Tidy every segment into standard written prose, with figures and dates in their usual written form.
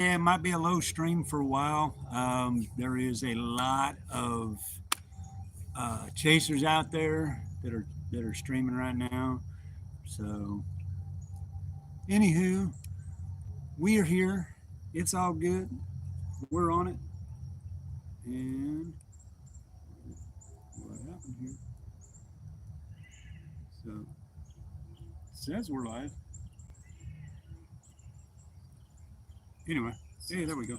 it might be a low stream for a while. There is a lot of chasers out there that are streaming right now. So, anywho, we are here. It's all good. We're on it. And what happened here? So, it says we're live. Anyway, hey, there we go.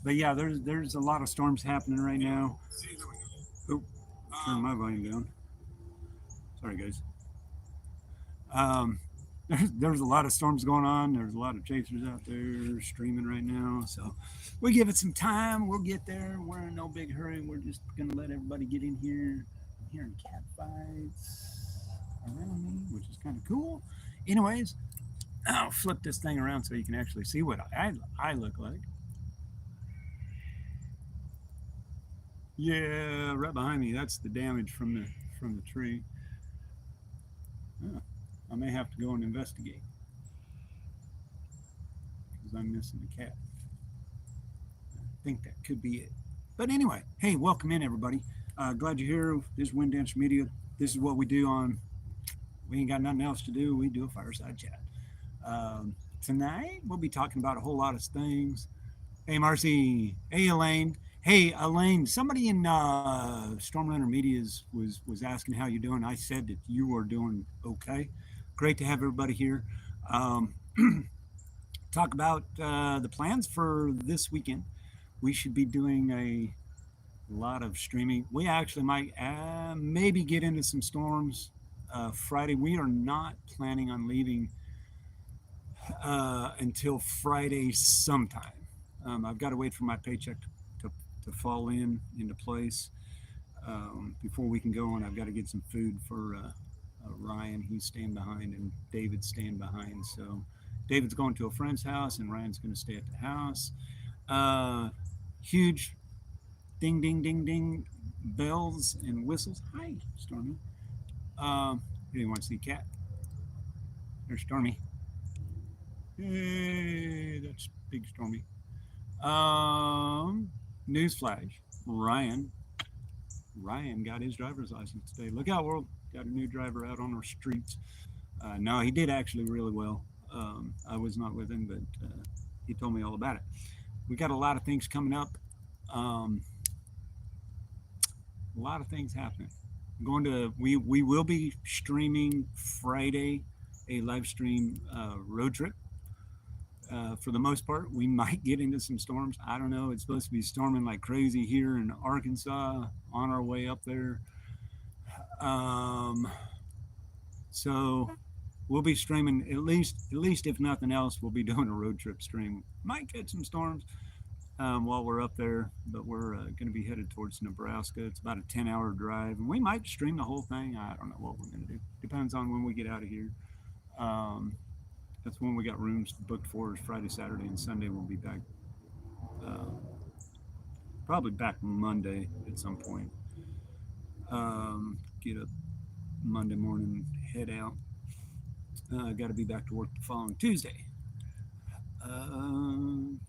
But yeah, there's a lot of storms happening right now. Oh, turn my volume down. Sorry, guys. Um, there's a lot of storms going on. There's a lot of chasers out there streaming right now. So we give it some time. We'll get there. We're in no big hurry. We're just gonna let everybody get in here. I'm hearing cat fights around me, which is kind of cool. Anyways, I'll flip this thing around so you can actually see what I look like. Yeah, right behind me. That's the damage from the tree. Oh, I may have to go and investigate because I'm missing a cat. I think that could be it. But anyway, hey, welcome in everybody. Glad you're here. This is Wind Dance Media. This is what we do on. We ain't got nothing else to do. We do a fireside chat. Tonight we'll be talking about a whole lot of things. Hey, Marcy. Hey, Elaine. Hey, Elaine. Somebody in Stormrunner Media's was asking how you're doing. I said that you were doing okay. Great to have everybody here. Um, talk about the plans for this weekend. We should be doing a lot of streaming. We actually might maybe get into some storms Friday. We are not planning on leaving until Friday sometime. I've got to wait for my paycheck to fall into place before we can go, and I've got to get some food for Ryan. He's staying behind, and David's staying behind. So David's going to a friend's house, and Ryan's going to stay at the house. Huge ding, ding, ding, ding bells and whistles. Hi, Stormy. You didn't want to see Cat. There's Stormy. Hey, that's big Stormy. Newsflash. Ryan got his driver's license today. Look out, world. Got a new driver out on our streets. No, he did actually really well. I was not with him, but he told me all about it. We got a lot of things coming up. A lot of things happening. We will be streaming Friday a live stream road trip. For the most part, we might get into some storms. I don't know. It's supposed to be storming like crazy here in Arkansas on our way up there. Um, so we'll be streaming at least if nothing else, we'll be doing a road trip stream. Might get some storms while we're up there, but we're going to be headed towards Nebraska. It's about a 10-hour drive, and we might stream the whole thing. I don't know what we're going to do. Depends on when we get out of here. That's when we got rooms booked for is Friday, Saturday, and Sunday. We'll be back, uh, probably back Monday at some point. Get up Monday morning, head out. Got to be back to work the following Tuesday. Um,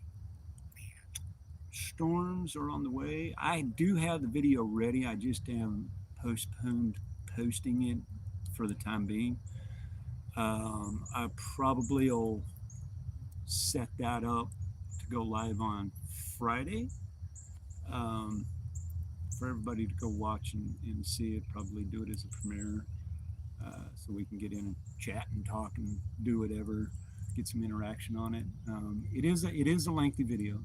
Storms are on the way. I do have the video ready. I just am postponed posting it for the time being. I probably will set that up to go live on Friday um, for everybody to go watch and see it. Probably do it as a premiere so we can get in and chat and talk and do whatever, get some interaction on it. It is a lengthy video.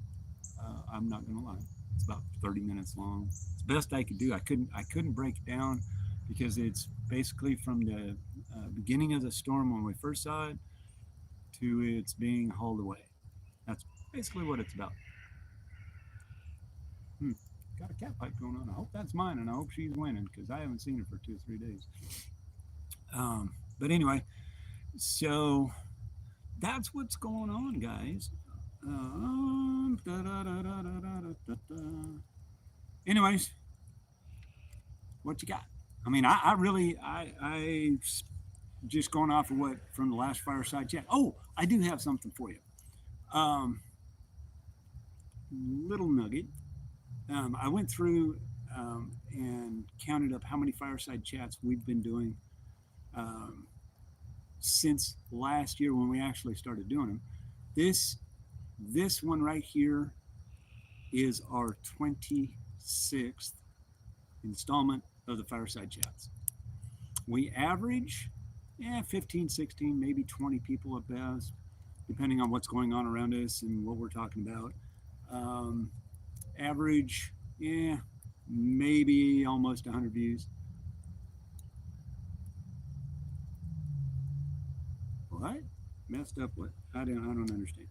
I'm not gonna lie. It's about 30 minutes long. It's the best I could do. I couldn't break it down because it's basically from the beginning of the storm when we first saw it to its being hauled away. That's basically what it's about. Hmm. Got a cat fight going on. I hope that's mine, and I hope she's winning because I haven't seen her for 2 or 3 days. But anyway, so that's what's going on, guys. Da, da, da, da, da, da. Anyways, what you got? I mean, I really, I just going off of what from the last fireside chat. Oh, I do have something for you. Um, Little nugget. I went through and counted up how many fireside chats we've been doing um, since last year when we actually started doing them. This this one right here is our 26th installment of the fireside chats. We average 15, 16, maybe 20 people at best, depending on what's going on around us and what we're talking about. Um, Average, maybe almost 100 views. What? Messed up what? I don't understand.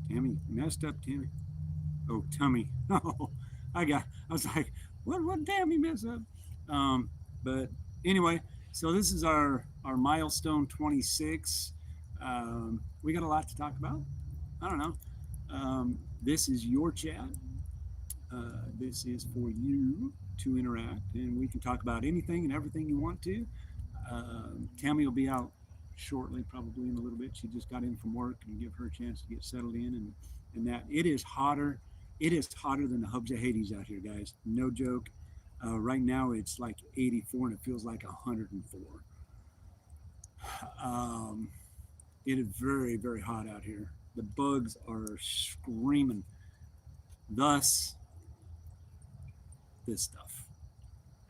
Tammy, messed up Tammy. Oh, tummy. Oh, I was like, what Tammy mess up? Um, but anyway, so this is our milestone 26. We got a lot to talk about. I don't know. This is your chat. This is for you to interact, and we can talk about anything and everything you want to. Tammy will be out shortly, probably in a little bit. She just got in from work and give her a chance to get settled in, and that it is hotter. It is hotter than the hubs of Hades out here, guys. No joke. Right now it's like 84 and it feels like 104. Um, it is very, very hot out here. The bugs are screaming. Thus, this stuff.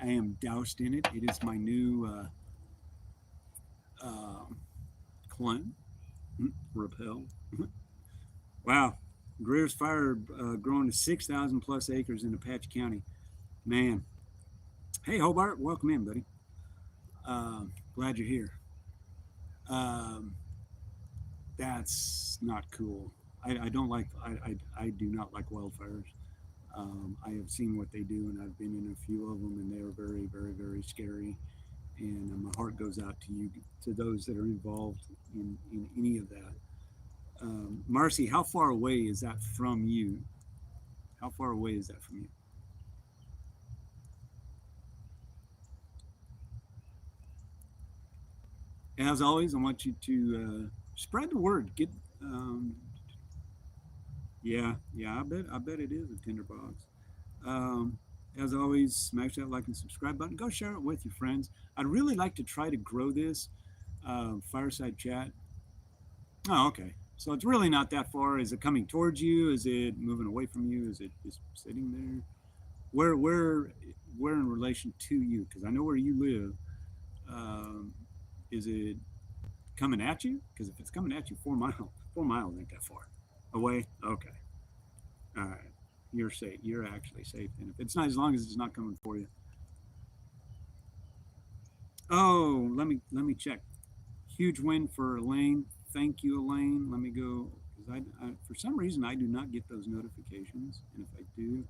I am doused in it. It is my new clone. Repel. Wow. Greer's Fire growing to 6,000 plus acres in Apache County. Man. Hey, Hobart. Welcome in, buddy. Glad you're here. Um, that's not cool. I don't like, I do not like wildfires. I have seen what they do, and I've been in a few of them, and they are very, very, very scary. And my heart goes out to you, to those that are involved in any of that. Marcy, how far away is that from you? How far away is that from you? As always, I want you to spread the word. Get, um, yeah. I bet it is a tinderbox. Um, as always, smash that like and subscribe button. Go share it with your friends. I'd really like to try to grow this fireside chat. Oh, okay. So it's really not that far. Is it coming towards you? Is it moving away from you? Is it just sitting there? Where in relation to you? Because I know where you live. Um, is it coming at you? Because if it's coming at you, 4 miles ain't that far away. Okay, all right, you're safe. You're actually safe. And if it's not, as long as it's not coming for you. Oh, let me check. Huge win for Elaine. Thank you, Elaine. Let me go because for some reason I do not get those notifications, and if I do,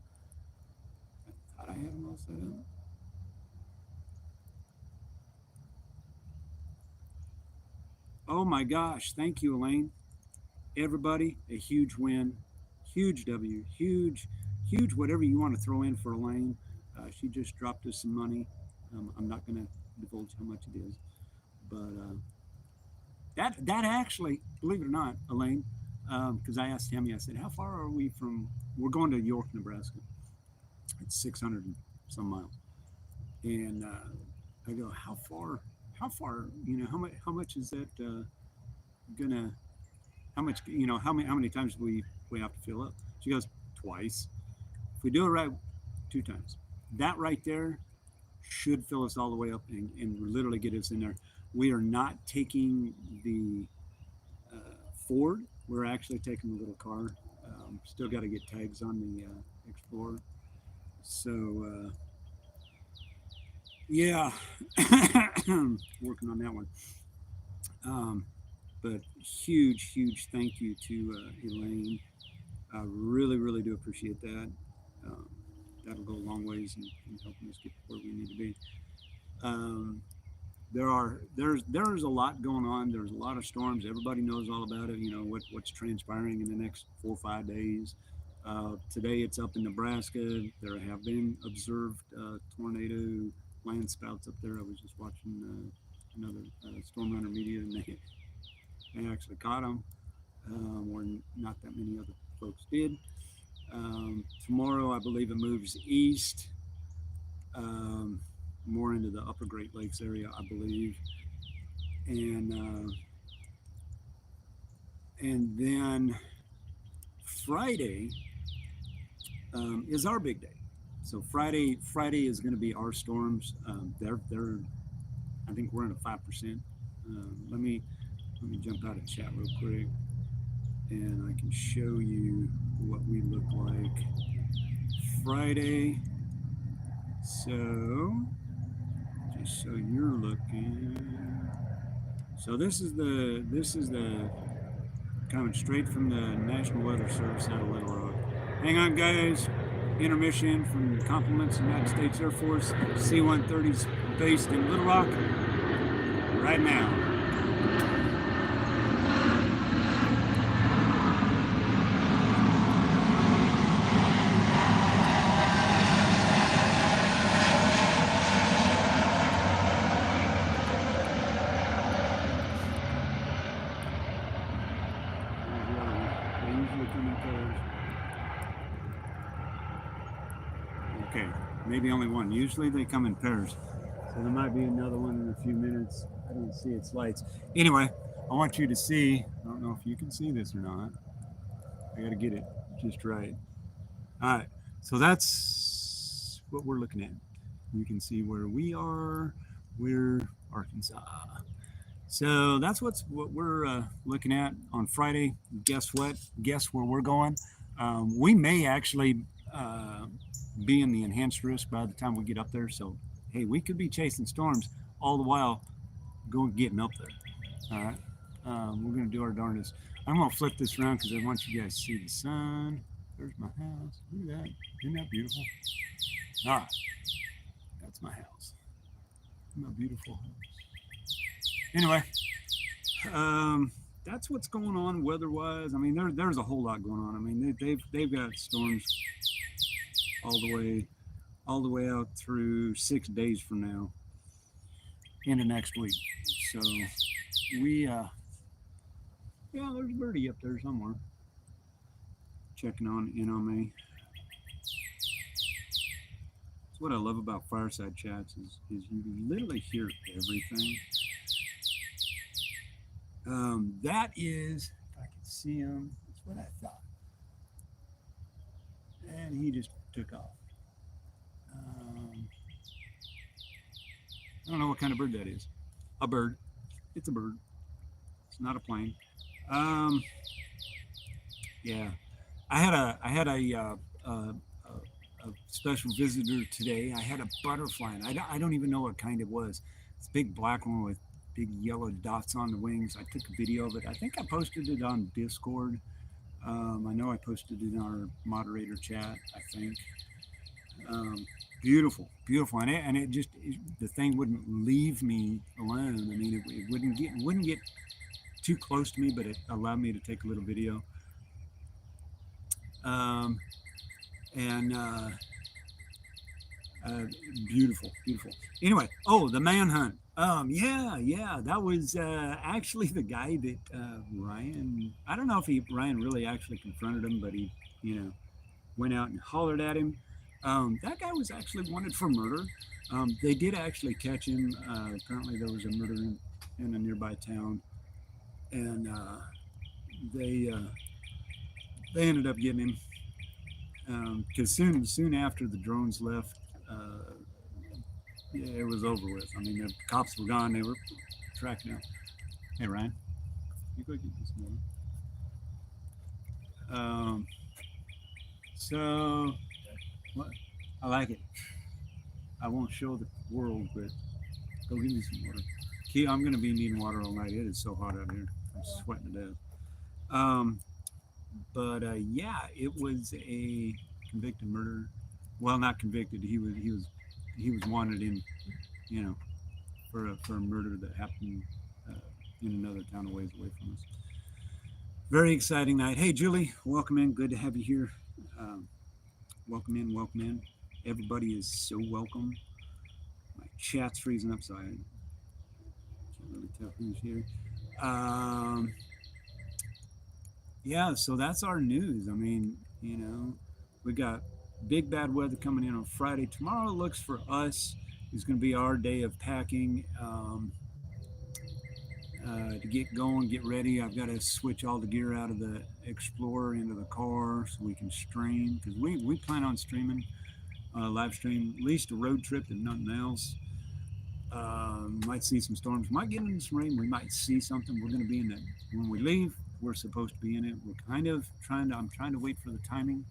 I thought I had them all set up. Oh my gosh! Thank you, Elaine. Everybody, a huge win, huge W, huge whatever you want to throw in for Elaine. She just dropped us some money. I'm not going to divulge how much it is, but that actually, believe it or not, Elaine, because I asked Tammy, I said, how far are we from? We're going to York, Nebraska. It's 600 and some miles, and I go, how far? How far? How much is that gonna how much how many times do we have to fill up? She goes, twice. If we do it right, 2 times. That right there should fill us all the way up and literally get us in there. We are not taking the Ford. We're actually taking the little car. Still got to get tags on the Explorer. So yeah, working on that one. Um, but huge thank you to Elaine. I really, really do appreciate that. Um, that'll go a long ways in helping us get to where we need to be. Um, there's a lot going on. There's a lot of storms. Everybody knows all about it. You know what's transpiring in the next 4 or 5 days. Today it's up in Nebraska. There have been observed tornado land spouts up there. I was just watching another Storm Runner Media, and they actually caught them. where not that many other folks did. Tomorrow, I believe it moves east, um, more into the upper Great Lakes area, I believe. And and then Friday is our big day. So Friday is going to be our storms. They're I think we're in a 5%. Let me jump out of chat real quick, and I can show you what we look like Friday. So just so you're looking. So this is the coming straight from the National Weather Service out of Little Rock. Hang on, guys. Intermission from compliments of the United States Air Force. C-130s based in Little Rock right now. Okay, maybe only one. Usually they come in pairs. So there might be another one in a few minutes. I don't see its lights. Anyway, I want you to see, I don't know if you can see this or not. I got to get it just right. All right, so that's what we're looking at. You can see where we are. We're Arkansas. So that's what we're looking at on Friday. Guess what? Guess where we're going? We may actually be in the enhanced risk by the time we get up there. So, hey, we could be chasing storms all the while getting up there. All right. We're going to do our darndest. I'm going to flip this around because I want you guys to see the sun. There's my house. Look at that. Isn't that beautiful? All right. That's my house. Isn't that beautiful house? Anyway, that's what's going on weather-wise. I mean, there's a whole lot going on. I mean, they've got storms all the way out through 6 days from now into next week. So we yeah, there's a birdie up there somewhere checking in on me. That's what I love about Fireside Chats is you literally hear everything. That is, if I can see him, that's what I thought. And he just took off. I don't know what kind of bird that is. A bird. It's a bird. It's not a plane. Yeah, I had a special visitor today. I had a butterfly, and I don't even know what kind it was. It's a big black one with big yellow dots on the wings. I took a video of it. I think I posted it on Discord. I know I posted it in our moderator chat, I think. Beautiful, and it just the thing wouldn't leave me alone. I mean, it wouldn't get too close to me, but it allowed me to take a little video. And beautiful. Anyway, the manhunt. Yeah, that was actually the guy that Ryan. I don't know if Ryan really actually confronted him, but he, went out and hollered at him. That guy was actually wanted for murder. They did actually catch him. Apparently, there was a murder in a nearby town, and they ended up getting him because soon after the drones left, it was over with. I mean, the cops were gone. They were tracking down. Hey, Ryan, you go get this one. So, what? I like it. I won't show the world, but go give me some water. I'm going to be needing water all night. It is so hot out here. I'm sweating to death. But yeah, it was a convicted murder. Well, not convicted. He was wanted in, for a murder that happened in another town a ways away from us. Very exciting night. Hey, Julie, welcome in. Good to have you here. Welcome in. Everybody is so welcome. My chat's freezing up, so I can't really tell who's here. Yeah, so that's our news. I mean, we got big bad weather coming in on Friday. Tomorrow looks for us is going to be our day of packing to get going, get ready. I've got to switch all the gear out of the Explorer into the car so we can stream because we plan on streaming, live stream, at least a road trip and nothing else. Might see some storms, might get into some rain. We might see something. We're going to be in it when we leave. We're supposed to be in it. We're kind of trying to. I'm trying to wait for the timing.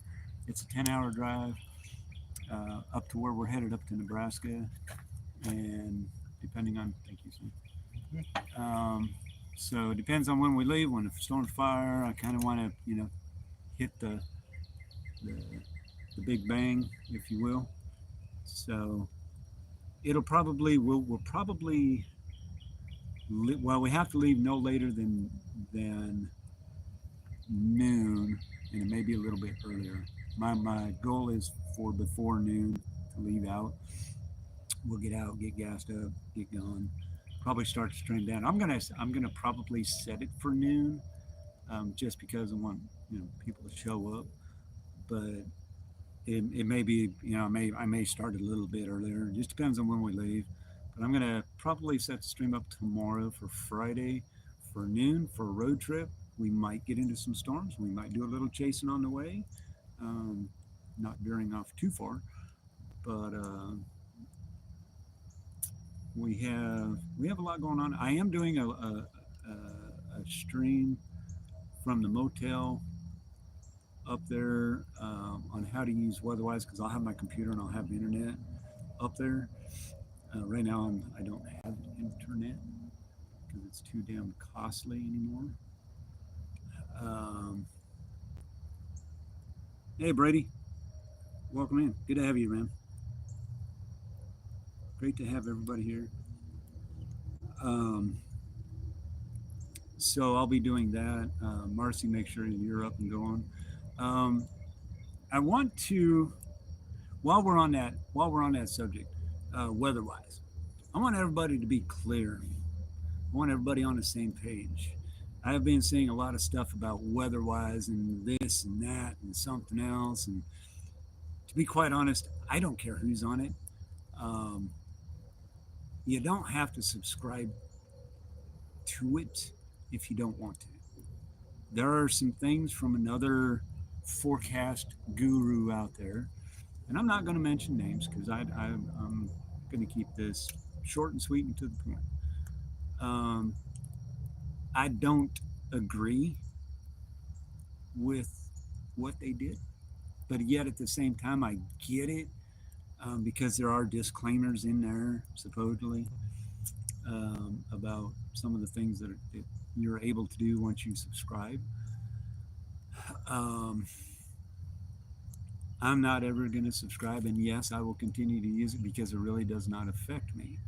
It's a 10-hour drive up to where we're headed, up to Nebraska, and depending on. Thank you, son. So it depends on when we leave. When the storm's fire, I kind of want to, hit the the big bang, if you will. So it'll probably we'll probably well, we have to leave no later than noon, and it may be a little bit earlier. My goal is for before noon to leave out. We'll get out, get gassed up, get going. Probably start to stream down. I'm gonna probably set it for noon, just because I want people to show up. But it may be I may start a little bit earlier. It just depends on when we leave. But I'm gonna probably set the stream up tomorrow for Friday for noon for a road trip. We might get into some storms. We might do a little chasing on the way, um, not veering off too far. But we have a lot going on. I am doing a stream from the motel up there on how to use WeatherWise because I'll have my computer and I'll have the internet up there. Right now, I don't have internet because it's too damn costly anymore. Um, hey, Brady, welcome in. Good to have you, man. Great to have everybody here. Um, so I'll be doing that. Marcy, make sure you're up and going. Um, I want to while we're on that subject, weather-wise, I want everybody to be clear. I want everybody on the same page. I have been seeing a lot of stuff about weather-wise and this and that and something else. And to be quite honest, I don't care who's on it. Um, you don't have to subscribe to it if you don't want to. There are some things from another forecast guru out there, and I'm not going to mention names because I'm going to keep this short and sweet and to the point. Um, I don't agree with what they did, but yet at the same time, I get it because there are disclaimers in there, supposedly, about some of the things that you're able to do once you subscribe. Um, I'm not ever going to subscribe, and yes, I will continue to use it because it really does not affect me.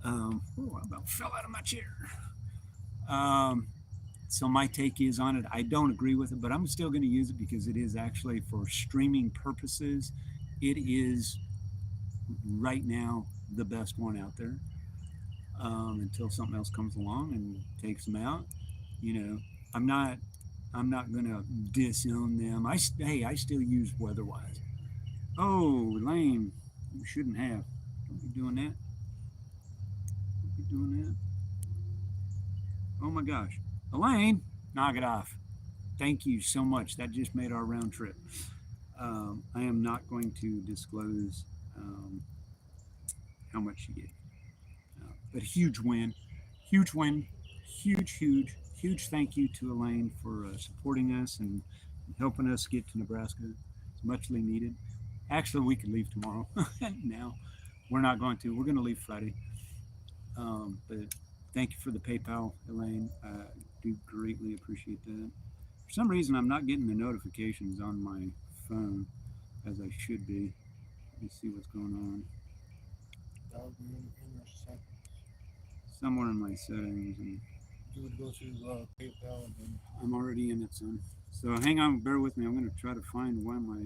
I about fell out of my chair. Um, so my take is on it. I don't agree with it, but I'm still going to use it because it is actually for streaming purposes. It is right now the best one out there. Until something else comes along and takes them out, you know, I'm not I'm not gonna disown them. I still use WeatherWise. Oh, lame! You shouldn't have. Don't be doing that. Don't be doing that. Oh my gosh, Elaine, knock it off. Thank you so much. That just made our round trip. I am not going to disclose how much she gave, but huge win, huge thank you to Elaine for supporting us and helping us get to Nebraska. It's muchly needed. Actually, we could leave tomorrow. Now, we're not going to. We're going to leave Friday. But thank you for the PayPal, Elaine. I do greatly appreciate that. For some reason, I'm not getting the notifications on my phone as I should be. Let me see what's going on. That would be in your settings. Somewhere in my settings. And You would go to PayPal and then I'm already in it, son. So hang on, bear with me. I'm going to try to find why my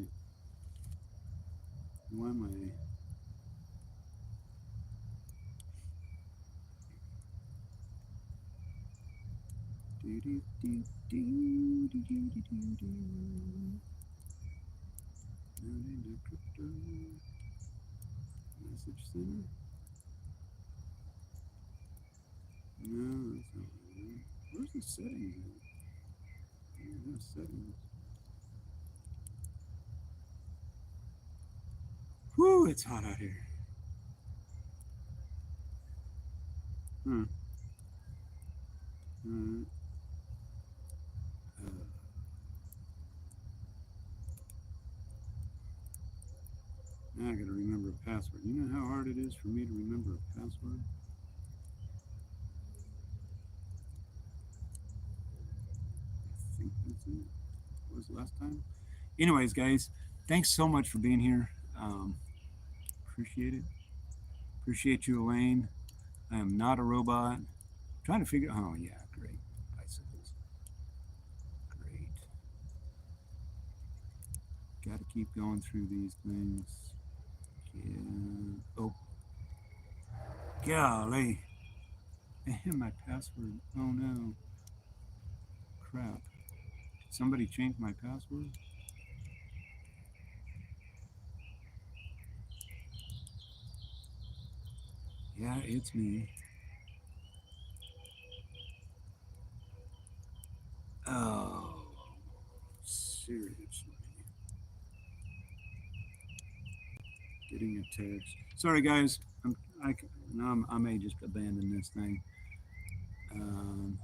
Message center. No, that's not right. Where's the settings? No settings. Whew, it's hot out here. Hmm. Uh, uh, now I gotta remember a password. You know how hard it is for me to remember a password? I think that's it. What was the last time? Anyways, guys, thanks so much for being here. Appreciate it. Appreciate you, Elaine. I am not a robot. Trying to figure. Oh yeah, great bicycles. Great. Got to keep going through these things. Yeah. Oh, golly. And my password. Oh no. Crap. Did somebody change my password? Yeah, it's me. Oh, seriously. Getting a text. Sorry, guys. I, no, I may just abandon this thing. Um,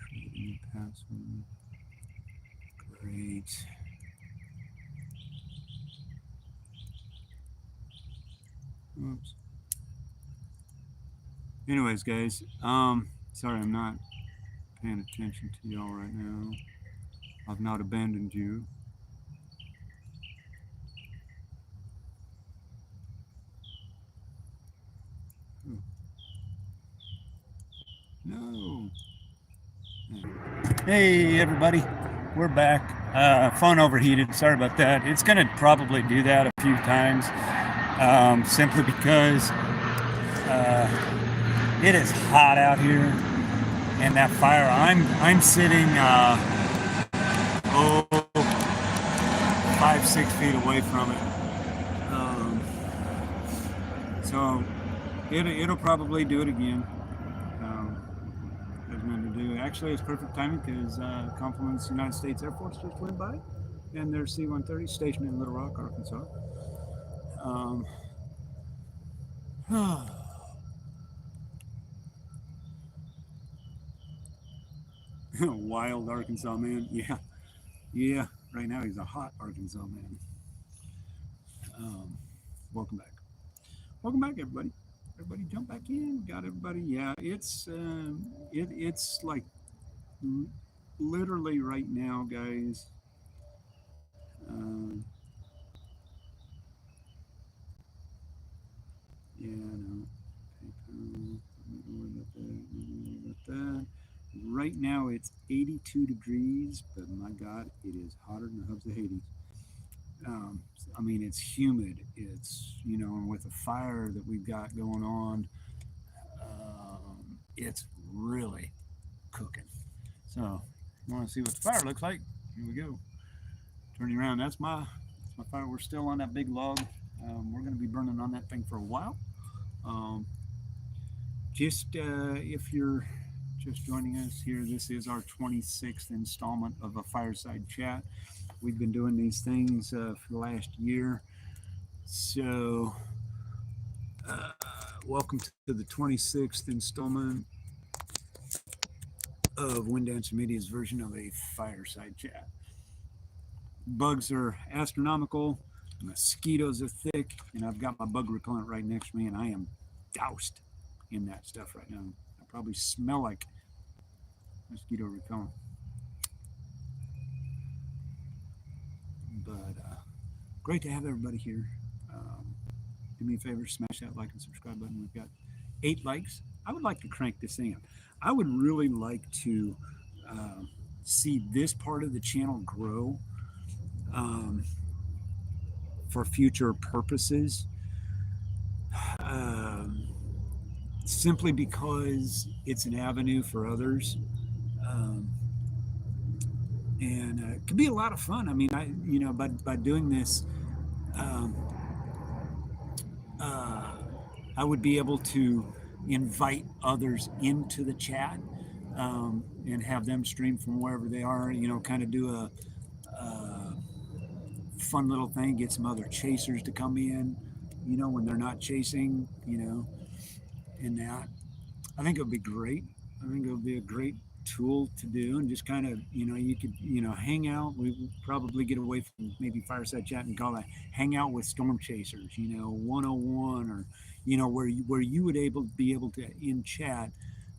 creating a password. Great. Oops. Anyways, guys. Sorry, I'm not paying attention to y'all right now. I've not abandoned you. Oh, no. Hey, everybody. We're back. Phone overheated. Sorry about that. It's going to probably do that a few times simply because it is hot out here. And that fire, I'm sitting, oh, 5, 6 feet away from it. So it'll probably do it again. Um, there's nothing to do. Actually, it's perfect timing because Compliments United States Air Force just went by, and their C-130 stationed in Little Rock, Arkansas. Um, Wild Arkansas man. Yeah, yeah. Right now he's a hot Arkansas man. Um, welcome back. Welcome back, everybody. Everybody, jump back in. Got everybody. Yeah, it's like literally right now, guys. Um, yeah, no. PayPal. Don't worry about that. Don't worry about that. Right now it's 82 degrees, but my God, it is hotter than the hubs of Hades. I mean, it's humid. It's, and with the fire that we've got going on, it's really cooking. So, you want to see what the fire looks like? Here we go. Turning around. That's my fire. We're still on that big log. We're going to be burning on that thing for a while. Um, just if you're just joining us here, this is our 26th installment of a Fireside Chat. We've been doing these things for the last year. So, uh, welcome to the 26th installment of Wind Dancer Media's version of a Fireside Chat. Bugs are astronomical, mosquitoes are thick, and I've got my bug repellent right next to me, and I am doused in that stuff right now. I probably smell like mosquito repellent. But great to have everybody here. Do me a favor, smash that like and subscribe button. We've got 8 likes. I would like to crank this thing up. I would really like to see this part of the channel grow um, for future purposes, um, simply because it's an avenue for others. Um, and it can be a lot of fun. I mean, by doing this, um, uh, I would be able to invite others into the chat and have them stream from wherever they are. Kind of do a fun little thing, get some other chasers to come in. When they're not chasing. In that, I think it would be great. I think it would be a great tool to do, and just kind of, you could, hang out. We would probably get away from maybe Fireside Chat and call it hang out with storm chasers, 101, or where you would be able to in chat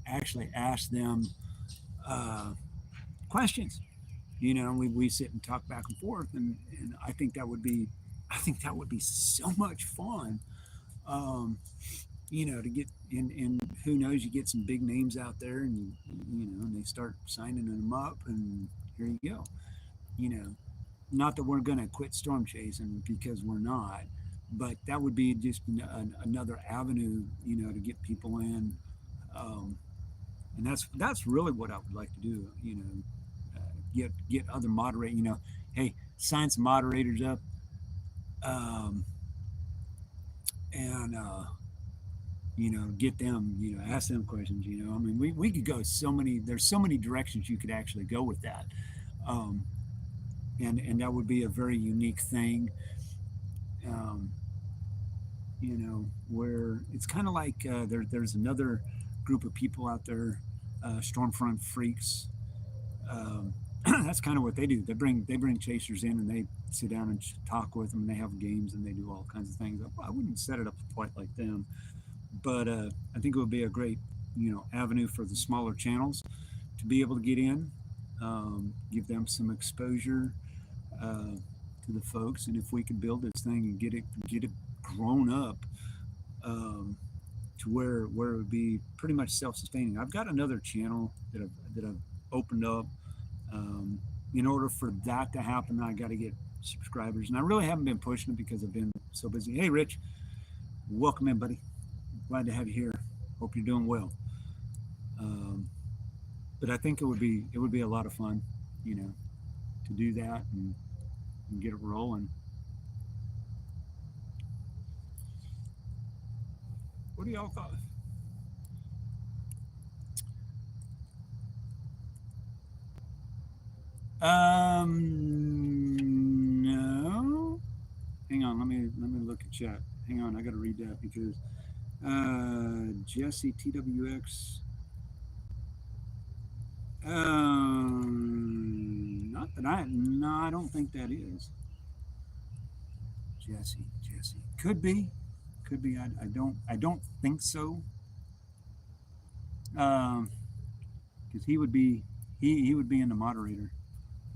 actually ask them uh, questions. We sit and talk back and forth, and I think that would be so much fun. Um, to get and who knows, you get some big names out there, and and they start signing them up, and here you go. You know, Not that we're going to quit storm chasing, because we're not, but that would be just another avenue, to get people in, um, and that's really what I would like to do. Get other moderate. Hey, sign some moderators up, um, and get them, ask them questions. I mean, we could go so many. There's so many directions you could actually go with that, um, and that would be a very unique thing. Um, where it's kind of like there's another group of people out there, Stormfront freaks. Um, that's kind of what they do. They bring chasers in, and they sit down and talk with them, and they have games, and they do all kinds of things. I wouldn't set it up quite like them, but I think it would be a great, avenue for the smaller channels to be able to get in, give them some exposure uh, to the folks, and if we could build this thing and get it grown up, um, to where it would be pretty much self-sustaining. I've got another channel that I've opened up. Um, in order for that to happen, I got to get subscribers, and I really haven't been pushing it because I've been so busy. Hey, Rich, welcome in, buddy. Glad to have you here. Hope you're doing well. Um, but I think it would be a lot of fun, you know, to do that and get it rolling. What do y'all thought? No. Hang on, let me look at chat. Hang on, I got to read that because Jesse TWX. Not that I no, I don't think that is Jesse. Could be. I don't think so. Um, because he would be in the moderator.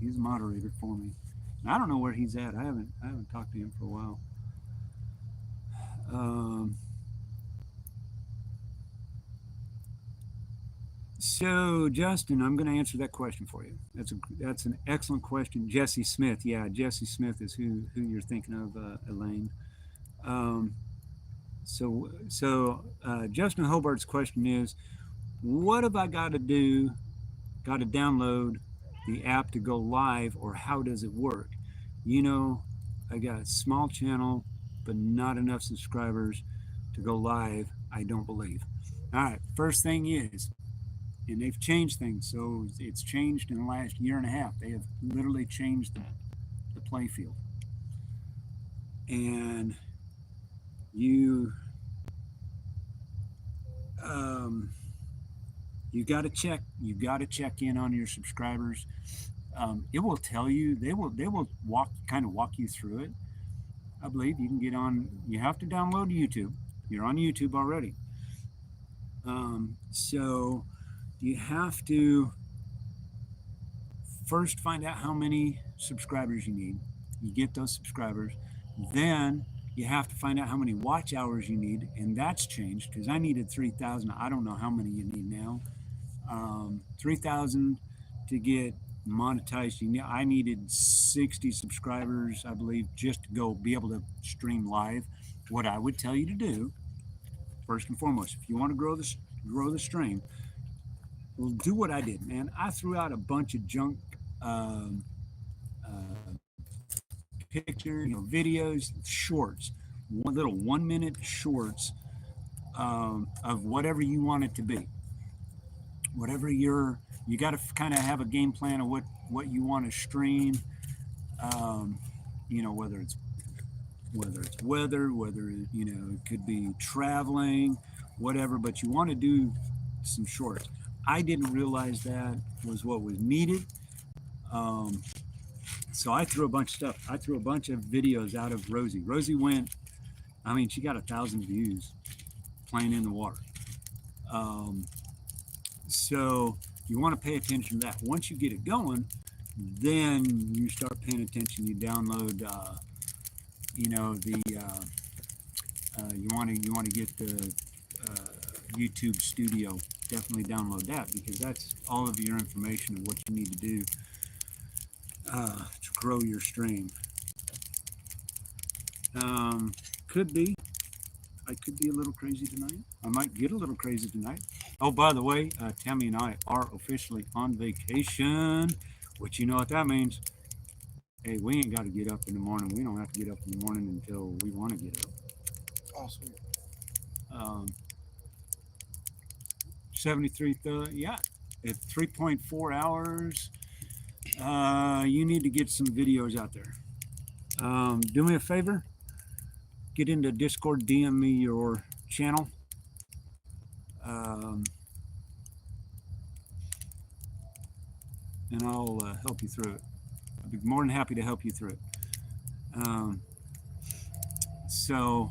He's a moderator for me. And I don't know where he's at. I haven't talked to him for a while. Um, so Justin, I'm going to answer that question for you. That's an excellent question. Jesse Smith, yeah, Jesse Smith is who you're thinking of, Elaine. Um, so Justin Hobart's question is, what have I got to do? Got to download the app to go live, or how does it work? You know, I got a small channel, but not enough subscribers to go live, I don't believe. All right, first thing is, and they've changed things. So it's changed in the last year and a half. They have literally changed the play field. And you um, you got to check in on your subscribers. It will tell you, they will walk you through it. I believe you can get on. You have to download YouTube. You're on YouTube already. So you have to first find out how many subscribers you need. You get those subscribers, then you have to find out how many watch hours you need, and that's changed because I needed 3,000. I don't know how many you need now. 3,000 to get monetize. I needed 60 subscribers, I believe, just to go be able to stream live. What I would tell you to do, first and foremost, if you want to grow the stream, well, do what I did, man. I threw out a bunch of junk um, pictures, videos, shorts, one little 1 minute shorts of whatever you want it to be. Whatever you got to kind of have a game plan of what you want to stream. Um, whether it's weather, whether it could be traveling, whatever. But you want to do some shorts. I didn't realize that was what was needed. Um, so I threw a bunch of stuff. I threw a bunch of videos out of Rosie. Rosie went. I mean, she got 1,000 views playing in the water. Um, so you want to pay attention to that. Once you get it going, then you start paying attention. You download, the you want to get the YouTube Studio. Definitely download that because that's all of your information of what you need to do to grow your stream. Um, could be. I could be a little crazy tonight. I might get a little crazy tonight. Oh, by the way, Tammy and I are officially on vacation, which you know what that means. Hey, we ain't got to get up in the morning. We don't have to get up in the morning until we want to get up. Oh, sweet. Um, 73, yeah, at 3.4 hours. You need to get some videos out there. Do me a favor, get into Discord, DM me your channel. Um, and I'll help you through it. I'd be more than happy to help you through it. Um, so,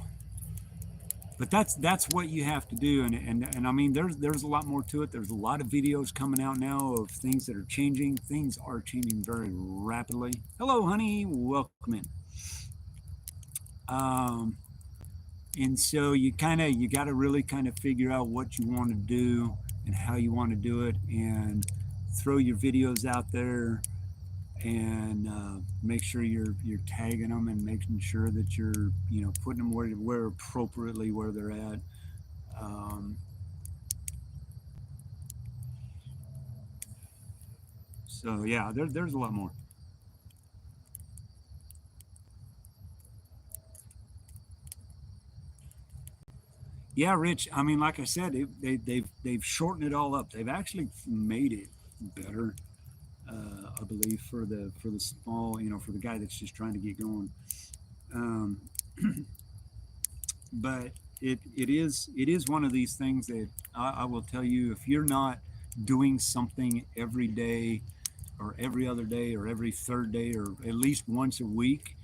but that's what you have to do, and I mean, there's a lot more to it. There's a lot of videos coming out now of things that are changing. Things are changing very rapidly. Hello, honey, welcome in. Um, and so you got to really kind of figure out what you want to do and how you want to do it, and throw your videos out there and make sure you're tagging them and making sure that you're putting them where appropriately where they're at. Um, so yeah, there's a lot more. Yeah, Rich. I mean, like I said, they've shortened it all up. They've actually made it better. I believe for the small, for the guy that's just trying to get going. Um, but it is one of these things that I will tell you, if you're not doing something every day or every other day or every third day or at least once a week,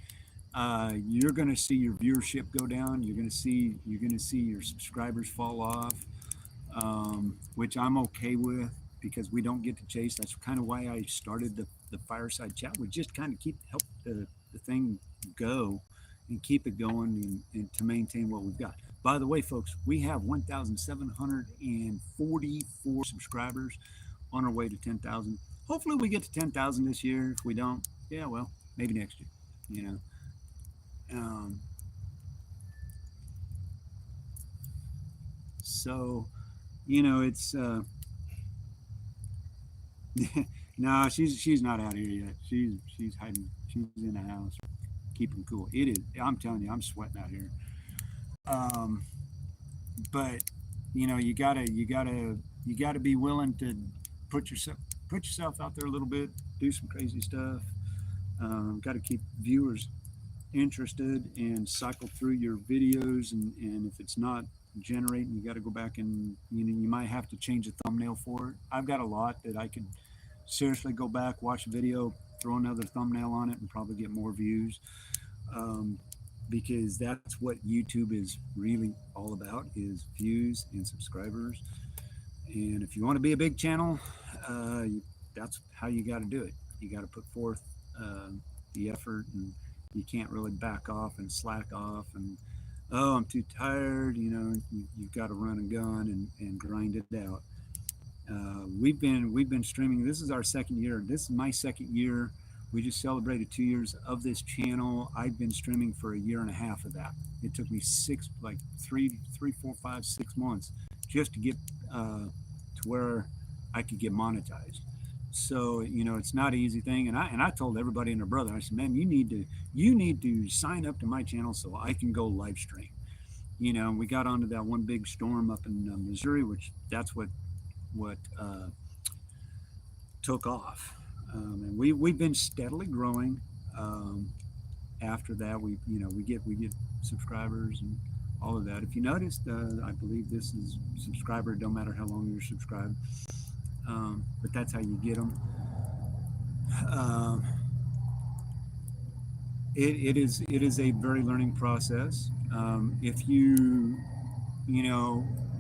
you're going to see your viewership go down. You're going to see your subscribers fall off, which I'm okay with because we don't get to chase. That's kind of why I started the Fireside Chat. We just kind of help the thing go and keep it going and to maintain what we've got. By the way, folks, we have 1,744 subscribers on our way to 10,000. Hopefully, we get to 10,000 this year. If we don't, yeah, well, maybe next year. You know, um, so it's no, she's not out here yet. She's hiding. She's in the house, keeping cool. It is. I'm telling you, I'm sweating out here. Um, but you gotta be willing to put yourself put yourself out there a little bit, do some crazy stuff. Got to keep viewers interested and cycle through your videos, and if it's not generating, you got to go back and you might have to change the thumbnail for it. I've got a lot that I could seriously go back, watch a video, throw another thumbnail on it, and probably get more views. Um, because that's what YouTube is really all about, is views and subscribers. And if you want to be a big channel, that's how you got to do it. You got to put forth the effort, and you can't really back off and slack off and, oh, I'm too tired. You've got to run a gun and grind it out. We've been streaming. This is our second year. This is my second year. We just celebrated 2 years of this channel. I've been streaming for a year and a half of that. It took me six, like three, 4, 5, 6 months just to get to where I could get monetized. So it's not an easy thing. And I told everybody and their brother, I said, man, you need to sign up to my channel so I can go live stream. We got onto that one big storm up in Missouri, which that's what took off. And we've been steadily growing. Um, After that, we get subscribers and all of that. If you noticed, I believe this is subscriber. Don't matter how long you're subscribed, but that's how you get them. Um, it is a very learning process.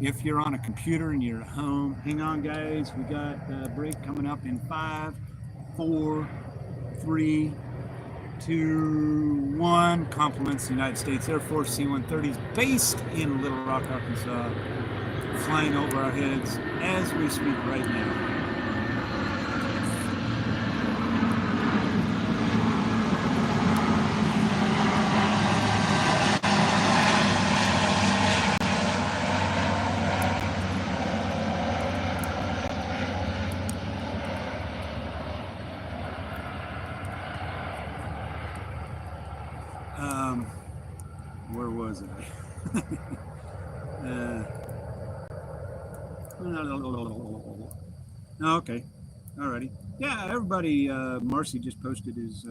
If you're on a computer and you're at home, hang on, guys. We got a break coming up in 5, 4, 3, 2, 1. Compliments the United States Air Force C-130s based in Little Rock, Arkansas, flying over our heads as we speak right now. Um, where was I? uh, okay, alrighty. Yeah, everybody. Marcy just posted his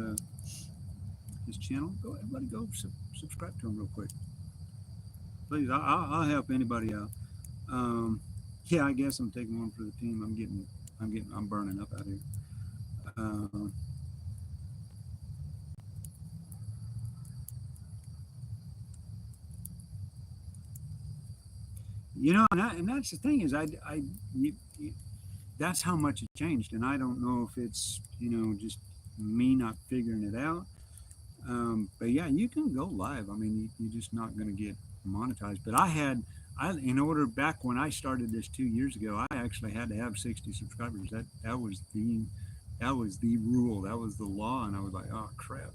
channel. Go, everybody, go subscribe to him real quick, please. I'll help anybody out. Um, yeah, I guess I'm taking one for the team. I'm burning up out here. Uh, and that's the thing is that's how much it changed, and I don't know if it's just me not figuring it out. But yeah, you can go live. I mean, you're just not going to get monetized. But in order back when I started this 2 years ago, I actually had to have 60 subscribers. That was the rule. That was the law, and I was like, oh crap.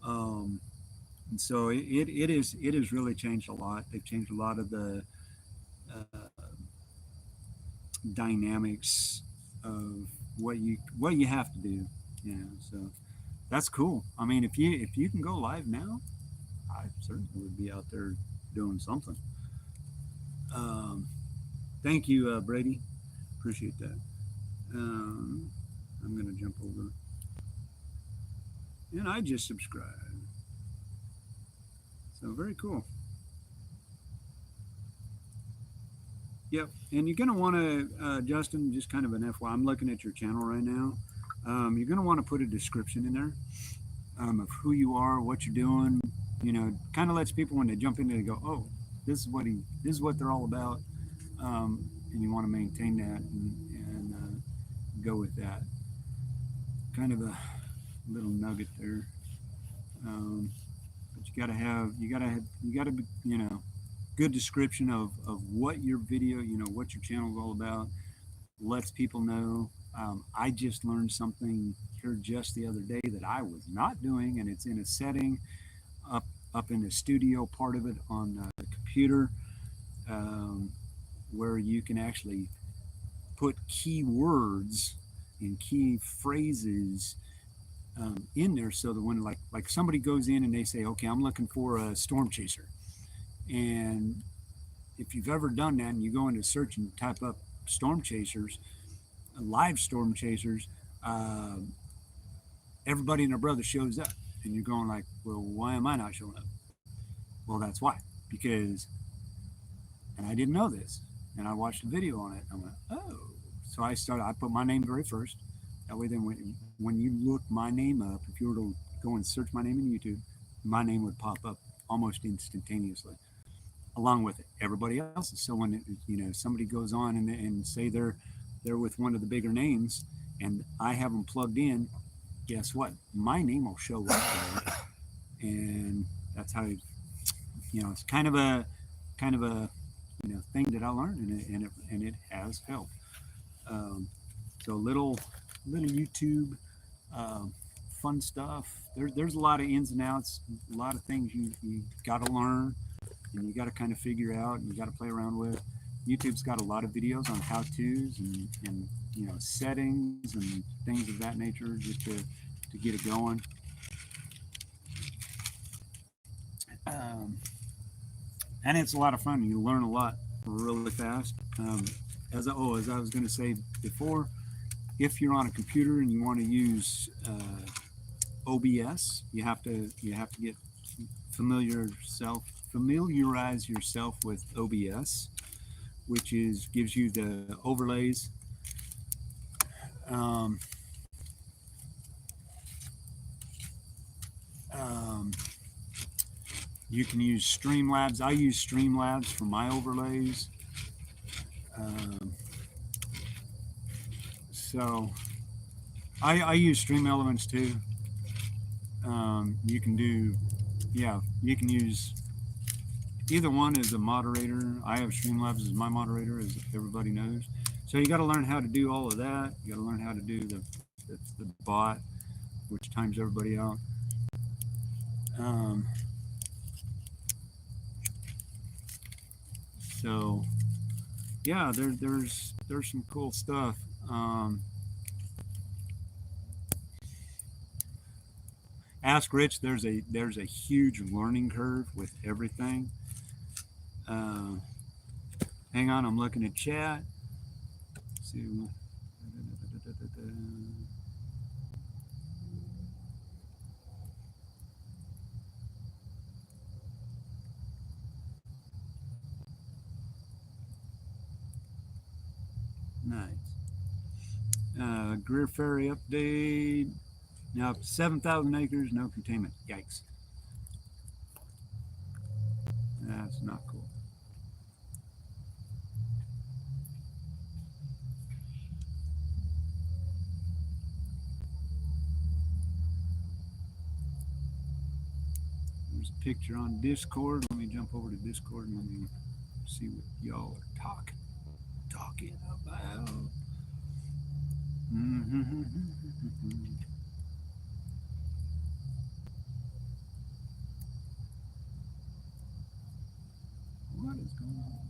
Um, and so it has really changed a lot. They've changed a lot of the uh, dynamics of what you have to do. So that's cool. I mean, if you can go live now, I certainly would be out there doing something. Um, Thank you, Brady. Appreciate that. Um, I'm going to jump over. And I just subscribed. So very cool. Yep. And you're going to want to, Justin, just kind of an FYI, I'm looking at your channel right now. You're going to want to put a description in there of who you are, what you're doing. Kind of lets people when they jump in, they go, "Oh, this is what they're all about," and you want to maintain that and go with that. Kind of a little nugget there. But you gotta be, good description of what your video, what your channel is all about. Lets people know. I just learned something here just the other day that I was not doing, and it's in a setting up up in the studio part of it on the computer, um, where you can actually put keywords and key phrases in there, so that when like somebody goes in and they say, okay, I'm looking for a storm chaser, and if you've ever done that and you go into search and type up storm chasers, live storm chasers, uh, everybody and their brother shows up, and you're going like, well, why am I not showing up? Well, that's why, because, and I didn't know this, and I watched a video on it. And I went, oh, so I put my name very first. That way, then when you look my name up, if you were to go and search my name in YouTube, my name would pop up almost instantaneously, along with everybody else's. So when somebody goes on and say they're with one of the bigger names, and I have them plugged in, guess what? My name will show up there, and that's how it's kind of a thing that I learned, and it has helped. Um, so little YouTube um, fun stuff. There's a lot of ins and outs, a lot of things you got to learn and you got to kind of figure out and you got to play around with. YouTube's got a lot of videos on how tos and settings and things of that nature just to get it going. Um, and it's a lot of fun. You learn a lot really fast. As I was going to say before, if you're on a computer and you want to use OBS, you have to get familiarize yourself with OBS, which is gives you the overlays. Um, um, you can use Streamlabs. I use Streamlabs for my overlays. Um, so I use Stream Elements too. You can do, yeah, you can use either one as a moderator. I have Streamlabs as my moderator, as everybody knows. So you got to learn how to do all of that. You got to learn how to do the bot, which times everybody out. Um, so yeah, there's some cool stuff. Ask Rich. There's a huge learning curve with everything. Uh, hang on, I'm looking at chat. Let's see. Nice. Greer Ferry update. Now 7,000 acres, no containment. Yikes. That's not cool. There's a picture on Discord. Let me jump over to Discord and let me see what y'all are talking about. What is going on?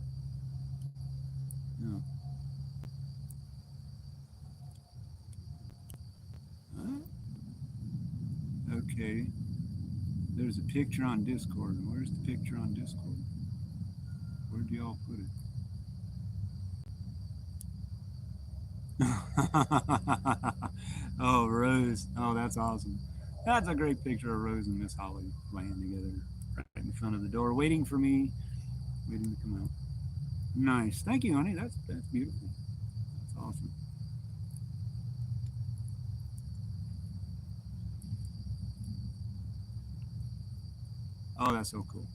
No. Huh? Okay. There's a picture on Discord. Where's the picture on Discord? Where'd y'all put it? Oh, Rose. Oh, that's awesome. That's a great picture of Rose and Miss Holly playing together right in front of the door, waiting for me, waiting to come out. Nice. Thank you, honey. That's beautiful. That's awesome. Oh, that's so cool.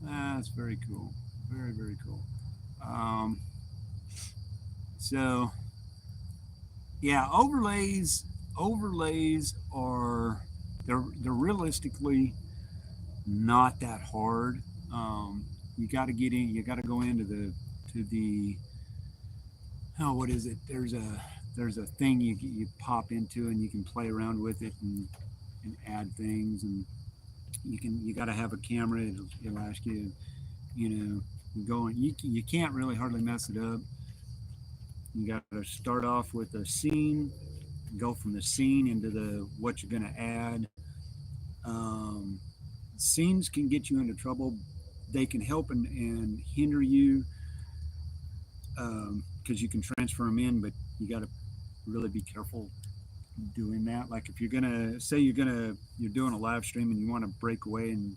That's very cool. Very, very cool. Um, so yeah, overlays are they're realistically not that hard. You got to get in. You got to go into the oh, what is it? There's a thing you pop into and you can play around with it and add things and you got to have a camera. It'll ask you, you know, you go and you can't really hardly mess it up. You got to start off with a scene, go from the scene into the what you're going to add. Um, Scenes can get you into trouble. They can help and hinder you because you can transfer them in, but you got to really be careful doing that. Like if you're gonna say you're doing a live stream and you want to break away and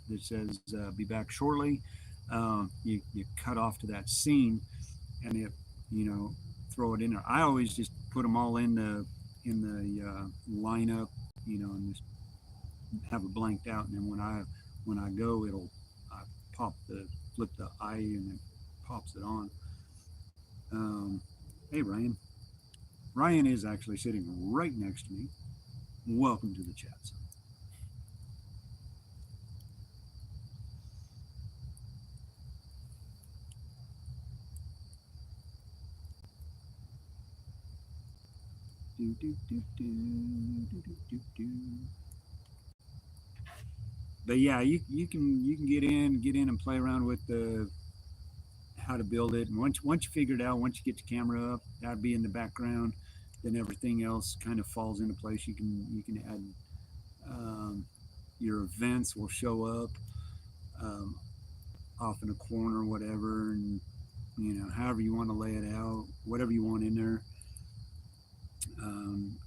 it says be back shortly, you cut off to that scene and it throw it in there. I always just put them all in the lineup, and just have it blanked out, and then when I go, I pop the flip the I and it pops it on. Hey Ryan. Ryan is actually sitting right next to me. Welcome to the chat. Do, do, do, do, do, do, do, do. But yeah, you can get in and play around with the how to build it. And once you figure it out, once you get the camera up, that'd be in the background. Then everything else kind of falls into place. You can add your events will show up um, off in a corner, whatever, and however you want to lay it out, whatever you want in there.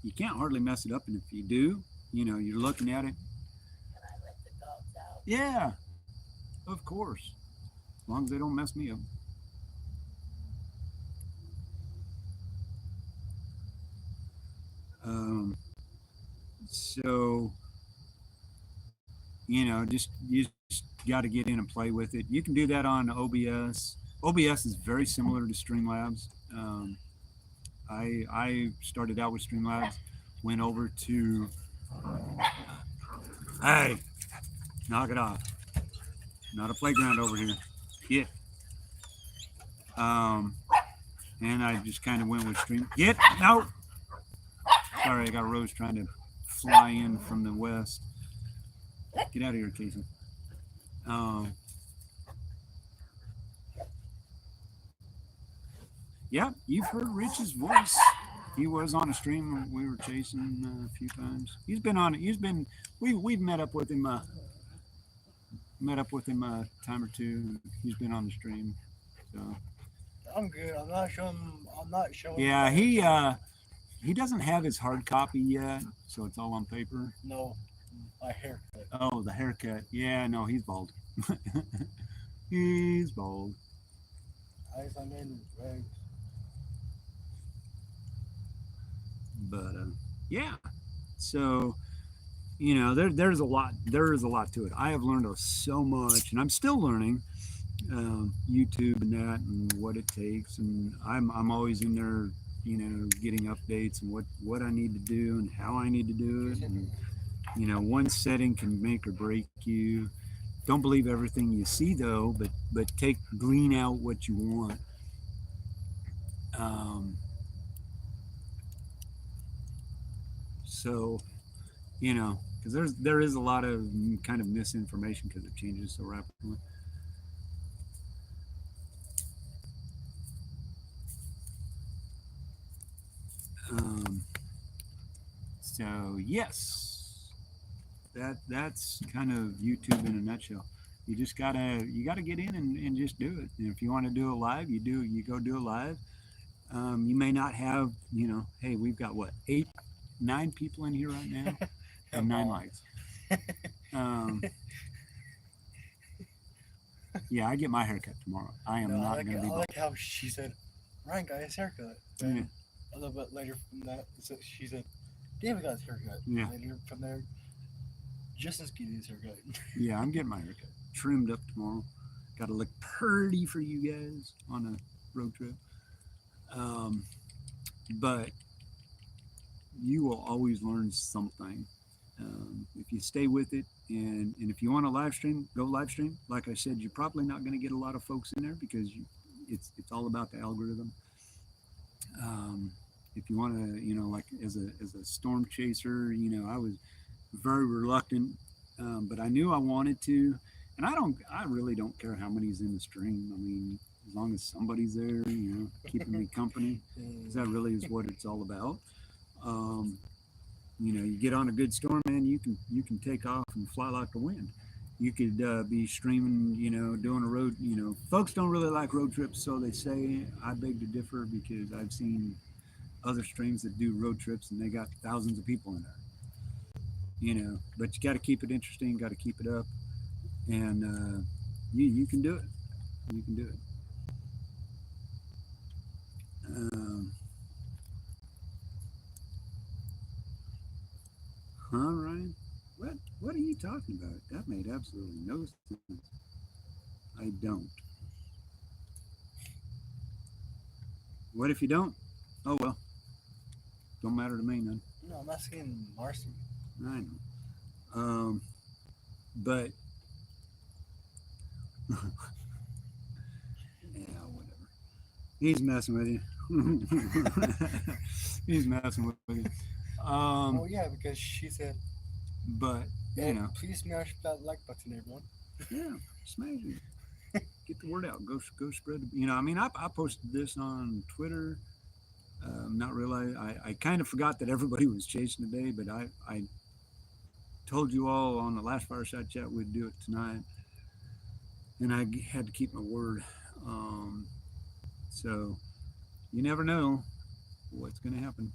You can't hardly mess it up, and if you do, you're looking at it. And I let the dogs out. Yeah, of course, as long as they don't mess me up. Um, so you just got to get in and play with it. You can do that on OBS. OBS is very similar to Streamlabs. I started out with Streamlabs, went over to hey, knock it off. Not a playground over here. Get and I just kind of went with Stream. Get no. Sorry, I got Rose trying to fly in from the west. Get out of here, Casey. Um, yeah, you've heard Rich's voice. He was on a stream we were chasing a few times. He's been on. He's been. We've met up with him. Met up with him a time or two. He's been on the stream. So I'm good. I'm not showing. I'm not showing. yeah, he doesn't have his hard copy yet, so it's all on paper. No, my haircut. Oh, the haircut. Yeah, no, he's bald. He's bald. I'm in rags. But yeah, so there's a lot to it. I have learned so much, and I'm still learning YouTube and that and what it takes, and I'm always in there, getting updates and what I need to do and how I need to do it. And one setting can make or break you. Don't believe everything you see though, but glean out what you want. Um, so because there is a lot of kind of misinformation because it changes so rapidly. Um, so yes, that's kind of YouTube in a nutshell. You gotta get in and just do it. And if you want to do it live, you go do it live. You may not have hey, we've got what 9 people in here right now and 9 likes. Um, yeah, I get my haircut tomorrow. I am No, not I going to be. I like how she said, Ryan got his haircut. Then Yeah. a little bit later from that, she said, David got his haircut. Yeah. Later from there, Justin's getting his haircut. Yeah, I'm getting my haircut trimmed up tomorrow. Got to look pretty for you guys on a road trip. But you will always learn something if you stay with it. And if you want to live stream, go live stream. Like I said, you're probably not going to get a lot of folks in there because it's all about the algorithm. If you want to, like as a storm chaser, I was very reluctant, but I knew I wanted to, and I really don't care how many's in the stream. I mean, as long as somebody's there, keeping me company, because that really is what it's all about. Um, you get on a good storm, man, you can take off and fly like the wind. You could be streaming, doing a road. Folks don't really like road trips, so they say. I beg to differ because I've seen other streams that do road trips and they got thousands of people in there. But you got to keep it interesting, got to keep it up, and you can do it. You can do it. Um, Huh, Ryan? What are you talking about? That made absolutely no sense. I don't. What if you don't? Oh well. Don't matter to me then. No, I'm asking Marcy. I know. But yeah, whatever. He's messing with you. He's messing with you. Oh yeah, because she said, But you know, please smash that like button, everyone. yeah, smash it. Get the word out. Go spread. You know, I mean, I posted this on Twitter. Not realize I kind of forgot that everybody was chasing today, but I told you all on the last fireside chat we'd do it tonight, and I had to keep my word. Um, so you never know what's going to happen.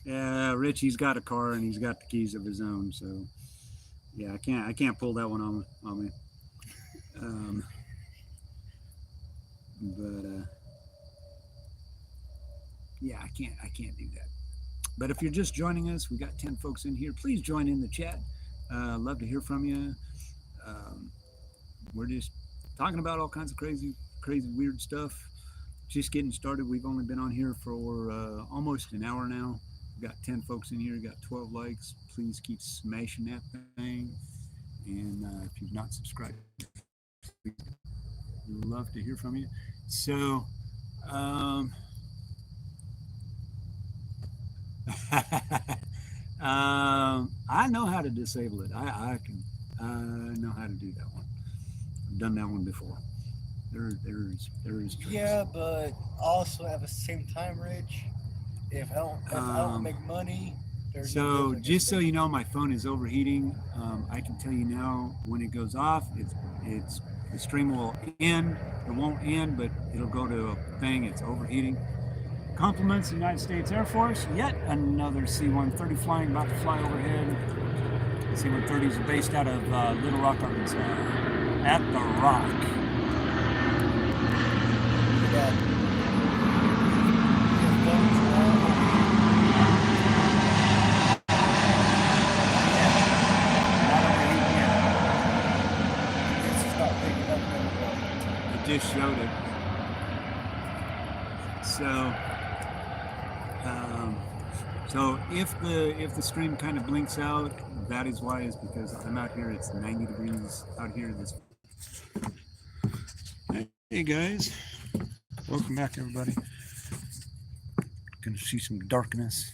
Yeah, Richie's got a car and he's got the keys of his own, so yeah, I can't pull that one on me. Um, but yeah, I can't do that. But if you're just joining us, we got 10 folks in here. Please join in the chat. Love to hear from you. Um, we're just talking about all kinds of crazy, weird stuff. Just getting started. We've only been on here for almost an hour now. We've got 10 folks in here. Got 12 likes. Please keep smashing that thing. And if you've not subscribed, please, we'd love to hear from you. So, um, I know how to disable it. I know how to do that one. I've done that one before. There is tricks. Yeah, but also at the same time, Rich, if I don't make money, there's no So bills I can just so pay. you know, my phone is overheating. I can tell you now when it goes off, it's the stream will end. It won't end, but it'll go to a thing. It's overheating. Compliments the United States Air Force. Yet another C-130 flying, about to fly overhead. C-130s are based out of Little Rock, Arkansas. At the Rock. Yeah. Your phone's Not overheating yet. it's just not picking up anymore. It just showed it. So, um, so if the stream kind of blinks out, that is why. Is because I'm out here. It's 90 degrees out here. This. Hey guys, welcome back everybody. Gonna see some darkness.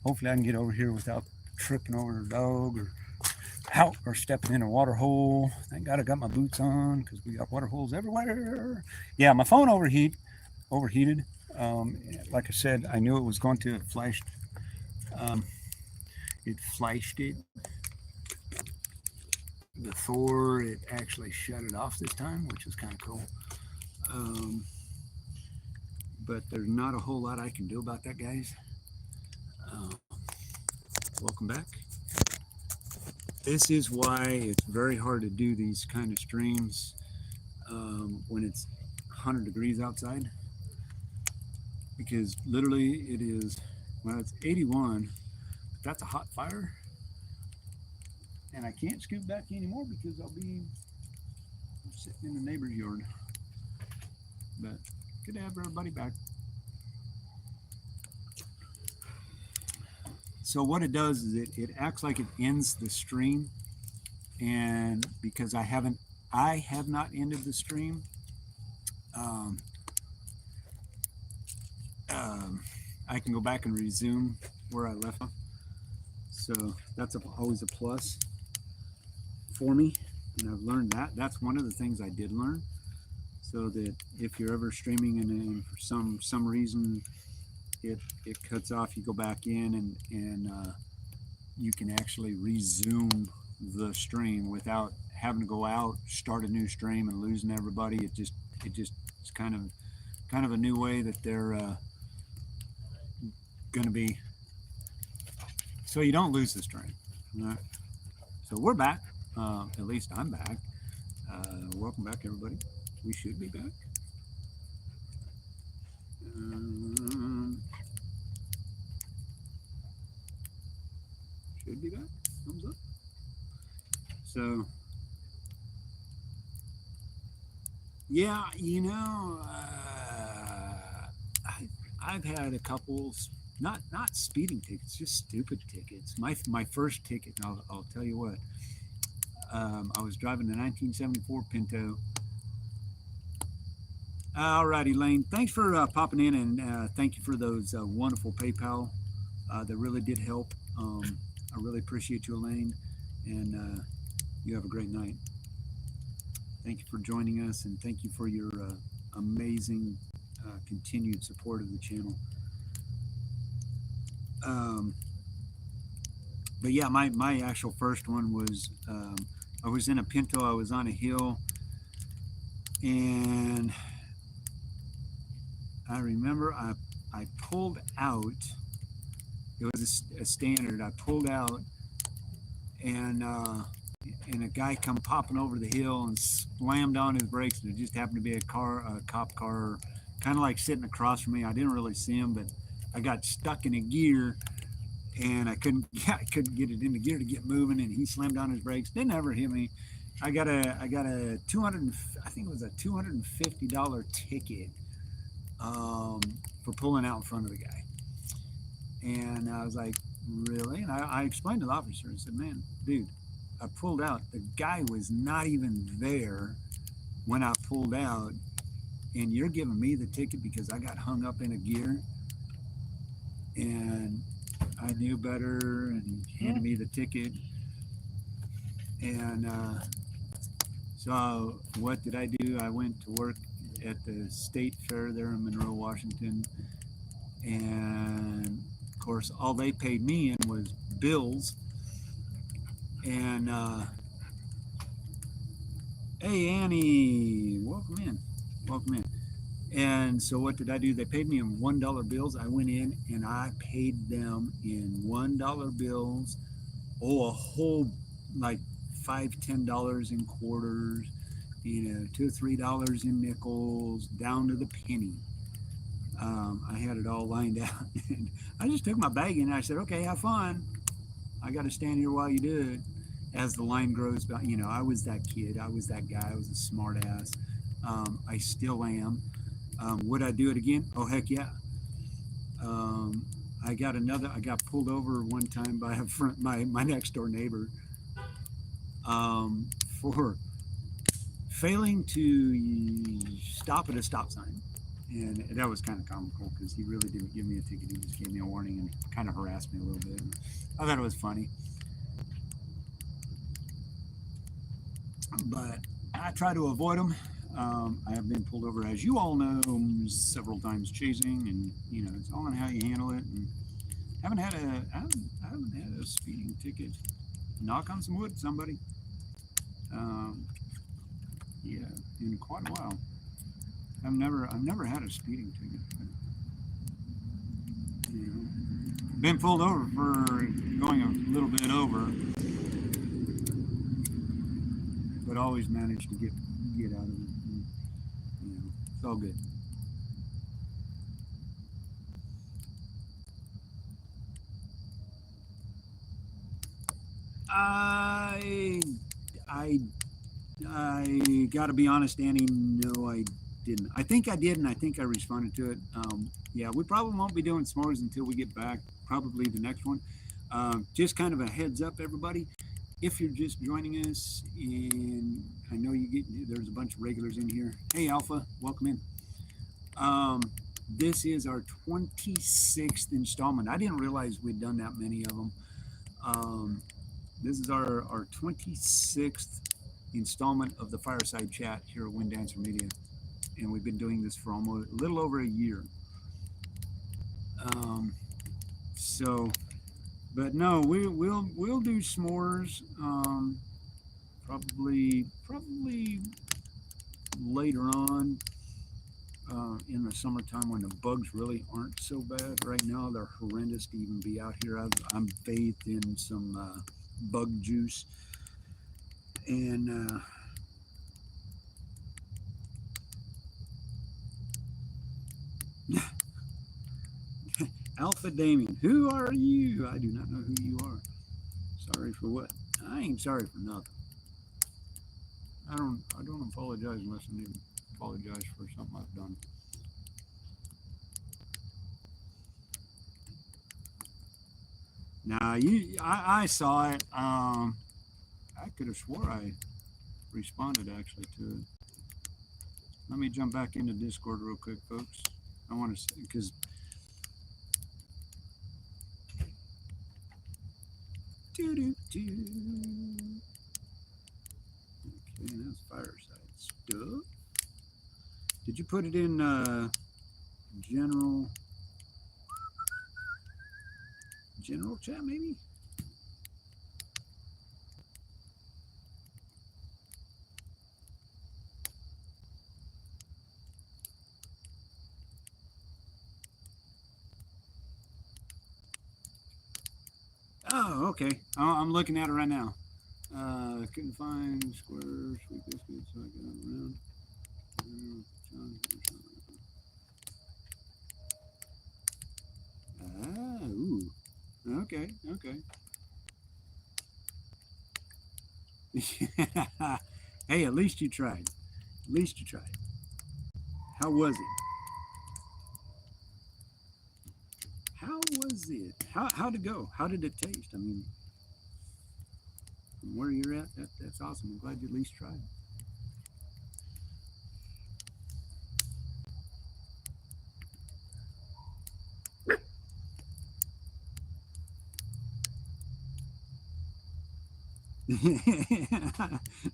Hopefully I can get over here without tripping over a dog or out or stepping in a water hole. Thank God I got my boots on because we got water holes everywhere. Yeah, my phone overheated. Like I said, I knew it was going to. It flashed. Um, it flashed it before it actually shut it off this time, which is kind of cool. Um, but there's not a whole lot I can do about that, guys. Uh, welcome back. This is why it's very hard to do these kind of streams when it's 100 degrees outside, because literally it is, well, it's 81, but that's a hot fire, and I can't scoot back anymore because I'll be sitting in the neighbor's yard. But good to have everybody back. So what it does is it acts like it ends the stream, and because I have not ended the stream, um, I can go back and resume where I left off. So that's always a plus for me, and I've learned that. That's one of the things I did learn. So that if you're ever streaming and for some reason it cuts off, you go back in and you can actually resume the stream without having to go out, start a new stream, and losing everybody. It's kind of a new way that they're going to be, so you don't lose the stream. Right? So we're back. At least I'm back. Welcome back, everybody. We should be back. Should be back. Thumbs up. So, yeah, I've had a couple, not speeding tickets, just stupid tickets. My first ticket, I'll tell you what. I was driving a 1974 Pinto. All righty, Lane. Thanks for popping in, and thank you for those wonderful PayPal. That really did help. I really appreciate you, Elaine, and you have a great night. Thank you for joining us, and thank you for your amazing continued support of the channel. Um, but yeah, my actual first one was I was in a Pinto. I was on a hill, and I remember I pulled out. It was a standard. I pulled out, and a guy come popping over the hill and slammed on his brakes, and it just happened to be a cop car, kind of like sitting across from me. I didn't really see him, but I got stuck in a gear, and I couldn't get it into gear to get moving, and he slammed on his brakes. Didn't ever hit me. I got a 200, I think it was a $250 ticket for pulling out in front of the guy. And I was like, really? And I explained to the officer and said, man, dude, I pulled out. The guy was not even there when I pulled out, and you're giving me the ticket because I got hung up in a gear. And I knew better, and he handed me the ticket. And so what did I do? I went to work at the state fair there in Monroe, Washington. And of course, all they paid me in was bills. And hey, Annie, welcome in. Welcome in. And so what did I do? They paid me in $1 bills. I went in and I paid them in $1 bills. Oh, a whole like $5, $10 in quarters, $2 or $3 in nickels, down to the penny. I had it all lined out. And I just took my bag in and I said, okay, have fun. I got to stand here while you do it. As the line grows, I was that kid. I was that guy. I was a smart ass. I still am. Would I do it again? Oh, heck yeah. I got pulled over one time by my next door neighbor for failing to stop at a stop sign. And that was kind of comical because he really didn't give me a ticket. He just gave me a warning and kind of harassed me a little bit. I thought it was funny. But I try to avoid them. I have been pulled over, as you all know, several times chasing, and it's all in how you handle it. And I haven't had a speeding ticket. Knock on some wood, somebody. Yeah, in quite a while. I've never had a speeding ticket. But, been pulled over for going a little bit over, but always managed to get out of it. And, it's all good. I got to be honest, Annie. No, I didn't. I think I did, and I think I responded to it. Yeah, we probably won't be doing s'mores until we get back. Probably the next one. Just kind of a heads up, everybody. If you're just joining us, and I know there's a bunch of regulars in here. Hey, Alpha, welcome in. This is our 26th installment. I didn't realize we'd done that many of them. This is our 26th installment of the Fireside Chat here at Wind Dancer Media, and we've been doing this for almost a little over a year. But no, we'll do s'mores. Probably later on in the summertime when the bugs really aren't so bad. Right now they're horrendous to even be out here. I'm bathed in some bug juice, and Alpha Damien, who are you? I do not know who you are. Sorry for what? I ain't sorry for nothing. I don't apologize unless I need to apologize for something I've done. Now I saw it. I could have swore I responded actually to it. Let me jump back into Discord real quick, folks. I want to say, because okay, that's Fireside stuff. Did you put it in general chat maybe? Oh, okay. I'm looking at it right now. Couldn't find square sweet biscuits, so I got around. Ooh. Okay, okay. Hey, at least you tried. At least you tried. How was it? How was it? How'd it go? How did it taste? I mean, from where you're at, that's awesome. I'm glad you at least tried.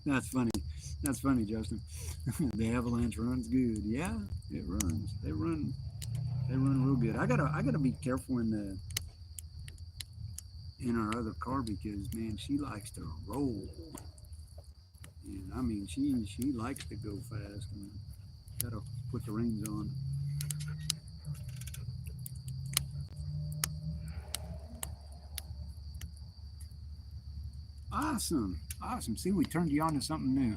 That's funny. That's funny, Justin. The avalanche runs good. Yeah, it runs. They run real good. I gotta be careful in our other car because man, she likes to roll. And I mean, she likes to go fast. And gotta put the reins on. Awesome, awesome. See, we turned you on to something new.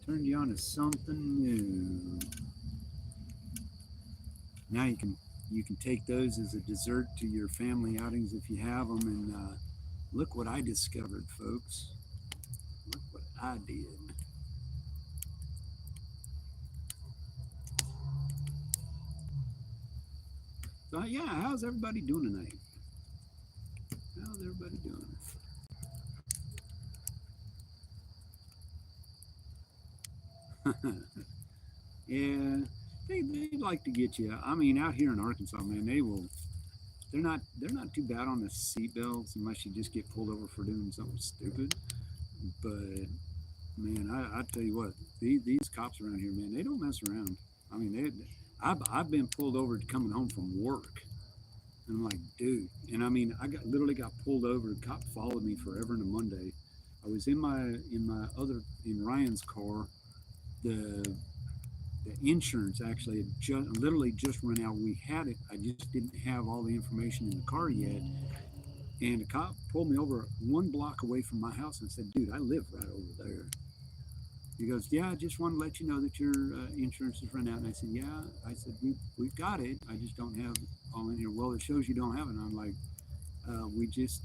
Turned you on to something new. Now you can take those as a dessert to your family outings if you have them. And look what I discovered, folks. Look what I did. So yeah, how's everybody doing tonight? How's everybody doing? Yeah, they like to get you. I mean, out here in Arkansas, man, they will. They're not too bad on the seatbelts unless you just get pulled over for doing something stupid. But man, I tell you what, these cops around here, man, they don't mess around. I mean, I've been pulled over coming home from work, and I'm like, dude, and I mean, I literally got pulled over. The cop followed me forever and a Monday. I was in Ryan's car. The insurance actually had literally just run out. We had it. I just didn't have all the information in the car yet. And the cop pulled me over 1 block away from my house and said, dude, I live right over there. He goes, yeah, I just want to let you know that your insurance has run out. And I said, yeah. I said, we've got it. I just don't have all in here. Well, it shows you don't have it. And I'm like, we just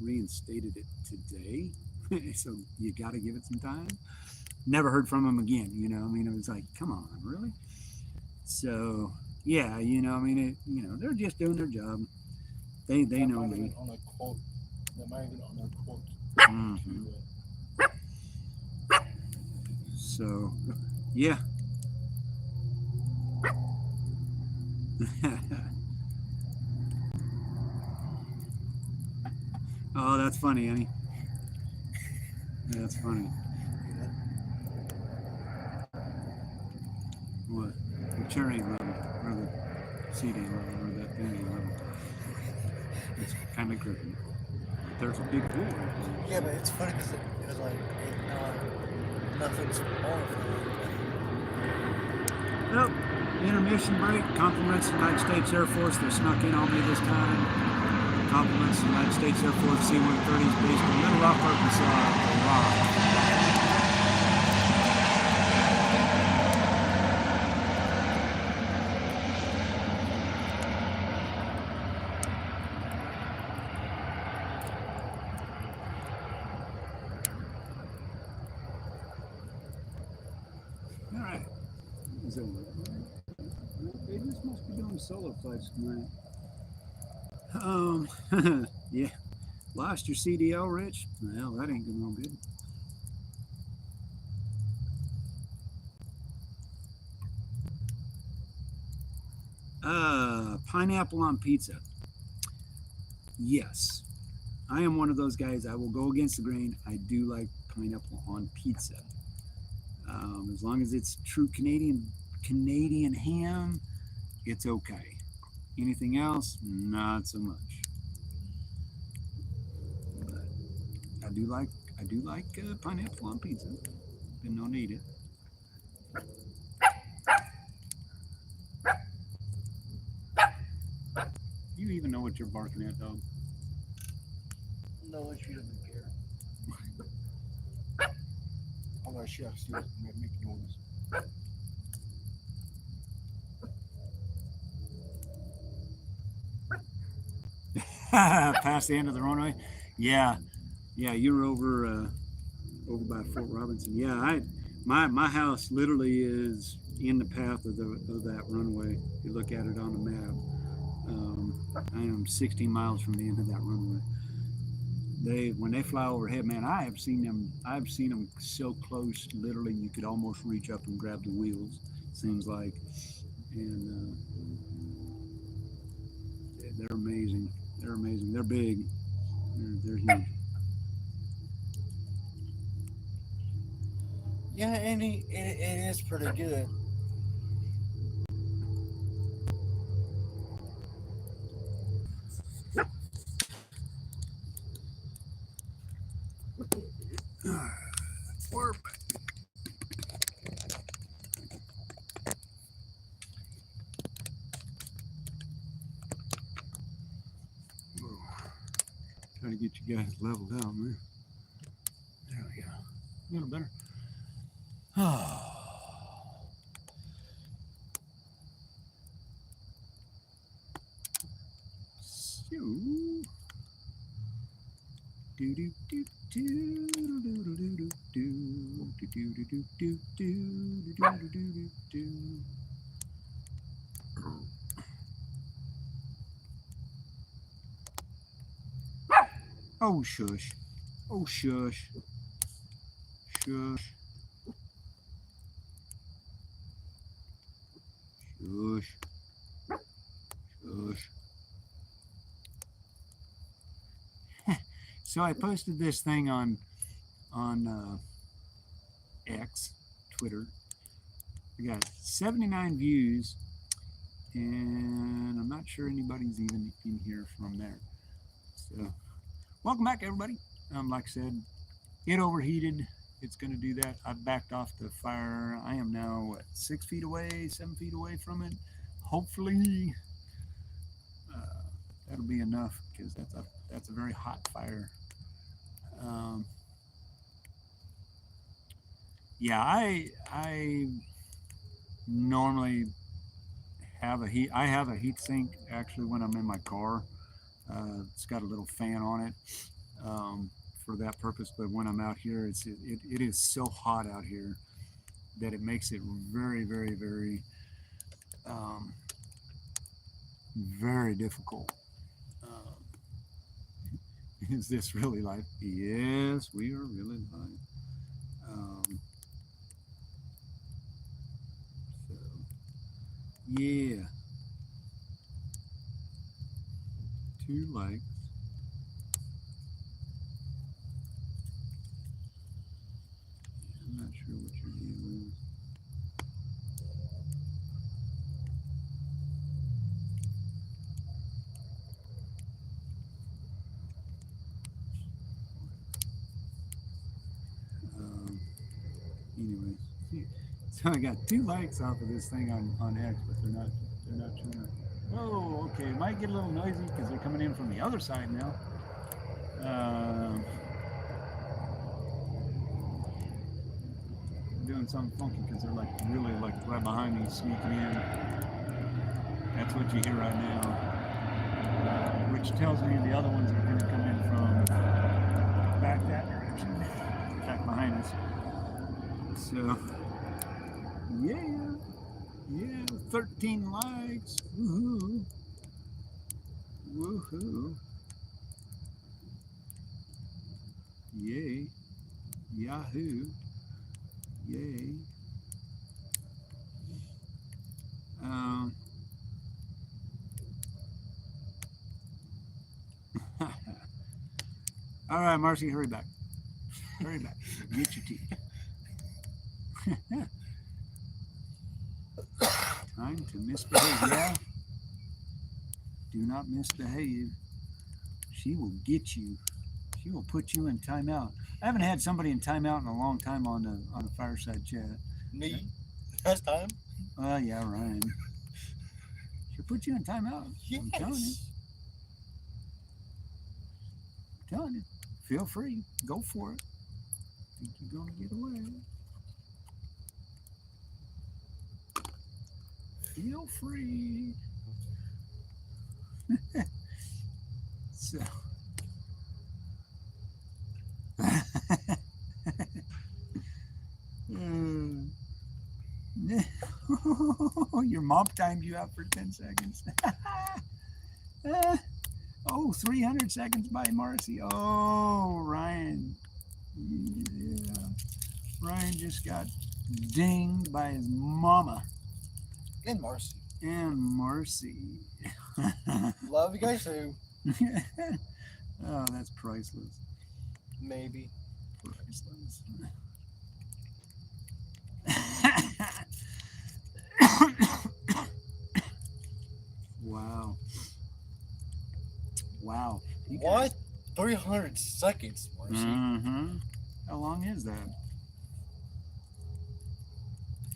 reinstated it today. So you got to give it some time. Never heard from him again. You know, I mean, it was like, come on, really? So, yeah, you know, I mean, they're just doing their job. They know me. On a quote, they might even on a quote. Mm-hmm. So, yeah. Oh, that's funny, Annie. That's funny. What? The chair ain't level, or the seat ain't level, or that thing ain't level. It's kind of gripping. There's a big hole right there. Yeah, but it's funny because like nothing's wrong with it. Nope. Intermission break. Compliments the United States Air Force. They snuck in on me this time. Compliments the United States Air Force C-130 is based in Little Rock, Arkansas. Rock. All right. They just must be doing solo flights tonight. Yeah. Lost your CDL, Rich? Well, that ain't gonna be good. Pineapple on pizza. Yes, I am one of those guys. I will go against the grain. I do like pineapple on pizza. As long as it's true Canadian ham, it's okay. Anything else, not so much. But I do like pineapple on pizza. Been known to eat it. You even know what you're barking at, dog. No, she doesn't care. I'm gonna shut upstairs and make noise. Past the end of the runway. Yeah, yeah, you're over by Fort Robinson. Yeah, my house literally is in the path of that runway. If you look at it on the map, I am 16 miles from the end of that runway. When they fly overhead, man, I have seen them. I've seen them so close, literally, you could almost reach up and grab the wheels. Seems like, and they're amazing. They're amazing. They're big. They're huge. Yeah, and it is pretty good. We're trying to get you guys leveled out, man. There we go. A little better. So, do do do do do do do do do do do do do do do do do. Oh shush. Oh shush. Shush. Shush. Shush. So I posted this thing on X, Twitter. We got 79 views, and I'm not sure anybody's even in here from there. So, welcome back, everybody. Like I said, it overheated. It's going to do that. I backed off the fire. I am now, what, 6 feet away, 7 feet away from it. Hopefully, that'll be enough because that's a very hot fire. Yeah, I normally have a heat. I have a heat sink actually when I'm in my car. It's got a little fan on it for that purpose. But when I'm out here, it is so hot out here that it makes it very, very, very, very difficult. Is this really live? Yes, we are really live. So, yeah, 2 likes. I'm not sure what your deal is. Anyways, so I got 2 likes off of this thing on X, but they're not showing up. Oh, okay. It might get a little noisy because they're coming in from the other side now. Doing something funky because they're like really like right behind me, sneaking in. That's what you hear right now, which tells me the other ones are going to come in from back that direction, back behind us. So, yeah, 13 likes. Woohoo! Woohoo! Yay. Yahoo. Yay. Um, all right, Marcy, hurry back. Hurry back. Get your teeth. Time to misbehave. Yeah. Do not misbehave. She will get you. She will put you in timeout. I haven't had somebody in timeout in a long time on the Fireside chat. Me? Last time? Yeah, Ryan. She'll put you in timeout. I'm telling you. Yes. I'm telling you. Feel free. Go for it. Think you're gonna get away. Feel free. So your mom timed you out for 10 seconds. 300 seconds by Marcy. Oh, Ryan. Yeah. Ryan just got dinged by his mama. And Marcy. And Marcy. Love you guys too. Oh, that's priceless. Maybe. Priceless. Wow. Wow. What? 300 seconds, Marcy. Mm-hmm. How long is that?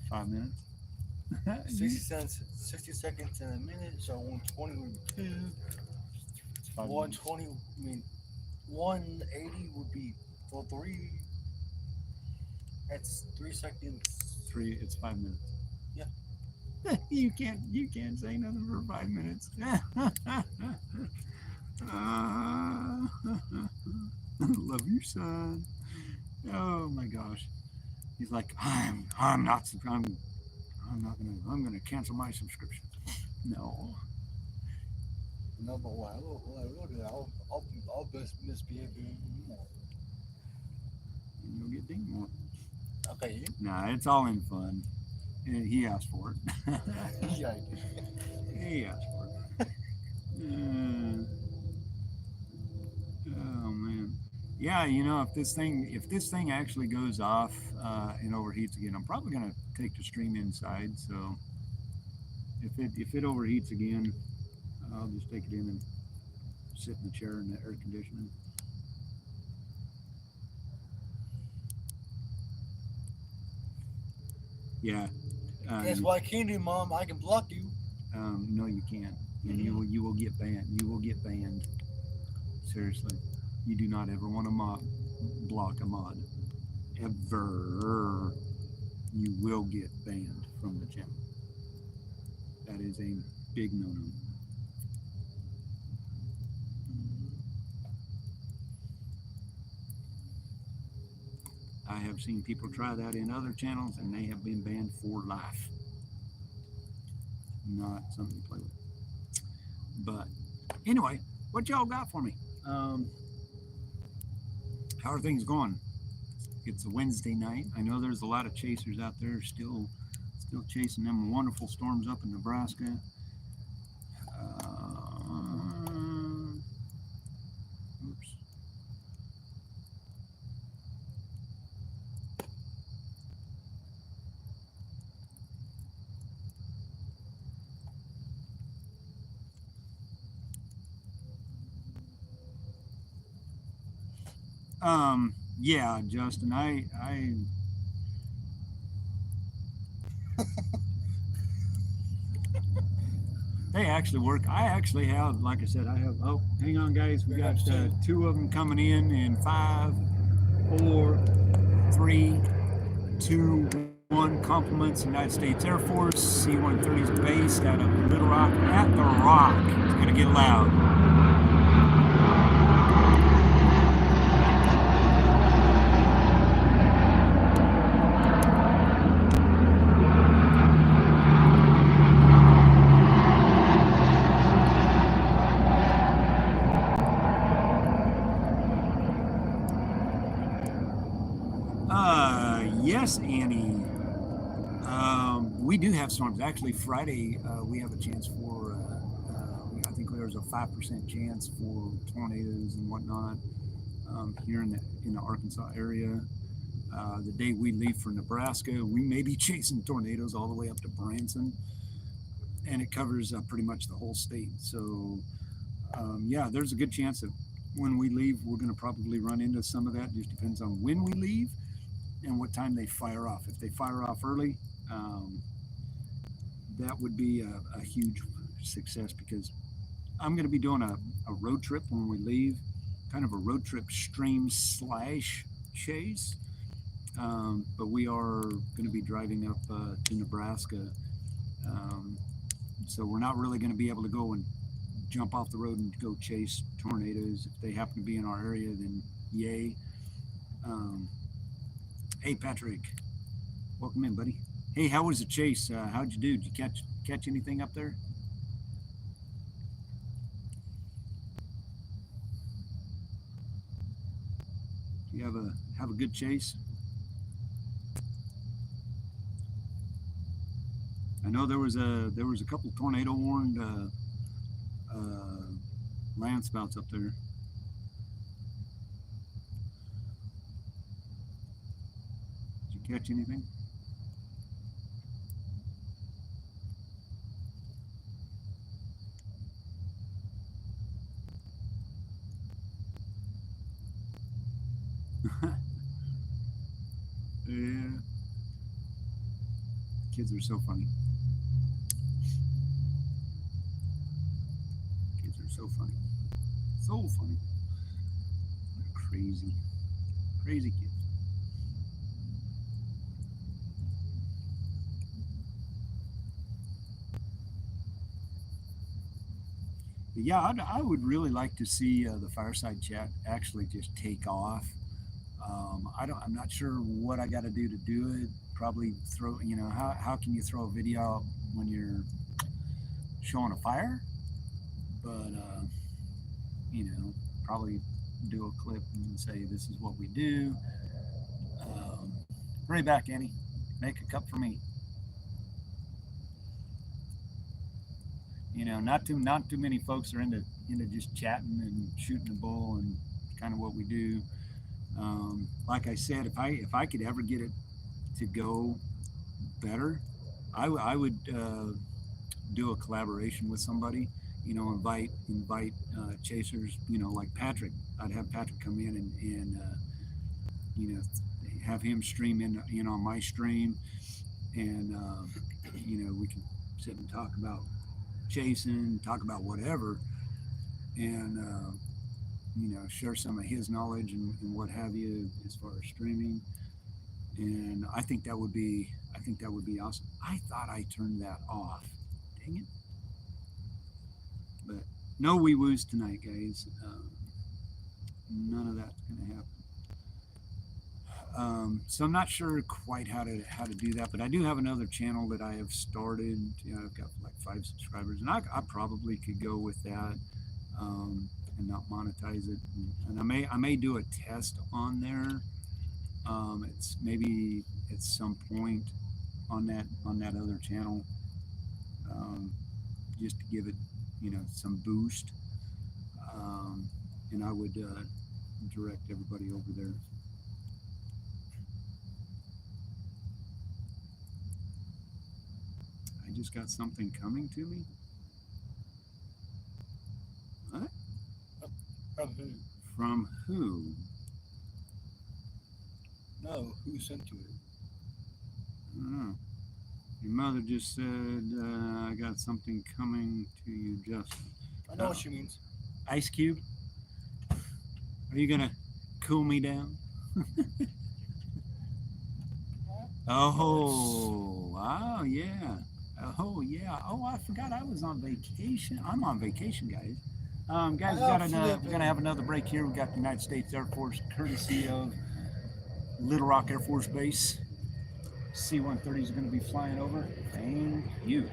5 minutes? 60 seconds in a minute, so 120 would be 2. It's 5 minutes. 120, I mean, 180 would be 3. That's 3 seconds. It's 5 minutes. Yeah. you can't say nothing for 5 minutes. Love you, son. Oh my gosh. He's like, I'm gonna cancel my subscription. No. No, but what I will do, I'll misbehave more. You'll get dinged more. Okay. Nah, it's all in fun. He asked for it. Yeah. He asked for it. Oh man. Yeah, if this thing actually goes off and overheats again, I'm probably gonna take the stream inside. So if it overheats again, I'll just take it in and sit in the chair in the air conditioning. Yeah. Guess what I can do, Mom? I can block you. No, you can't. And you will get banned. You will get banned. Seriously. You do not ever want to block a mod. Ever. You will get banned from the channel. That is a big no-no. I have seen people try that in other channels and they have been banned for life. Not something to play with. But anyway, what y'all got for me? How are things going? It's a Wednesday night. I know there's a lot of chasers out there still chasing them wonderful storms up in Nebraska. Oops. Yeah, Justin, I they actually work. I actually have, like I said, oh, hang on guys, we got 2 of them coming in 5, 4, 3, 2, 1. Compliments, United States Air Force. C-130 is based out of Little Rock at the Rock. It's gonna get loud. Yes, Annie. We do have storms. Actually, Friday we have a chance for. I think there's a 5% chance for tornadoes and whatnot here in the Arkansas area. The day we leave for Nebraska, we may be chasing tornadoes all the way up to Branson, and it covers pretty much the whole state. So, yeah, there's a good chance that when we leave, we're going to probably run into some of that. Just depends on when we leave and what time they fire off. If they fire off early, that would be a huge success because I'm going to be doing a road trip when we leave, kind of a road trip stream slash chase. But we are going to be driving up to Nebraska. Um, so we're not really going to be able to go and jump off the road and go chase tornadoes. If they happen to be in our area, then yay. Um, hey, Patrick, welcome in, buddy. Hey, how was the chase? How'd you do? Did you catch anything up there? Do you have a good chase? I know there was a couple tornado warned landspouts up there. Did you catch anything? Yeah. Kids are so funny. Kids are so funny. So funny. They're crazy. Crazy kids. But yeah, I would really like to see the Fireside chat actually just take off. I'm not sure what I got to do it. Probably throw, how can you throw a video out when you're showing a fire? But, probably do a clip and say, this is what we do. Hurry back, Annie. Make a cup for me. Not too many folks are into just chatting and shooting the bull and kind of what we do. Like I said, if I could ever get it to go better, I would do a collaboration with somebody. Invite chasers. Like Patrick. I'd have Patrick come in and have him stream in on my stream, and we can sit and talk about chasing, talk about whatever, and share some of his knowledge and what have you as far as streaming. And I think that would be awesome. I thought I turned that off. Dang it! But no wee woos tonight, guys. None of that's gonna happen. So I'm not sure quite how to do that, but I do have another channel that I have started. I've got like 5 subscribers, and I probably could go with that and not monetize it. And I may do a test on there. It's maybe at some point on that other channel, just to give it some boost. And I would direct everybody over there. I just got something coming to me. What? From who? From who? No, who sent you it? I don't know. Your mother just said, I got something coming to you, Justin. I know what she means. Ice Cube? Are you going to cool me down? Oh, wow, yeah. Oh, yeah. Oh, I forgot I was on vacation. I'm on vacation, guys. Guys, we're going to have another break here. We got the United States Air Force, courtesy of Little Rock Air Force Base. C-130 is going to be flying over. Thank you.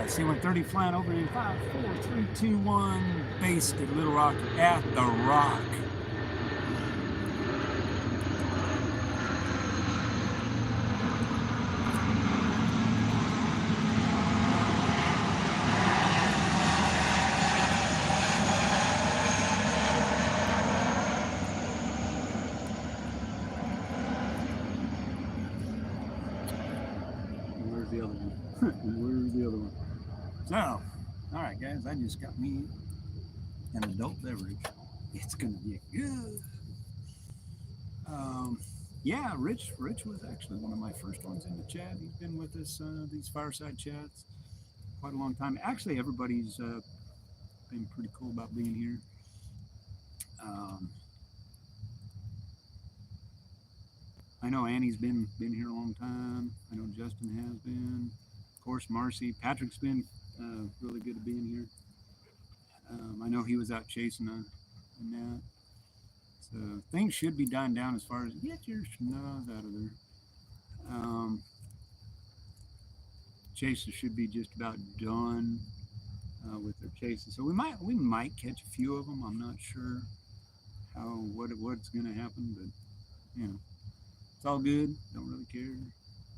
C-130 flying over in 5, 4, 3, 2, 1. Based at Little Rock at the Rock. So, all right, guys, I just got me an adult beverage. It's gonna be good. Um, yeah, Rich was actually one of my first ones in the chat. He's been with us these fireside chats quite a long time. Actually, everybody's been pretty cool about being here. Um, I know Annie's been here a long time. I know Justin has been. Of course, Marcy. Patrick's been really good at being here. I know he was out chasing a gnat. So things should be dying down as far as get your schnoz out of there. Um, Chasers should be just about done with their chases. So we might catch a few of them. I'm not sure what's going to happen, but you know, it's all good. Don't really care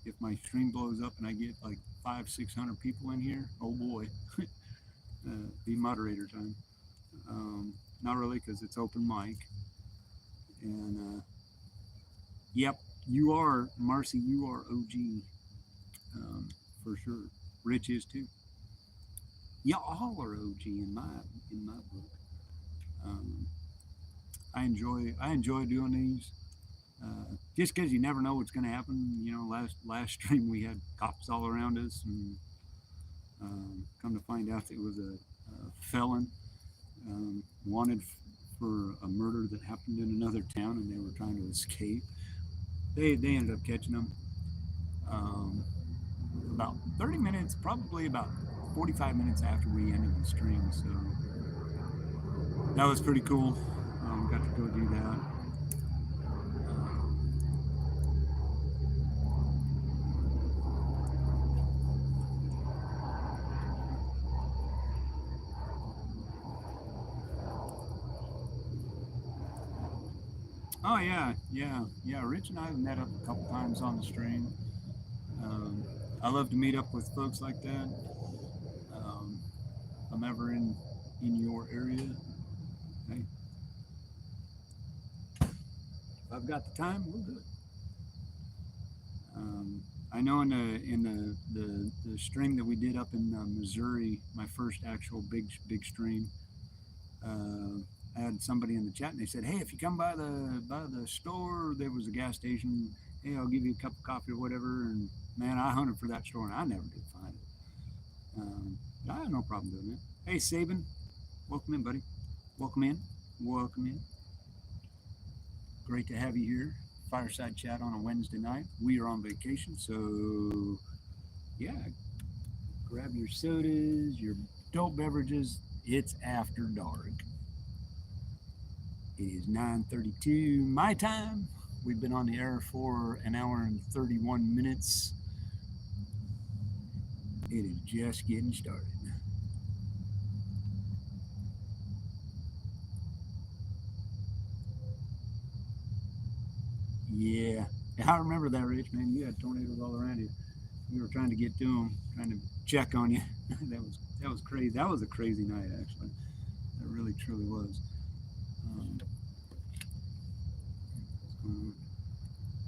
if my stream blows up and I get like 500-600 people in here. Oh boy, be moderator time. Not really because it's open mic. And yep, you are Marcy. You are OG for sure. Rich is too. Y'all are OG in my book. Um, I enjoy doing these. Just because you never know what's going to happen. You know, last stream we had cops all around us, and come to find out it was a felon wanted for a murder that happened in another town, and they were trying to escape. They ended up catching them. Um, about 30 minutes, probably about 45 minutes after we ended the stream. So that was pretty cool. Got to go do that. Oh yeah. Rich and I have met up a couple times on the stream. I love to meet up with folks like that. If I'm ever in your area, hey, if I've got the time, we'll do it. I know in the stream that we did up in Missouri, my first actual big stream, I had somebody in the chat and they said, "Hey, if you come by the store, there was a gas station. Hey, I'll give you a cup of coffee or whatever." And man, I hunted for that store and I never did find it. I had no problem doing it. Hey, Saban, welcome in, buddy. Welcome in. Welcome in. Great to have you here. Fireside chat on a Wednesday night. We are on vacation, so yeah, grab your sodas, your adult beverages. It's after dark. It is 9:32 my time. We've been on the air for an hour and 31 minutes. It is just getting started. Yeah, I remember that, Rich, man. You had tornadoes all around you. We were trying to get to them, trying to check on you. that was crazy. That was a crazy night, actually. That really, truly was.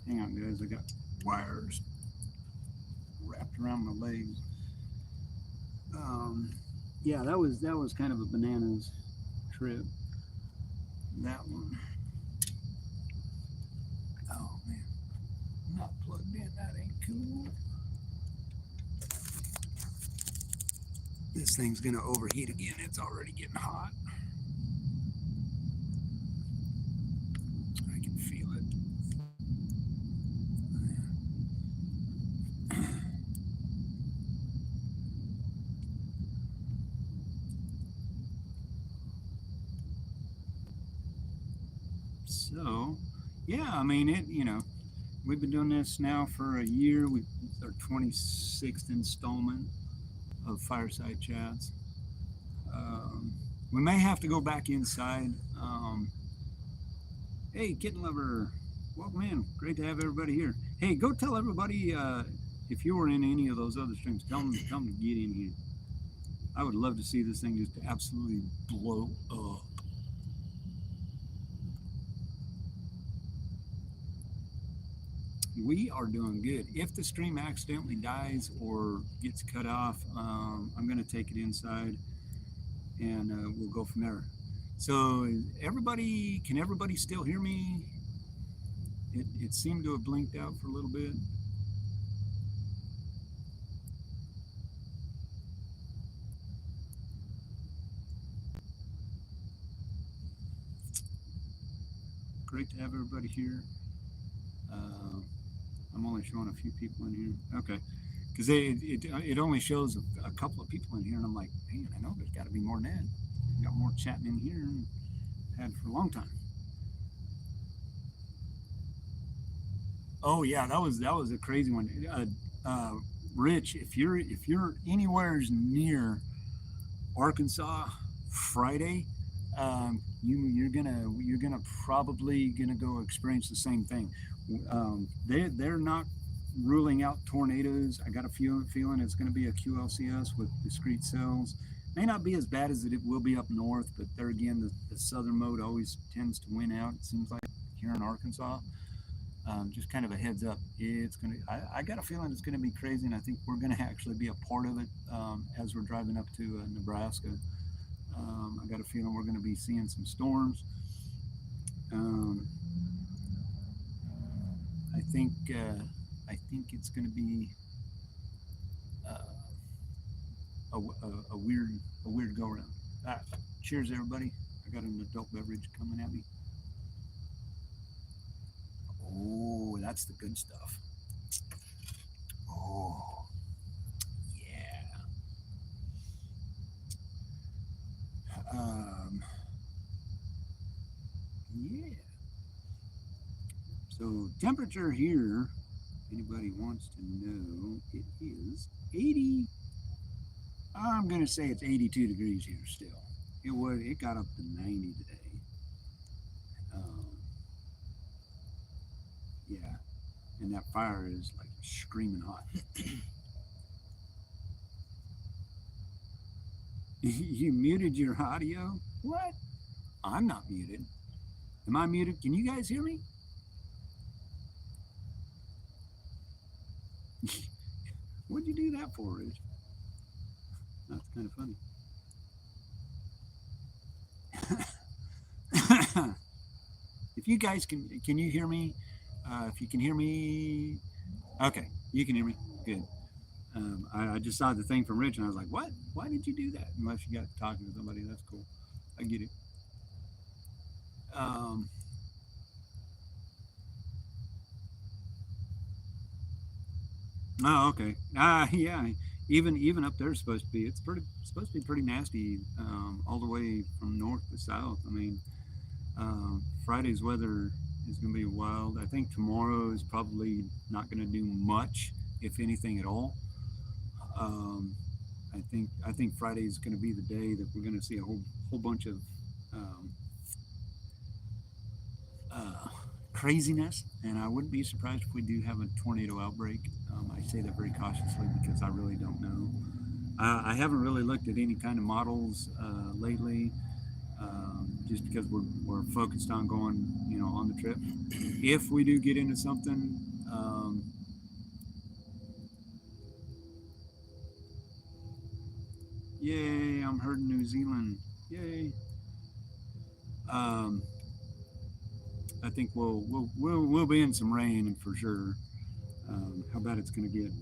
Hang on, guys. I got wires wrapped around my legs. Yeah, that was kind of a bananas trip. That one. Oh man, I'm not plugged in. That ain't cool. This thing's gonna overheat again. It's already getting hot. I can feel it. So, yeah, I mean, we've been doing this now for a year. It's our 26th installment of Fireside Chats. We may have to go back inside. Hey, Kitten Lover, welcome in. Great to have everybody here. Hey, go tell everybody if you were in any of those other streams, tell them to come get in here. I would love to see this thing just absolutely blow up. we are doing good. If the stream accidentally dies or gets cut off, I'm going to take it inside and we'll go from there. So can everybody still hear me? It seemed to have blinked out for a little bit. Great to have everybody here. I'm only showing a few people in here. Okay. Because it only shows a couple of people in here, and I'm like, man, I know there's got to be more than that. We got more chatting in here than had for a long time. Oh yeah, that was a crazy one. Rich, if you're anywhere near Arkansas Friday, you're gonna probably gonna go experience the same thing. They're not ruling out tornadoes. I got a feeling it's going to be a QLCS with discrete cells. May not be as bad as it will be up north, but there again, the southern mode always tends to win out. It seems like here in Arkansas. Just kind of a heads up. It's gonna. I got a feeling it's going to be crazy, and I think we're going to actually be a part of it as we're driving up to Nebraska. I got a feeling we're going to be seeing some storms. I think it's going to be a weird go around. Cheers, everybody! I got an adult beverage coming at me. Oh, that's the good stuff. Oh, yeah. Yeah. So temperature here, anybody wants to know, it is 80. I'm gonna say it's 82 degrees here still. It got up to 90 today. Yeah, and that fire is like screaming hot. You muted your audio? What? I'm not muted. Am I muted? Can you guys hear me? What'd you do that for, Rich? That's kind of funny. If you guys can you hear me? If you can hear me, okay, you can hear me. Good. I just saw the thing from Rich, and I was like, "What? Why did you do that?" Unless you got talking to somebody, that's cool. I get it. Oh, okay. Yeah. Even up there is supposed to be. It's supposed to be pretty nasty all the way from north to south. I mean, Friday's weather is going to be wild. I think tomorrow is probably not going to do much, if anything at all. I think Friday is going to be the day that we're going to see a whole bunch of craziness, and I wouldn't be surprised if we do have a tornado outbreak. I say that very cautiously because I really don't know. I haven't really looked at any kind of models lately, just because we're focused on going, on the trip. If we do get into something, yay! I'm heard in New Zealand. Yay! I think we'll be in some rain for sure. How bad it's going to get,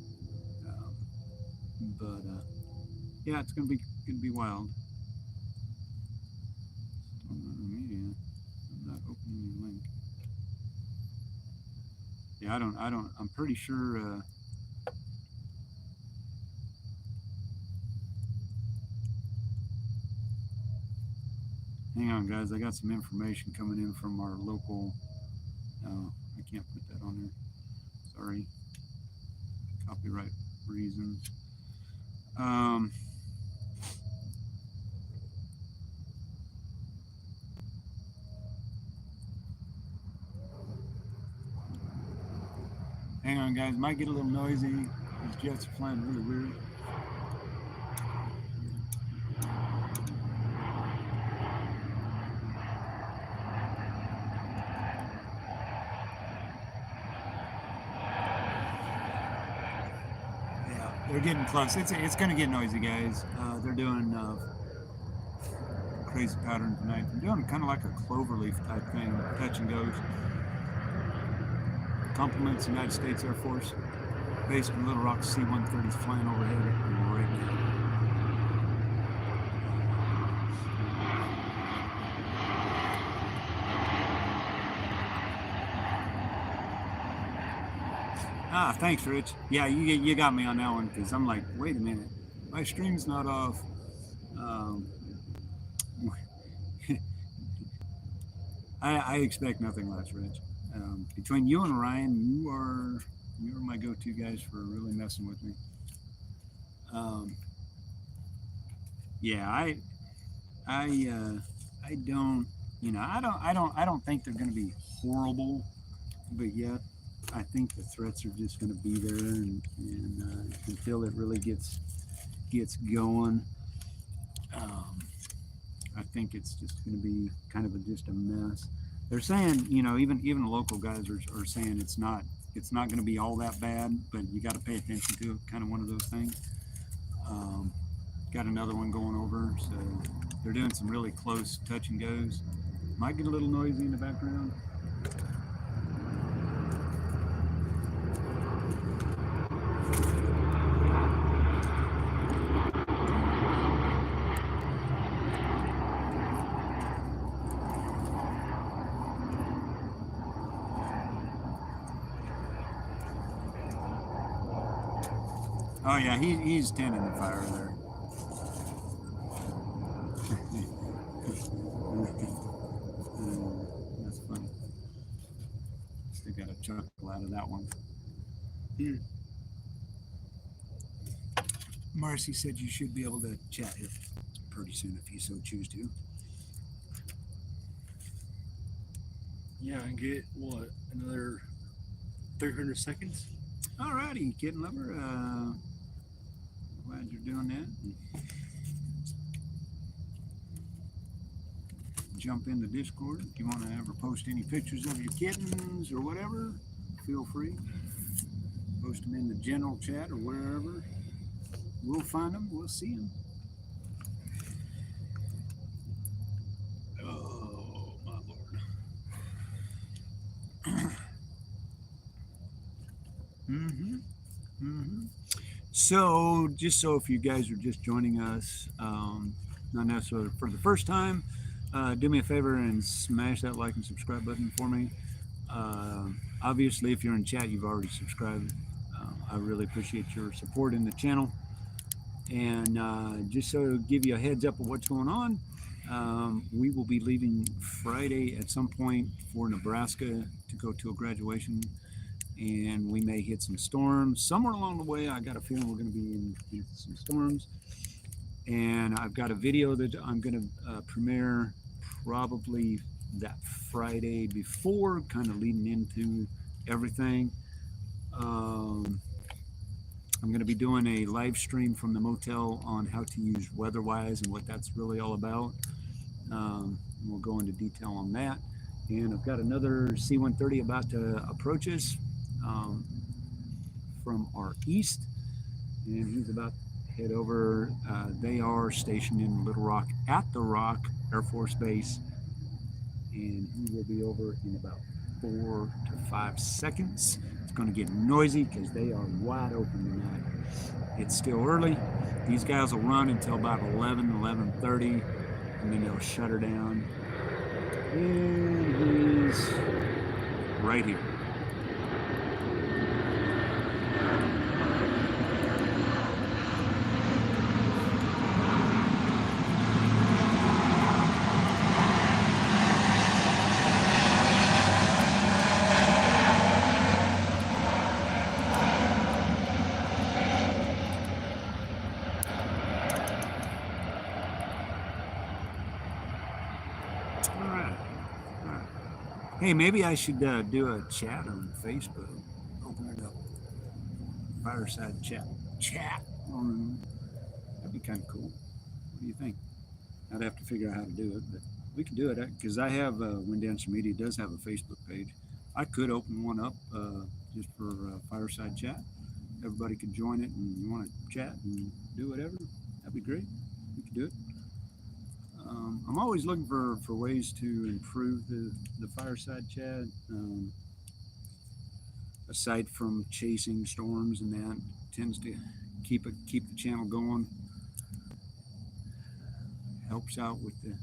but yeah, it's going to be wild. I'm not opening the link. Yeah, I don't. I'm pretty sure. Hang on, guys. I got some information coming in from our local. No, I can't put that on there. Sorry. Copyright reasons. Hang on, guys. Might get a little noisy. These jets are flying really weird. They're getting close. It's going to get noisy, guys. They're doing crazy pattern tonight. They're doing kind of like a cloverleaf type thing, touch and goes. Compliments United States Air Force. Based in Little Rock, C-130 is flying overhead right now. Thanks, Rich. Yeah, you got me on that one because I'm like, wait a minute, my stream's not off. Um, I expect nothing less, Rich. Between you and Ryan, you are my go-to guys for really messing with me. Um, yeah, I don't, I don't think they're going to be horrible, but yet I think the threats are just going to be there, and until it really gets going, um, I think it's just going to be kind of just a mess. They're saying, even the local guys are saying it's not going to be all that bad, but you got to pay attention to it. Kind of one of those things. Um, got another one going over, so they're doing some really close touch and goes. Might get a little noisy in the background. Oh yeah, he's tending the fire there. That's funny. Still got a chuckle out of that one. Hmm. Marcy said you should be able to chat here pretty soon if you so choose to. Yeah, and get what, another 300 seconds? Alrighty, kitten lover. Glad you're doing that. Jump in the Discord if you want to ever post any pictures of your kittens or whatever. Feel free. Post them in the general chat or wherever. We'll find them. We'll see them. Oh my lord. Mm-hmm. Mm-hmm. So, just so if you guys are just joining us, not necessarily for the first time, do me a favor and smash that like and subscribe button for me. Obviously, if you're in chat, you've already subscribed. I really appreciate your support in the channel. And just so give you a heads up of what's going on, we will be leaving Friday at some point for Nebraska to go to a graduation, and we may hit some storms somewhere along the way. I got a feeling we're going to be in some storms, and I've got a video that I'm going to premiere probably that Friday before, kind of leading into everything. I'm going to be doing a live stream from the motel on how to use WeatherWise and what that's really all about. We'll go into detail on that. And I've got another C-130 about to approach us from our east, and he's about to head over. They are stationed in Little Rock at the Rock Air Force Base, and he will be over in about 4 to 5 seconds. It's going to get noisy because they are wide open tonight. It's still early. These guys will run until about 11:30, and then they'll shut her down. And he's right here. Hey, maybe I should do a chat on Facebook. Open it up. Fireside chat. That'd be kind of cool. What do you think? I'd have to figure out how to do it, but we can do it because I have Windancer Media does have a Facebook page. I could open one up just for Fireside chat. everybody could join it and you want to chat and do whatever, that'd be great. We could do it. I'm always looking for ways to improve the fireside chat. Aside from chasing storms and that, tends to keep the channel going. Helps out with the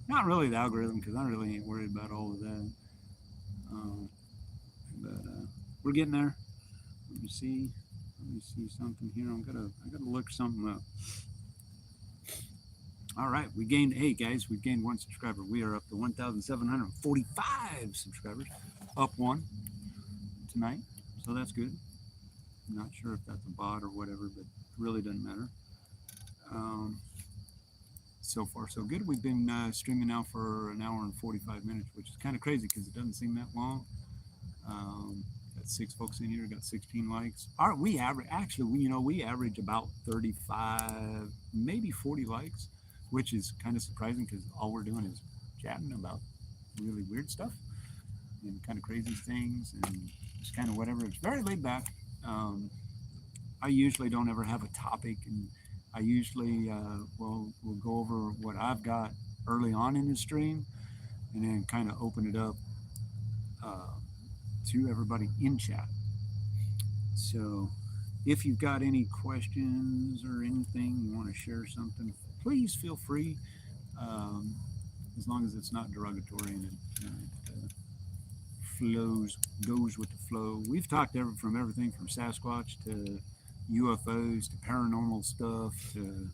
not really the algorithm because I really ain't worried about all of that. But we're getting there. Let me see. Let me see something here. I gotta look something up. All right, we gained. Hey guys, we gained 1 subscriber. We are up to 1,745 subscribers, up one tonight. So that's good. I'm not sure if that's a bot or whatever, but it really doesn't matter. So far, so good. We've been streaming now for an hour and 45 minutes, which is kind of crazy because it doesn't seem that long. Got 6 folks in here, got 16 likes. We average, actually, we average about 35, maybe 40 likes, which is kind of surprising because all we're doing is chatting about really weird stuff and kind of crazy things and just kind of whatever. It's very laid back. I usually don't ever have a topic, and I usually we'll go over what I've got early on in the stream, and then kind of open it up to everybody in chat. So, if you've got any questions or anything you want to share something, please feel free. As long as it's not derogatory and it goes with the flow. We've talked from everything from Sasquatch to UFOs to paranormal stuff to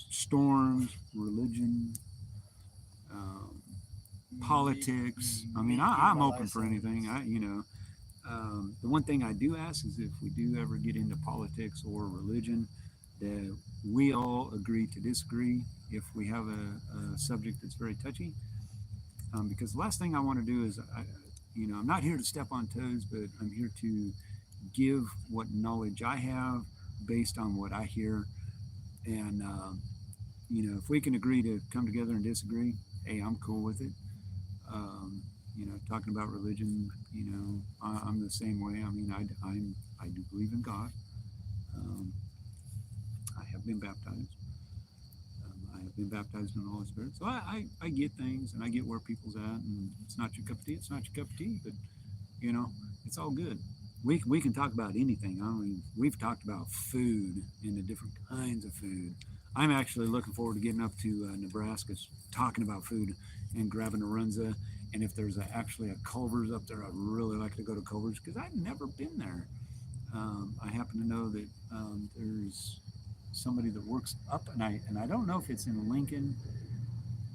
storms, religion, politics. I mean, I'm open for anything. The one thing I do ask is if we do ever get into politics or religion, that we all agree to disagree if we have a subject that's very touchy. Because the last thing I want to do is, I'm not here to step on toes, but I'm here to give what knowledge I have based on what I hear. And, if we can agree to come together and disagree, hey, I'm cool with it. Talking about religion, I'm the same way. I mean, I do believe in God. I have been baptized. I have been baptized in the Holy Spirit. So I get things and I get where people's at, and it's not your cup of tea. It's not your cup of tea, but it's all good. We can talk about anything. I mean, we've talked about food and the different kinds of food. I'm actually looking forward to getting up to Nebraska, talking about food and grabbing a runza. And if there's actually a Culver's up there, I'd really like to go to Culver's because I've never been there. I happen to know that there's somebody that works up, and I don't know if it's in Lincoln,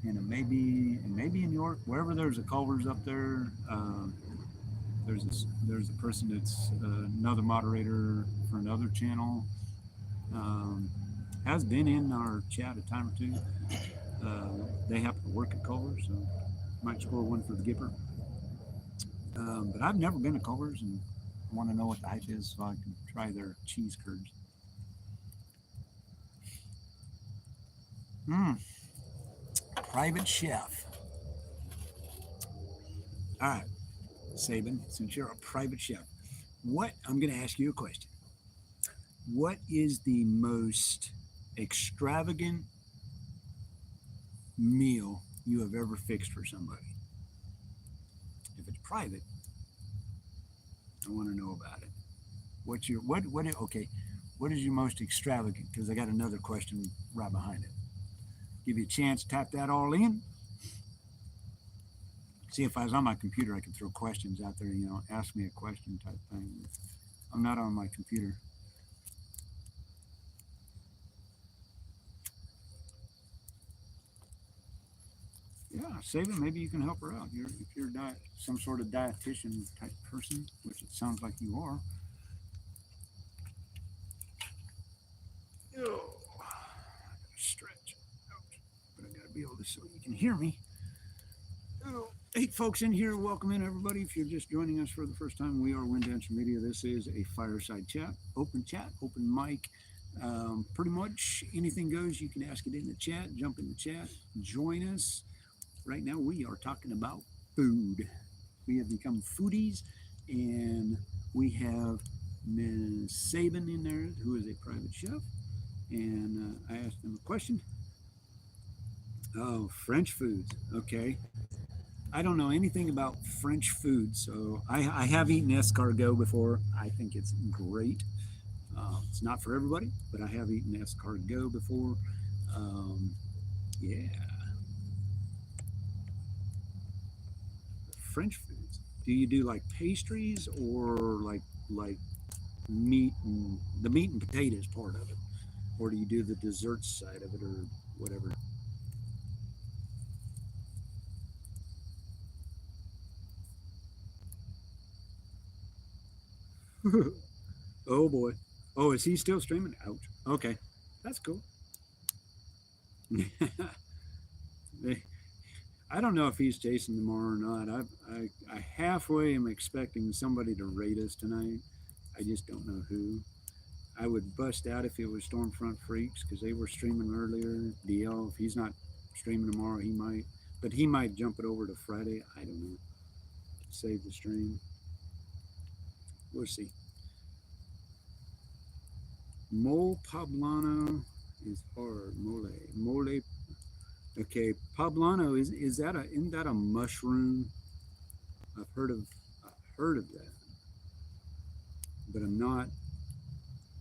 and maybe in York, wherever there's a Culver's up there. There's a person that's another moderator for another channel. Has been in our chat a time or two. They happen to work at Culver's, so might score one for the Gipper. But I've never been to Culver's, and I want to know what the hype is so I can try their cheese curds. Private chef. All right, Sabin, since you're a private chef, I'm going to ask you a question. What is the most extravagant meal you have ever fixed for somebody? If it's private, I want to know about it. What is your most extravagant? Because I got another question right behind it. Give you a chance to type that all in. See, if I was on my computer, I could throw questions out there, ask me a question type thing. I'm not on my computer. Yeah, Sabin, maybe you can help her out. If you're some sort of dietitian type person, which it sounds like you are. Oh, I gotta stretch. Ouch. But I gotta be able to so you can hear me. Oh, 8 folks in here. Welcome in, everybody. If you're just joining us for the first time, we are Wind Dancer Media. This is a fireside chat, open mic. Pretty much anything goes. You can ask it in the chat, jump in the chat, join us. Right now, we are talking about food. We have become foodies, And we have Ms. Sabin in there, who is a private chef. And I asked him a question. Oh, French foods. Okay. I don't know anything about French food, so I have eaten escargot before. I think it's great. It's not for everybody, but I have eaten escargot before. Um, yeah, French foods. Do you do like pastries or like meat and the meat and potatoes part of it, or do you do the dessert side of it or whatever? Oh boy. Oh, is he still streaming? Ouch. Okay, that's cool. I don't know if he's chasing tomorrow or not. I halfway am expecting somebody to raid us tonight. I just don't know who. I would bust out if it was Stormfront Freaks because they were streaming earlier. DL, if he's not streaming tomorrow, he might. But he might jump it over to Friday. I don't know. Save the stream. We'll see. Mole Poblano is hard. Mole. Okay, Poblano is that a isn't that a mushroom? I've heard of that, but I'm not.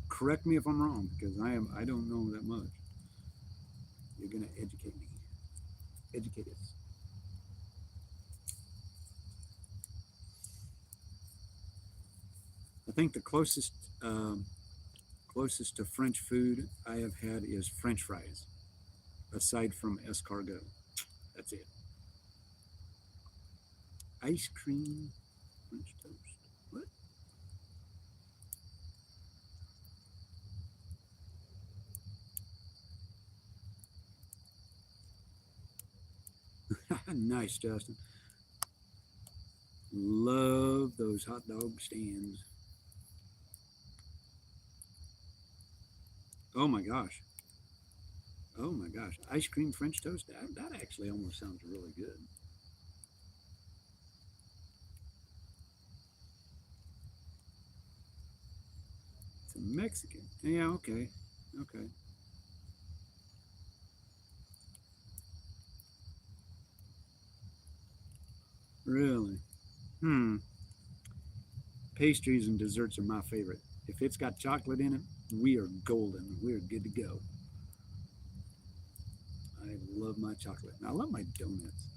Correct me if I'm wrong because I don't know that much. You're gonna educate me. Educate us. I think the closest to French food I have had is French fries, aside from escargot. That's it. Ice cream, French toast. What? Nice, Justin. Love those hot dog stands. Oh my gosh. Oh my gosh. Ice cream French toast. That actually almost sounds really good. It's a Mexican. Yeah, okay. Okay. Really? Hmm. Pastries and desserts are my favorite. If it's got chocolate in it, we are golden. We're good to go. I love my chocolate. And I love my donuts.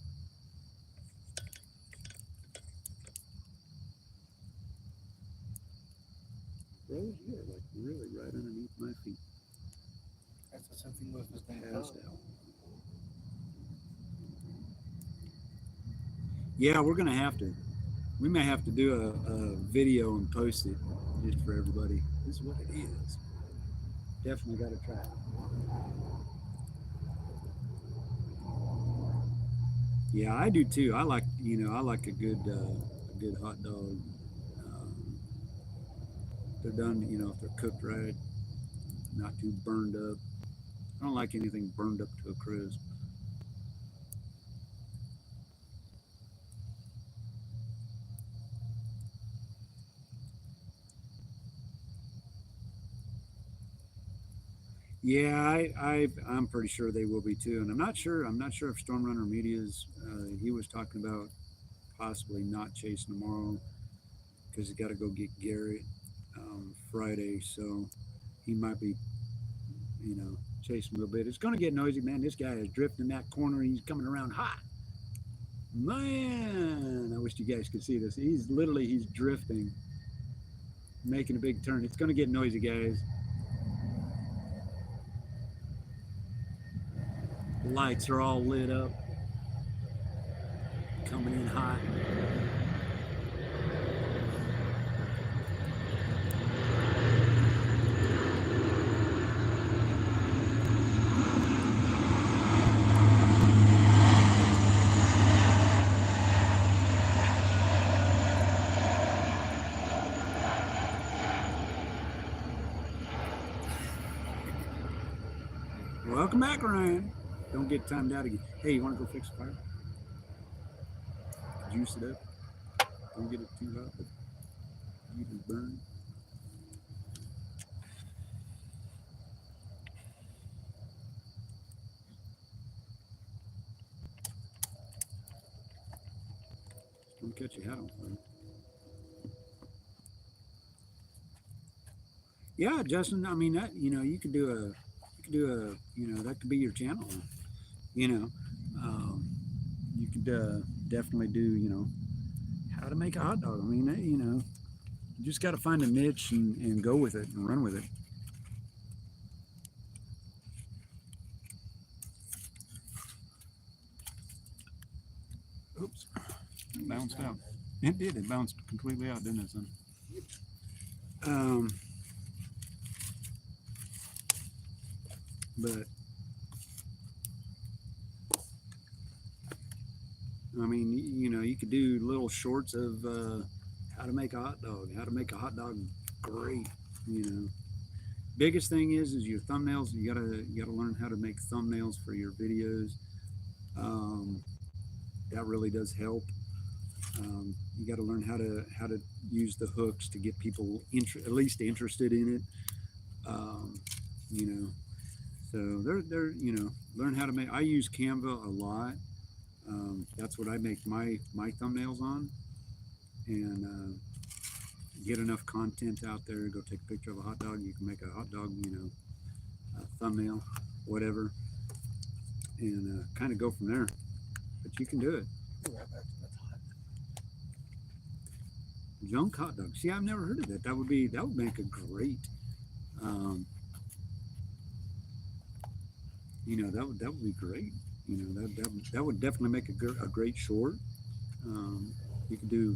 Rose, you are like really right underneath my feet. That's what something was going to Passed come. out. Yeah, we're gonna have to. We may have to do a video and post it just for everybody. This is what it is. Definitely got to try it. Yeah, I do too. I like a good hot dog. Um, they're done, if they're cooked right, not too burned up. I don't like anything burned up to a crisp. Yeah, I'm pretty sure they will be too, and I'm not sure. I'm not sure if Stormrunner Media's. He was talking about possibly not chasing tomorrow because he got to go get Garrett Friday, so he might be, chasing a little bit. It's going to get noisy, man. This guy is drifting that corner. He's coming around hot. Man, I wish you guys could see this. He's drifting, making a big turn. It's going to get noisy, guys. The lights are all lit up, coming in hot. Welcome back, Ryan. Don't get timed out again. Hey, you want to go fix the fire? Juice it up. Don't get it too hot. Heat is burn. Don't catch your hat on fire. Yeah, Justin. I mean, that you could do that could be your channel. You know, um, you could definitely do how to make a hot dog. I mean, you just got to find a niche and go with it and run with it. Oops, it bounced out. It did. It bounced completely out, didn't it, son? Um, but I mean, you could do little shorts of how to make a hot dog, how to make a hot dog great. You know, biggest thing is your thumbnails. You gotta learn how to make thumbnails for your videos. Um, that really does help. You got to learn how to use the hooks to get people at least interested in it. Um, you know, so they're learn how to make. I use Canva a lot. That's what I make my thumbnails on, and get enough content out there. Go take a picture of a hot dog. You can make a hot dog, thumbnail, whatever, and kind of go from there. But you can do it. Junk hot dog. See, I've never heard of that. That would make a great. Um, that would be great. That would definitely make a great short. You can do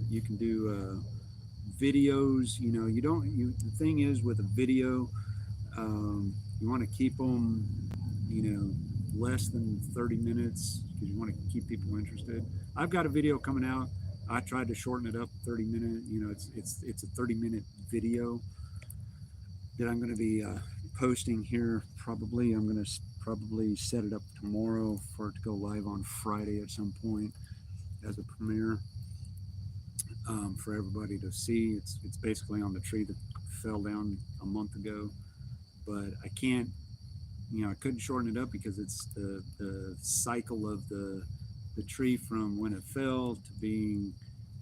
videos. The thing is with a video, you want to keep them, less than 30 minutes because you want to keep people interested. I've got a video coming out. I tried to shorten it up 30 minutes. It's a 30-minute video that I'm going to be posting here. Probably I'm going to probably set it up tomorrow for it to go live on Friday at some point as a premiere for everybody to see. It's basically on the tree that fell down a month ago, but I can't. I couldn't shorten it up because it's the cycle of the tree from when it fell to being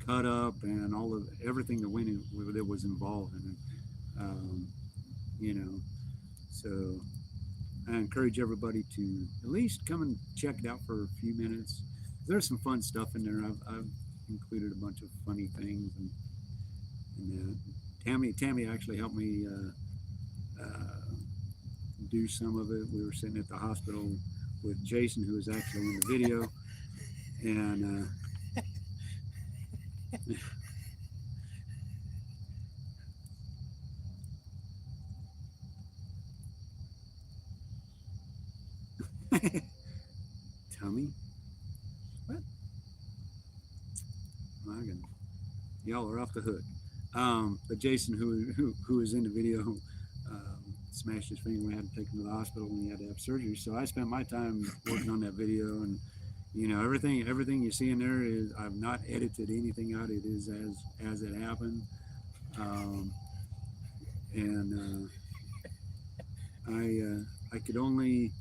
cut up and all of everything that was involved in it. So I encourage everybody to at least come and check it out for a few minutes. There's some fun stuff in there. I've included a bunch of funny things, and Tammy actually helped me do some of it. We were sitting at the hospital with Jason, who was actually in the video, and Tommy, what? Y'all are off the hook. But Jason, who was in the video, smashed his finger. We had to take him to the hospital, and he had to have surgery. So I spent my time working on that video, and everything you see in there is I've not edited anything out. It is as it happened, and I could only,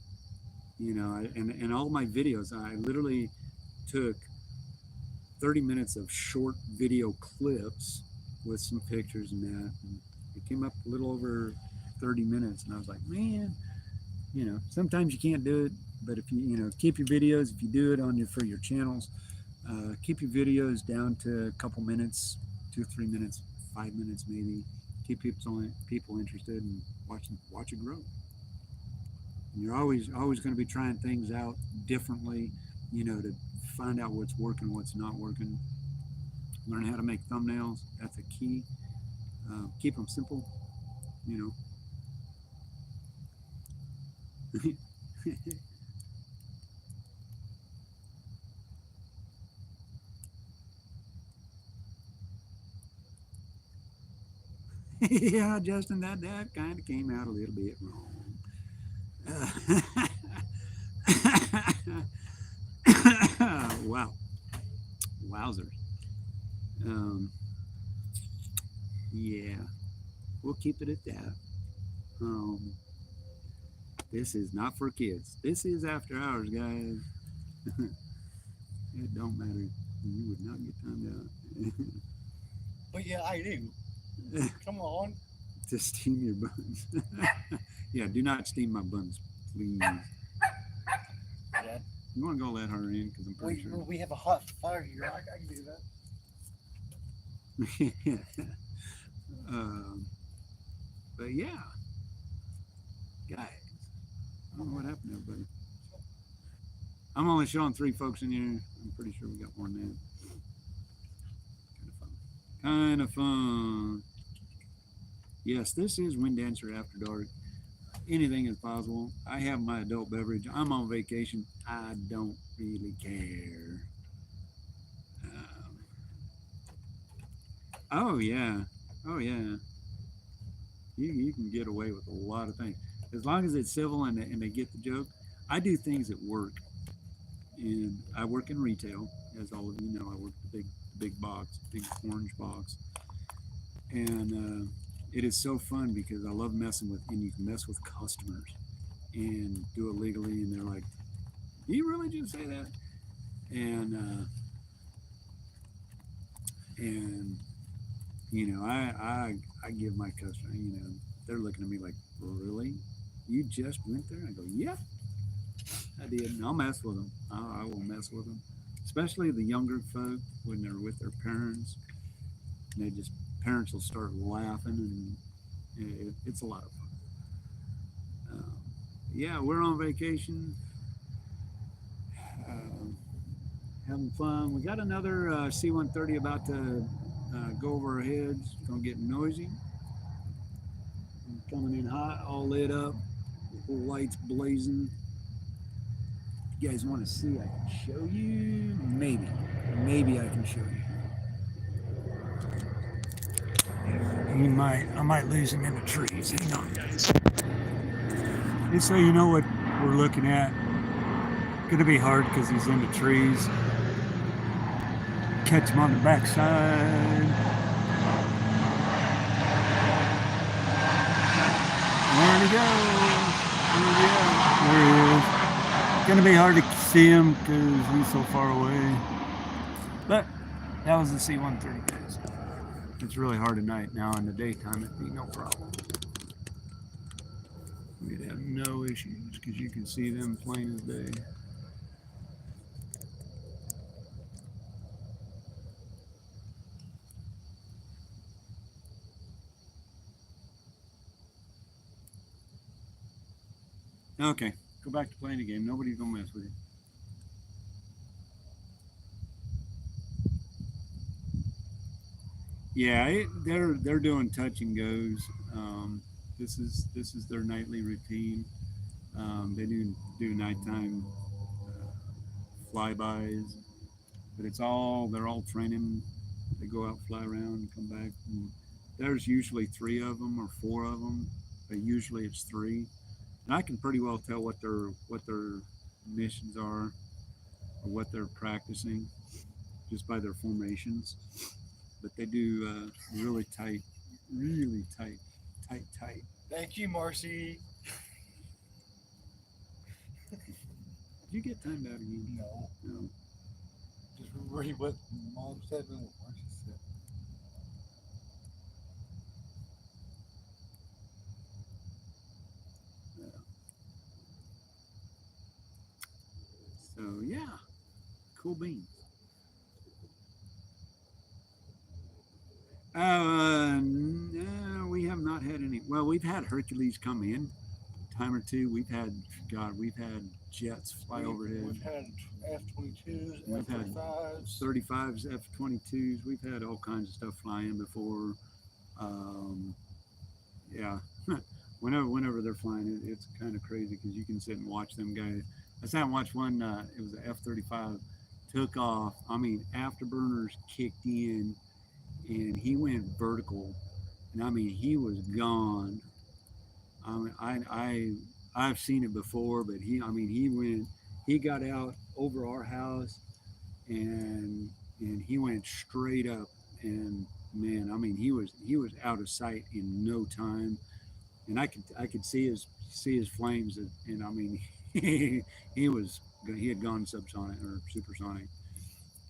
and all my videos, I literally took 30 minutes of short video clips with some pictures and that, and it came up a little over 30 minutes, and I was like, man, sometimes you can't do it, but if you keep your videos, if you do it for your channels, keep your videos down to a couple minutes, 2 or 3 minutes, 5 minutes maybe. Keep people interested and watch it grow. And you're always going to be trying things out differently, to find out what's working, what's not working. Learn how to make thumbnails. That's a key. Keep them simple. Yeah, Justin, that kind of came out a little bit wrong. Wow, wowzers. Yeah, we'll keep it at that. Um, this is not for kids. This is after hours, guys. It don't matter. You would not get timed But yeah, I do. out. Come on. To steam your buns. Yeah, do not steam my buns, please. Yeah. You want to go let her in because I'm pretty We have a hot fire here. I can do that. sure. um, but yeah, guys, I don't know what happened to everybody. I'm only showing 3 folks in here. I'm pretty sure we got more than that. Kind of fun. Kind of fun. Yes, this is Wind Dancer After Dark. Anything is possible. I have my adult beverage. I'm on vacation. I don't really care. Um, oh yeah, oh yeah. You can get away with a lot of things as long as it's civil and they get the joke. I do things at work, and I work in retail, as all of you know. I work the big box, big orange box, and it is so fun because I love messing with, and you can mess with customers and do it legally, and they're like, "You really just say that?" And you know, I give my customer, you know, they're looking at me like, "Really? You just went there?" I go, "Yep, I did." And I'll mess with them. I will mess with them, especially the younger folk when they're with their parents. And they just parents will start laughing, and it's a lot of fun. Um, yeah, we're on vacation, um, having fun. We got another C-130 about to go over our heads. It's gonna get noisy. Coming in hot, all lit up, lights blazing. If you guys want to see, I can show you. Maybe I can show you. I might lose him in the trees. Hang on, guys. Just so you know what we're looking at. Gonna be hard because he's in the trees. Catch him on the backside. Where'd he go? There he is. Gonna be hard to see him because he's so far away. But that was the C-130, guys. It's really hard at night. Now in the daytime, it'd be no problem. We'd have no issues because you can see them plain as day. Okay, go back to playing the game. Nobody's gonna mess with you. Yeah, they're doing touch and goes. This is their nightly routine. They do nighttime flybys, but they're all training. They go out, fly around, and come back. And there's usually 3 of them or 4 of them, but usually it's 3. And I can pretty well tell what their missions are or what they're practicing just by their formations. But they do really tight. Thank you, Marcy. Did you get timed out again? No. No. Just read what Mom said and what Marcy said. Uh, so yeah, cool beans. No, we have not had any. Well, we've had Hercules come in time or two. We've had jets fly overhead. We've had F-22s, We've had F-35s. 35s, F-22s. We've had all kinds of stuff flying before. Um, yeah, whenever they're flying, it's kind of crazy because you can sit and watch them guys. I sat and watched one. It was an F-35 took off. I mean, afterburners kicked in, and he went vertical, and I mean he was gone. I mean, I've seen it before, but he got out over our house, and he went straight up, and man, I mean, he was out of sight in no time, and I could see his flames, and I mean, he had gone subsonic or supersonic.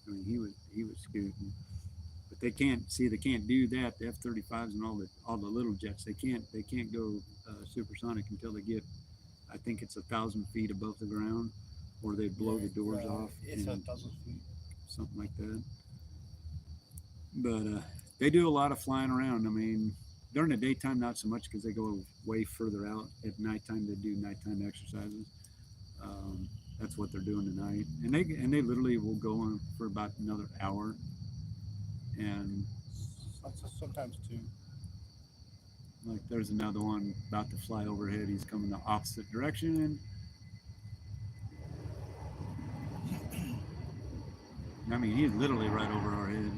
I mean, he was scooting. But they can't do that. The F-35s and all the little jets, they can't go supersonic until they get, I think it's 1,000 feet above the ground, or they blow the Right, doors right. off It's a and thousand feet. something like that. But they do a lot of flying around. I mean, during the daytime, not so much because they go way further out. At nighttime, they do nighttime exercises. Um, that's what they're doing tonight, and they literally will go on for about another hour. And Sometimes two. like, there's another one about to fly overhead. He's coming the opposite direction. I mean, he's literally right over our head.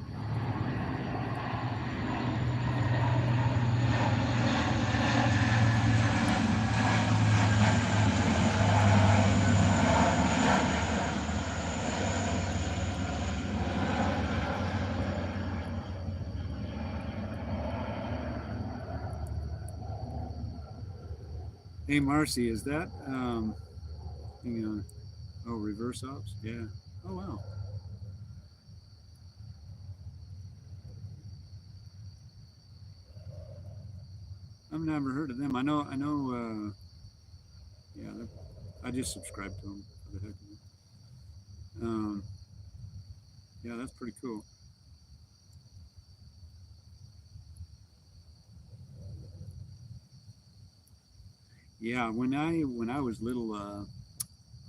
Hey, Marcy, is that hang on? Oh, reverse ops. Yeah. Oh wow. I've never heard of them. I know. I know. Yeah. I just subscribed to them for the heck of it. Yeah, that's pretty cool. Yeah. When I was little, I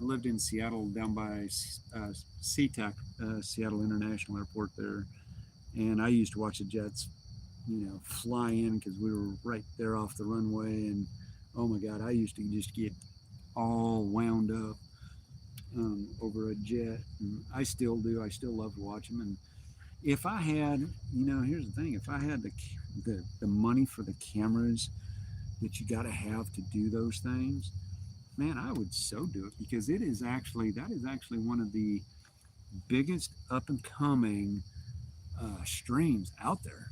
lived in Seattle, down by SeaTac, Seattle International Airport there, and I used to watch the jets, fly in because we were right there off the runway, and oh my God, I used to just get all wound up over a jet, and I still do. I still love to watch them, and if I had, here's the thing: if I had the money for the cameras that you got to have to do those things, man, I would so do it because that is actually one of the biggest up and coming streams out there.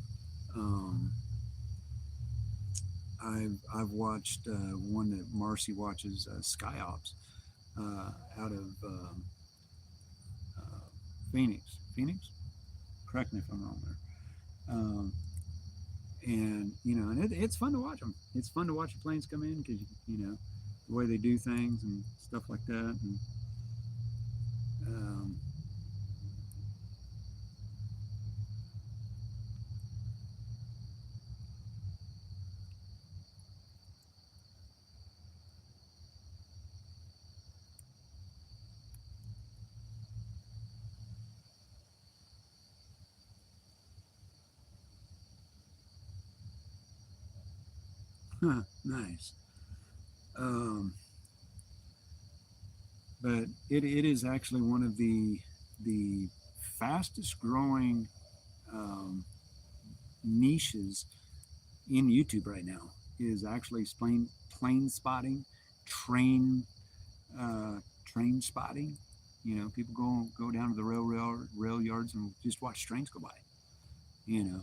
Um, I've watched one that Marcy watches, Sky Ops, out of uh, Phoenix. Phoenix, correct me if I'm wrong there. And it's fun to watch them. It's fun to watch the planes come in because the way they do things and stuff like that. And um, nice. Um, but it is actually one of the fastest growing um, niches in YouTube right now. Is actually plane spotting, train train spotting. People go down to the rail yards and just watch trains go by. You know,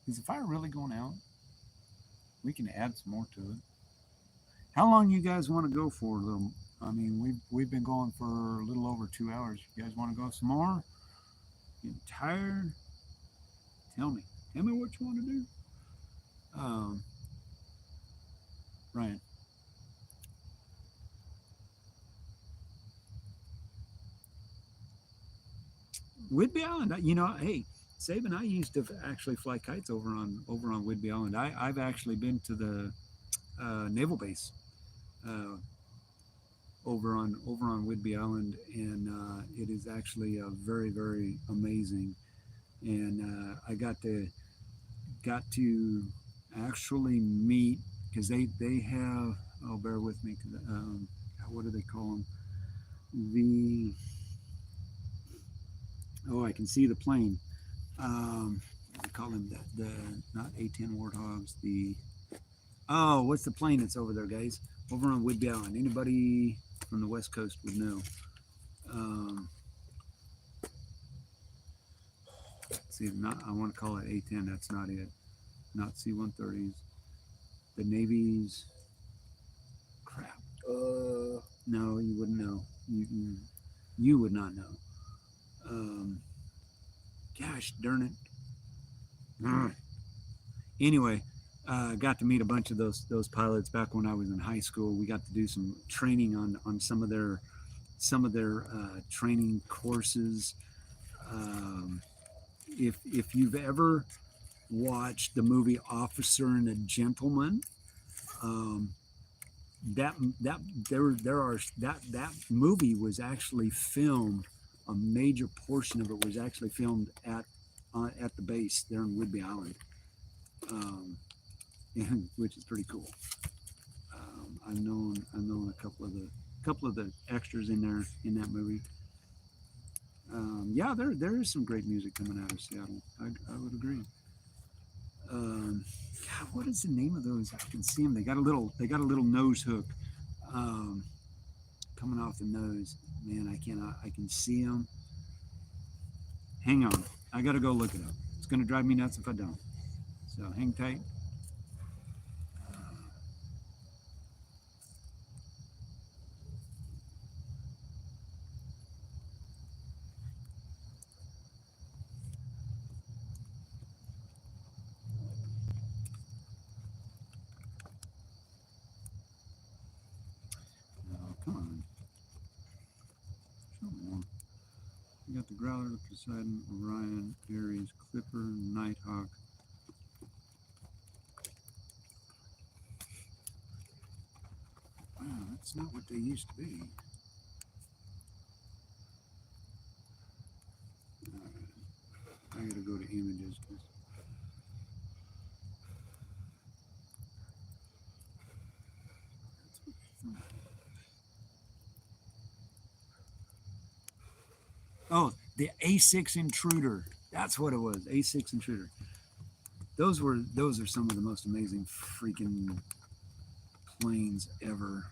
is the fire really going out? We can add some more to it. How long you guys want to go for? Little, I mean, we've been going for a little over 2 hours. You guys want to go some more? Getting tired? Tell me. Tell me what you want to do. Um, Ryan. Whidbey Island. Hey, Saban, I used to actually fly kites over on Whidbey Island. I've actually been to the naval base uh, over on Whidbey Island, and it is actually very very amazing. And I got to actually meet because they have, oh, bear with me, what do they call them, the, oh, I can see the plane. They call them the not A-10 Warthogs, the, oh, what's the plane that's over there, guys, over on Whidbey Island? Anybody from the West Coast would know. um, See, not I want to call it A-10. That's not it. Not C-130s. The Navy's crap. No, you wouldn't know. You would not know. Um, Gosh darn it. Anyway, got to meet a bunch of those pilots back when I was in high school. We got to do some training on some of their training courses. Um, if you've ever watched the movie Officer and a Gentleman, um, that there are that movie was actually filmed. A major portion of it was actually filmed at the base there in Whidbey Island, um, which is pretty cool. I've known a couple of the extras in there in that movie. Yeah, there is some great music coming out of Seattle. I would agree. Um, God, what is the name of those? I can see them. They got a little nose hook um, coming off the nose. Man, I can see them. Hang on, I got to go look it up. It's going to drive me nuts if I don't. So hang tight. Oh, come on. Come on. We got the Growler, the Poseidon, Orion, Aries, Clipper, Nighthawk. Wow, that's not what they used to be. I gotta go to images. Oh, the A6 Intruder. That's what it was. A6 Intruder. Those are some of the most amazing freaking planes ever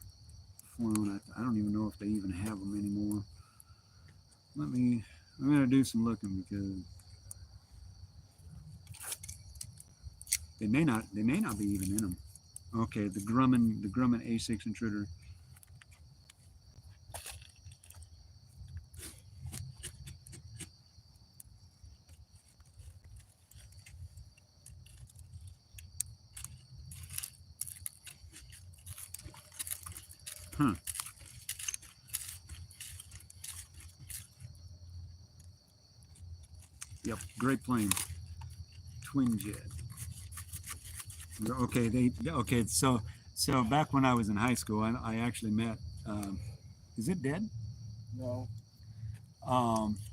flown. I don't even know if they even have them anymore. I'm gonna do some looking because they may not be even in them. Okay, the Grumman A6 Intruder. Huh. Yep, great plane. Twin jet. Okay, so back when I was in high school, I actually met. Is it dead? No.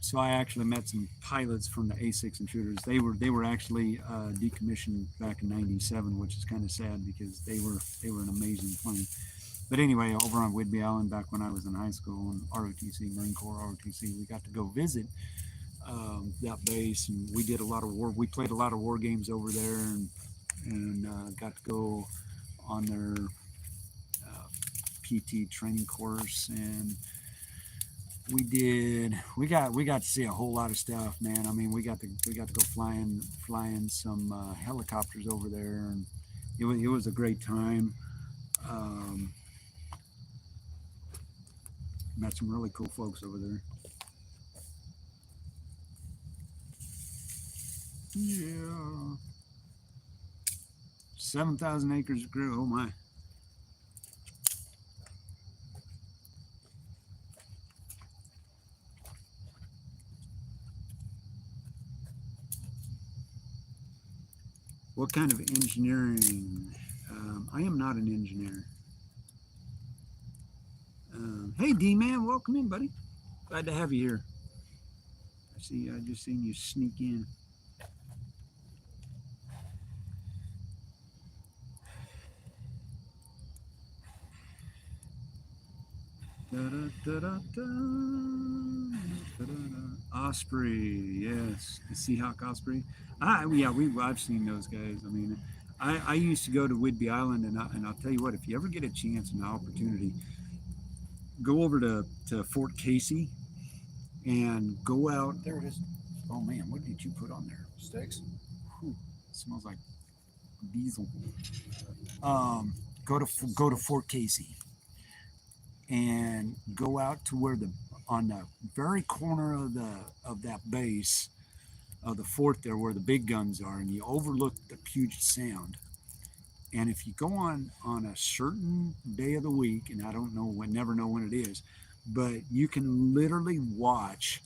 So I actually met some pilots from the A6 Intruders. They were actually decommissioned back in '97, which is kind of sad because they were an amazing plane. But anyway, over on Whidbey Island, back when I was in high school in ROTC, Marine Corps ROTC, we got to go visit that base, and we did a lot of war. We played a lot of war games over there, and got to go on their PT training course, and we got to see a whole lot of stuff, man. I mean, we got to go flying some helicopters over there, and it was a great time. Um, Met some really cool folks over there. Yeah, 7,000 acres grew. Oh my. What kind of engineering? I am not an engineer. Hey, D-Man, welcome in, buddy. Glad to have you here. I just seen you sneak in. Osprey, yes, the Seahawk Osprey. I've seen those guys. I mean, I used to go to Whidbey Island, and I'll tell you what, if you ever get a chance and an opportunity, go over to Fort Casey and go out. There it is. Oh man, what did you put on there? Steaks. Whew, smells like diesel. Um, go to Fort Casey and go out to where the on the very corner of that base of the fort there where the big guns are, and you overlook the Puget Sound. And if you go on a certain day of the week, and I don't know when, never know when it is, but you can literally watch.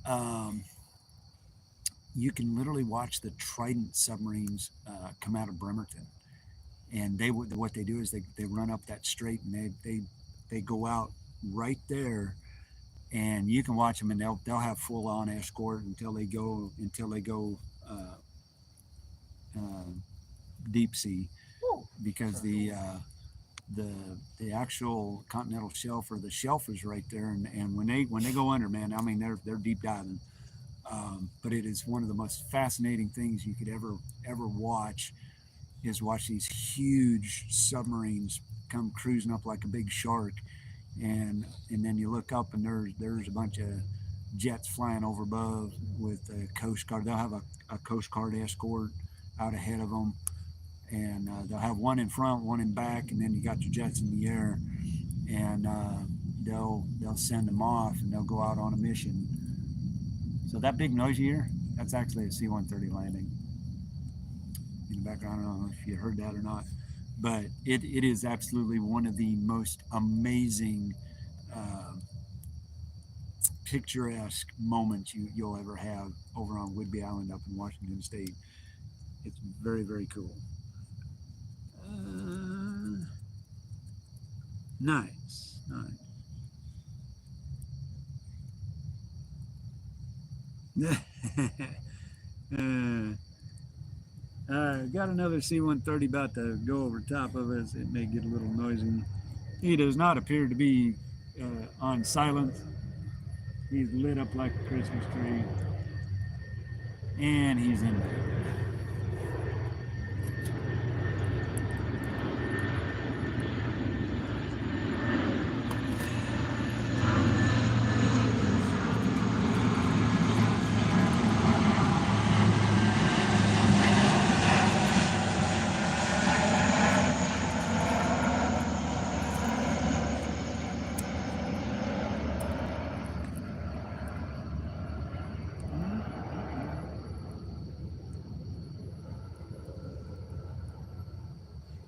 Um, you can literally watch the Trident submarines come out of Bremerton, and they what they do is they run up that strait, and they go out right there, and you can watch them, and they'll have full on escort until they go uh, uh, deep sea, because the the actual continental shelf or the shelf is right there, and when they go under, man, I mean they're deep diving. But it is one of the most fascinating things you could ever watch, is watch these huge submarines come cruising up like a big shark, and then you look up and there's a bunch of jets flying over above with the Coast Guard. They'll have a Coast Guard escort out ahead of them, and they'll have one in front, one in back, and then you got your jets in the air, and they'll send them off, and they'll go out on a mission. So that big noise you hear, that's actually a C-130 landing in the background. I don't know if you heard that or not, but it is absolutely one of the most amazing, uh, picturesque moments you'll ever have over on Whidbey Island up in Washington State. It's very, very cool. Nice, nice. Got another C-130 about to go over top of us. It may get a little noisy. He does not appear to be on silent. He's lit up like a Christmas tree, and he's in there.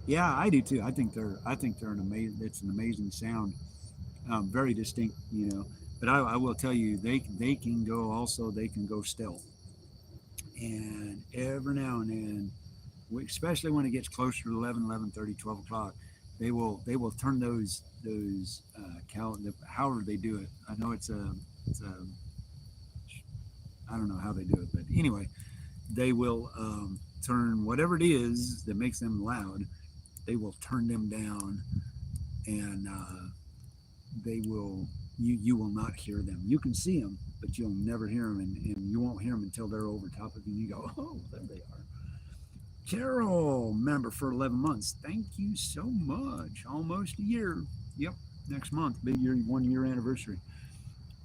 Yeah, I do too. I think they're an amazing. It's an amazing sound, very distinct, But I will tell you, they can go also. They can go stealth, and every now and then, especially when it gets closer to 11, 11:30, 12 o'clock, they will turn those however they do it. I know it's a I don't know how they do it, but anyway, they will turn whatever it is that makes them loud. They will turn them down, and you will not hear them. You can see them, but you'll never hear them, and you won't hear them until they're over top of you. And you go, oh, there they are. Carol, member for 11 months. Thank you so much. Almost a year. Yep, next month, be your 1 year anniversary.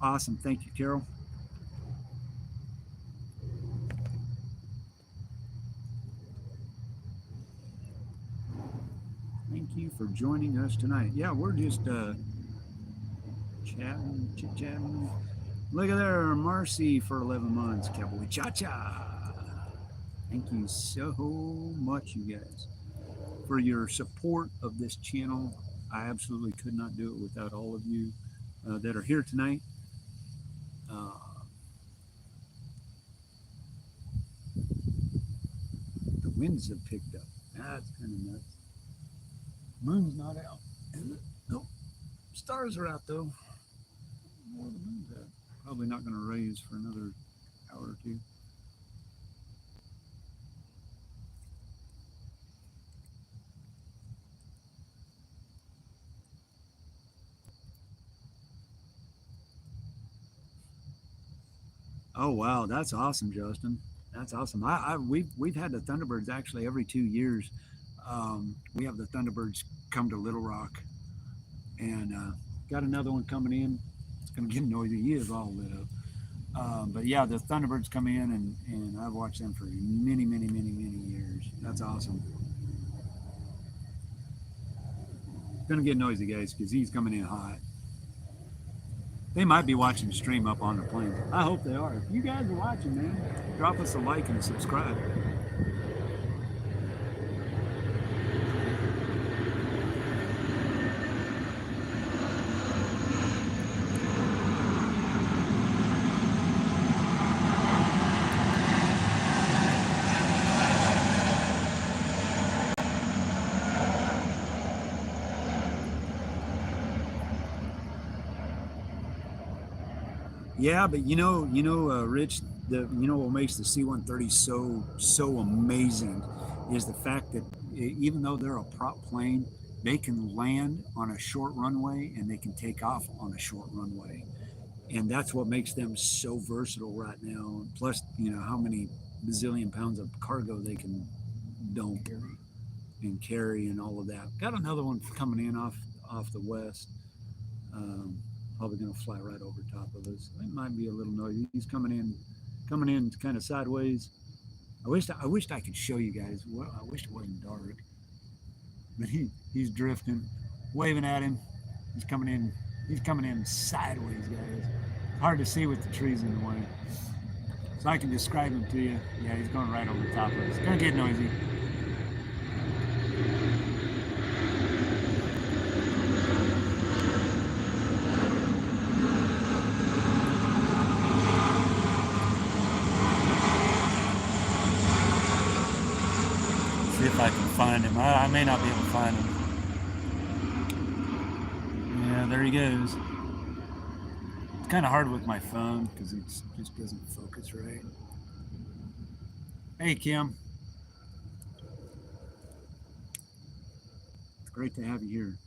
Awesome. Thank you, Carol. Thank you for joining us tonight. Yeah, we're just chatting, chit chatting. Look at there, Marcy for 11 months. Cowboy Cha Cha. Thank you so much, you guys, for your support of this channel. I absolutely could not do it without all of you that are here tonight. Uh, the winds have picked up. That's kind of nuts. Moon's not out, is it? Nope. Stars are out though. Where the moon's at? Probably not going to raise for another hour or two. Oh wow, that's awesome, Justin. That's awesome. We've had the Thunderbirds actually every 2 years. We have the Thunderbirds come to Little Rock, and got another one coming in. It's going to get noisy. He is all lit up. But yeah, the Thunderbirds come in, and I've watched them for many, many, many, many years. That's awesome. It's gonna get noisy, guys, because he's coming in hot. They might be watching the stream up on the plane. I hope they are. If you guys are watching, man, drop us a like and a subscribe. Yeah, but Rich, what makes the C-130 so amazing is the fact that even though they're a prop plane, they can land on a short runway and they can take off on a short runway, and that's what makes them so versatile right now. Plus, how many bazillion pounds of cargo they can dump and carry and all of that. Got another one coming in off the west. Um, Probably going to fly right over top of us. It might be a little noisy. He's coming in kind of sideways. I wished I could show you guys. Well, I wish it wasn't dark, but he's drifting, waving at him. He's coming in. He's coming in sideways, guys. Hard to see with the trees in the way. So I can describe him to you. Yeah, he's going right over the top of us. It's going to get noisy. See if I can find him. I may not be able to find him. Yeah, there he goes. It's kind of hard with my phone because it just doesn't focus right. Hey, Kim. It's great to have you here.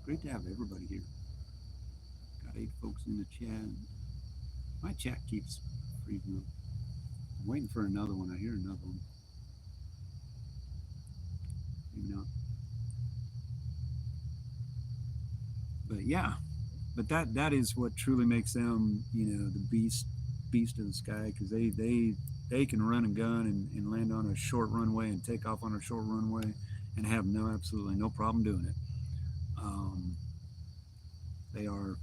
Great to have everybody here. Got 8 folks in the chat. My chat keeps freezing up. I'm waiting for another one. I hear another one. Maybe not. But yeah, but that is what truly makes them, the beast of the sky, because they can run and gun and land on a short runway and take off on a short runway and have absolutely no problem doing it. Um, they are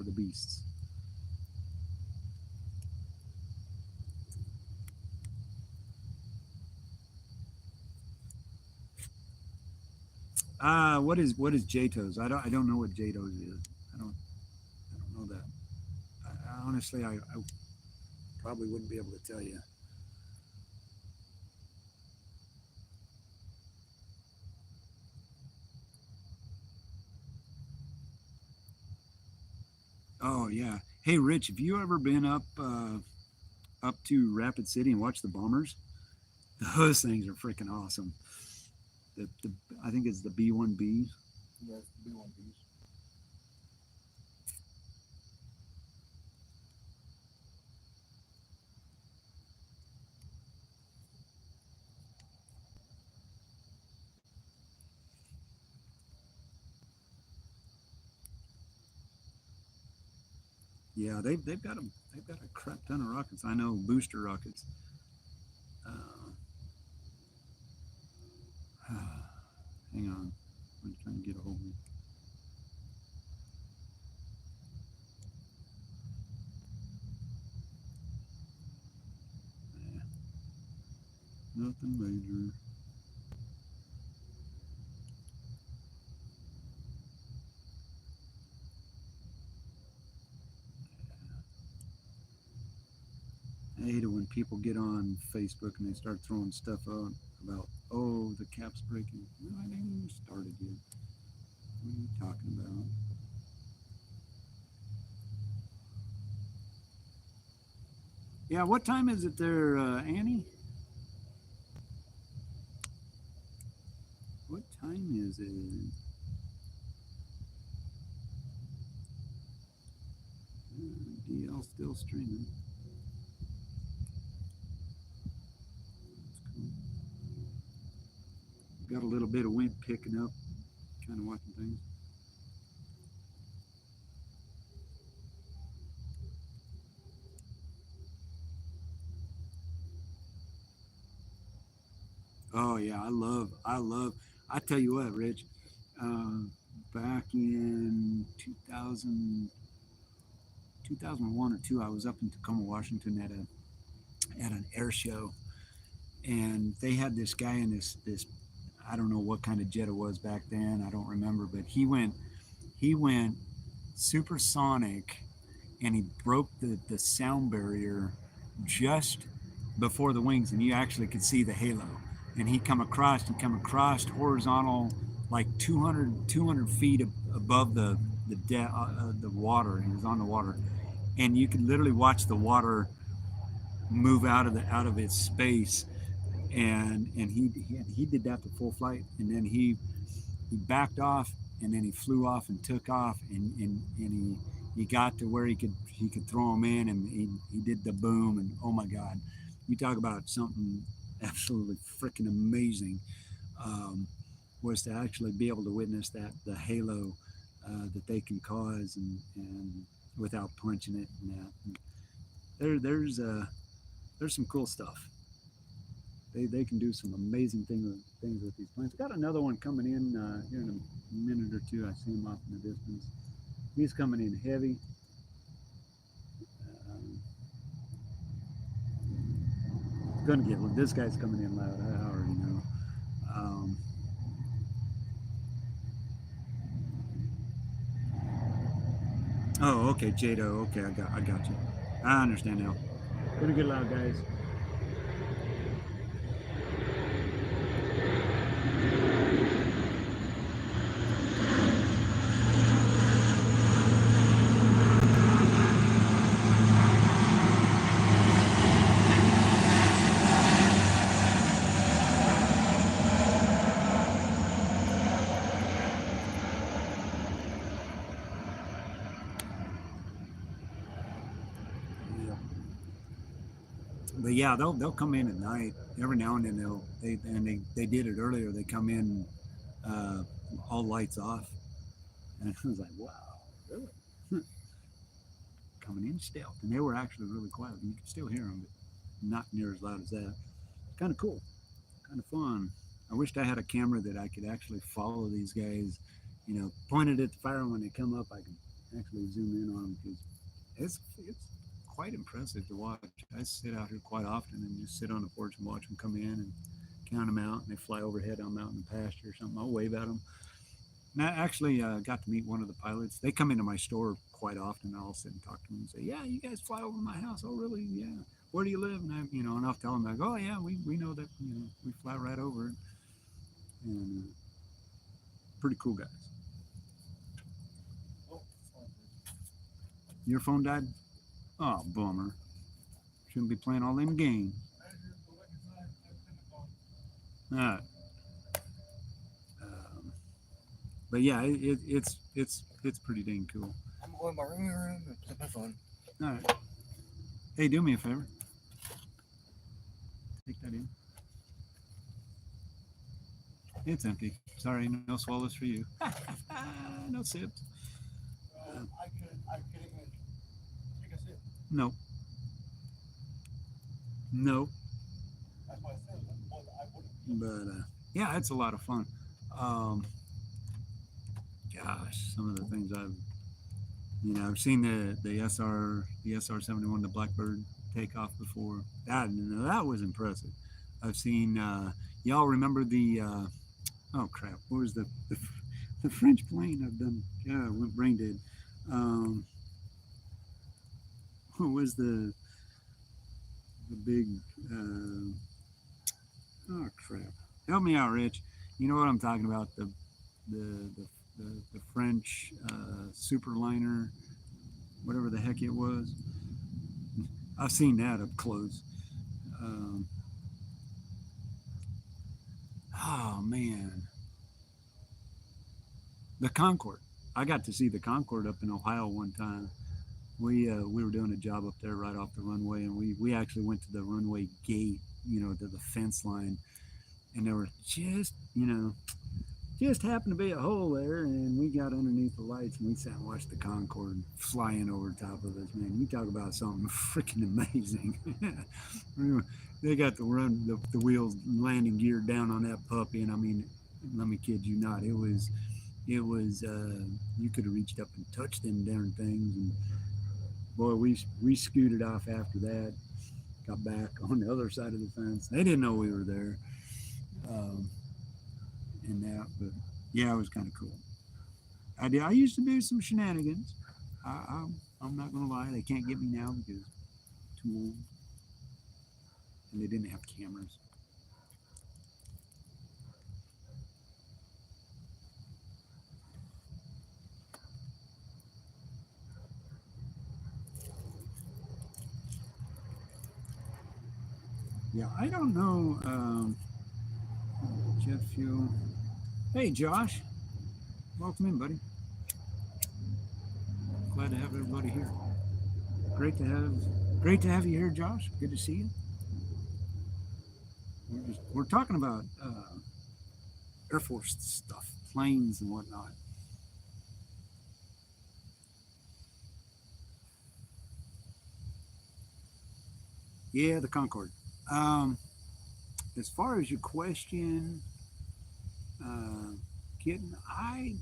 the beasts. What is JTOS? I don't know what JTOS is. I don't know that. Honestly, I probably wouldn't be able to tell you. Oh yeah. Hey Rich, have you ever been up to Rapid City and watched the bombers? Those things are freaking awesome. The I think it's the B-1B. Yes, B1Bs. Yeah, they've got a crap ton of rockets. I know booster rockets. Uh, hang on, I'm trying to get a hold of me. Nothing major. I hate it when people get on Facebook and they start throwing stuff out about, oh, the cap's breaking. No, I haven't even started yet. What are you talking about? Yeah, what time is it there, Annie? What time is it? DL still streaming. That's cool. Got a little bit of wind picking up. kind of watching things. Oh yeah, I love. I tell you what, Rich. Um, Back in 2001 or two, I was up in Tacoma, Washington, at an air show, and they had this guy in this. I don't know what kind of jet it was back then. I don't remember, but he went supersonic, and he broke the sound barrier just before the wings, and you actually could see the halo. And he come across horizontal, like 200 feet above the water. He was on the water, and you could literally watch the water move out of its space. And he did that to full flight, and then he backed off, and then he flew off and took off, and he got to where he could throw them in, and he did the boom, and oh my God, you talk about something absolutely freaking amazing. um, was to actually be able to witness that the halo that they can cause, and without punching it, and that. And there's some cool stuff. They can do some amazing things with these planes. Got another one coming in here in a minute or two. I see him off in the distance. He's coming in heavy. Um, Gonna get one. This guy's coming in loud. I already know. Um, oh, okay, Jado. Okay, I got you. I understand now. Gonna get loud, guys. Yeah. But yeah, they'll come in at night every now and then. They did it earlier. They come in uh, all lights off, and I was like, wow, really? Coming in stealth, and they were actually really quiet. You could still hear them, but not near as loud as that. Kind of cool, kind of fun. I wished I had a camera that I could actually follow these guys. Point it at the fire when they come up. I can actually zoom in on them because it's quite impressive to watch. I sit out here quite often and just sit on the porch and watch them come in and count them out. And they fly overhead. I'm out in the pasture or something. I'll wave at them. And I actually got to meet one of the pilots. They come into my store quite often. I'll sit and talk to them and say, "Yeah, you guys fly over my house? Oh, really? Yeah. Where do you live?" And I'll tell them, like, "Oh, yeah, we know that. We fly right over it." And pretty cool guys. Oh, Your phone died? Oh, bummer. Shouldn't be playing all them games. All right. Um, but yeah, it's pretty dang cool. I'm going to my room and play my phone. All right. Hey, do me a favor. Take that in. It's empty. Sorry, no swallows for you. No sips. I could even take a sip. No. No. That's why I said I wouldn't. But yeah, it's a lot of fun. Um, Gosh, some of the things I've seen the SR 71, the Blackbird take off before. That was impressive. I've seen y'all remember the oh crap, what was the French plane? I've done, yeah, I went brain dead. Um, what was the big oh crap? Help me out, Rich. You know what I'm talking about? The the the French superliner, whatever the heck it was. I've seen that up close. Um, oh man, the Concorde. I got to see the Concorde up in Ohio one time. We were doing a job up there right off the runway, and we actually went to the runway gate, to the fence line, and there were just just happened to be a hole there, and we got underneath the lights and we sat and watched the Concorde flying over the top of us. Man, you talk about something freaking amazing. They got the wheels landing gear down on that puppy, and I mean, let me kid you not, it was you could have reached up and touched them darn things, and boy, we scooted off after that. Got back on the other side of the fence. They didn't know we were there, um, and that, but yeah, it was kind of cool. I did. I used to do some shenanigans. I'm not gonna lie. They can't get me now because too old, and they didn't have cameras. Yeah, I don't know. Jet fuel. Hey, Josh, welcome in, buddy. Glad to have everybody here. Great to have, great to have you here, Josh. Good to see you. We're talking about Air Force stuff, planes and whatnot. Yeah, the Concorde. Um, as far as your question, uh, kitten, I,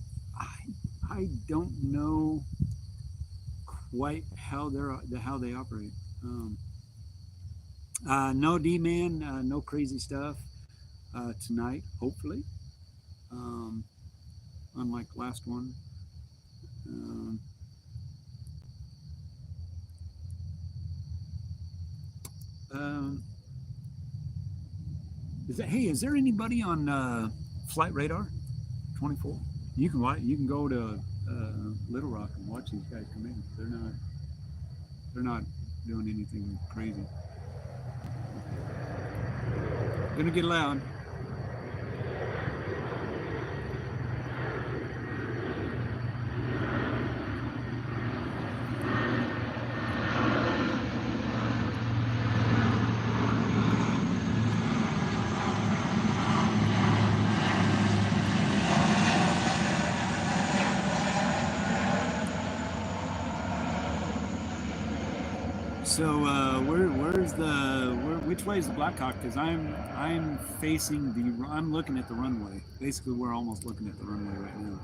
I don't know quite how they operate. Um, no D man, no crazy stuff tonight. Hopefully, um, unlike last one. Um, um, is there anybody on Flight Radar 24? You can watch. You can go to Little Rock and watch these guys come in. They're not doing anything crazy. Gonna get loud. So which way is the Blackhawk? Because I'm facing I'm looking at the runway. Basically, we're almost looking at the runway right now.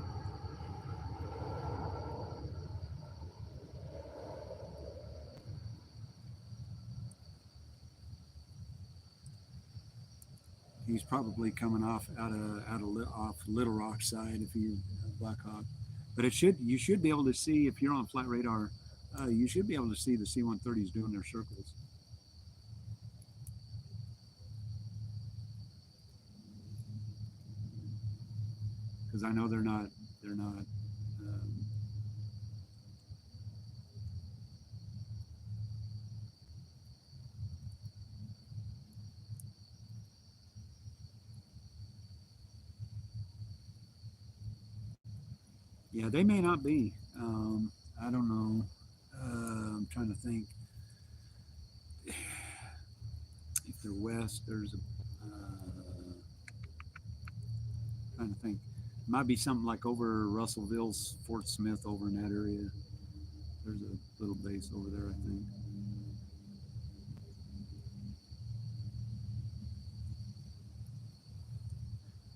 He's probably coming off Little Rock side if he's Blackhawk. But you should be able to see if you're on Flight Radar. You should be able to see the C-130s doing their circles. Because I know they're not. Um, yeah, they may not be. I don't know. I'm trying to think. If they're west, there's a. Trying to think. It might be something like over Russellville's Fort Smith over in that area. There's a little base over there, I think.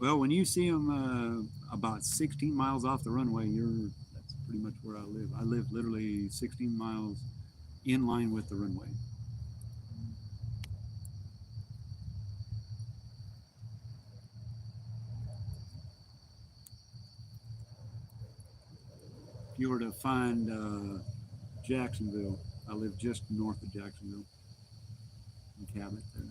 Well, when you see them about 16 miles off the runway, that's pretty much where I live. I live literally 16 miles in line with the runway. If you were to find Jacksonville, I live just north of Jacksonville, in Cabot there.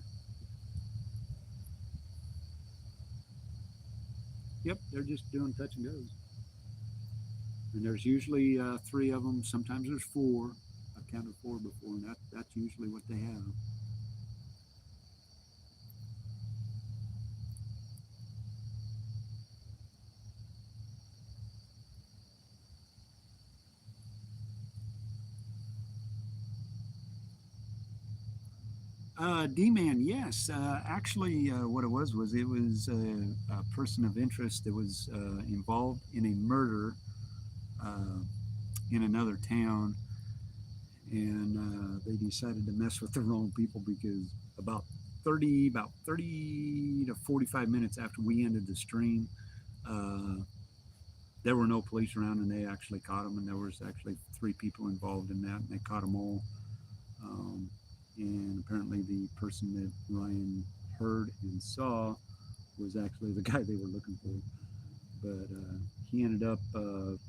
Yep, they're just doing touch and goes. And there's usually three of them. Sometimes there's four. I've counted four before, and that's usually what they have. D-Man, yes. Actually, what it was a person of interest that was involved in a murder uh, in another town, and they decided to mess with the wrong people because about 30 to 45 minutes after we ended the stream, uh, there were no police around, and they actually caught him, and there was actually three people involved in that, and they caught them all. Um, and apparently, the person that Ryan heard and saw was actually the guy they were looking for. But he ended up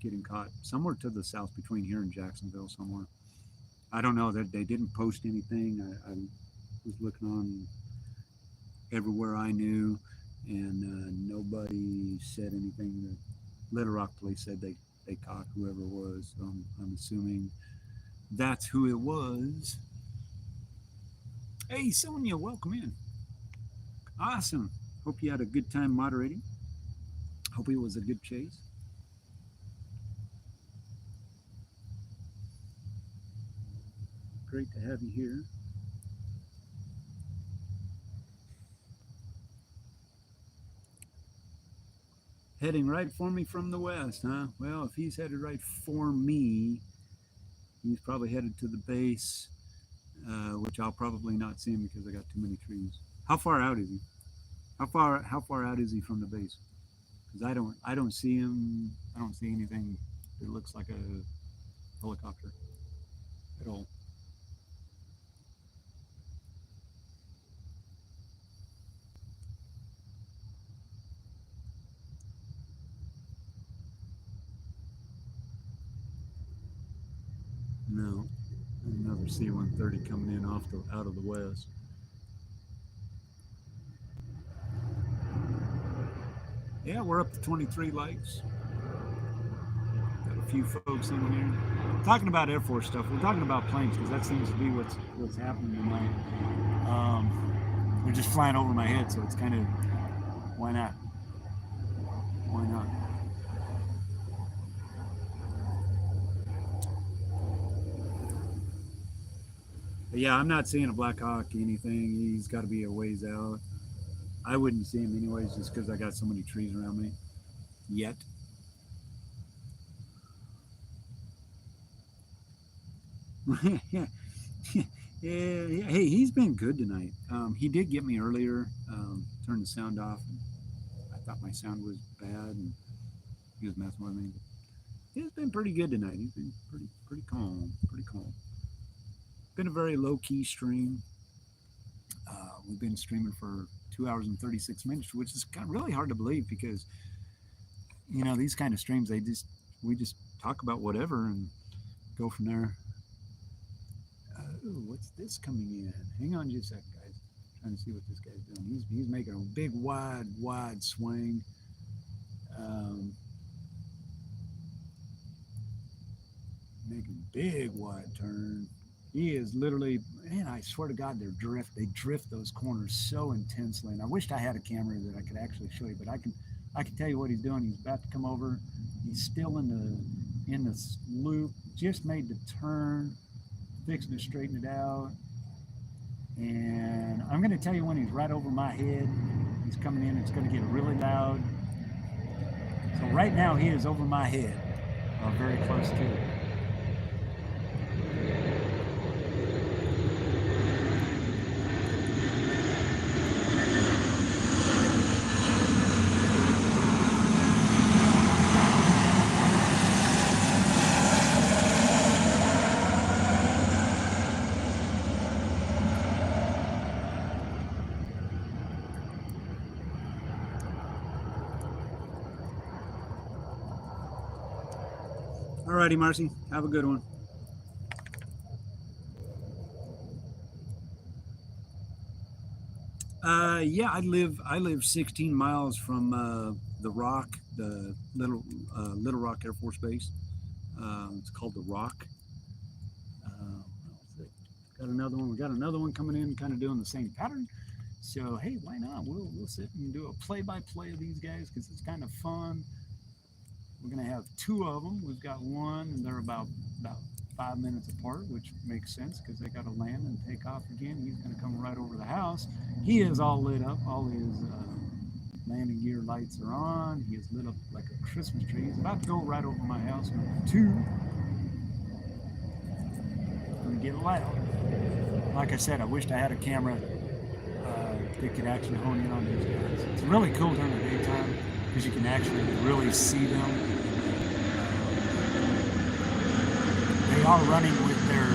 getting caught somewhere to the south between here and Jacksonville, somewhere. I don't know that they didn't post anything. I was looking on everywhere I knew, and nobody said anything. The Little Rock police said they caught whoever it was. So I'm assuming that's who it was. Hey, Sonia, welcome in. Awesome. Hope you had a good time moderating. Hope it was a good chase. Great to have you here. Heading right for me from the west, huh? Well, if he's headed right for me, he's probably headed to the base, which I'll probably not see him because I got too many trees. How far out is he? How far out is he from the base? Because I don't see him. I don't see anything that looks like a helicopter at all. No, another C-130 coming in off the out of the west. Yeah, we're up to 23 likes. Got a few folks in here talking about Air Force stuff. We're talking about planes because that seems to be what's happening tonight. They're just flying over my head, so it's kind of why not? Why not? But yeah, I'm not seeing a Black Hawk anything. He's got to be a ways out. I wouldn't see him anyways, just because I got so many trees around me. Yet. Yeah, hey, he's been good tonight. He did get me earlier. Turned the sound off. I thought my sound was bad, and he was messing with me. But he's been pretty good tonight. He's been pretty calm, pretty calm. Been a very low key stream. We've been streaming for 2 hours and 36 minutes, which is kind of really hard to believe because these kind of streams we just talk about whatever and go from there. Ooh, what's this coming in? Hang on just a second, guys. Trying to see what this guy's doing. He's making a big wide swing. Um, Making big wide turn. He is literally, man, I swear to God, they drift those corners so intensely. And I wished I had a camera that I could actually show you, but I can tell you what he's doing. He's about to come over. He's still in the loop. Just made the turn, fixing to straighten it out. And I'm going to tell you when he's right over my head. He's coming in. It's going to get really loud. So right now he is over my head, or very close to it. Alrighty, Marcy. Have a good one. Yeah, I live 16 miles from the Rock, the Little Rock Air Force Base. It's called the Rock. Got another one. We got another one coming in, kind of doing the same pattern. So hey, why not? We'll sit and do a play-by-play of these guys because it's kind of fun. We're gonna have two of them. We've got one, and they're about 5 minutes apart, which makes sense because they got to land and take off again. He's going to come right over the house. He is all lit up. All his landing gear lights are on. He is lit up like a Christmas tree. He's about to go right over my house. Number two, going to get loud. Like I said, I wished I had a camera that could actually hone in on these guys. It's really cool during the daytime because you can actually really see them. They are running with their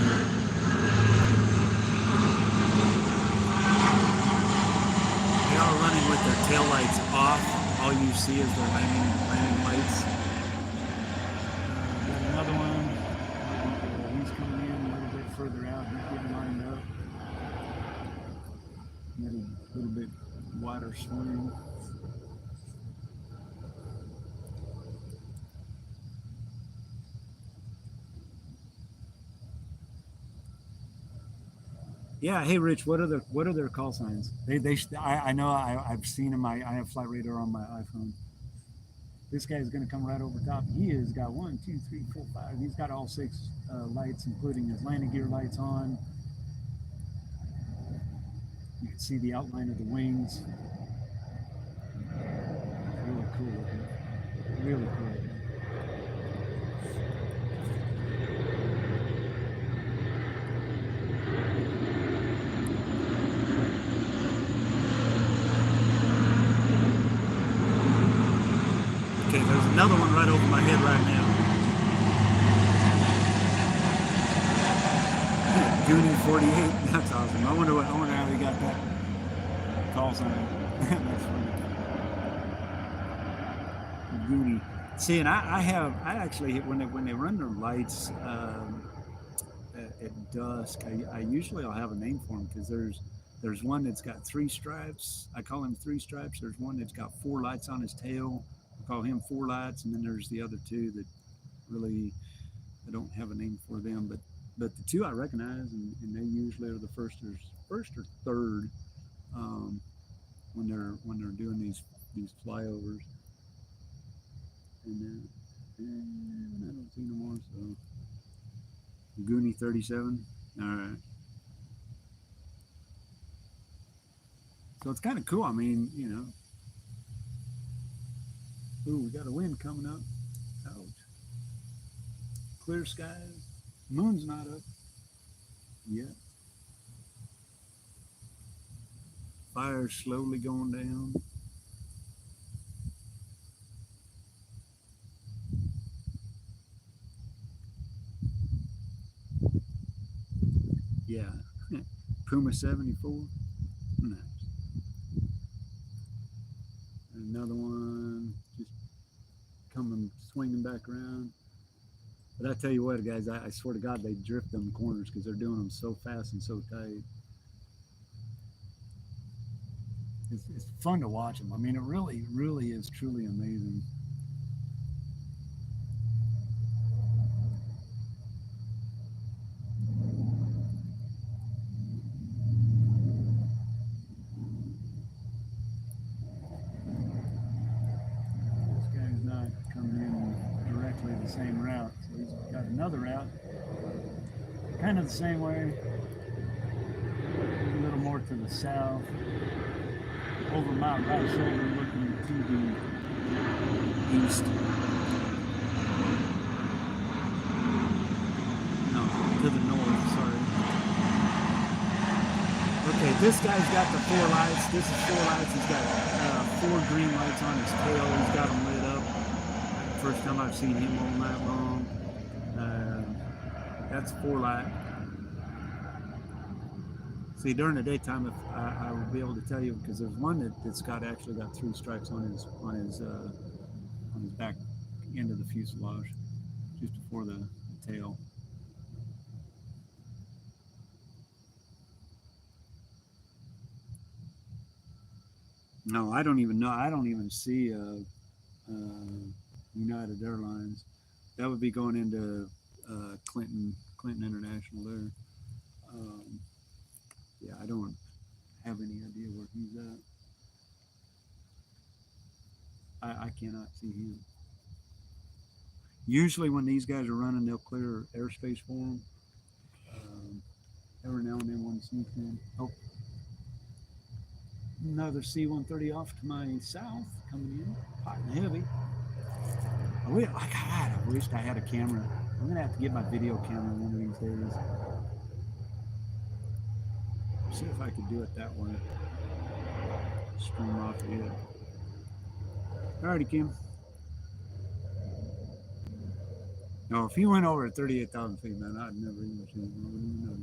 tail lights off. All you see is their landing lights. Got another one. He's coming in a little bit further out. He's getting lined up. Little bit wider swing. Yeah. Hey, Rich. What are their call signs? I know I've seen them. I have flight radar on my iPhone. This guy's going to come right over top. He has got 1, 2, 3, 4, 5. He's got all 6 lights, including his landing gear lights on. You can see the outline of the wings. Really cool looking. Really cool looking. Okay, there's another one right over my head right now. Goonie 48. That's awesome. I wonder how they got that call sign. That's funny. Goonie. See, and I actually when they run their lights at dusk, I usually I'll have a name for them because there's one that's got 3 stripes. I call him 3 stripes. There's one that's got 4 lights on his tail. I call him 4 lights, and then there's the other 2 that really I don't have a name for them, but the 2 I recognize, and they usually are the first or third when they're doing these flyovers. And I don't see no more. So Goonie 37. All right. So it's kind of cool. I mean, ooh, we got a wind coming up. Ouch. Clear skies. Moon's not up yet. Fire's slowly going down. Yeah. Puma 74. Nice. Another one just coming, swinging back around. But I tell you what, guys, I swear to God, they drift them corners because they're doing them so fast and so tight. It's fun to watch them. I mean, it really, really is truly amazing. This guy's not coming in directly the same route, so he's got another route, kind of the same way, a little more to the south. Over my right shoulder looking to the east. No, to the north, sorry. Okay, this guy's got the 4 lights. This is 4 lights. He's got 4 green lights on his tail. He's got them lit up. First time I've seen him all night long. That's 4 light. See, during the daytime, if I will be able to tell you because there's one that's actually got 3 stripes on his back end of the fuselage, just before the tail. No, I don't even know. I don't even see United Airlines. That would be going into Clinton International there. Yeah, I don't have any idea where he's at. I cannot see him. Usually when these guys are running, they'll clear airspace for them. Every now and then one sneaks in. Oh, another C-130 off to my south coming in, hot and heavy. I wished I had a camera. I'm gonna have to get my video camera one of these days. See if I could do it that way. Stream off it. Alrighty, Kim. No, if he went over 38,000 feet, man, I'd never even seen him. I wouldn't even know.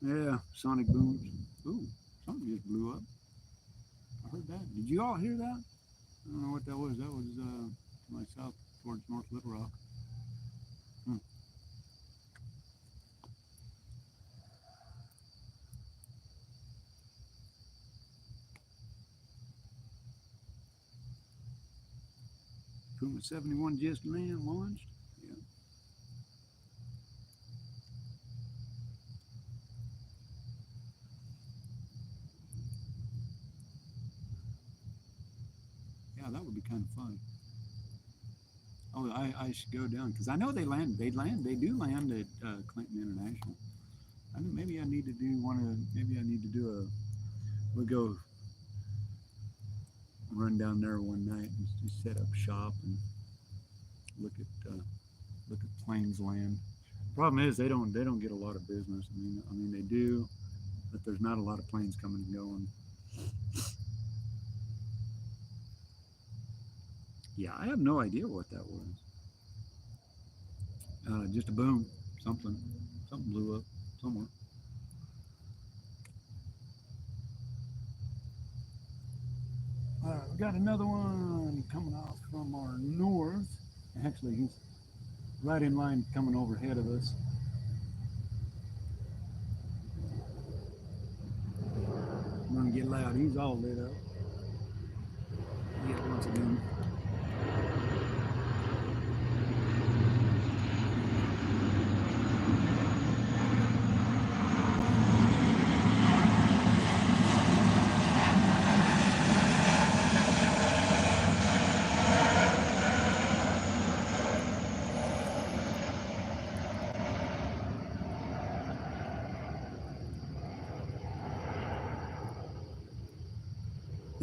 Yeah, sonic booms. Ooh, something just blew up. I heard that. Did you all hear that? I don't know what that was. That was to my south towards North Little Rock. Puma 71 just launched. Yeah. Yeah, that would be kind of fun. Oh, I should go down because I know they land. They do land at Clinton International. I know maybe I need to do we'll go run down there one night and just set up shop and look at planes land. Problem is they don't get a lot of business. I mean they do, but there's not a lot of planes coming and going. Yeah, I have no idea what that was. Just a boom, something blew up somewhere. All right, we got another one coming off from our north. Actually, he's right in line coming overhead of us. I'm gonna get loud. He's all lit up. Yeah, once again.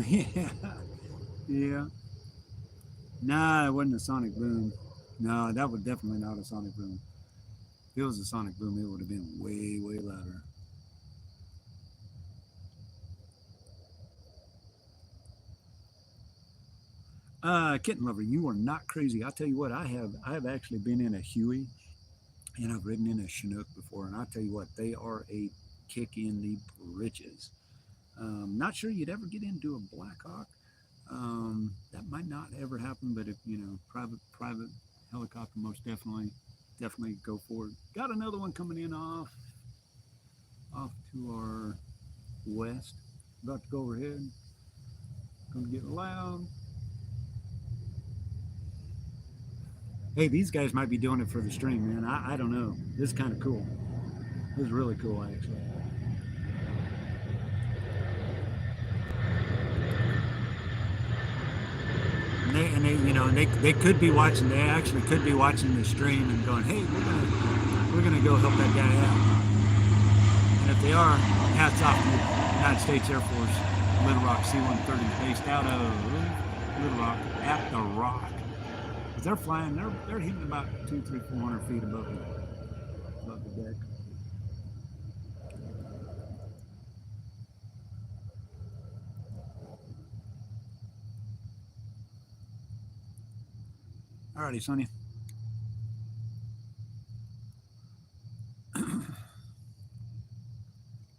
Yeah, yeah. Nah, it wasn't a sonic boom. No, that was definitely not a sonic boom. If it was a sonic boom, it would have been way, way louder. Kitten lover, you are not crazy. I'll tell you what, I have actually been in a Huey and I've ridden in a Chinook before, and I'll tell you what, they are a kick in the britches. Not sure you'd ever get into a Blackhawk. That might not ever happen, but if private helicopter, most definitely go for it. Got another one coming in off to our west. About to go overhead. Gonna get loud. Hey, these guys might be doing it for the stream, man. I don't know. This is kind of cool. This is really cool, actually. They could be watching. They actually could be watching the stream and going, "Hey, we're gonna go help that guy out." And if they are, hats off to the United States Air Force, Little Rock C-130, based out of Little Rock at the Rock. Because they're flying, they're hitting about 200, 300, 400 feet above the deck. Alrighty, Sonny.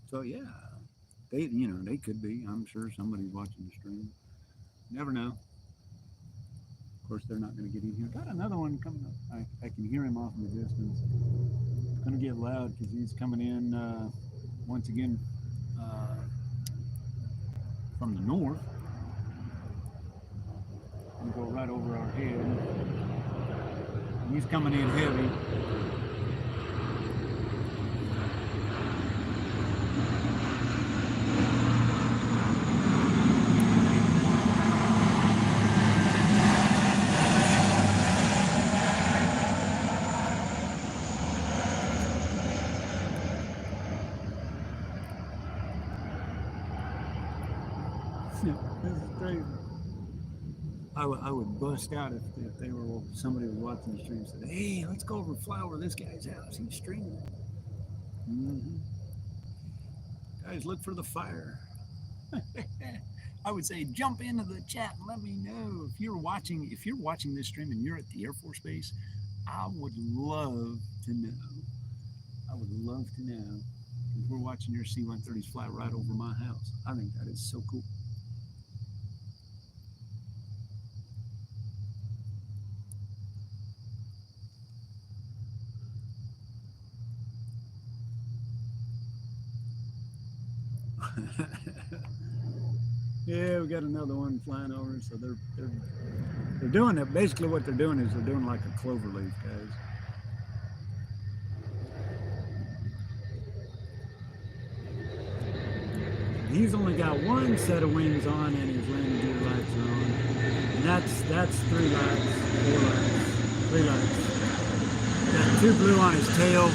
So yeah, they could be. I'm sure somebody's watching the stream. Never know. Of course, they're not going to get in here. Got another one coming up. I can hear him off in the distance. It's going to get loud because he's coming in once again from the north. Going to go right over our head. He's coming in heavy. This is crazy. I would bust out if they were somebody was watching the stream and said, "Hey, let's go over and fly over this guy's house. He's streaming." Mm-hmm. Guys, look for the fire. I would say jump into the chat and let me know if you're watching. If you're watching this stream and you're at the Air Force Base, I would love to know. I would love to know because we're watching your C-130s fly right over my house. I think that is so cool. Yeah, we got another one flying over, so they're doing it. Basically, what they're doing is they're doing like a clover leaf, guys. He's only got one set of wings on, and his landing gear lights are on, and that's 3 lights, 4 lights, 3 lights. Got 2 blue on his tail.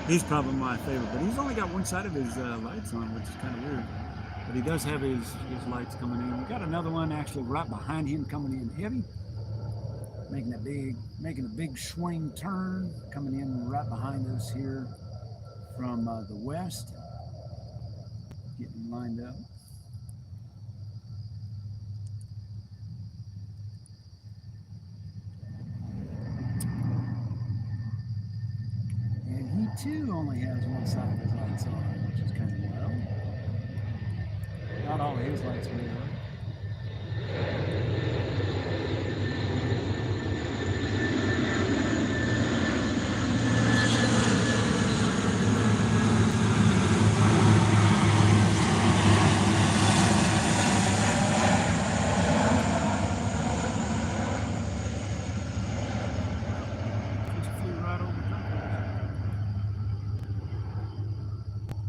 He's probably my favorite, but he's only got one side of his lights on, which is kind of weird. But he does have his lights coming in. We got another one actually right behind him coming in heavy, making a big swing turn, coming in right behind us here from the west, getting lined up. And he too only has one side of his lights on, which is kind of wild. Not all of his lights are lit up.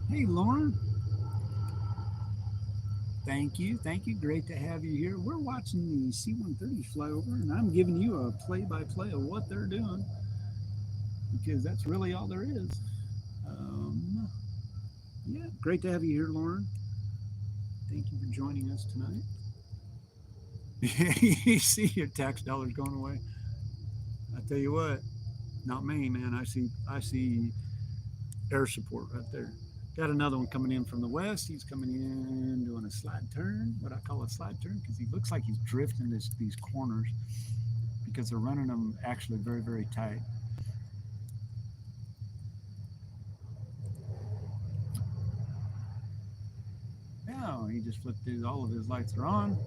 Hey, Lauren. Thank you. Great to have you here. We're watching the C-130 fly over, and I'm giving you a play-by-play of what they're doing because that's really all there is. Yeah, great to have you here, Lauren. Thank you for joining us tonight. You see your tax dollars going away. I tell you what, not me, man. I see air support right there. Got another one coming in from the west. He's coming in doing a slide turn, what I call a slide turn, because he looks like he's drifting these corners because they're running them actually very, very tight. Now he just flipped through. All of his lights are on.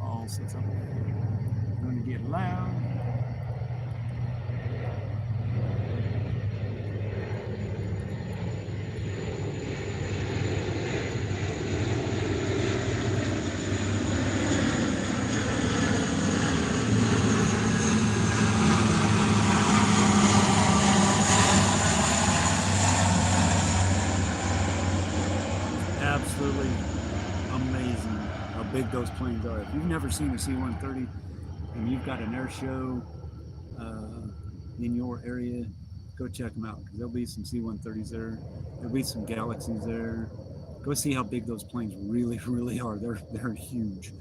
All sets up. Going to get loud. Absolutely amazing how big those planes are. If you've never seen a C-130 and you've got an air show in your area, go check them out because there'll be some C-130s there. There'll be some Galaxies there. Go see how big those planes really, really are. They're huge.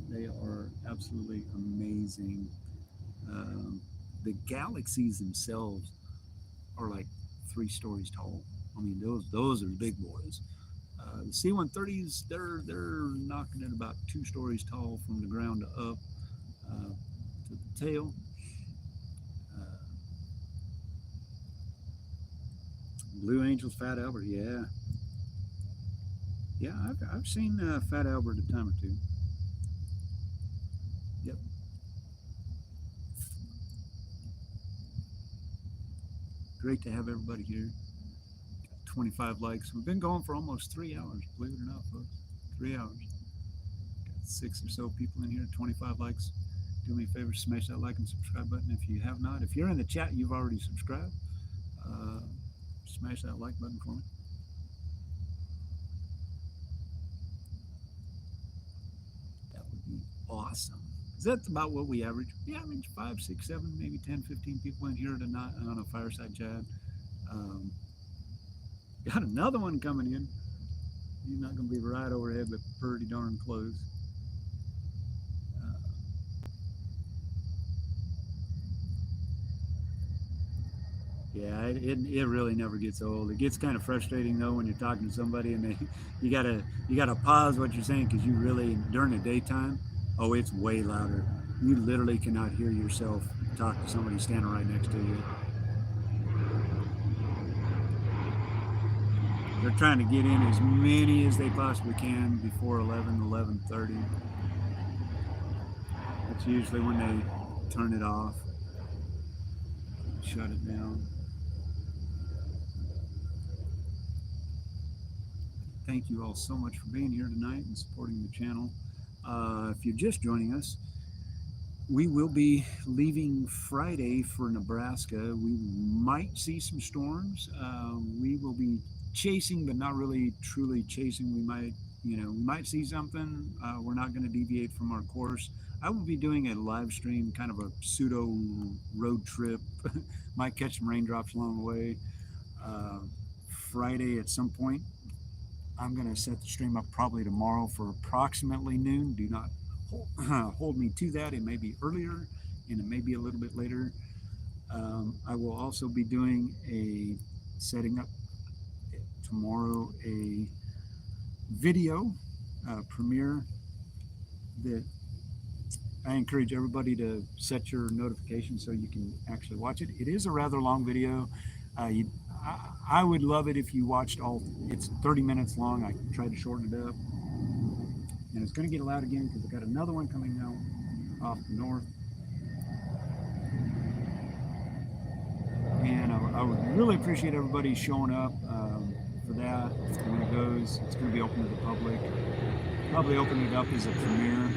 They are absolutely amazing. The Galaxies themselves are like 3 stories tall. I mean, those are big boys. The C-130s, they're knocking it about 2 stories tall from the ground up to the tail. Blue Angels, Fat Albert, yeah. I've seen Fat Albert a time or two. Yep. Great to have everybody here. 25 likes. We've been going for almost 3 hours, believe it or not, folks. 3 hours. Got 6 or so people in here, 25 likes. Do me a favor, smash that like and subscribe button if you have not. If you're in the chat, you've already subscribed. Smash that like button for me. That would be awesome. 'Cause that's about what we average. We average 5, 6, 7, maybe 10, 15 people in here tonight on a fireside chat. Um, got another one coming in. He's not going to be right overhead, but pretty darn close. Uh, yeah, it really never gets old. It gets kind of frustrating though when you're talking to somebody and you gotta pause what you're saying because you really during the daytime, oh, it's way louder. You literally cannot hear yourself talk to somebody standing right next to you. They're trying to get in as many as they possibly can before 11:30. That's usually when they turn it off, shut it down. Thank you all so much for being here tonight and supporting the channel. If you're just joining us, we will be leaving Friday for Nebraska. We might see some storms. We will be chasing, but not really truly chasing. We might see something. We're not going to deviate from our course. I will be doing a live stream, kind of a pseudo road trip. Might catch some raindrops along the way. Friday at some point. I'm going to set the stream up probably tomorrow for approximately noon. Do not hold me to that. It may be earlier and it may be a little bit later. I will also be setting up tomorrow a video premiere that I encourage everybody to set your notifications so you can actually watch it. It is a rather long video. I would love it if you watched it's 30 minutes long. I tried to shorten it up. And it's going to get loud again because I've got another one coming out off the north. And I would really appreciate everybody showing up for that. When it goes, it's going to be open to the public. Probably open it up as a premiere.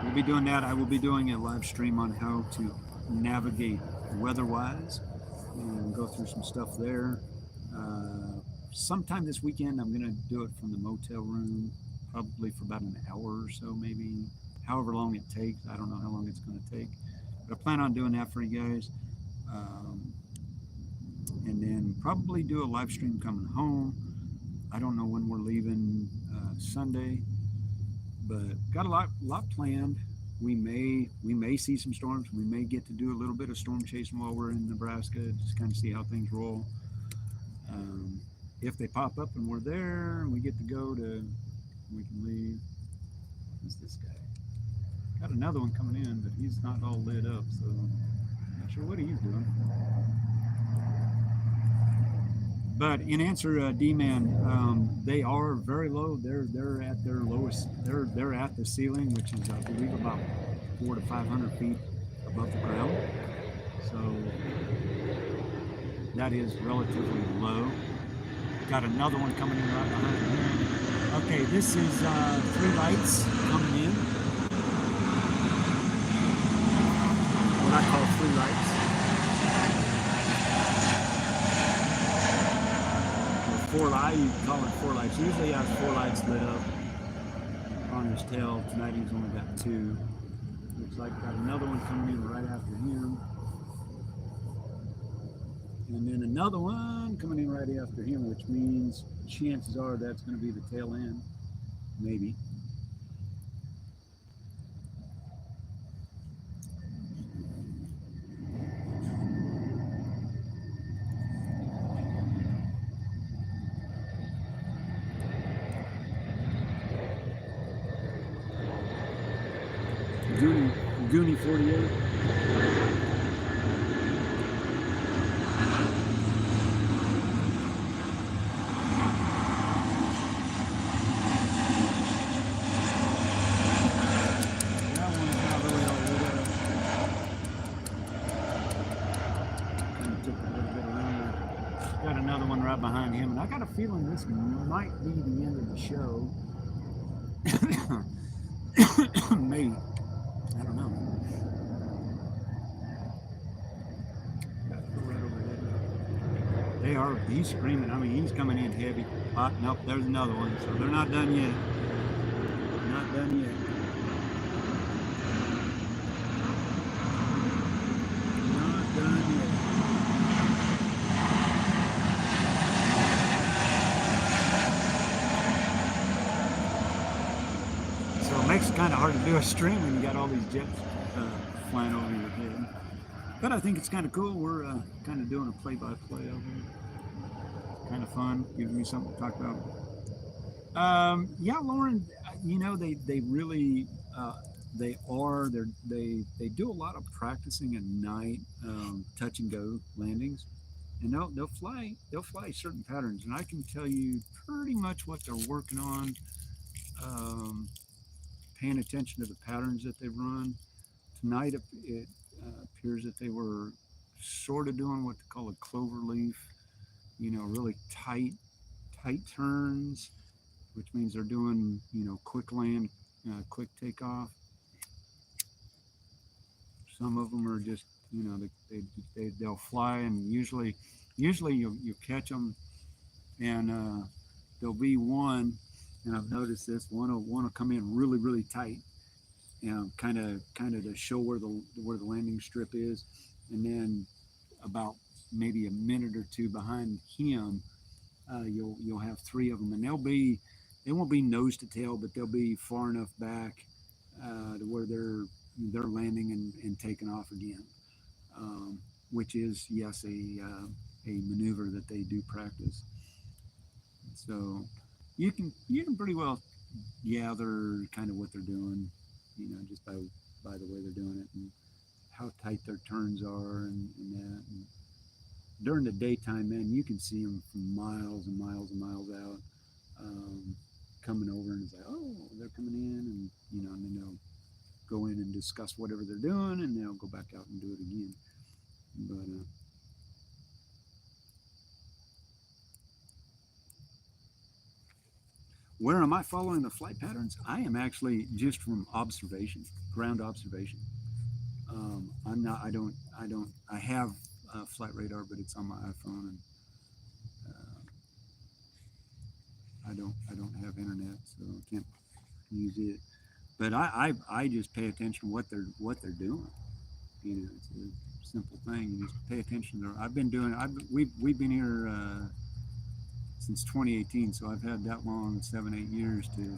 We'll be doing that. I will be doing a live stream on how to navigate weather-wise and go through some stuff there. Sometime this weekend, I'm going to do it from the motel room, probably for about an hour or so, maybe however long it takes. I don't know how long it's going to take, but I plan on doing that for you guys. And then probably do a live stream coming home. I don't know when we're leaving Sunday. But got a lot planned. We may see some storms. We may get to do a little bit of storm chasing while we're in Nebraska, just kind of see how things roll. If they pop up and we're there and we get to go we can leave. Who's this guy? Got another one coming in, but he's not all lit up, so I'm not sure what he's doing. But in answer, D-Man, they are very low. They're at their lowest. They're at the ceiling, which is I believe about 400 to 500 feet above the ground. So that is relatively low. Got another one coming in right behind me. Okay, this is 3 lights coming in. What I call 3 lights. 4 lights, you call it 4 lights. Usually he has 4 lights lit up on his tail. Tonight he's only got 2. Looks like got another one coming in right after him. And then another one coming in right after him, which means chances are that's going to be the tail end. Maybe. Goonie 48. Got another one right behind him, and I got a feeling this might be the end of the show. Maybe. I don't know. Got to go right overhead. They are. He's screaming. I mean, he's coming in heavy. Nope, there's another one. So they're not done yet. Not done yet. Not done yet. So it makes it kind of hard to do a stream when you got all these jets uh, flying over your head. But I think it's kind of cool. We're kind of doing a play-by-play of them. Kind of fun. Gives me something to talk about. Yeah, Lauren. They really they do a lot of practicing at night, touch and go landings, and they'll fly certain patterns, and I can tell you pretty much what they're working on. Um, Paying attention to the patterns that they run tonight, it appears that they were sort of doing what they call a clover leaf. Really tight turns, which means they're doing quick land, quick takeoff. Some of them are just they'll fly, and usually you catch them, and there'll be one, and I've noticed this one will come in really tight, kind of to show where the landing strip is, and then about maybe a minute or two behind him, you'll have three of them, and they won't be nose to tail, but they'll be far enough back to where they're landing and taking off again, which is, yes, a maneuver that they do practice. So you can pretty well gather kind of what they're doing, just by the way they're doing it, and how tight their turns are, and that. And during the daytime, man, you can see them from miles and miles and miles out, um, coming over, and it's like, oh, they're coming in, and then they'll go in and discuss whatever they're doing, and they'll go back out and do it again. But where am I following the flight patterns? I am actually just from observation, ground observation. I'm not. I have flight radar, but it's on my iPhone, and I don't have internet, so I can't use it. But I just pay attention to what they're doing. It's a simple thing. You just pay attention. I've been doing. We've been here since 2018, so I've had that long, 7-8 years to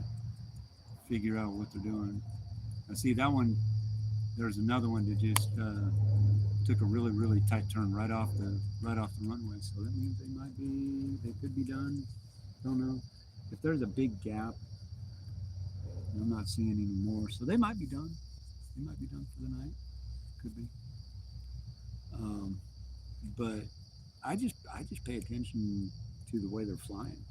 figure out what they're doing. I see that one. There's another one that just took a really tight turn right off the runway. So that means they could be done. Don't know. If there's a big gap, I'm not seeing any more. So they might be done. They might be done for the night. Could be. Um, but I just pay attention to the way they're flying.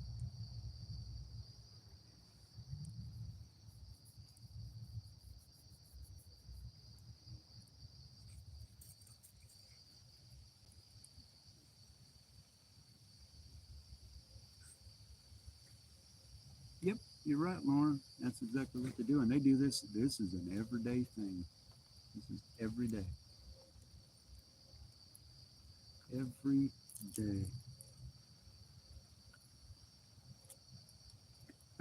Yep, you're right, Lauren. That's exactly what they do, and they do this. This is an everyday thing. This is every day. Every day.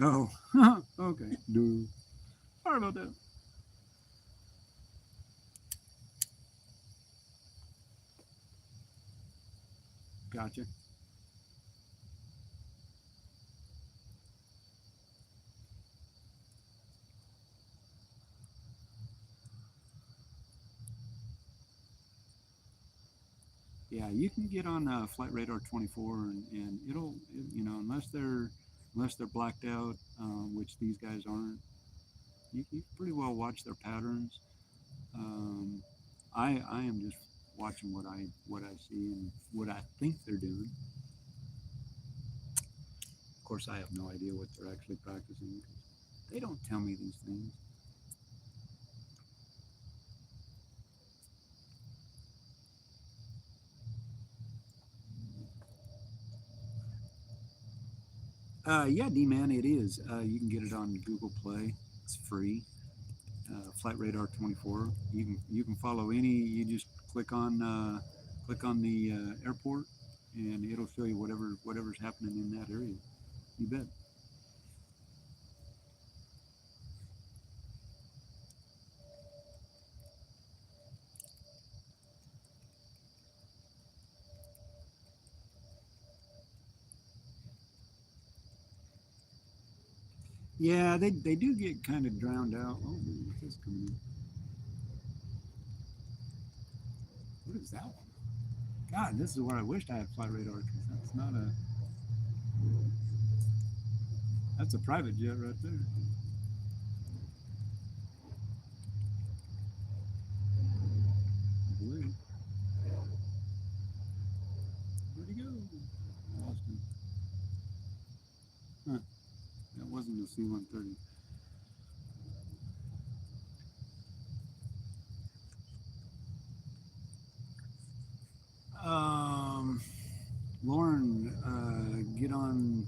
Oh, okay. No. Sorry about that. Gotcha. Yeah, you can get on Flight Radar 24, and unless they're blacked out, which these guys aren't, you pretty well watch their patterns. Um, I am just watching what I see and what I think they're doing. Of course, I have no idea what they're actually practicing. They don't tell me these things. Yeah, D man, it is. You can get it on Google Play. It's free. Flight Radar 24. You can follow any. You just click on the airport, and it'll show you whatever's happening in that area. You bet. Yeah, they do get kind of drowned out. Oh, what's this coming in? What is that one? God, this is where I wished I had Flight Radar because that's not a that's a private jet right there. I believe. Where'd he go? I lost him. Huh, that wasn't a C-130. Um, Lauren, get on.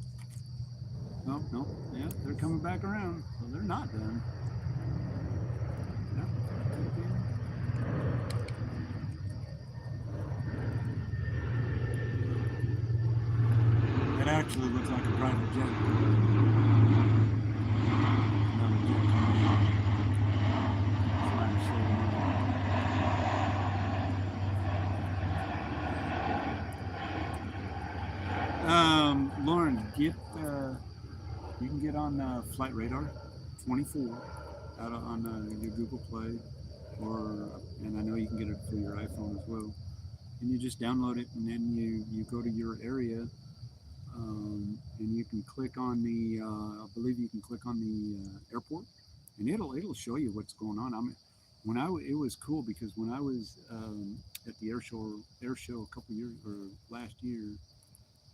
No, no, yeah, they're coming back around. So they're not done. Yeah, that actually looks like a private jet. Another jet coming in. Trying to show them. Lauren, get you can get on Flight Radar 24 out on your Google Play, or and I know you can get it for your iPhone as well. And you just download it, and then you go to your area, and you can click on the I believe you can click on the airport, and it'll show you what's going on. I mean, it was cool because when I was at the air show a couple years or last year,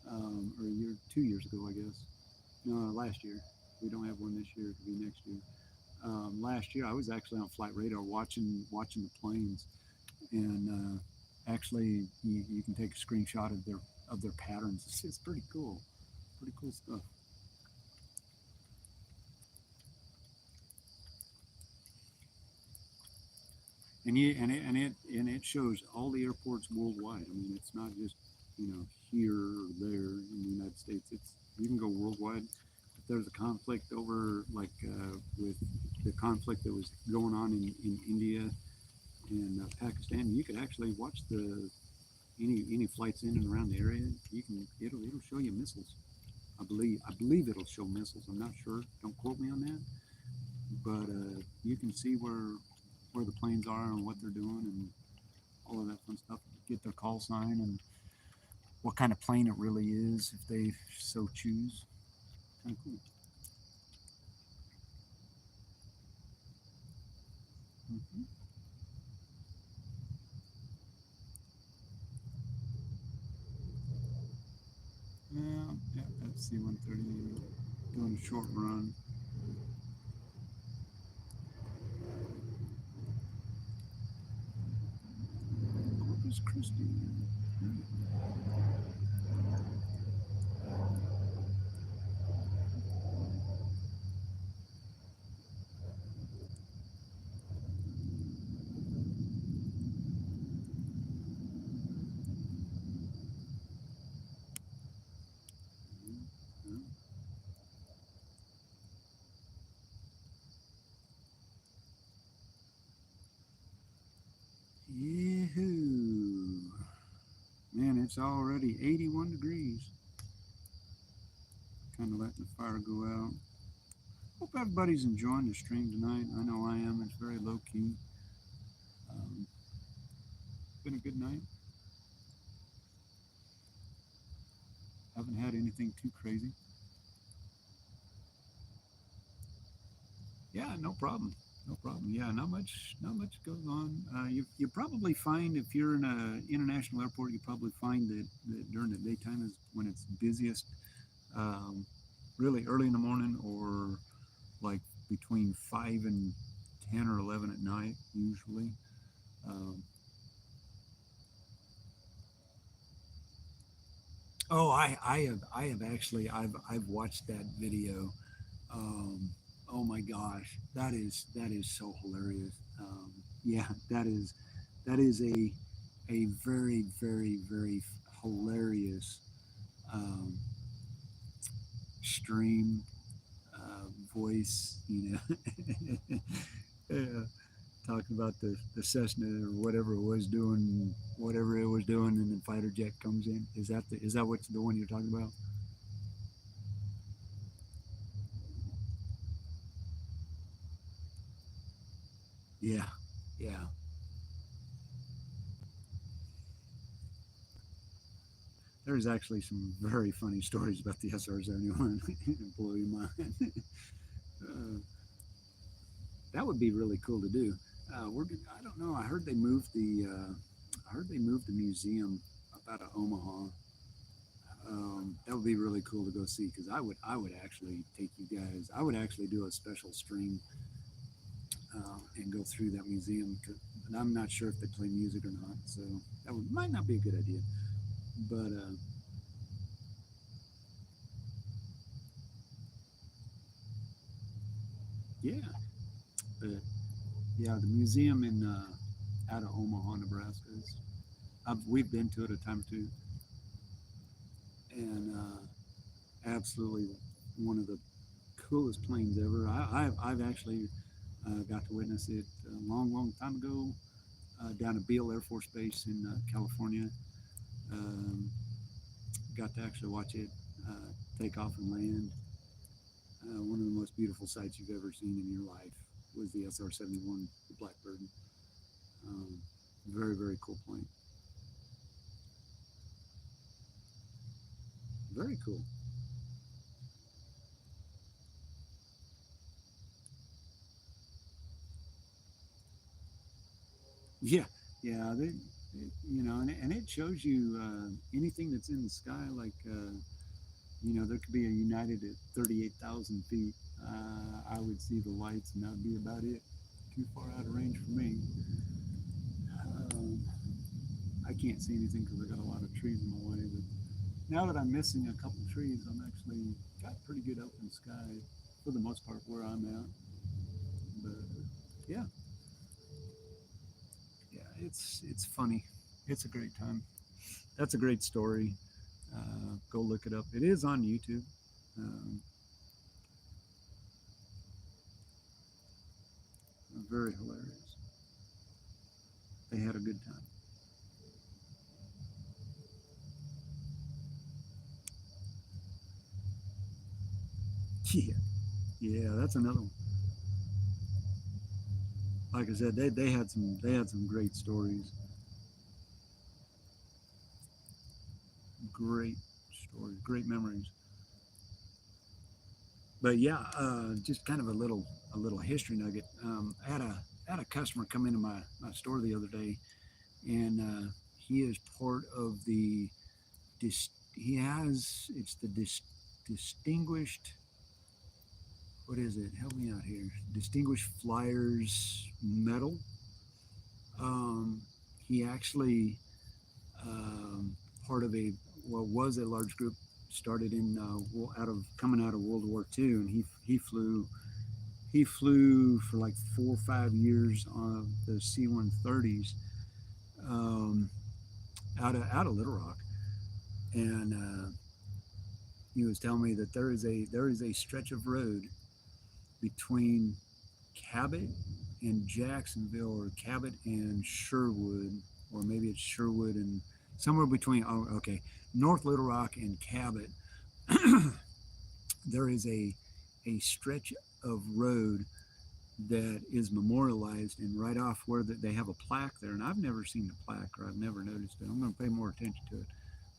or a year 2 years ago, I guess. No, last year. We don't have one this year. It'll be next year. Last year, I was actually on Flight Radar watching the planes, and actually, you can take a screenshot of their patterns. It's pretty cool. Pretty cool stuff. And it shows all the airports worldwide. I mean, it's not just here or there in the United States. It's you can go worldwide. If there's a conflict over with the conflict that was going on in India and Pakistan, you could actually watch the any flights in and around the area. It'll show you missiles. I believe it'll show missiles. I'm not sure. Don't quote me on that. But you can see where the planes are and what they're doing and all of that fun stuff. Get their call sign and what kind of plane it really is if they so choose. Kind of cool. Mm-hmm. Yeah, that's C-130 doing a short run. Corpus Christi. Yahoo! Man, it's already 81 degrees. Kind of letting the fire go out. Hope everybody's enjoying the stream tonight. I know I am. It's very low key. Um, been a good night. Haven't had anything too crazy. Yeah, no problem. No problem. Yeah, not much goes on. You probably find if you're in an international airport, you probably find that during the daytime is when it's busiest, um, really early in the morning or like between 5 and 10 or 11 at night usually. Um, Oh, I have actually I've watched that video. Um, oh my gosh, that is so hilarious. Yeah, that is a very very hilarious um, stream voice. You know, yeah, talking about the Cessna or whatever it was doing, and the fighter jet comes in. Is that what's the one you're talking about? Yeah, yeah. There's actually some very funny stories about the SR-71. Blow your mind. uh, that would be really cool to do. I don't know. I heard they moved the museum up out of Omaha. That would be really cool to go see because I would actually take you guys. I would actually do a special stream and go through that museum. But I'm not sure if they play music or not, so might not be a good idea. But yeah, but yeah, the museum in out of Omaha, Nebraska. We've been to it a time or two, and absolutely one of the coolest planes ever. I've actually got to witness it a long time ago down at Beale Air Force Base in California. Um, got to actually watch it take off and land. One of the most beautiful sights you've ever seen in your life was the SR-71, the Blackbird. Um, very cool plane. Very cool. Yeah, yeah. You know, and it shows you anything that's in the sky. Like, you know, there could be a United at 38,000 feet. I would see the lights, and that would be about it. Too far out of range for me. Um, I can't see anything because I got a lot of trees in my way. But now that I'm missing a couple trees, I'm actually got pretty good open sky for the most part where I'm at. But yeah, yeah, it's funny. It's a great time. That's a great story. Go look it up. It is on YouTube. Um, very hilarious. They had a good time. Yeah, yeah, that's another one. Like I said, they had some great stories, great stories, great memories. But yeah, just kind of a little history nugget. I had a customer come into my store the other day, and he is part of the he has it's the distinguished, what is it? Help me out here. Distinguished Flyers Medal. Um, he actually part of a well was a large group started in out of coming out of World War II, and he flew for like 4 or 5 years on the C-130s um, out of Little Rock, and he was telling me that there is a stretch of road between Cabot and Jacksonville, or Cabot and Sherwood, or maybe it's Sherwood and somewhere between. Oh, okay, North Little Rock and Cabot. There is a stretch of road that is memorialized, and right off where they have a plaque there, and I've never seen the plaque, or I've never noticed it. I'm going to pay more attention to it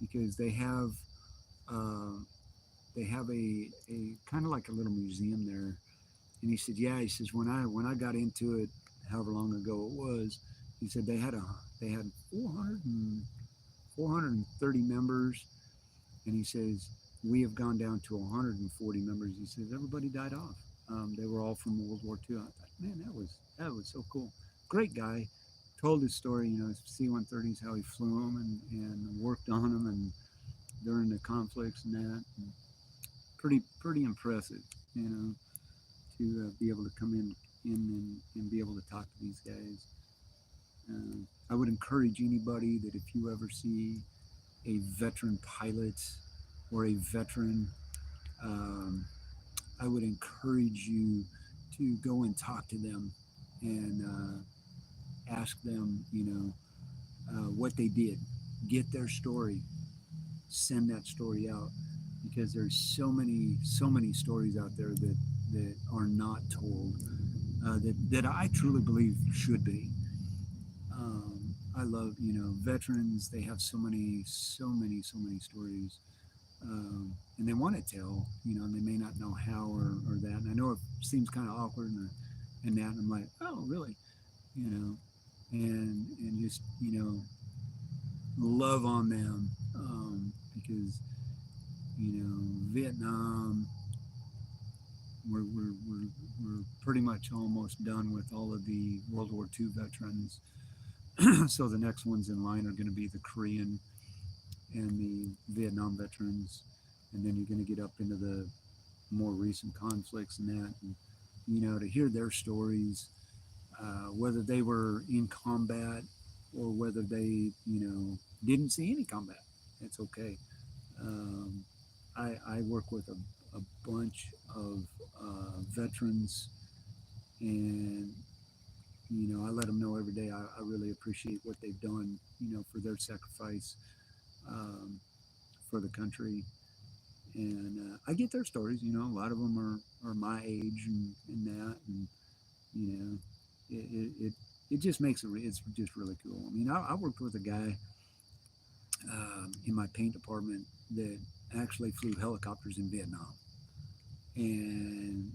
because uh, they have a kind of like a little museum there. And he said, yeah, he says when I got into it, however long ago it was, he said they had 430 members, and he says we have gone down to 140 members. He says everybody died off. They were all from World War II. I thought, man, that was so cool. Great guy. Told his story, you know, his C-130s, how he flew them and worked on them, and during the conflicts and that. And pretty impressive, you know, to be able to come in and be able to talk to these guys. I would encourage anybody that if you ever see a veteran pilot or a veteran, um, I would encourage you to go and talk to them and ask them, you know, what they did, get their story, send that story out, because there's so many stories out there that are not told, that I truly believe should be. I love, you know, veterans. They have so many stories, and they want to tell, you know, and they may not know how or that. And I know it seems kind of awkward and that. And I'm like, oh, really, you know, and just, you know, love on them, because, you know, Vietnam, we're pretty much almost done with all of the World War II veterans. So the next ones in line are going to be the Korean and the Vietnam veterans, and then you're going to get up into the more recent conflicts and that, and, you know, to hear their stories, whether they were in combat or whether they, you know, didn't see any combat. It's okay. Um, I work with a bunch of veterans, and, you know, I let them know every day I really appreciate what they've done, you know, for their sacrifice, um, for the country. And I get their stories. You know, a lot of them are my age and that, and, you know, it just makes it's just really cool. I mean, I worked with a guy, in my paint department that actually flew helicopters in Vietnam, and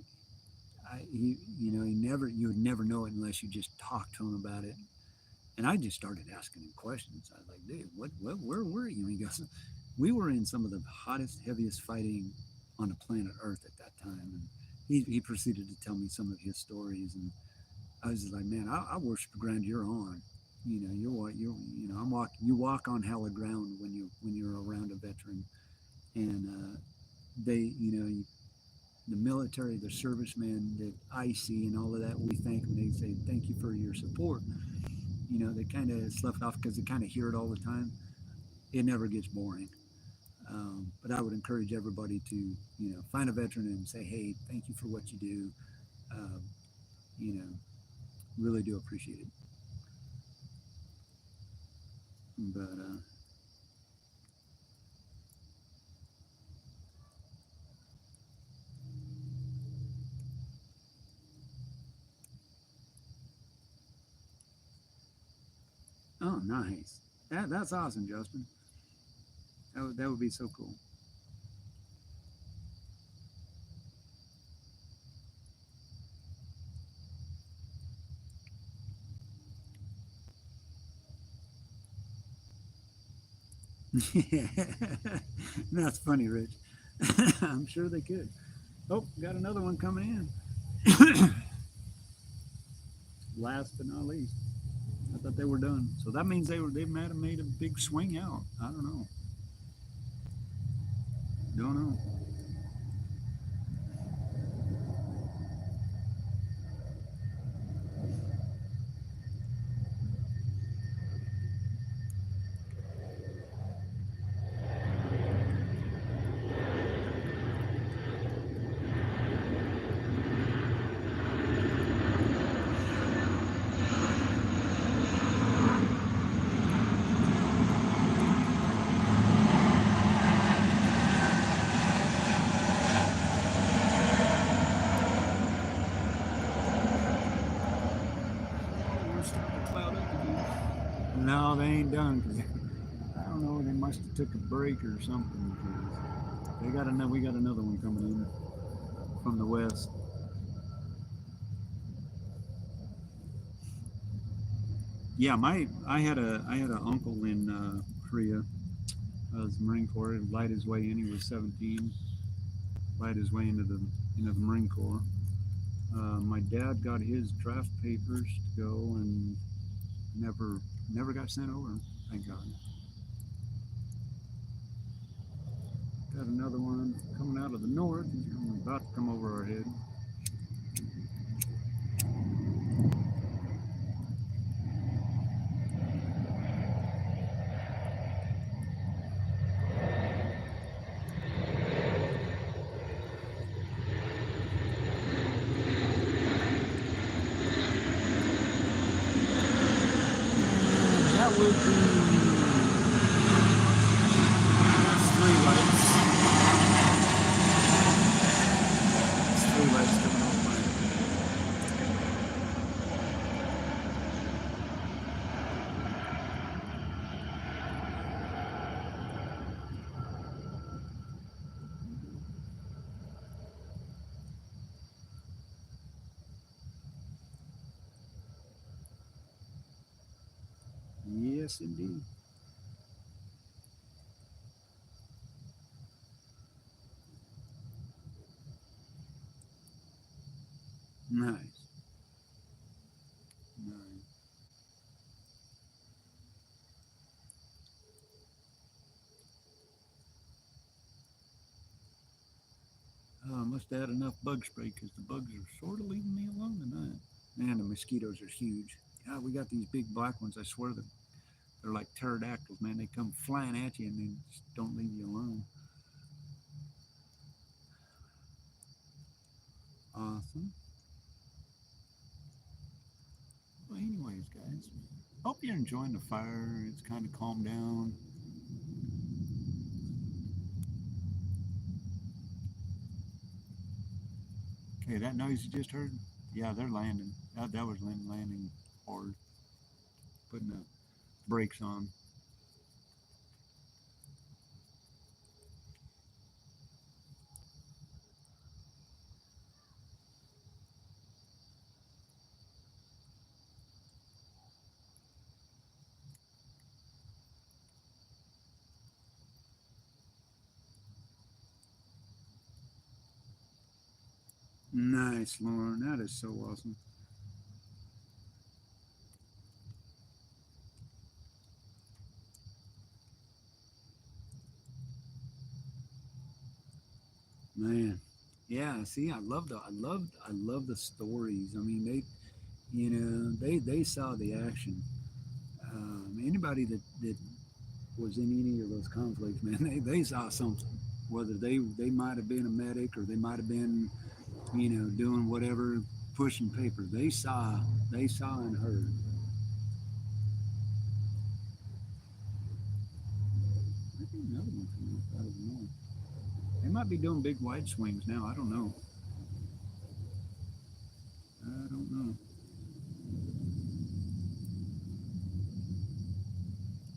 you know, you would never know it unless you just talked to him about it. And I just started asking him questions. I was like, dude, where were you? And he goes, we were in some of the hottest, heaviest fighting on the planet Earth at that time. And he proceeded to tell me some of his stories. And I was just like, man, I worship the ground you're on. You know, you know, you walk on hallowed ground when you're around a veteran. And they, you know, the military, the servicemen that I see and all of that, we thank them. They say, thank you for your support. You know, they kind of slough it off because they kind of hear it all the time. It never gets boring. But I would encourage everybody to, you know, find a veteran and say, hey, thank you for what you do. Um, you know, really do appreciate it. But oh, nice. That's awesome, Justin. That would be so cool. Yeah, that's funny, Rich. I'm sure they could. Oh, got another one coming in. Last but not least, I thought they were done. So that means they might have made a big swing out. I don't know. Don't know. We're starting to cloud up again. No, they ain't done because I don't know. They must have took a break or something. 'Cause they got another. We got another one coming in from the west. Yeah, my I had an uncle in Korea. Was Marine Corps. He light his way in. He was 17. Light his way into the Marine Corps. My dad got his draft papers to go and never got sent over. Thank God. Got another one coming out of the north. He's about to come over our head. That would be. That's three lights. That's three lights coming off my. Yes, indeed. Nice. Nice. I must have had enough bug spray because the bugs are sort of leaving me alone tonight. Man, the mosquitoes are huge. God, we got these big black ones. I swear that they're like pterodactyls, man. They come flying at you and they just don't leave you alone. Awesome. Well, anyways, guys, hope you're enjoying the fire. It's kind of calmed down. Okay, that noise you just heard? Yeah, they're landing. That was landing hard. Putting the brakes on. Nice, Lauren. That is so awesome. Man. Yeah, see, I love the stories. I mean, they saw the action. Anybody that was in any of those conflicts, man, they saw something. Whether they might have been a medic or they might have been, doing whatever, pushing paper. They saw and heard. Maybe another one coming up out of the north. They might be doing big wide swings now. I don't know. I don't know.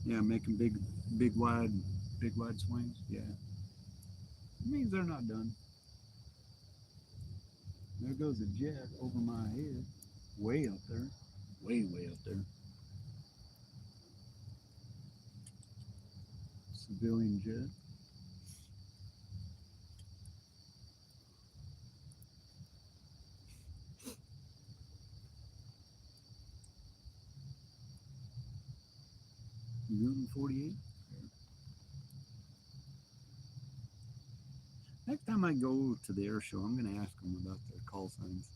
Yeah, making big wide swings. Yeah, it means they're not done. There goes a jet over my head, way up there, way up there. Civilian jet. Newton 48. Next time I go to the air show, I'm going to ask them about their call signs.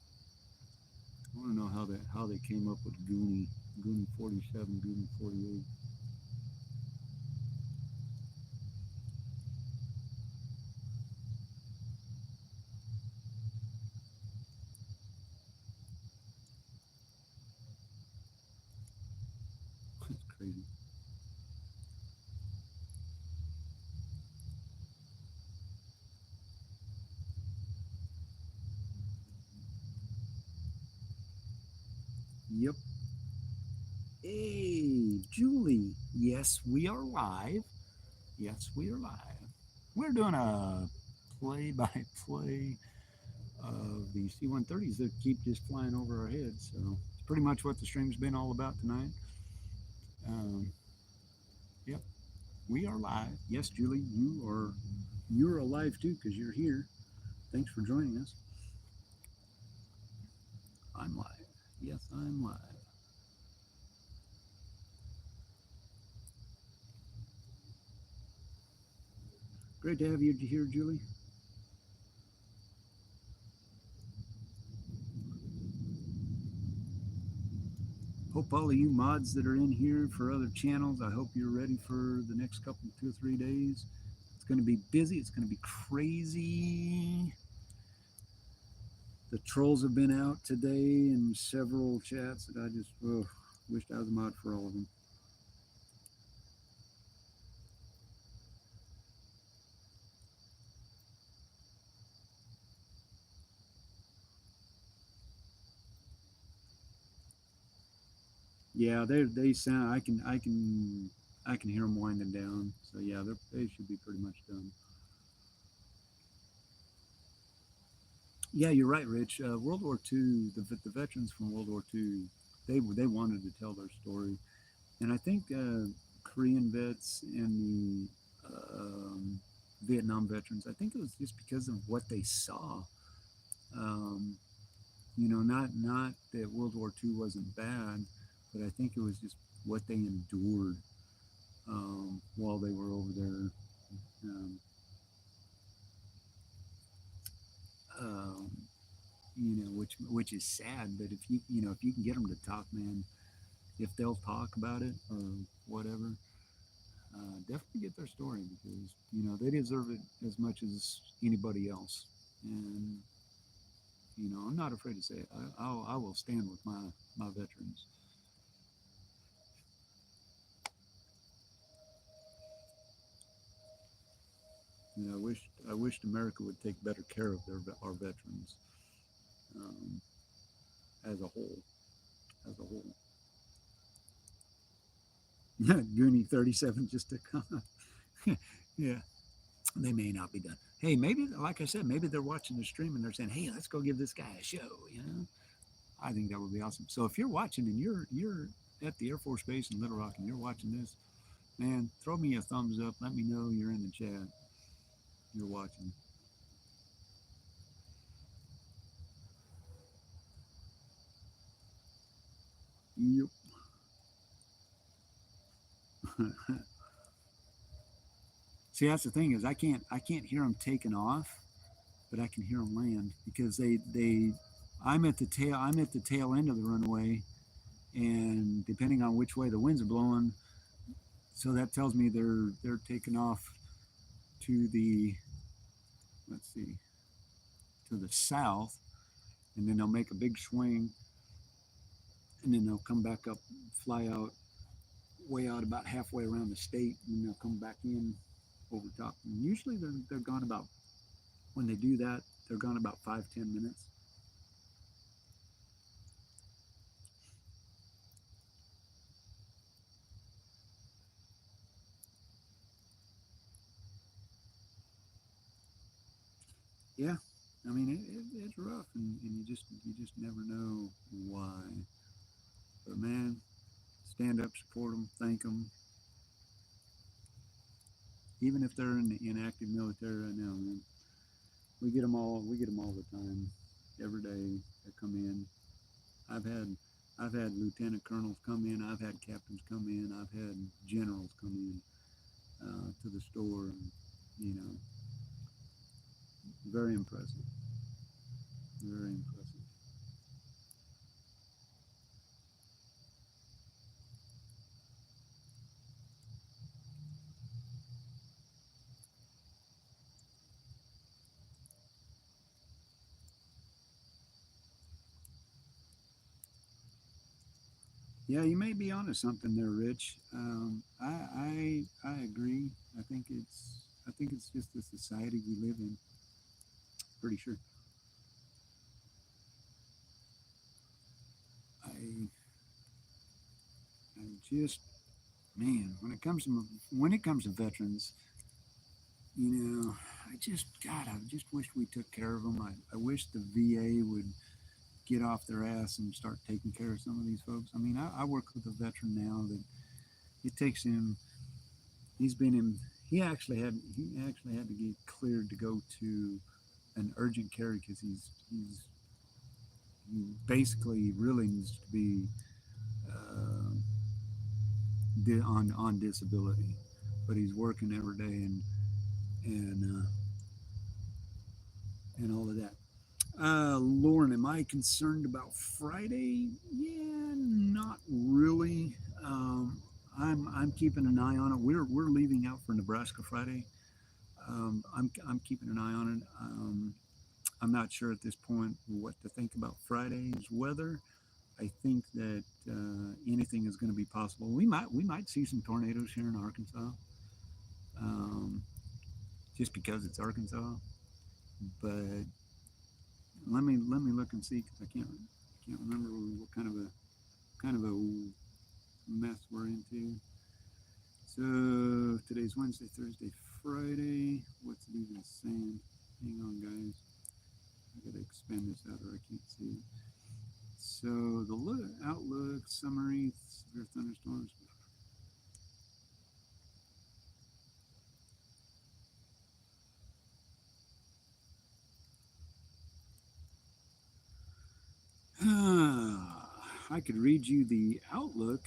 I want to know how they came up with Goonie 47, Goonie 48. That's crazy. Yep. Hey, Julie. Yes, we are live. Yes, we are live. We're doing a play-by-play of the C-130s that keep just flying over our heads. So it's pretty much what the stream's been all about tonight. Um, yep, we are live. Yes, Julie, you're alive too because you're here. Thanks for joining us. I'm live. Yes, I'm live. Great to have you here, Julie. Hope all of you mods that are in here for other channels, I hope you're ready for the next couple, 2 or 3 days. It's going to be busy. It's going to be crazy. The trolls have been out today in several chats that I just wished I was a mod for all of them. Yeah, they sound. I can hear them winding down. So yeah, they should be pretty much done. Yeah, you're right, Rich. World War II, the veterans from World War II, they wanted to tell their story, and I think Korean vets and the Vietnam veterans, I think it was just because of what they saw. Um, not that World War II wasn't bad, but I think it was just what they endured while they were over there. Um, um, which is sad. But if you can get them to talk, man, if they'll talk about it or whatever, definitely get their story because they deserve it as much as anybody else. And I'm not afraid to say it. I will stand with my veterans. I wished America would take better care of our veterans um, as a whole. As a whole. Goonie 37 just to come. Yeah, they may not be done. Hey, maybe, like I said, maybe they're watching the stream and they're saying, "Hey, let's go give this guy a show." I think that would be awesome. So if you're watching and you're at the Air Force Base in Little Rock and you're watching this, man, throw me a thumbs up. Let me know you're in the chat. You're watching. Yep. See, that's the thing is I can't hear them taking off, but I can hear them land because I'm at the tail end of the runway, and depending on which way the winds are blowing, so that tells me they're taking off to the, let's see, to the south, and then they'll make a big swing, and then they'll come back up, fly out, way out about halfway around the state, and then they'll come back in over top. And usually they're gone about, when they do that, they're gone about 5-10 minutes. Yeah, I mean it's rough, and you just never know why. But man, stand up, support them, thank them, even if they're in the inactive military right now. Man, we get them all. We get them all the time, every day. They come in. I've had I've had lieutenant colonels come in. I've had captains come in. I've had generals come in to the store, and you know, very impressive. Very impressive. Yeah, you may be onto something there, Rich. I agree. I think it's just the society we live in. Pretty sure. I I just, man, when it comes to veterans, I just wish we took care of them. I wish the VA would get off their ass and start taking care of some of these folks. I mean, I work with a veteran now that it takes him. He's been in. He actually had to get cleared to go to an urgent care because he basically really needs to be uh, on disability, but he's working every day, and and all of that. Lauren, am I concerned about Friday? Yeah, not really. Um, I'm keeping an eye on it. We're leaving out for Nebraska Friday. I'm keeping an eye on it. I'm not sure at this point what to think about Friday's weather. I think that anything is going to be possible. We might see some tornadoes here in Arkansas, um, just because it's Arkansas. But let me look and see because I can't remember what kind of a mess we're into. So today's Wednesday, Thursday, Friday. What's it even saying? Hang on, guys. I gotta expand this out or I can't see it. So the outlook summary: severe thunderstorms. I could read you the outlook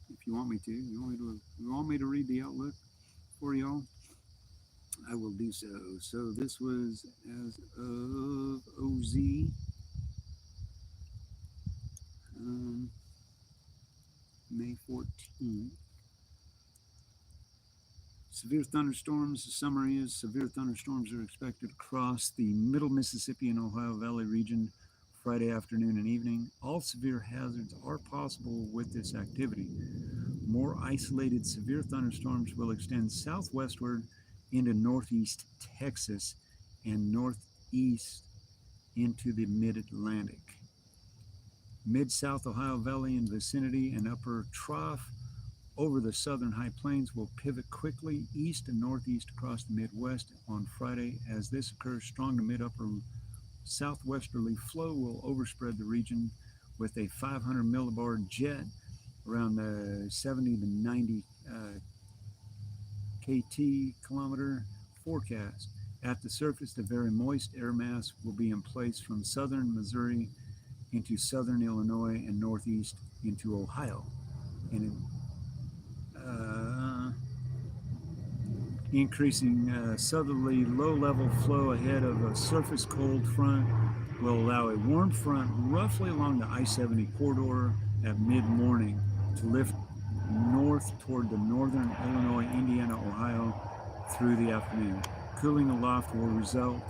if you want me to. You want me to read the outlook for y'all? I will do so. So this was as of OZ, um, May 14th. Severe thunderstorms. The summary is severe thunderstorms are expected across the middle Mississippi and Ohio Valley region Friday afternoon and evening. All severe hazards are possible with this activity. More isolated severe thunderstorms will extend southwestward into northeast Texas and northeast into the mid-Atlantic. Mid-South Ohio Valley and vicinity and upper trough over the southern high plains will pivot quickly east and northeast across the Midwest on Friday. As this occurs, strong to mid-upper southwesterly flow will overspread the region with a 500 millibar jet around the 70 to 90 kilometer forecast. At the surface, the very moist air mass will be in place from southern Missouri into southern Illinois and northeast into Ohio. And increasing southerly low-level flow ahead of a surface cold front will allow a warm front roughly along the I-70 corridor at mid-morning to lift north toward the northern Illinois, Indiana, Ohio through the afternoon. Cooling aloft will result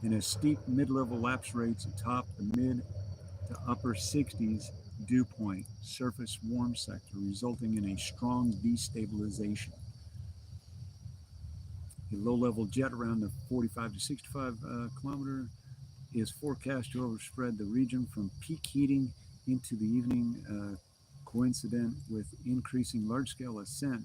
in a steep mid-level lapse rates atop the mid to upper 60s dew point surface warm sector, resulting in a strong destabilization. A low-level jet around the 45 to 65 kilometer is forecast to overspread the region from peak heating into the evening, coincident with increasing large-scale ascent.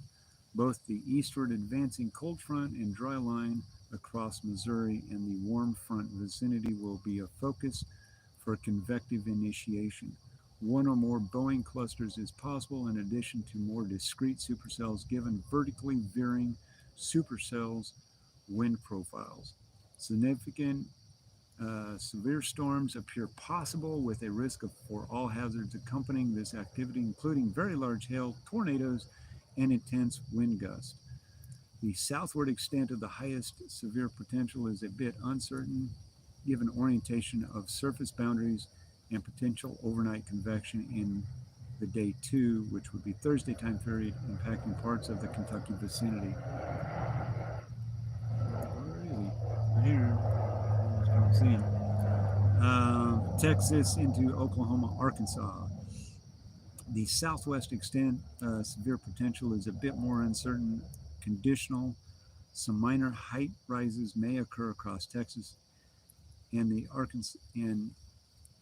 Both the eastward advancing cold front and dry line across Missouri and the warm front vicinity will be a focus for convective initiation. One or more Boeing clusters is possible in addition to more discrete supercells given vertically veering supercells wind profiles. Significant severe storms appear possible with a risk for all hazards accompanying this activity, including very large hail, tornadoes, and intense wind gusts. The southward extent of the highest severe potential is a bit uncertain given orientation of surface boundaries and potential overnight convection in the day 2, which would be Thursday time period, impacting parts of the Kentucky vicinity. Where is he? Here. I don't see him. Texas into Oklahoma, Arkansas. The southwest extent severe potential is a bit more uncertain, conditional. Some minor height rises may occur across Texas and the Arkansas and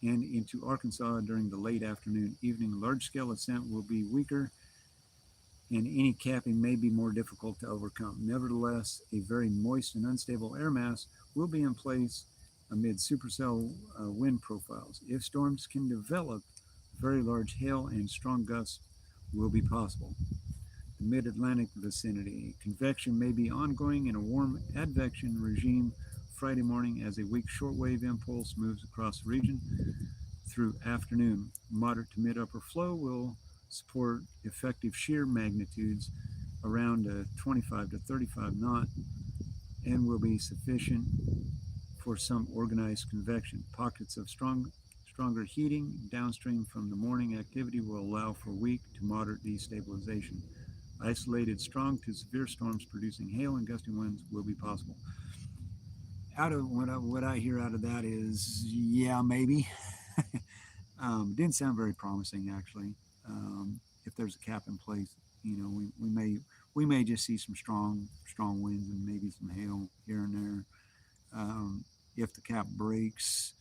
into Arkansas during the late afternoon, evening. Large-scale ascent will be weaker, and any capping may be more difficult to overcome. Nevertheless, a very moist and unstable air mass will be in place amid supercell wind profiles. If storms can develop, very large hail and strong gusts will be possible. The mid-Atlantic vicinity. Convection may be ongoing in a warm advection regime Friday morning as a weak shortwave impulse moves across the region through afternoon. Moderate to mid-upper flow will support effective shear magnitudes around 25 to 35 knot and will be sufficient for some organized convection. Pockets of stronger heating downstream from the morning activity will allow for weak to moderate destabilization. Isolated strong to severe storms producing hail and gusty winds will be possible. Out of what I hear out of that is, yeah, maybe. Didn't sound very promising, actually. If there's a cap in place, we may just see some strong winds and maybe some hail here and there. If the cap breaks,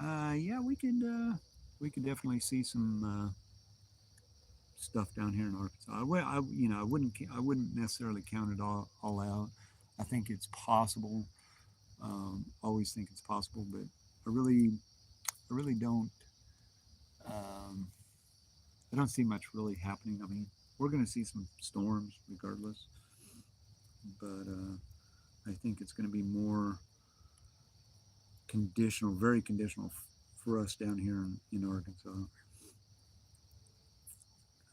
yeah, we could definitely see some stuff down here in Arkansas. I wouldn't necessarily count it all out. I think it's possible. Always think it's possible, but I really don't. Um, I don't see much really happening. I mean, we're going to see some storms regardless, but I think it's going to be more conditional, very conditional for us down here in Arkansas.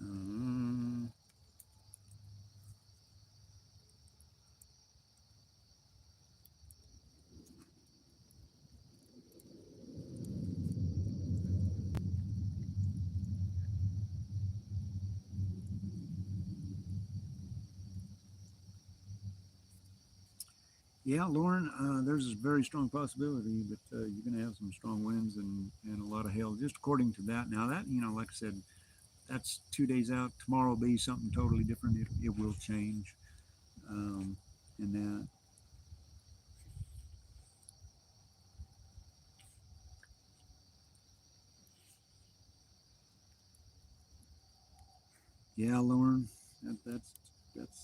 Um, yeah, Lauren, there's a very strong possibility that you're going to have some strong winds and a lot of hail, just according to that. Now, that, like I said, that's 2 days out. Tomorrow will be something totally different. It will change. Um, and that, yeah, Lauren, that's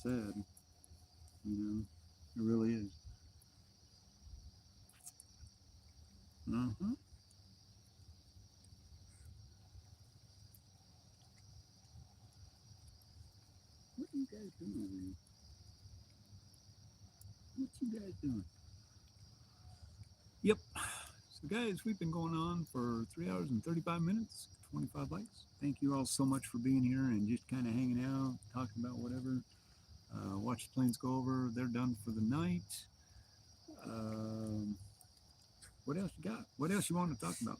sad. It really is. Uh-huh. What are you guys doing over here? What you guys doing? Yep. So, guys, we've been going on for 3 hours and 35 minutes, 25 likes. Thank you all so much for being here and just kind of hanging out, talking about whatever. Watch the planes go over. They're done for the night. Um, what else you got? What else you want to talk about?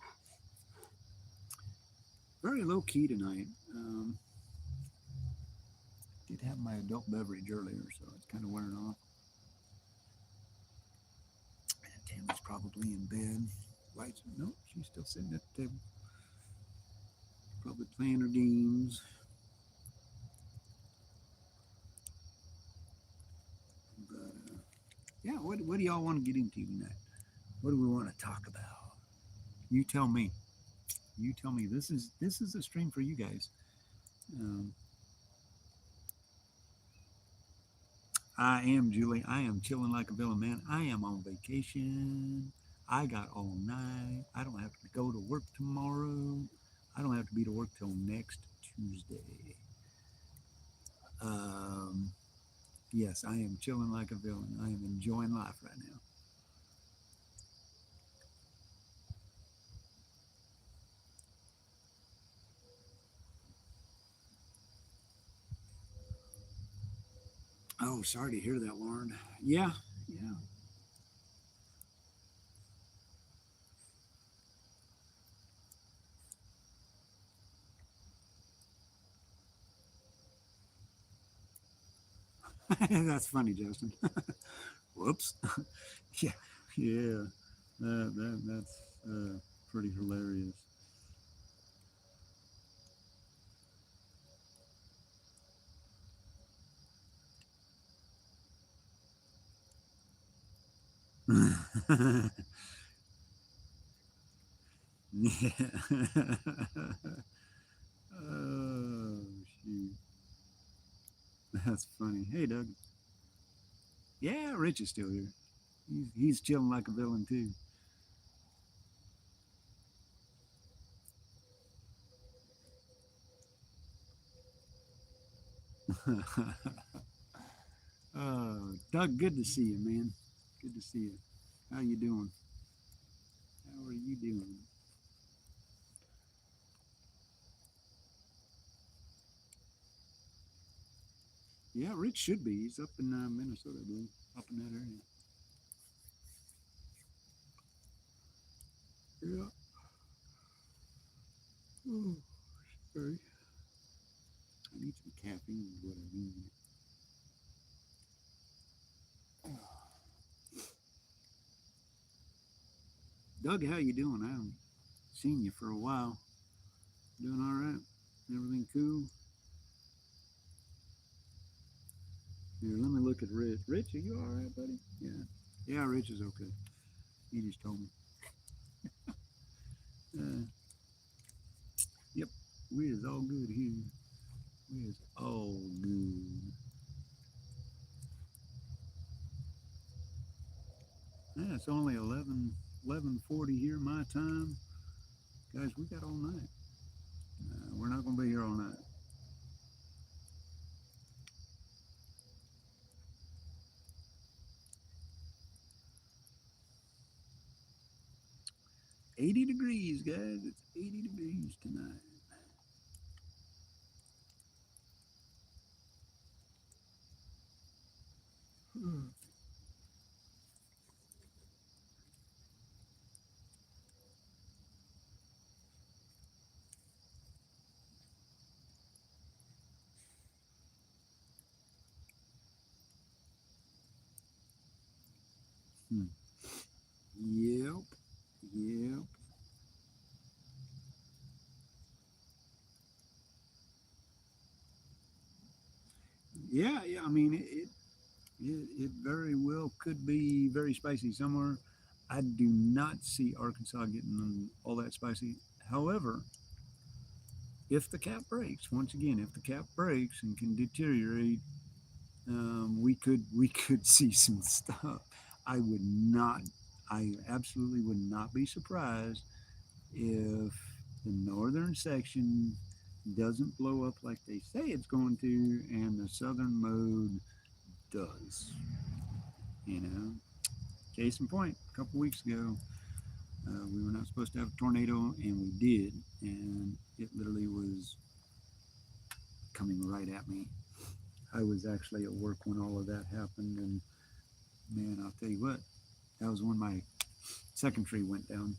Very low key tonight. Did have my adult beverage earlier, so it's kind of wearing off. And Tammy's probably in bed. Lights, no, she's still sitting at the table, probably playing her games. But yeah, what do y'all want to get into tonight? What do we want to talk about? You tell me. You tell me. This is a stream for you guys. Um, I am Julie. I am chilling like a villain, man. I am on vacation. I got all night. I don't have to go to work tomorrow. I don't have to be to work till next Tuesday. Um, yes, I am chilling like a villain. I am enjoying life right now. Oh, sorry to hear that, Lauren. Yeah, yeah. That's funny, Justin. Whoops. Yeah, yeah. That's pretty hilarious. Yeah. Oh, shoot. That's funny. Hey, Doug. Yeah, Rich is still here. He's chilling like a villain, too. Doug, good to see you, man. Good to see you. How you doing? How are you doing? Yeah, Rich should be. He's up in Minnesota, I believe. Up in that area. Yeah. Oh, sorry. I need some caffeine. Is what I need. Doug, how you doing? I haven't seen you for a while. Doing all right? Everything cool? Here, let me look at Rich. Rich, are you all right, buddy? Yeah. Yeah, Rich is okay. He just told me. Uh, yep, we is all good here. We is all good. Yeah, it's only 11:40 here my time. Guys, we got all night. We're not going to be here all night. $80, guys. It's 80 degrees tonight. Hmm. Yep. Yep. Yeah, yeah. I mean, it very well could be very spicy somewhere. I do not see Arkansas getting all that spicy. However, if the cap breaks, once again, if the cap breaks and can deteriorate, we could see some stuff. I would not. I absolutely would not be surprised if the northern section doesn't blow up like they say it's going to, and the southern mode does. You know, case in point, a couple weeks ago, we were not supposed to have a tornado, and we did, and it literally was coming right at me. I was actually at work when all of that happened, and man, I'll tell you what, that was when my second tree went down.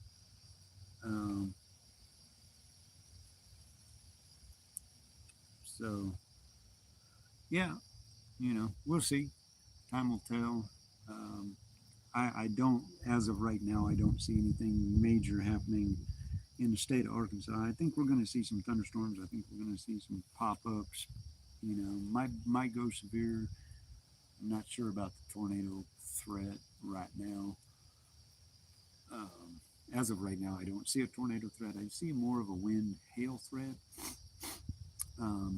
Um, so yeah, we'll see. Time will tell. Um, I don't, as of right now, I don't see anything major happening in the state of Arkansas. I think we're going to see some thunderstorms. I think we're going to see some pop ups. Might go severe. I'm not sure about the tornado threat right now. Um, as of right now, I don't see a tornado threat. I see more of a wind hail threat.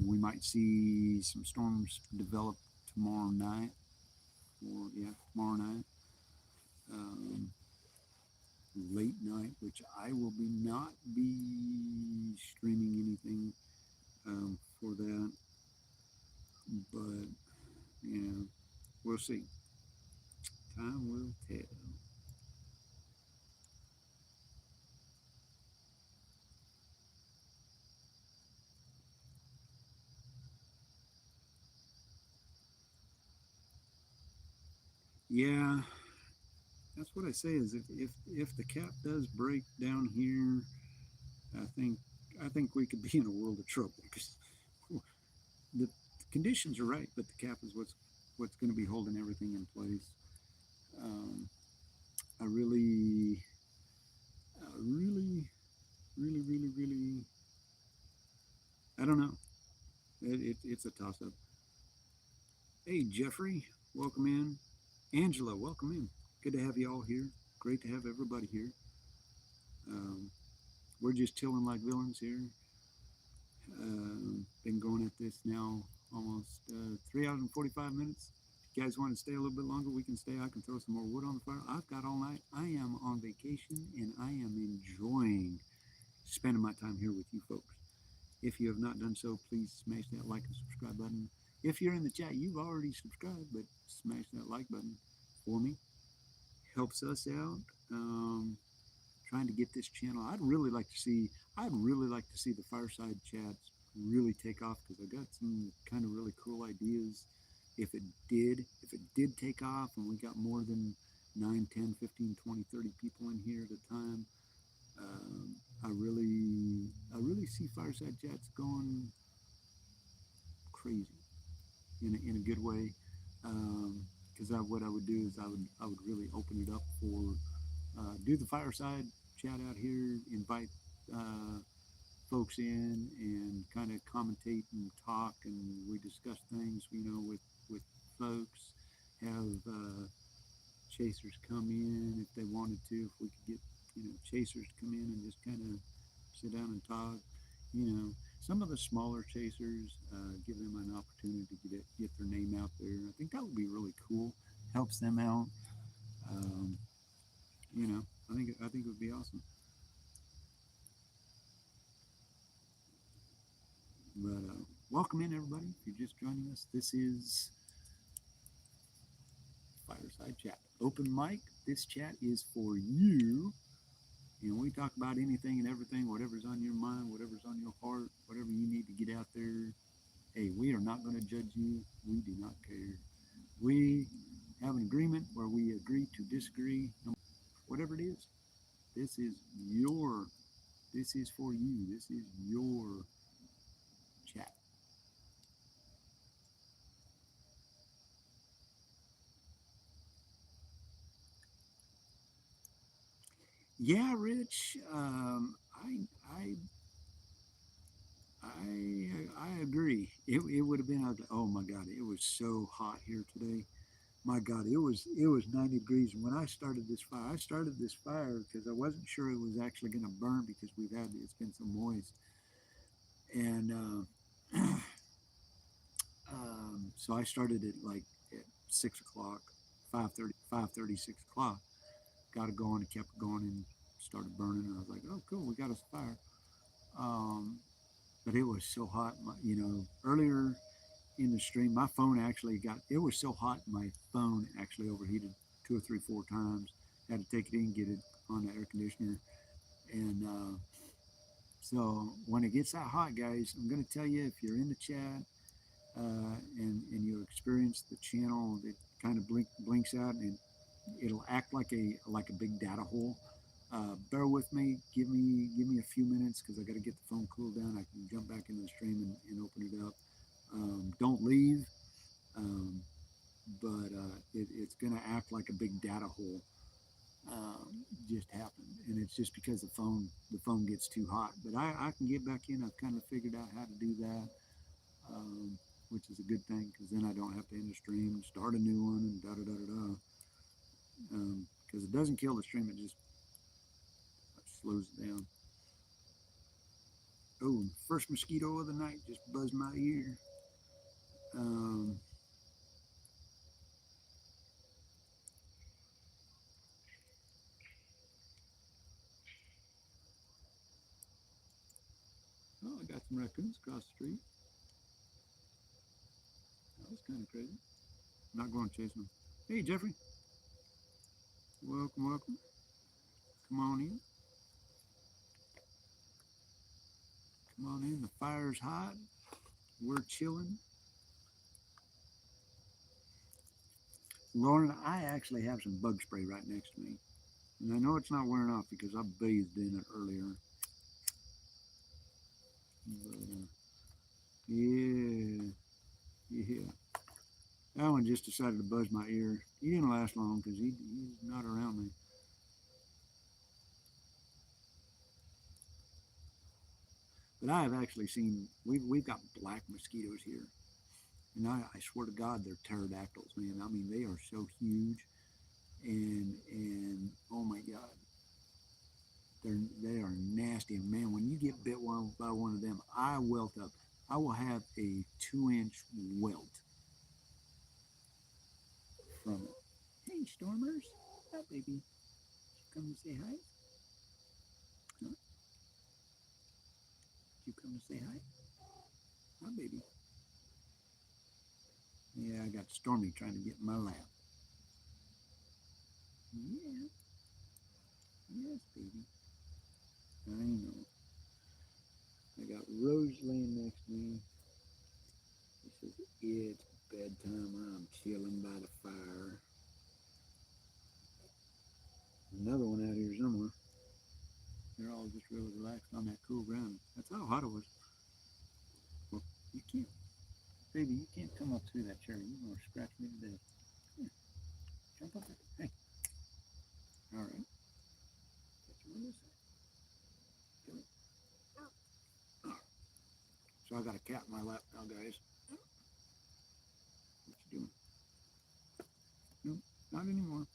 We might see some storms develop tomorrow night, or yeah, tomorrow night, um, late night, which I will be not be streaming anything for that, but we'll see. Time will tell. Yeah, that's what I say. Is if the cap does break down here, I think I think we could be in a world of trouble because the conditions are right, but the cap is what's going to be holding everything in place. Um, I really, really, I don't know. It's a toss up. Hey, Jeffrey, welcome in. Angela, welcome in. Good to have you all here. Great to have everybody here. Um, we're just chilling like villains here. Been going at this now almost 3 hours and 45 minutes. If you guys want to stay a little bit longer, we can stay. I can throw some more wood on the fire. I've got all night. I am on vacation and I am enjoying spending my time here with you folks. If you have not done so, please smash that like and subscribe button. If you're in the chat, you've already subscribed, but smash that like button for me. Helps us out. Trying to get this channel. I'd really like to see the Fireside chats really take off because I got some kind of really cool ideas. If it did take off and we got more than 9, 10, 15, 20, 30 people in here at a time, I really see Fireside Chats going crazy in a good way. Because what I would do is I would really open it up for do the fireside chat out here, invite uh, folks in, and kind of commentate and talk, and we discuss things, with folks. Have chasers come in if they wanted to. If we could get chasers to come in and just kind of sit down and talk. Some of the smaller chasers, give them an opportunity to get their name out there. I think that would be really cool. Helps them out. Um, I think it would be awesome. But welcome in everybody. If you're just joining us, this is Fireside Chat. Open mic. This chat is for you. We talk about anything and everything, whatever's on your mind, whatever's on your heart, whatever you need to get out there. Hey, we are not going to judge you. We do not care. We have an agreement where we agree to disagree, whatever it is. This is your, this is for you. This is your chat. Yeah, Rich. I agree. It would have been ugly. Oh my God, it was so hot here today. My God, it was 90 degrees. And when I started this fire because I wasn't sure it was actually going to burn because it's been so moist. And so I started it like at 6 o'clock, 5:30, 6 o'clock. Got it going and kept it going and started burning. And I was like, oh, cool, we got us a fire. Um, but it was so hot. Earlier in the stream, my phone actually it was so hot, my phone actually overheated 2 or 3, 4 times. Had to take it in, get it on the air conditioner. And so when it gets that hot, guys, I'm going to tell you, if you're in the chat and you experience the channel that kind of blinks out and it'll act like a big data hole. Bear with me. Give me a few minutes because I got to get the phone cooled down. I can jump back into the stream and open it up. Don't leave, um, but it's going to act like a big data hole. Just happened, and it's just because the phone gets too hot. But I can get back in. I've kind of figured out how to do that, which is a good thing because then I don't have to end the stream and start a new one and da da da da da. Because it doesn't kill the stream, it just slows it down. Oh, first mosquito of the night just buzzed my ear. Um, oh, I got some raccoons across the street. That was kind of crazy. I'm not going to chase them. Hey, Jeffrey. Welcome, welcome. Come on in. Come on in. The fire's hot. We're chilling. Lauren, I actually have some bug spray right next to me. And I know it's not wearing off because I bathed in it earlier. But, yeah. Yeah. That one just decided to buzz my ear. He didn't last long because he's not around me. But I have actually seen, we've got black mosquitoes here. And I swear to God, they're pterodactyls, man. I mean, they are so huge. And oh my God, they are nasty. And man, when you get bit by one of them, I welt up. I will have a 2-inch welt from it. Hey, Stormers. Hi, baby. Come to say hi? Huh? You come to say hi? Hi, baby. Yeah, I got Stormy trying to get in my lap. Yeah. Yes, baby. I know. I got Rose laying next to me. She says, it's bedtime. I'm chilling by the fire. Another one out here somewhere. They're on that cool ground. That's how hot it was. Well, you can't, baby, you can't come up through that chair. You're going to scratch me to death. Here, jump up there. Hey. All right. Get you on this side. Come here. All right. So I got a cat in my lap now, guys. What you doing? No, not anymore.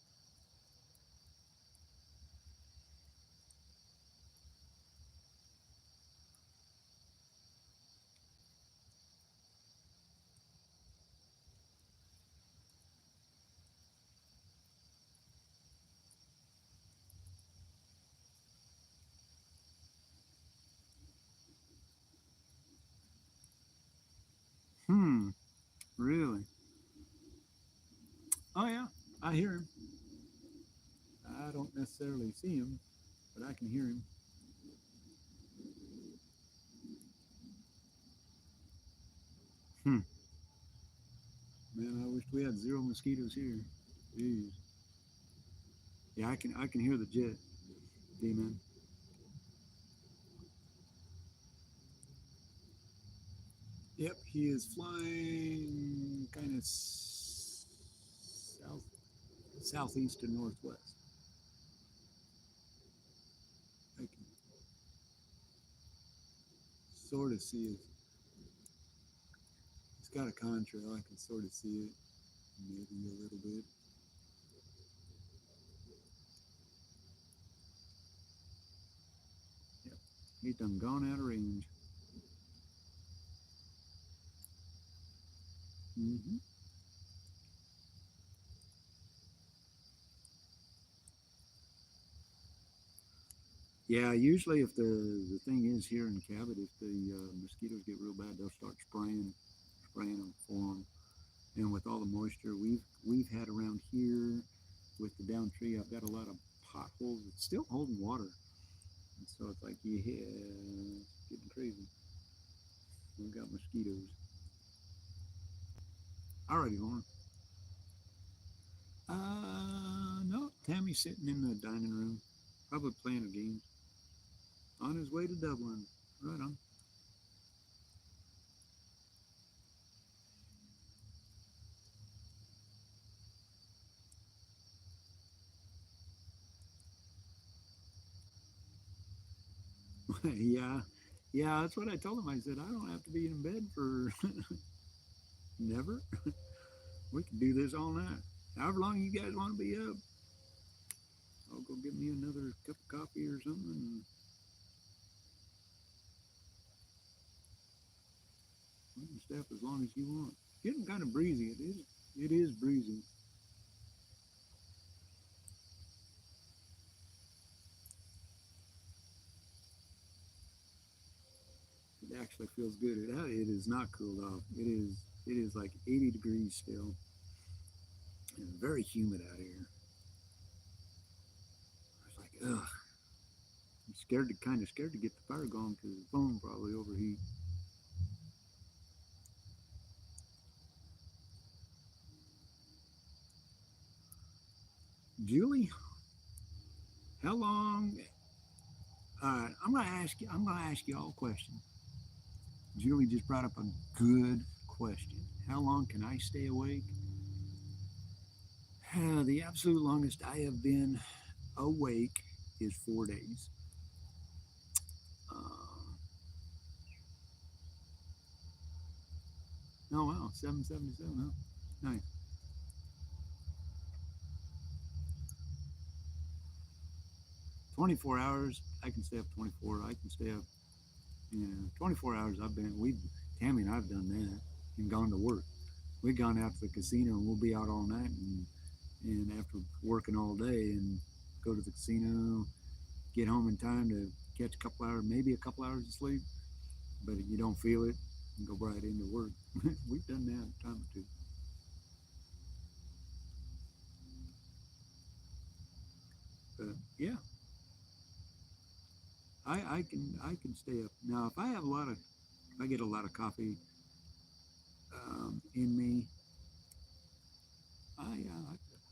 Hmm. Really? Oh yeah, I hear him. I don't necessarily see him, but I can hear him. Hmm. Man, I wish we had zero mosquitoes here. Jeez. Yeah, I can hear the jet, D-man. Yep, he is flying kind of southeast to northwest. I can sort of see it. He's got a contrail. I can sort of see it, maybe a little bit. Yep, he's done gone out of range. Hmm. Yeah, usually if the thing is here in Cabot, if the mosquitoes get real bad, they'll start spraying them for them. And with all the moisture we've had around here with the down tree, I've got a lot of potholes. It's still holding water, and so it's like yeah, it's getting crazy. We've got mosquitoes. Alrighty, Lauren. No, Tammy's sitting in the dining room, probably playing a game. On his way to Dublin. Right on. Yeah, yeah, that's what I told him. I said I don't have to be in bed for never. We can do this all night. However long you guys want to be up, I'll go get me another cup of coffee or something, and we can stay up as long as you want. It's getting kind of breezy. It is. It is breezy. It actually feels good. It is not cooled off. It is. It is like 80 degrees still. It's very humid out here. It's like ugh. I'm scared to kind of scared to get the fire going because the phone probably overheat. Julie, how long? I'm gonna ask you. I'm gonna ask you all a question. Julie just brought up a good question. How long can I stay awake? The absolute longest I have been awake is 4 days. Uh, oh wow, 777. Huh? Nice. 24 hours. I can stay up 24. I can stay up. 24 hours. Tammy and I've done that and gone to work. We've gone out to the casino and we'll be out all night and after working all day and go to the casino, get home in time to catch a couple hours, maybe a couple hours of sleep, but you don't feel it and go right into work. We've done that a time or two. But yeah, I can stay up. Now if I have a lot of if I get a lot of coffee in me,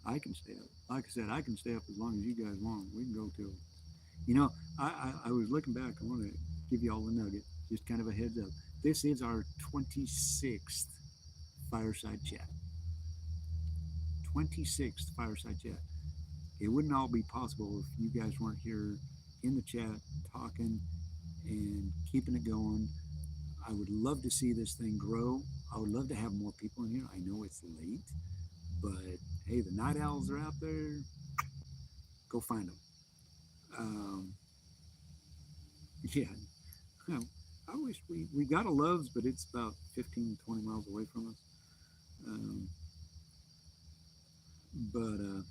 I can stay up. Like I said, I can stay up as long as you guys want. We can go till You know, I was looking back. I want to give you all a nugget, just kind of a heads up. This is our 26th fireside chat. 26th fireside chat. It wouldn't all be possible if you guys weren't here in the chat talking and keeping it going. I would love to see this thing grow. I would love to have more people in here. I know it's late, but hey, the night owls are out there. Go find them. Um, yeah, you know, I wish we got a Love's, but it's about 15, 20 miles away from us. Um, but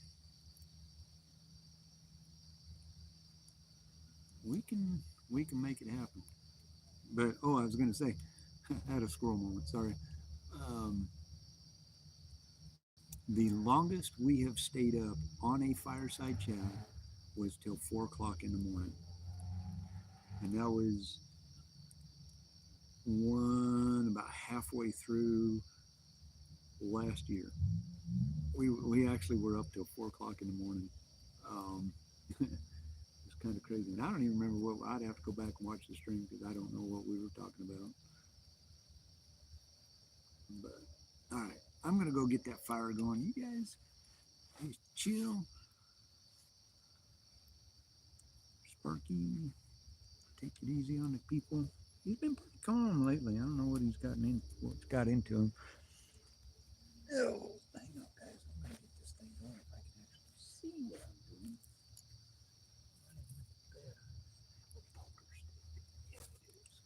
we can we can make it happen. But oh, I was going to say, I had a squirrel moment. Sorry. Um, the longest we have stayed up on a fireside chat was till 4 o'clock in the morning, and that was one about halfway through last year. We actually were up till 4 o'clock in the morning. Um, it's kind of crazy, and I don't even remember what. I'd have to go back and watch the stream because I don't know what we were talking about. But all right, I'm gonna go get that fire going. You guys, just chill, Sparky. Take it easy on the people. He's been pretty calm lately. I don't know what he's gotten in, what's got into him. Oh, hang on, guys. I'm gonna get this thing going if I can actually see what I'm doing. Yeah, it is.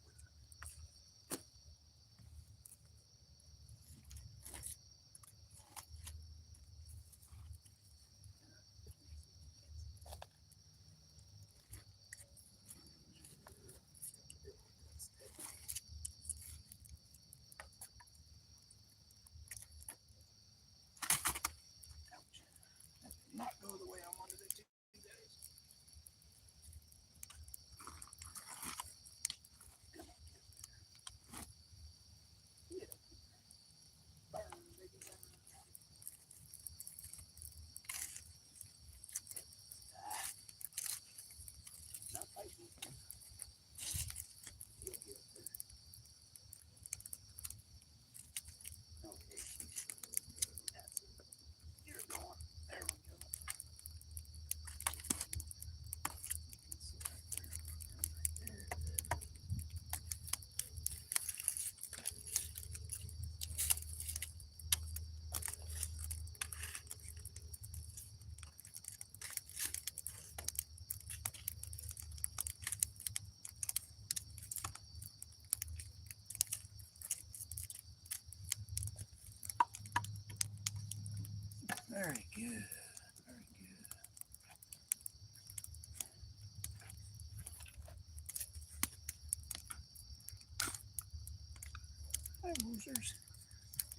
Ouch. That did not go the way I wanted it to, guys. Yeah, burn, baby, burn. Not biting. You'll get there. Okay. That's it. You're going. There we go. Let's see right there. Right there. Very good. Very good. Hi, Woozers.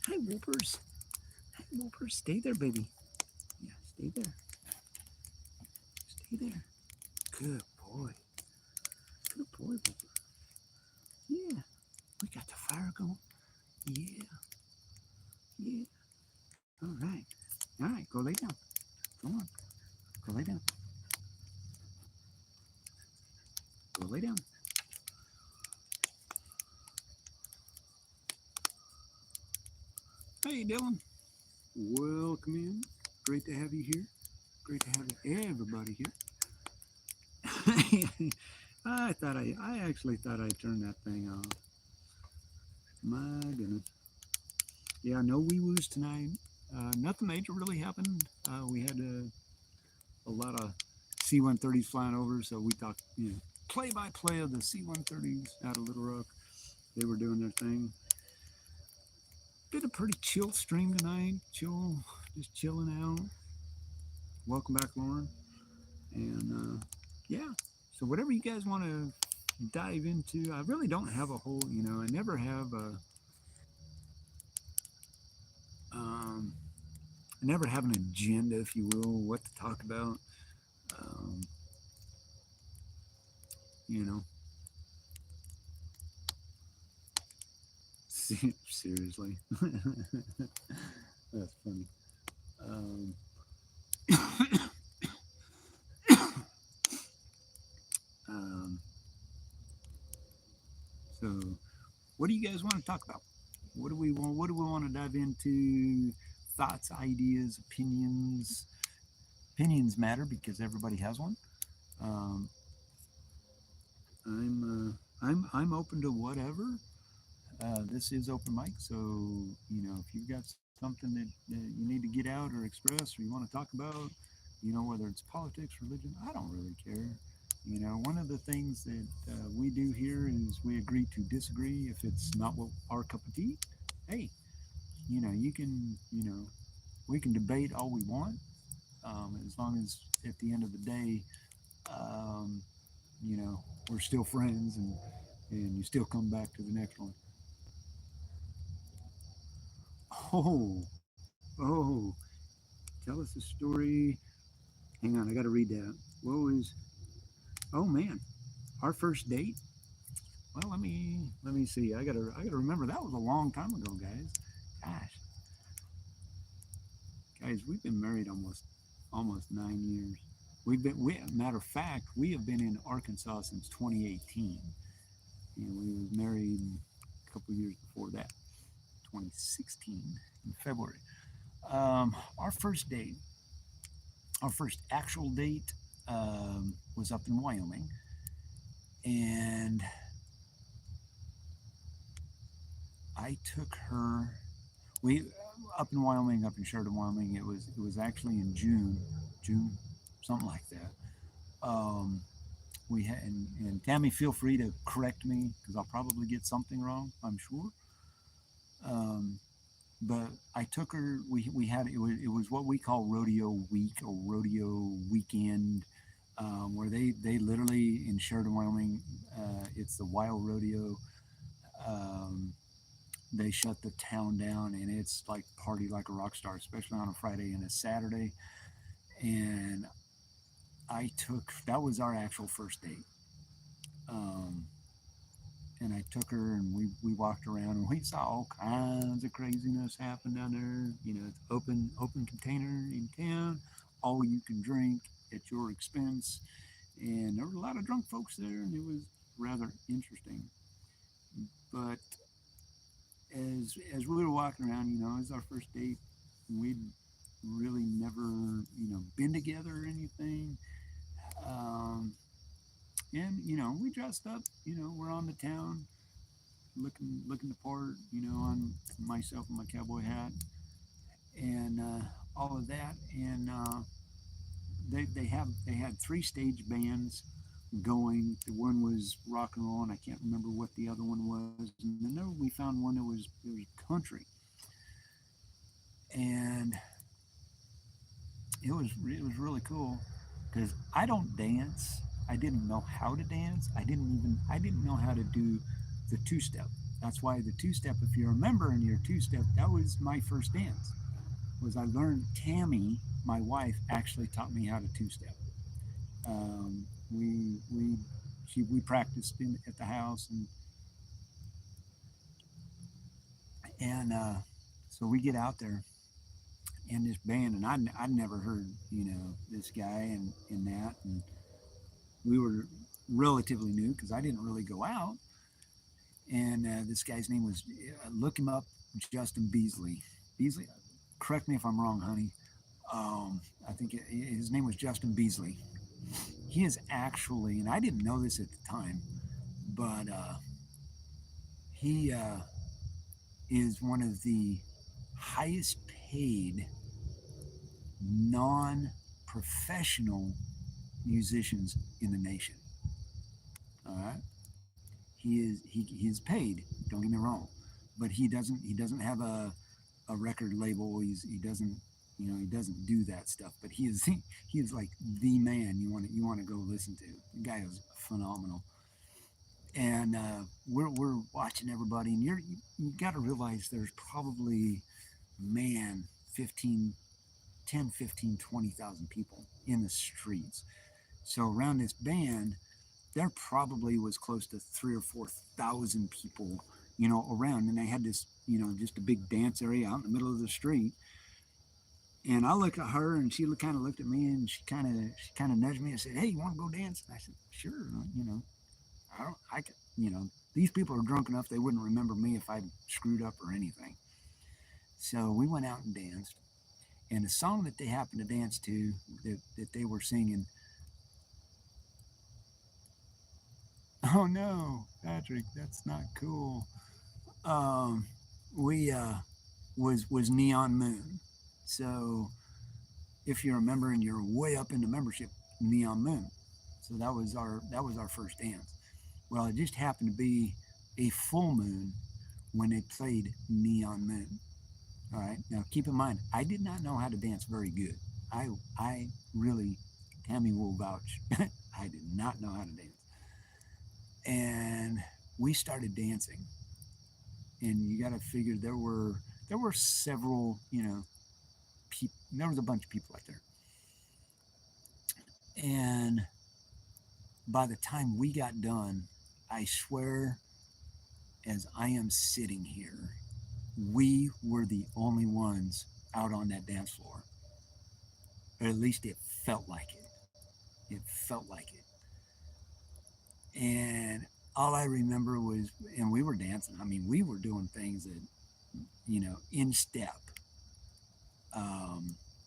Hi, Whoopers. Hi, Whoopers. Stay there, baby. Yeah, stay there. Stay there. Good boy. Good boy, Whooper. Yeah. We got the fire going. Yeah. Yeah. All right. All right. Go lay down. Come on. Go lay down. Go lay down. Hey, Dylan. Welcome in. Great to have you here. Great to have everybody here. I actually thought I turned that thing off. My goodness. Yeah, no wee woos tonight. Nothing major really happened. We had a lot of C-130s flying over, so we talked, play by play of the C-130s out of Little Rock. They were doing their thing. Been a pretty chill stream tonight. Chill, just chilling out. Welcome back, Lauren. And yeah, so whatever you guys want to dive into, I really don't have a whole, I never have um, I never have an agenda, if you will, what to talk about. Um, you know, seriously, that's funny. Um, what do you guys want to talk about? What do we want? What do we want to dive into? Thoughts, ideas, opinions. Opinions matter because everybody has one. Um, I'm open to whatever. This is open mic, so if you've got something that you need to get out or express or you want to talk about, whether it's politics, religion, I don't really care. One of the things that we do here is we agree to disagree. If it's not what our cup of tea, hey, you can, we can debate all we want, as long as at the end of the day, um, we're still friends and you still come back to the next one. Oh, oh, tell us a story. Hang on, I got to read that. What was? Oh man, our first date. Well, let me see. I gotta remember that was a long time ago, guys. Gosh, guys, we've been married almost 9 years. Matter of fact, we have been in Arkansas since 2018, and we were married a couple of years before that, 2016 in February. Our first date, our first actual date, was up in Wyoming, and I took her. We up in Wyoming, up in Sheridan, Wyoming. It was actually in June, something like that. Um, we had, and Tammy, feel free to correct me because I'll probably get something wrong. I'm sure. Um, but I took her. We had it was what we call rodeo week or rodeo weekend, where they literally in Sheridan, Wyoming, it's the wild rodeo. Um, they shut the town down and it's like party like a rock star, especially on a Friday and a Saturday. And I took that was our actual first date. Um, and I took her and we walked around and we saw all kinds of craziness happen down there. It's open container in town, all you can drink at your expense, and there were a lot of drunk folks there, and it was rather interesting. But as we were walking around, it was our first date. We'd really never been together or anything. Um, and we dressed up. We're on the town, looking the part. On myself and my cowboy hat and all of that. And they had three stage bands going. The one was rock and roll, and I can't remember what the other one was. And then we found one that was country, and it was really cool because I don't dance. I didn't know how to dance. I didn't know how to do the two step. That's why the two step. If you remember in your two step, that was my first dance. Was I learned Tammy, my wife, actually taught me how to two step. We practiced at the house and so we get out there in this band and I'd never heard this guy and that and we were relatively new because I didn't really go out and this guy's name was look him up, Justin Beasley. Correct me if I'm wrong, honey. I think his name was Justin Beasley. He is actually, and I didn't know this at the time, but he is one of the highest paid non-professional musicians in the nation. All right, he is paid. Don't get me wrong, but he doesn't have a record label. He doesn't he doesn't do that stuff. But he is like the man you want to go listen to. The guy is phenomenal. And we're watching everybody, and you got to realize there's probably man 15 10 15 20,000 people in the streets. So around this band there probably was close to 3 or 4 thousand people around, and they had this just a big dance area out in the middle of the street. And I looked at her, and she kind of looked at me, and she kind of nudged me and said, "Hey, you want to go dance?" And I said, "Sure." I don't, I, c- these people are drunk enough they wouldn't remember me if I screwed up or anything. So we went out and danced. And the song that they happened to dance to, that they were singing, oh no, Patrick, that's not cool. Um, we was Neon Moon. So if you're a member and you're way up into membership, Neon Moon. So that was our first dance. Well, it just happened to be a full moon when they played Neon Moon. All right. Now keep in mind, I did not know how to dance very good. I really, Tammy will vouch. I did not know how to dance, and we started dancing. And you got to figure there were several, people. There was a bunch of people out there, and by the time we got done, I swear, as I am sitting here, we were the only ones out on that dance floor. Or at least it felt like it. It felt like it. And all I remember was, and we were dancing. I mean, we were doing things that, in step,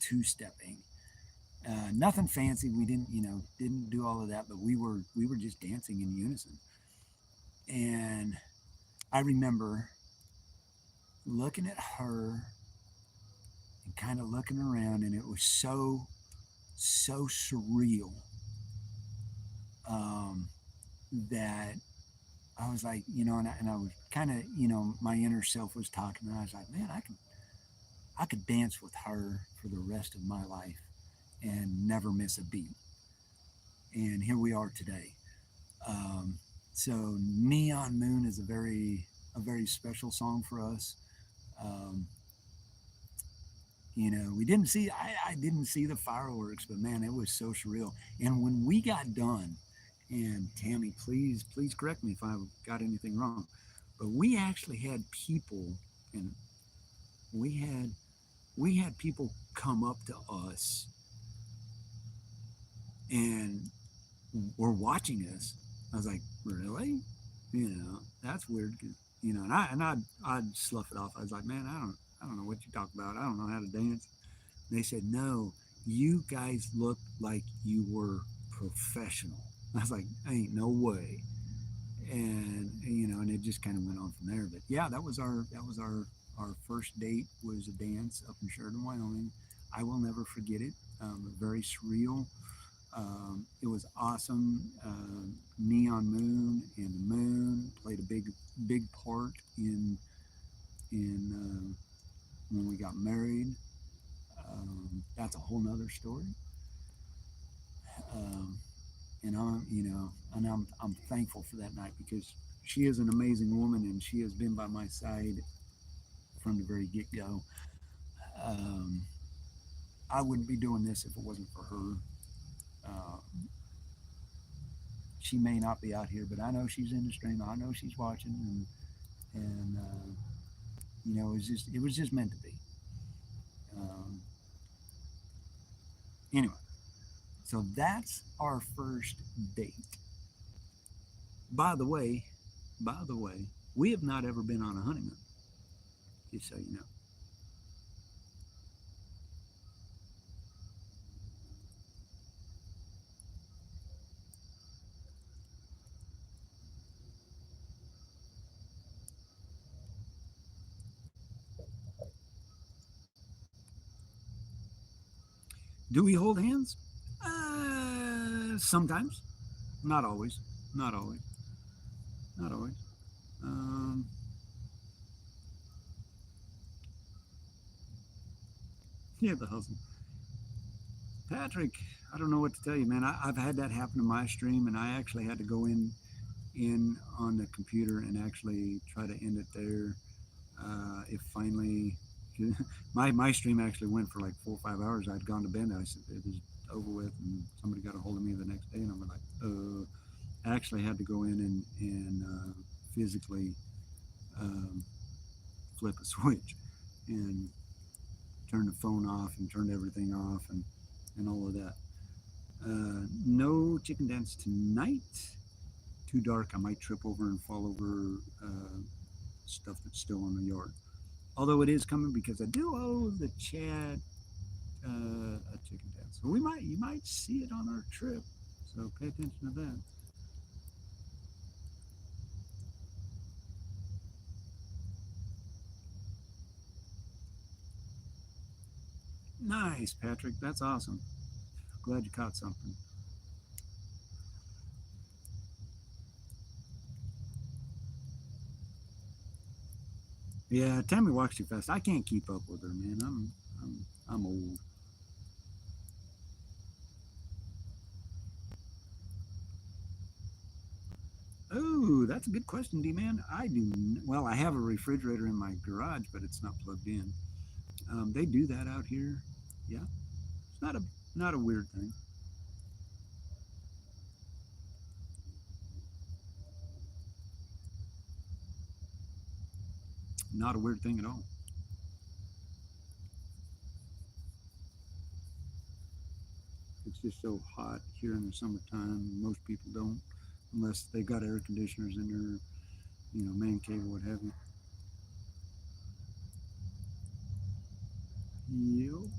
two stepping, nothing fancy. We didn't do all of that, but we were just dancing in unison. And I remember looking at her and kind of looking around, and it was so surreal, um, that I was like, and I was kind of, my inner self was talking, and I was like, man, I could dance with her for the rest of my life and never miss a beat. And here we are today. Um, so Neon Moon is a very special song for us. Um, we didn't see I didn't see the fireworks, but man, it was so surreal. And when we got done, and Tammy, please correct me if I got anything wrong, but we actually had people, and we had we had people come up to us and were watching us. I was like, really? That's weird. And I'd slough it off. I was like, man, I don't know what you talk about. I don't know how to dance. And they said, no, you guys look like you were professional. I was like, ain't no way. And it just kind of went on from there. But yeah, that was our first date, was a dance up in Sheridan, Wyoming. I will never forget it. Very surreal. It was awesome. Neon Moon, and the moon played a big part in when we got married. That's a whole nother story. Um, and I'm thankful for that night, because she is an amazing woman, and she has been by my side from the very get go. Um, I wouldn't be doing this if it wasn't for her. Um, she may not be out here, but I know she's in the stream. I know she's watching, and it was just meant to be. Um, anyway, so that's our first date. By the way, we have not ever been on a honeymoon. Just so you know. Do we hold hands? Sometimes, not always, not always, not always. Um, yeah, the hustle. Patrick, I don't know what to tell you, man. I've had that happen to my stream, and I actually had to go in on the computer and actually try to end it there. If finally, my stream actually went for like 4 or 5 hours. I'd gone to bed. I said it was over with, and somebody got a hold of me the next day, and I'm like, I actually had to go in and physically um, flip a switch and turn the phone off and turn everything off and all of that. No chicken dance tonight. too dark, I might trip over and fall over stuff that's still in the yard. Although it is coming because I do owe the chat a chicken dance. So you might see it on our trip. So pay attention to that. Nice, Patrick. That's awesome. Glad you caught something. Yeah, Tammy walks too fast. I can't keep up with her, man. I'm old. Oh, that's a good question, D man. Well, I have a refrigerator in my garage, but it's not plugged in. They do that out here. Yeah, it's not a weird thing. Not a weird thing at all. It's just so hot here in the summertime. Most people don't, unless they've got air conditioners in their, man cave or what have you. Yep.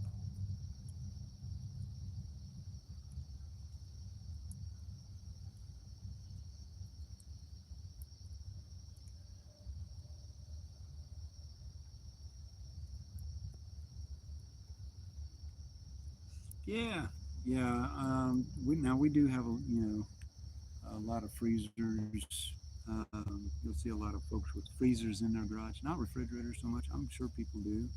Yeah, yeah. We do have a lot of freezers. You'll see a lot of folks with freezers in their garage, not refrigerators so much. I'm sure people do.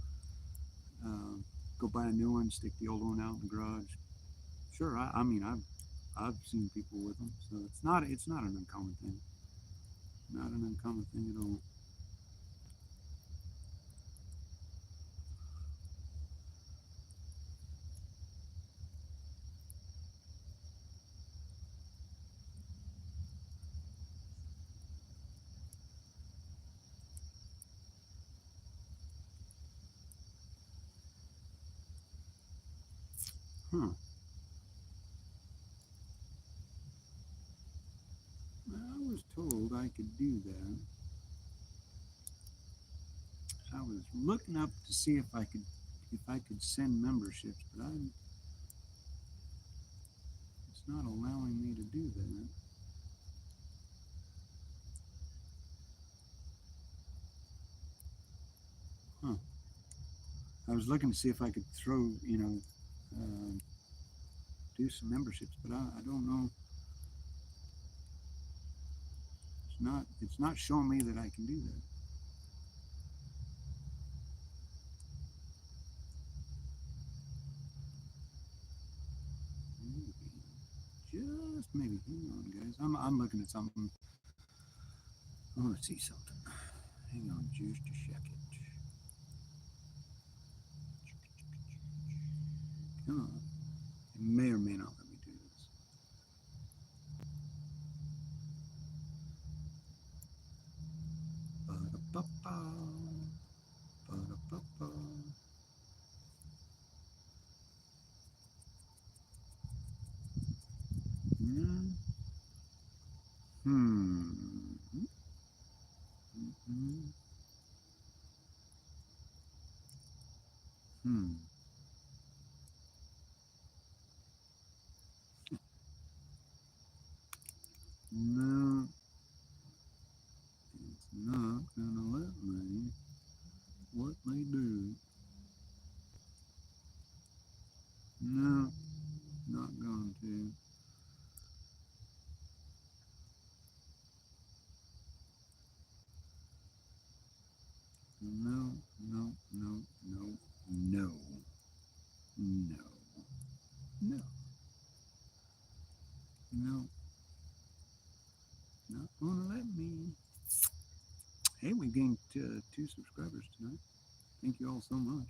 Go buy a new one, stick the old one out in the garage. Sure, I mean I've seen people with them, so it's not an uncommon thing. Not an uncommon thing at all. Huh. I was told I could do that. I was looking up to see if I could send memberships, but it's not allowing me to do that. Huh. I was looking to see if I could throw, uh, do some memberships, but I don't know. It's not showing me that I can do that. Maybe, just maybe. Hang on, guys. I'm looking at something. I want to see something. Hang on, just a second. Come on. It may or may not let me do this. Ba-da-ba-ba. Ba-da-ba-ba. Hmm. Hmm. Hmm. Hmm. No, it's not gonna let me. What me do? No, not going to. No, no, no, no, no, no, no, no, not gonna let me. Hey, we gained 2 subscribers tonight. Thank you all so much.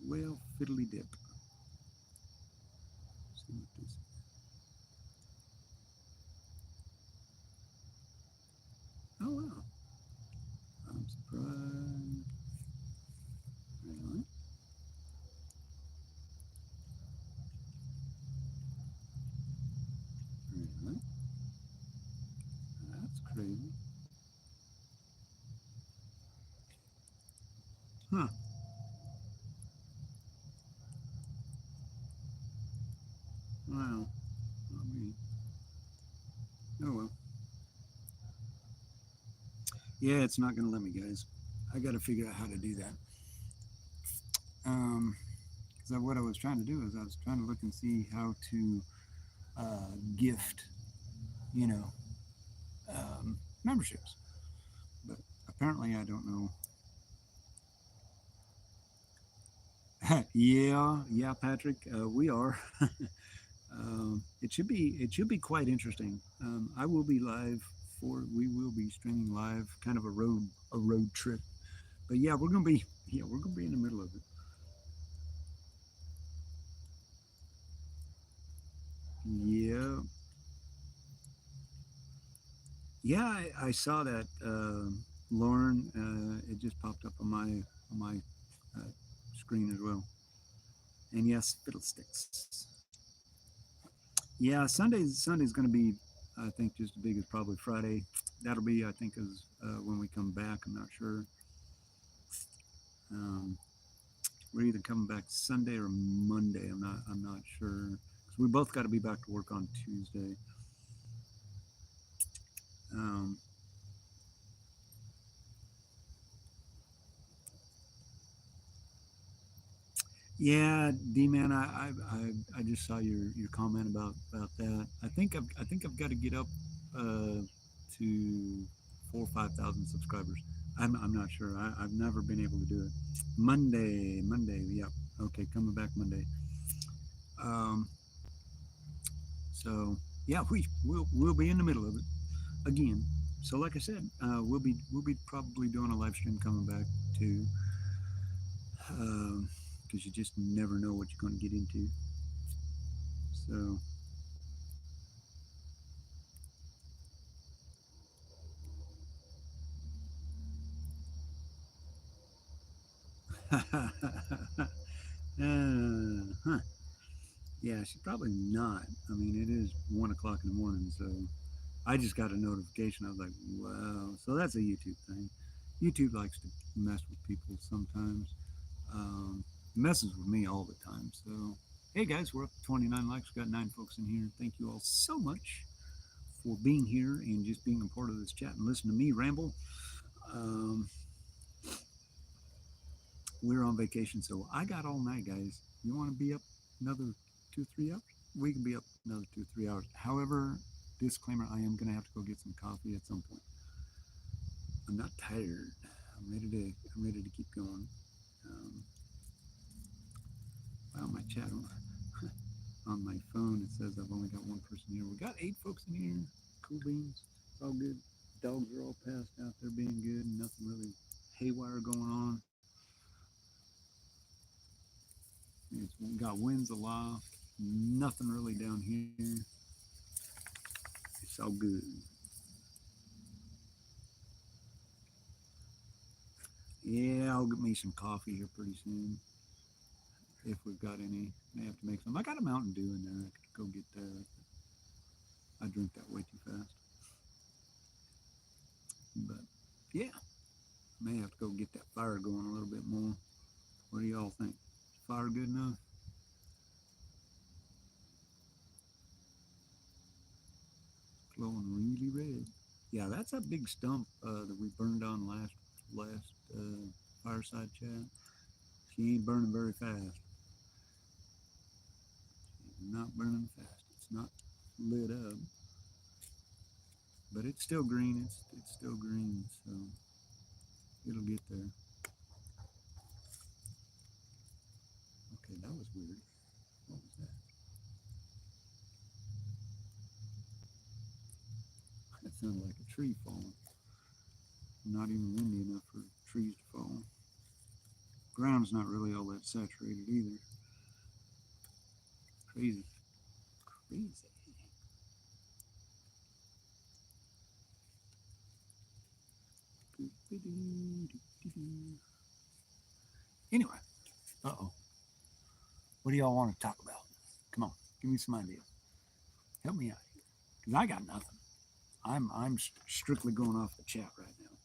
Well, fiddly dip. See what this. Oh wow, I'm surprised. Really? Huh. Wow. I mean, oh well. Yeah, it's not going to let me, guys. I got to figure out how to do that. Um, because what I was trying to do is I was trying to look and see how to gift, you know, memberships. But apparently, I don't know. Yeah, yeah, Patrick, we are. It should be quite interesting. I will be live for. We will be streaming live, kind of a road trip. But yeah, we're gonna be in the middle of it. Yeah, yeah, I saw that, Lauren. It just popped up on my uh, screen as well. And yes, fiddlesticks. Yeah, Sunday's going to be, I think, just as big as probably Friday. That'll be, I think, as when we come back. I'm not sure. Um, we're either coming back Sunday or Monday. I'm not sure. 'Cause we both got to be back to work on Tuesday. Um, yeah, D man, I just saw your comment about that. I think I've got to get up to 4 or 5 thousand subscribers. I'm not sure. I've never been able to do it. Monday. Yep. Okay, coming back Monday. Um, so yeah, we'll be in the middle of it again. So like I said, we'll be probably doing a live stream coming back too, because you just never know what you're going to get into. So huh. Yeah, she's probably not. I mean, it is 1 o'clock in the morning, so I just got a notification. I was like, wow. So that's a YouTube thing. YouTube likes to mess with people sometimes. It messes with me all the time. So, hey guys, we're up to 29 likes. We got 9 folks in here. Thank you all so much for being here and just being a part of this chat and listening to me ramble. Um, we're on vacation, so I got all night, guys. You want to be up another 2, 3 hours? We can be up another 2, 3 hours. However, disclaimer: I am gonna have to go get some coffee at some point. I'm not tired. I'm ready to keep going. Um, wow, my chat on my phone, it says I've only got one person here. We got 8 folks in here. Cool beans. It's all good. Dogs are all passed out. They're being good. Nothing really haywire going on. It's got winds aloft. Nothing really down here. It's all good. Yeah, I'll get me some coffee here pretty soon. If we've got any, may have to make some. I got a Mountain Dew in there. I could go get that. I drink that way too fast. But yeah, may have to go get that fire going a little bit more. What do y'all think? Fire good enough? Glowing really red. Yeah, that's a big stump that we burned on last fireside chat. She ain't burning very fast. She's not burning fast. It's not lit up, but it's still green. It's still green, so it'll get there. Okay, that was weird. What was that? That sounded like a tree falling. Not even windy enough for trees to fall. Ground's not really all that saturated either. Crazy, crazy. Anyway, uh-oh. What do y'all want to talk about? Come on, give me some idea. Help me out here, because I got nothing. I'm strictly going off the chat right now.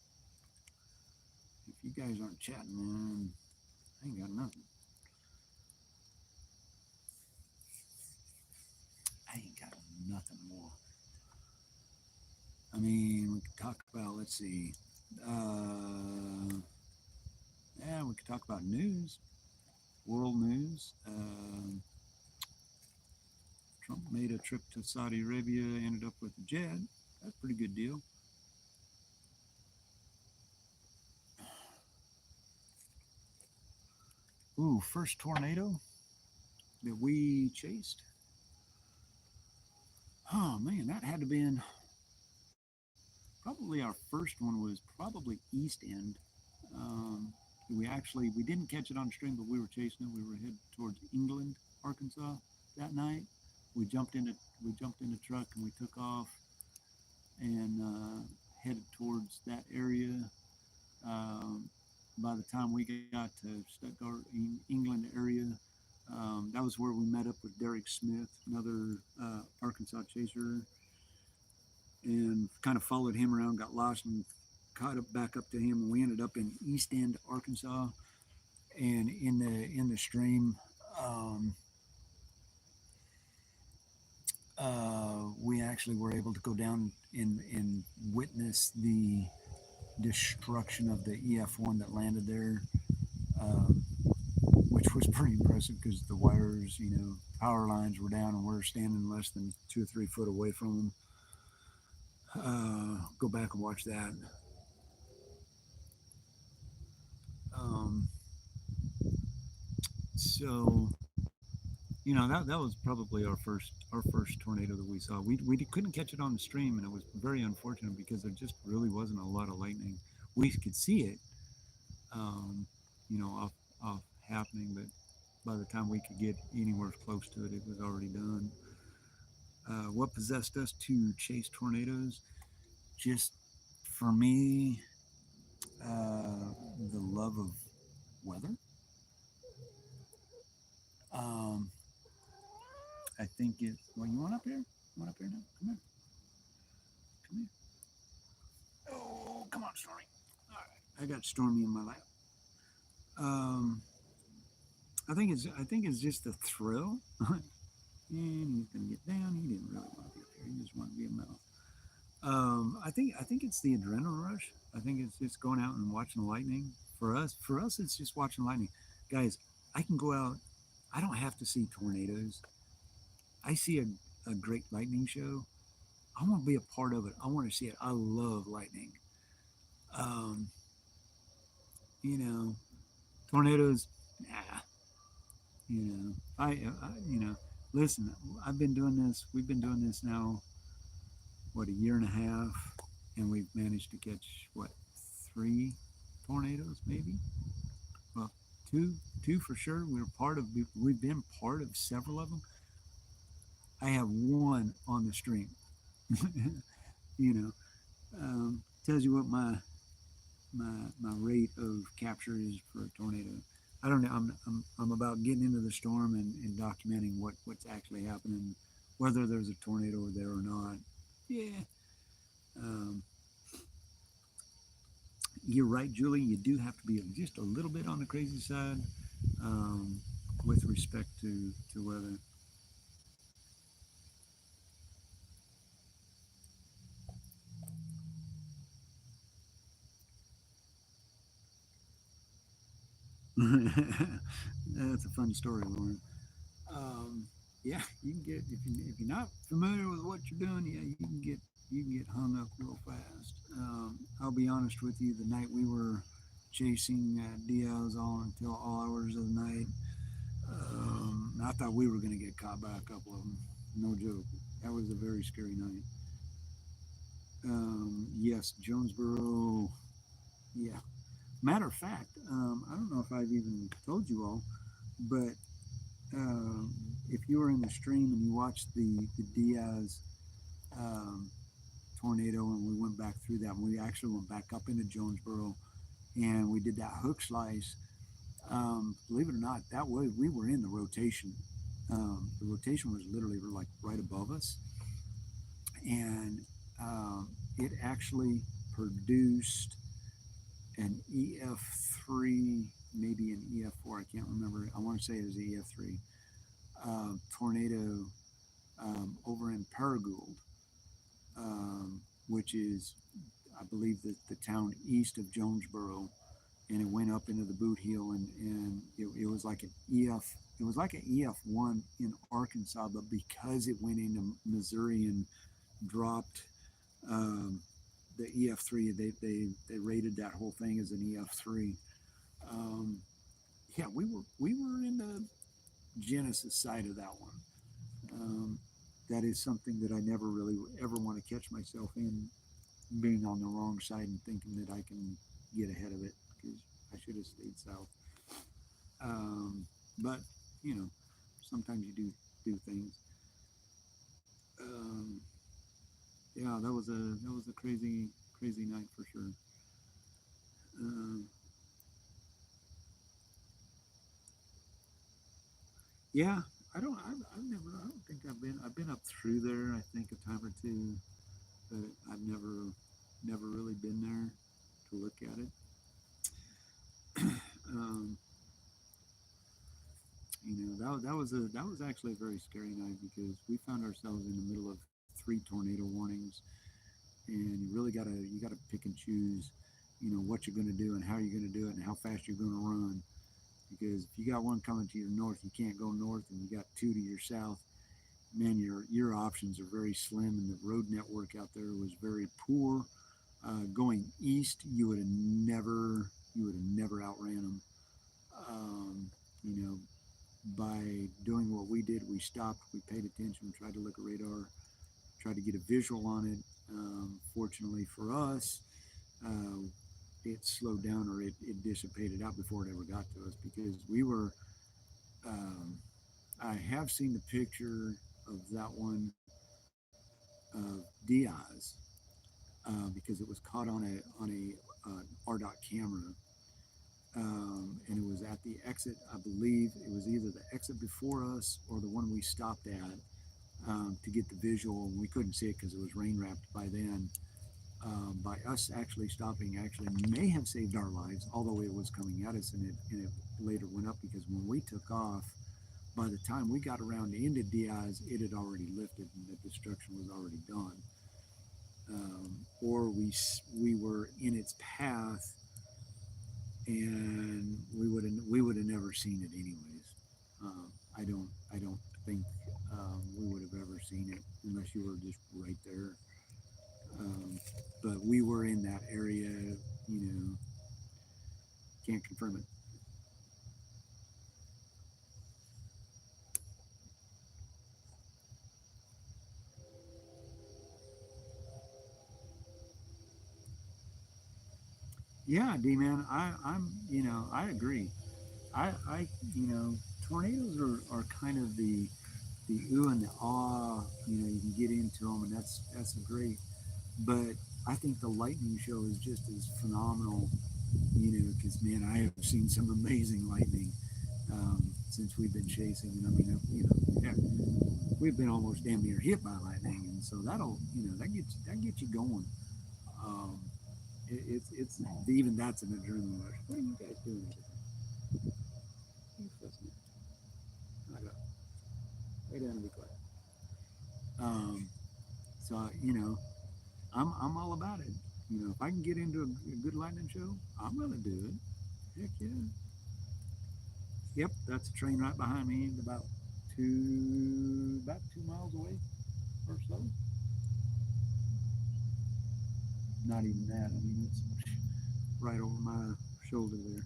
you guys aren't chatting, man, I ain't got nothing. I ain't got nothing more. I mean, we could talk about, let's see, yeah, we could talk about news, world news. Trump made a trip to Saudi Arabia, ended up with a jet. That's a pretty good deal. Ooh, first tornado that we chased. Oh man, that had to been probably our first one was probably East End. Um, we didn't catch it on stream, but we were chasing it. We were headed towards England, Arkansas that night. We jumped in a we jumped in a truck and we took off and headed towards that area. Um, by the time we got to Stuttgart, England area, that was where we met up with Derek Smith, another Arkansas chaser, and kind of followed him around, got lost, and caught up back up to him. And we ended up in East End, Arkansas, and in the stream, um, we actually were able to go down and witness the destruction of the EF-1 that landed there, um, which was pretty impressive because the wires, power lines were down, and we're standing less than 2 or 3 foot away from them. Go back and watch that. Um, so that was probably our first tornado that we saw. We couldn't catch it on the stream, and it was very unfortunate because there just really wasn't a lot of lightning. We could see it, um, off happening, but by the time we could get anywhere close to it, it was already done. What possessed us to chase tornadoes? Just for me, the love of weather. Um, I think it. Well, you want up here? You want up here now? Come here. Come here. Oh, come on, Stormy. All right, I got Stormy in my lap. Um, I think it's just the thrill. And he's gonna get down. He didn't really want to be up here. He just wanted to be a mouse. I think it's the adrenaline rush. I think it's just going out and watching the lightning. For us, it's just watching lightning. Guys, I can go out. I don't have to see tornadoes. I see a great lightning show. I want to be a part of it. I want to see it. I love lightning. Um, you know, tornadoes. Nah. I. Listen, I've been doing this. We've been doing this now. What, a year and a half, and we've managed to catch what, 3 tornadoes maybe. Well, two for sure. We've been part of several of them. I have one on the stream. you know, tells you what my rate of capture is for a tornado. I don't know. I'm about getting into the storm and documenting what's actually happening, whether there's a tornado there or not. Yeah. Um, you're right, Julie. You do have to be just a little bit on the crazy side, um, with respect to weather. That's a fun story, Lauren. Yeah, you can get if you're not familiar with what you're doing, yeah, you can get hung up real fast. I'll be honest with you. The night we were chasing Diaz all until all hours of the night, I thought we were going to get caught by a couple of them. No joke. That was a very scary night. Yes, Jonesboro. Yeah. Matter of fact, I don't know if I've even told you all, but if you were in the stream and you watched the Diaz um, tornado, and we went back through that, and we actually went back up into Jonesboro, and we did that hook slice. Believe it or not, that way we were in the rotation. The rotation was literally like right above us, and it actually produced an EF3, maybe an EF4. I can't remember. I want to say it was EF3 tornado over in Paragould, which is, I believe, the town east of Jonesboro, and it went up into the boot heel, and it was like an EF. It was like an EF1 in Arkansas, but because it went into Missouri and dropped um, the EF3, they rated that whole thing as an EF3. Um, yeah, we were in the Genesis side of that one. Um, that is something that I never really ever want to catch myself in, being on the wrong side and thinking that I can get ahead of it because I should have stayed south. But you know, sometimes you do things. Um, yeah, that was a crazy night for sure. Um, yeah, I don't think I've been up through there. I think a time or two, but I've never really been there to look at it. Um, that was actually a very scary night because we found ourselves in the middle of three tornado warnings, and you gotta pick and choose, what you're going to do and how you're going to do it and how fast you're going to run. Because if you got one coming to your north, you can't go north, and you got two to your south. Man, your options are very slim, and the road network out there was very poor. Going east, you would have never outran them. Um, you know, by doing what we did, we stopped, we paid attention, tried to look at radar, tried to get a visual on it. Fortunately for us, uh, it slowed down, or it dissipated out before it ever got to us because we were. Um, I have seen the picture of that one of Diaz because it was caught on a RDOT camera, and it was at the exit. I believe it was either the exit before us or the one we stopped at to get the visual. And we couldn't see it because it was rain wrapped by then. By us actually stopping, actually may have saved our lives, although it was coming at us, and it later went up because when we took off, by the time we got around into Diaz, it had already lifted and the destruction was already done. Or we were in its path, and we would have never seen it anyways. I don't think we would have ever seen it unless you were just right there. Um, but we were in that area, you know, can't confirm it. Yeah, D man, I agree. I tornadoes are kind of the ooh and the ah. You can get into them, and that's great. But I think the lightning show is just as phenomenal. Because man, I have seen some amazing lightning since we've been chasing. And I mean, heck, we've been almost damn near hit by lightning, and so that gets you going. Um, it's even that's an adrenaline rush. What are you guys doing? You fussing at? I got lay down and be quiet. Um, so I'm all about it. If I can get into a good lightning show, I'm gonna do it. Heck yeah. Yep, that's a train right behind me, about 2 miles away or so. Not even that. I mean, it's right over my shoulder there.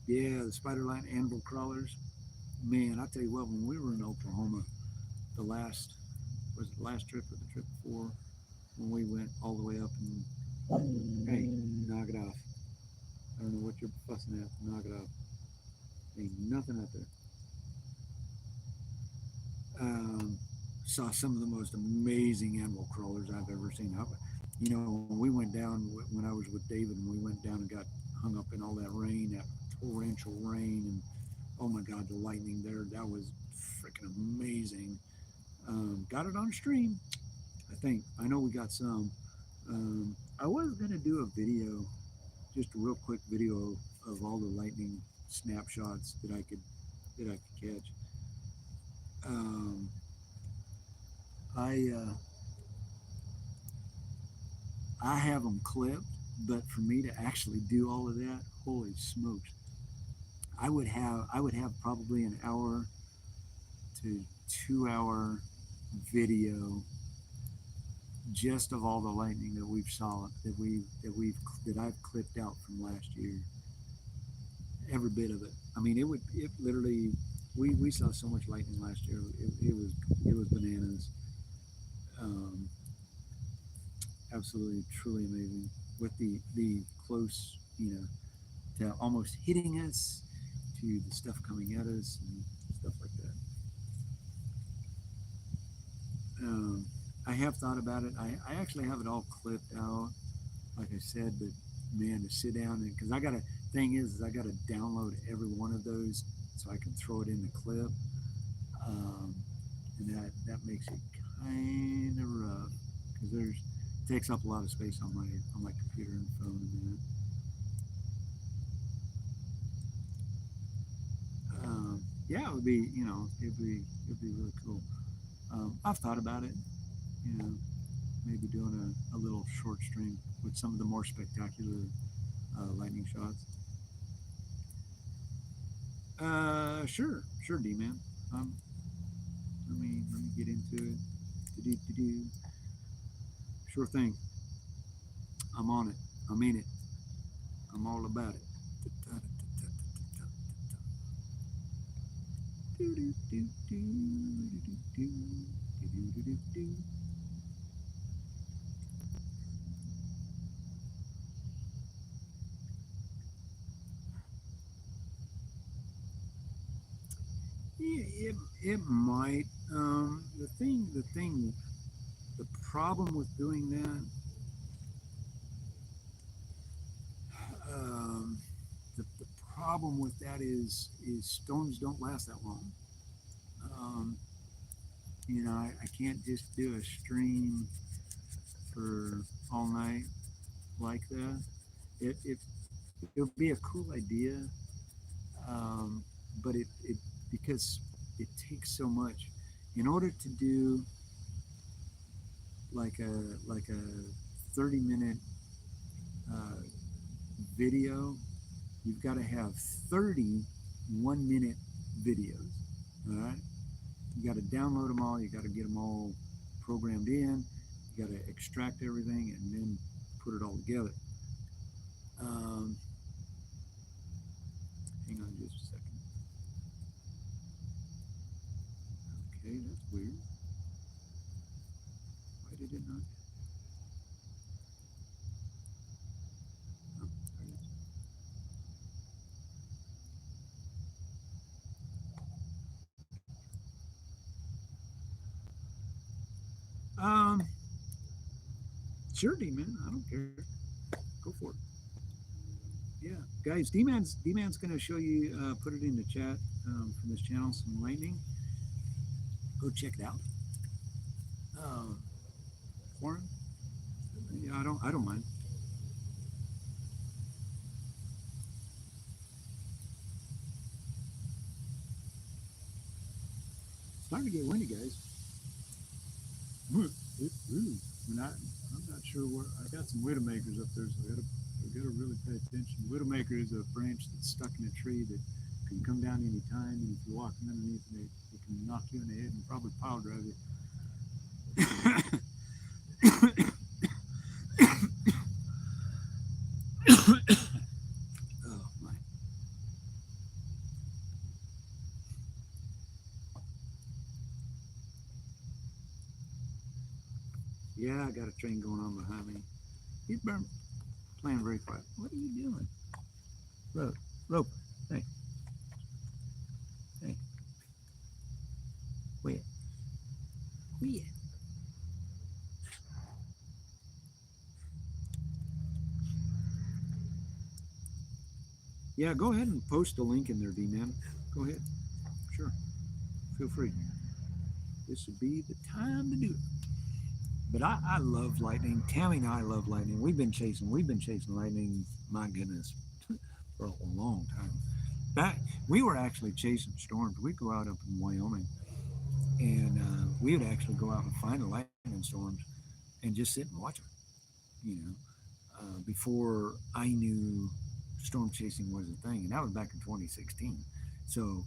Yeah, the spider line anvil crawlers. Man, I tell you what, when we were in Oklahoma, the last was it the last trip or the trip before, when we went all the way up and hey, knock it off. I don't know what you're fussing at. Knock it off. Ain't nothing out there. Um, Saw some of the most amazing animal crawlers I've ever seen. When we went down, when I was with David, and we went down and got hung up in all that rain, that torrential rain, and oh my God, the lightning there, that was freaking amazing. Got it on stream. I know we got some. I was gonna do a video, just a real quick video of all the lightning snapshots that I could catch. Um, I I have them clipped, but for me to actually do all of that, holy smokes! I would have probably an hour to 2 hour video just of all the lightning that we've saw that I've clipped out from last year. Every bit of it. I mean, it literally we saw so much lightning last year. It was bananas. Um, Absolutely, truly amazing with the close, to almost hitting us, to the stuff coming at us and stuff like that. I have thought about it. I actually have it all clipped out, like I said, but man, to sit down and because I got to thing is I got to download every one of those so I can throw it in the clip, um, and that makes it kind of rough because there's takes up a lot of space on my computer and phone and that. Yeah, it would be it'd be really cool. I've thought about it, you know, maybe doing a little short stream with some of the more spectacular lightning shots. Sure, D man. Um, let me get into it. Do. Sure thing. I'm on it. I mean it. I'm all about it. Yeah, it might. The problem with doing that, um, the problem with that is storms don't last that long. Um, I can't just do a stream for all night like that. It would be a cool idea, but it because it takes so much in order to do like a 30-minute uh, video. You've got to have 30 1-minute videos. All right, you got to download them all. You got to get them all programmed in. You got to extract everything and then put it all together. Um, Hang on just a second. Okay, that's weird. Why did it not? Oh, there it is. Um, sure, D man. I don't care. Go for it. Yeah, guys. D man's gonna show you. Put it in the chat from this channel. Some lightning. Go check it out. Um, Warren. Yeah, I don't mind. It's starting to get windy, guys. Ooh, I'm not sure where. I got some widowmakers up there, so I gotta really pay attention. Widowmaker is a branch that's stuck in a tree that can come down any time, and if you're walking underneath it can knock you in the head and probably pile drive you. Oh my! Yeah, I got a train going on behind me. He's been playing very quiet. What are you doing? Rope, rope. Hey, hey, wait, wait. Yeah, go ahead and post a link in there, D man. Go ahead. Sure. Feel free. This would be the time to do it. But I love lightning. Tammy and I love lightning. We've been chasing lightning, my goodness, for a long time. Back, we were actually chasing storms. We'd go out up in Wyoming, and we would actually go out and find the lightning storms and just sit and watch them. You know, before I knew storm chasing was a thing, and that was back in 2016. So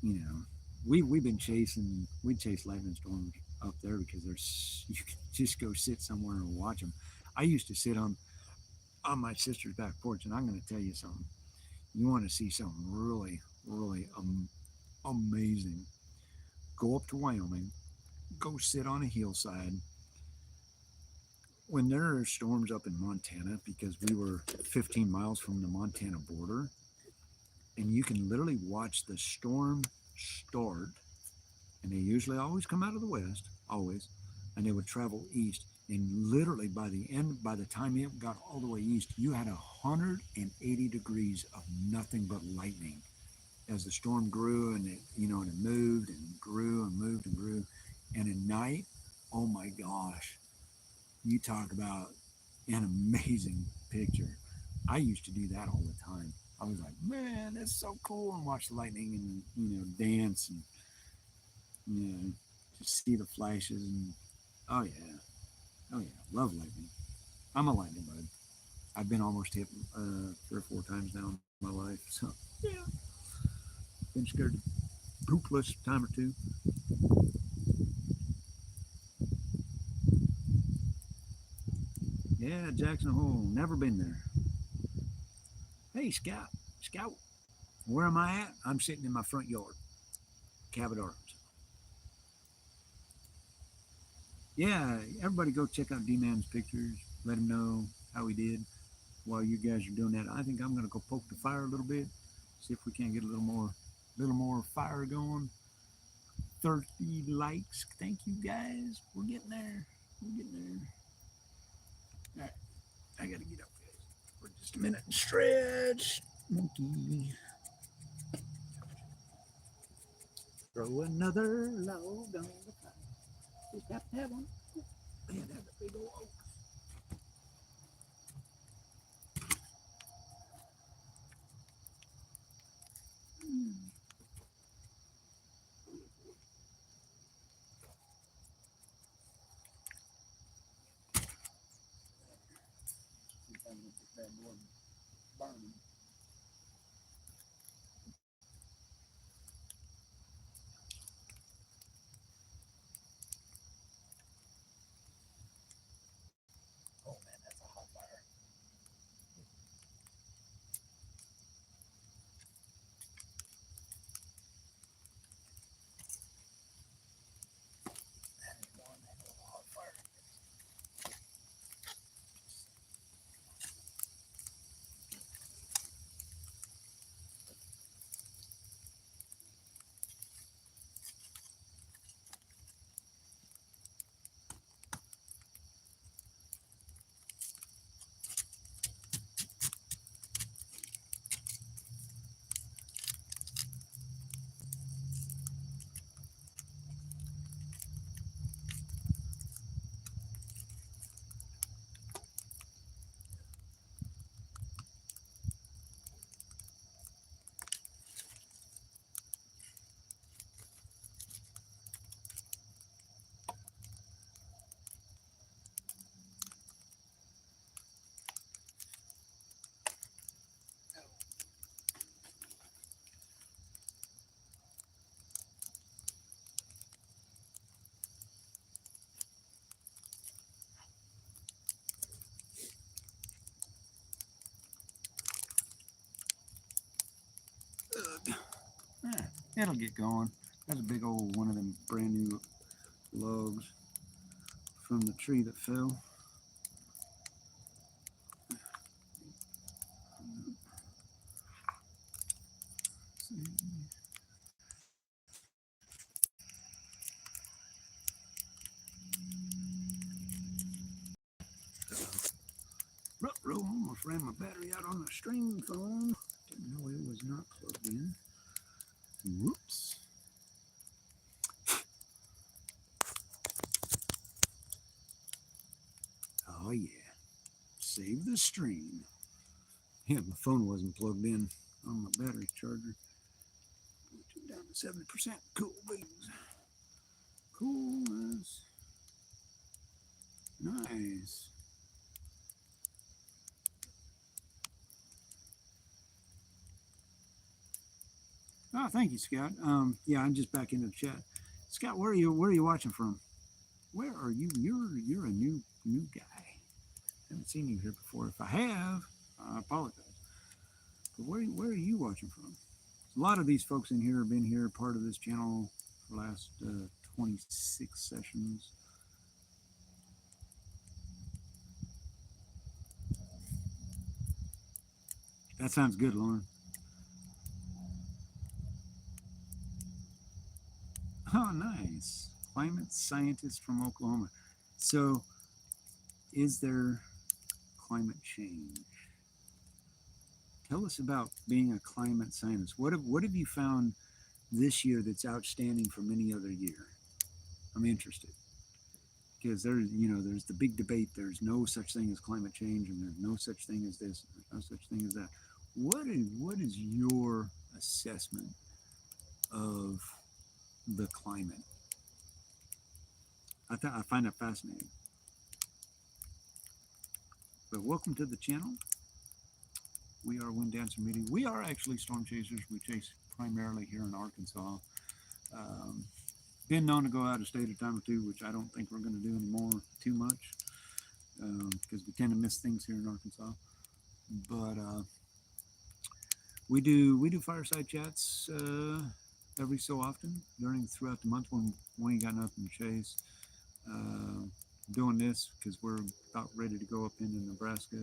you know, we've been chasing we chase lightning storms up there because there's you can just go sit somewhere and watch them. I used to sit on my sister's back porch, and I'm going to tell you something. You want to see something really amazing? Go up to Wyoming, go sit on a hillside. When there are storms up in Montana, because we were 15 miles from the Montana border, and you can literally watch the storm start, and they usually always come out of the west, always, and they would travel east. And literally by the time it got all the way east, you had 180 degrees of nothing but lightning as the storm grew, and and it moved and grew and moved and grew. And at night, oh my gosh, you talk about an amazing picture. I used to do that all the time. I was like, man, that's so cool, and watch the lightning and dance and just see the flashes and oh yeah, oh yeah, love lightning. I'm a lightning bud. I've been almost hit 3 or 4 times now in my life, so yeah, been scared to poopless time or two. Yeah, Jackson Hole, never been there. Hey, Scout, where am I at? I'm sitting in my front yard, Cabot, Arkansas. Yeah, everybody go check out D-Man's pictures. Let him know how he did. While you guys are doing that, I think I'm gonna go poke the fire a little bit, see if we can't get little more fire going. 30 likes. Thank you guys. We're getting there. We're getting there. All right, I gotta get up, guys. For just a minute and stretch. Monkey. Throw another log on the fire. Just have to have one. Man, that's a big old oak. See if I can get this bad boy burning. Oh man, that's a hot fire. That is one hell of a hot fire. Ugh. Yeah, it'll get going. That's a big old one of them brand new logs from the tree that fell. Almost ran my battery out on the string phone. Didn't know it was not plugged in. Whoops. Oh yeah, save the stream. Yeah, my phone wasn't plugged in on my battery charger. Down to 70%. Cool beans. Cool as nice. Oh, thank you, Scott. Yeah, I'm just back into the chat. Scott, where are you? Where are you watching from? Where are you? You're a new guy. I haven't seen you here before. If I have, I apologize. But where are you watching from? A lot of these folks in here have been here, part of this channel for the last 26 sessions. That sounds good, Lauren. Oh, nice. Climate scientist from Oklahoma. So, is there climate change? Tell us about being a climate scientist. What have you found this year that's outstanding from any other year? I'm interested because there's the big debate. There's no such thing as climate change, and there's no such thing as this. There's no such thing as that. What is your assessment of the climate? I find that fascinating. But welcome to the channel. We are Wind Dancer Media. We are actually storm chasers. We chase primarily here in Arkansas. Um, been known to go out of state a time or two, which I don't think we're going to do anymore too much because we tend to miss things here in Arkansas. But we do fireside chats every so often throughout the month when we ain't got nothing to chase. Uh, doing this because we're about ready to go up into Nebraska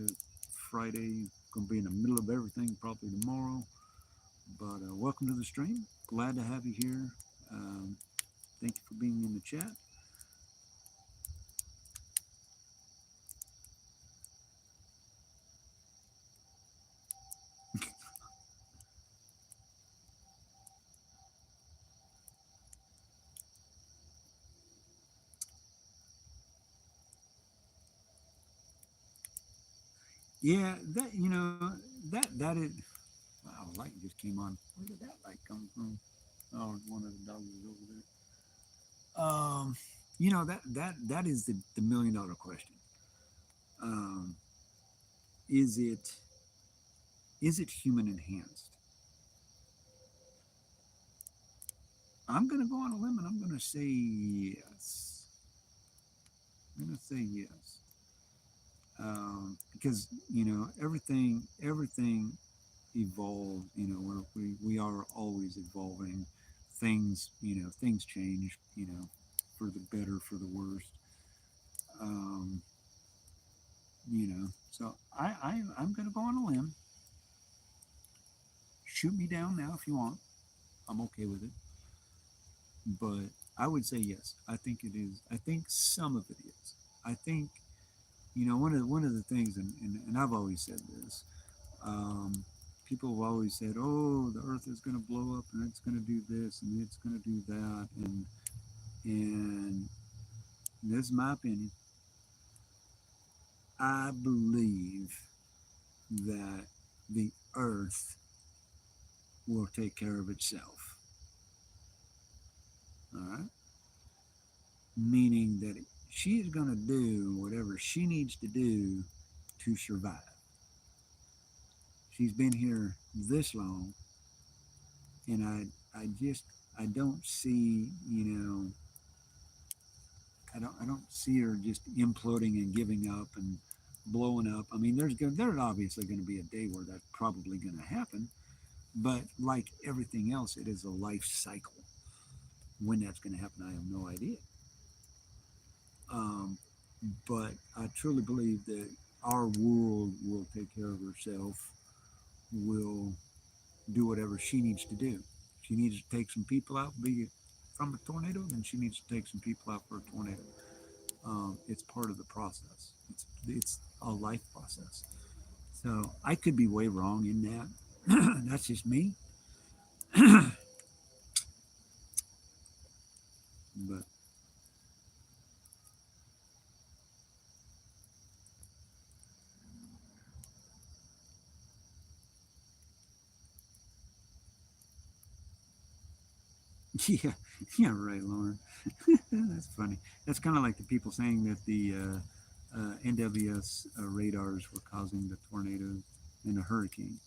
Friday. Going to be in the middle of everything probably tomorrow. But welcome to the stream. Glad to have you here. Thank you for being in the chat. Yeah, that is. Wow, light just came on. Where did that light come from? Oh, one of the dogs is over there. That is the $1 million question. Um, is it human enhanced? I'm going to go on a limb and I'm going to say yes. I'm going to say yes. Because everything evolves. We are always evolving. Things change. For the better, for the worst. Um, so I'm going to go on a limb. Shoot me down now if you want. I'm okay with it. But I would say yes. I think it is. I think some of it is. I think one of the things, and I've always said this. People have always said, "Oh, the Earth is going to blow up, and it's going to do this, and it's going to do that," and this is my opinion. I believe that the Earth will take care of itself. All right, meaning that she's going to do whatever she needs to do to survive. She's been here this long, and I don't see I don't see her just imploding and giving up and blowing up. I mean, there's obviously going to be a day where that's probably going to happen, but like everything else, it is a life cycle. When that's going to happen, I have no idea. Um, but I truly believe that our world will take care of herself, will do whatever she needs to do. She needs to take some people out, be it from a tornado, then she needs to take some people out for a tornado. It's part of the process. It's a life process. So I could be way wrong in that. That's just me. But Yeah, yeah, right, Lauren. That's funny. That's kind of like the people saying that the NWS radars were causing the tornado and the hurricane.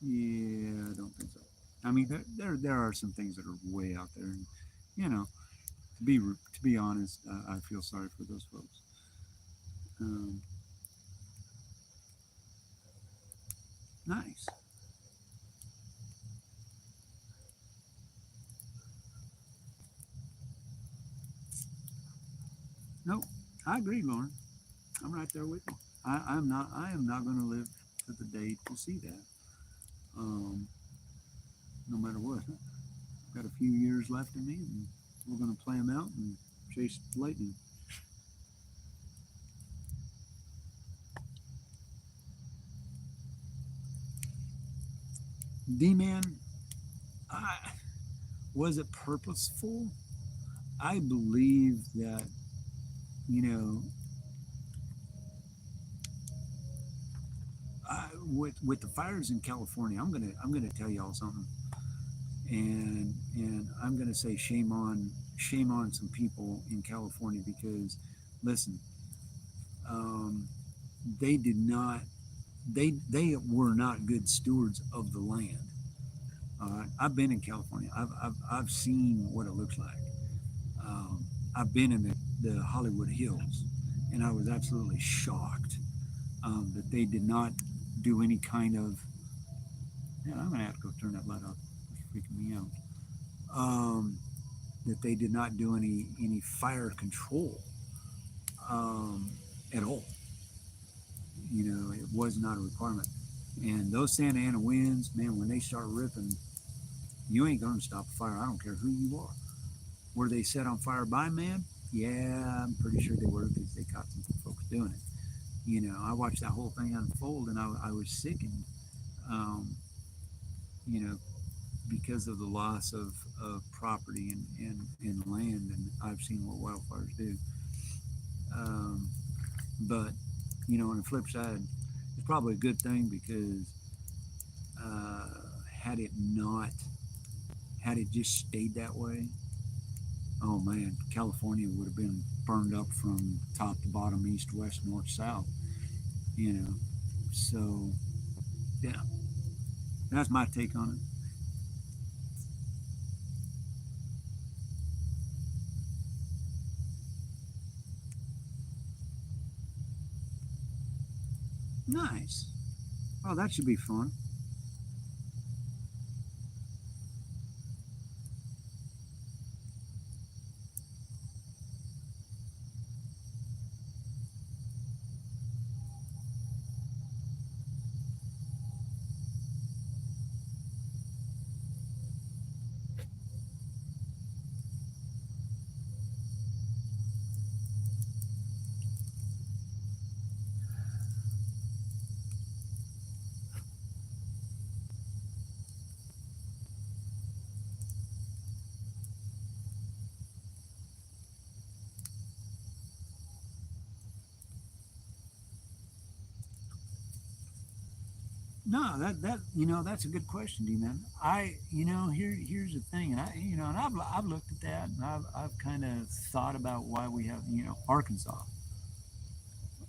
Yeah, I don't think so. I mean, there are some things that are way out there, and you know, to be honest, I feel sorry for those folks. Um, nice. No, I agree, Lauren. I'm right there with you. I'm not. I am not going to live to the day to see that. Um, no matter what. Got a few years left in me, and we're going to play them out and chase lightning. D-Man, I, was it purposeful? I believe that, you know, with the fires in California, I'm gonna tell y'all something, and I'm gonna say shame on some people in California because, listen, um, they did not they were not good stewards of the land. I've been in California. I've seen what it looks like. Um, I've been in the Hollywood Hills, and I was absolutely shocked that they did not do any kind of. Man, I'm gonna have to go turn that light off. It's freaking me out. Um, that they did not do any fire control um, at all. You know, it was not a requirement. And those Santa Ana winds, man, when they start ripping, you ain't gonna stop a fire. I don't care who you are. Were they set on fire by man? Yeah, I'm pretty sure they were because they caught some folks doing it. You know, I watched that whole thing unfold and I was sickened, um, you know, because of the loss of property and land. And I've seen what wildfires do. Um, but, you know, on the flip side, it's probably a good thing because uh, had it not, had it just stayed that way, oh man, California would have been burned up from top to bottom, east, west, north, south. You know, so yeah, that's my take on it. Nice. Oh, that should be fun. No, that that's a good question, D man. Here's the thing, and I've looked at that, and I've kind of thought about why we have Arkansas.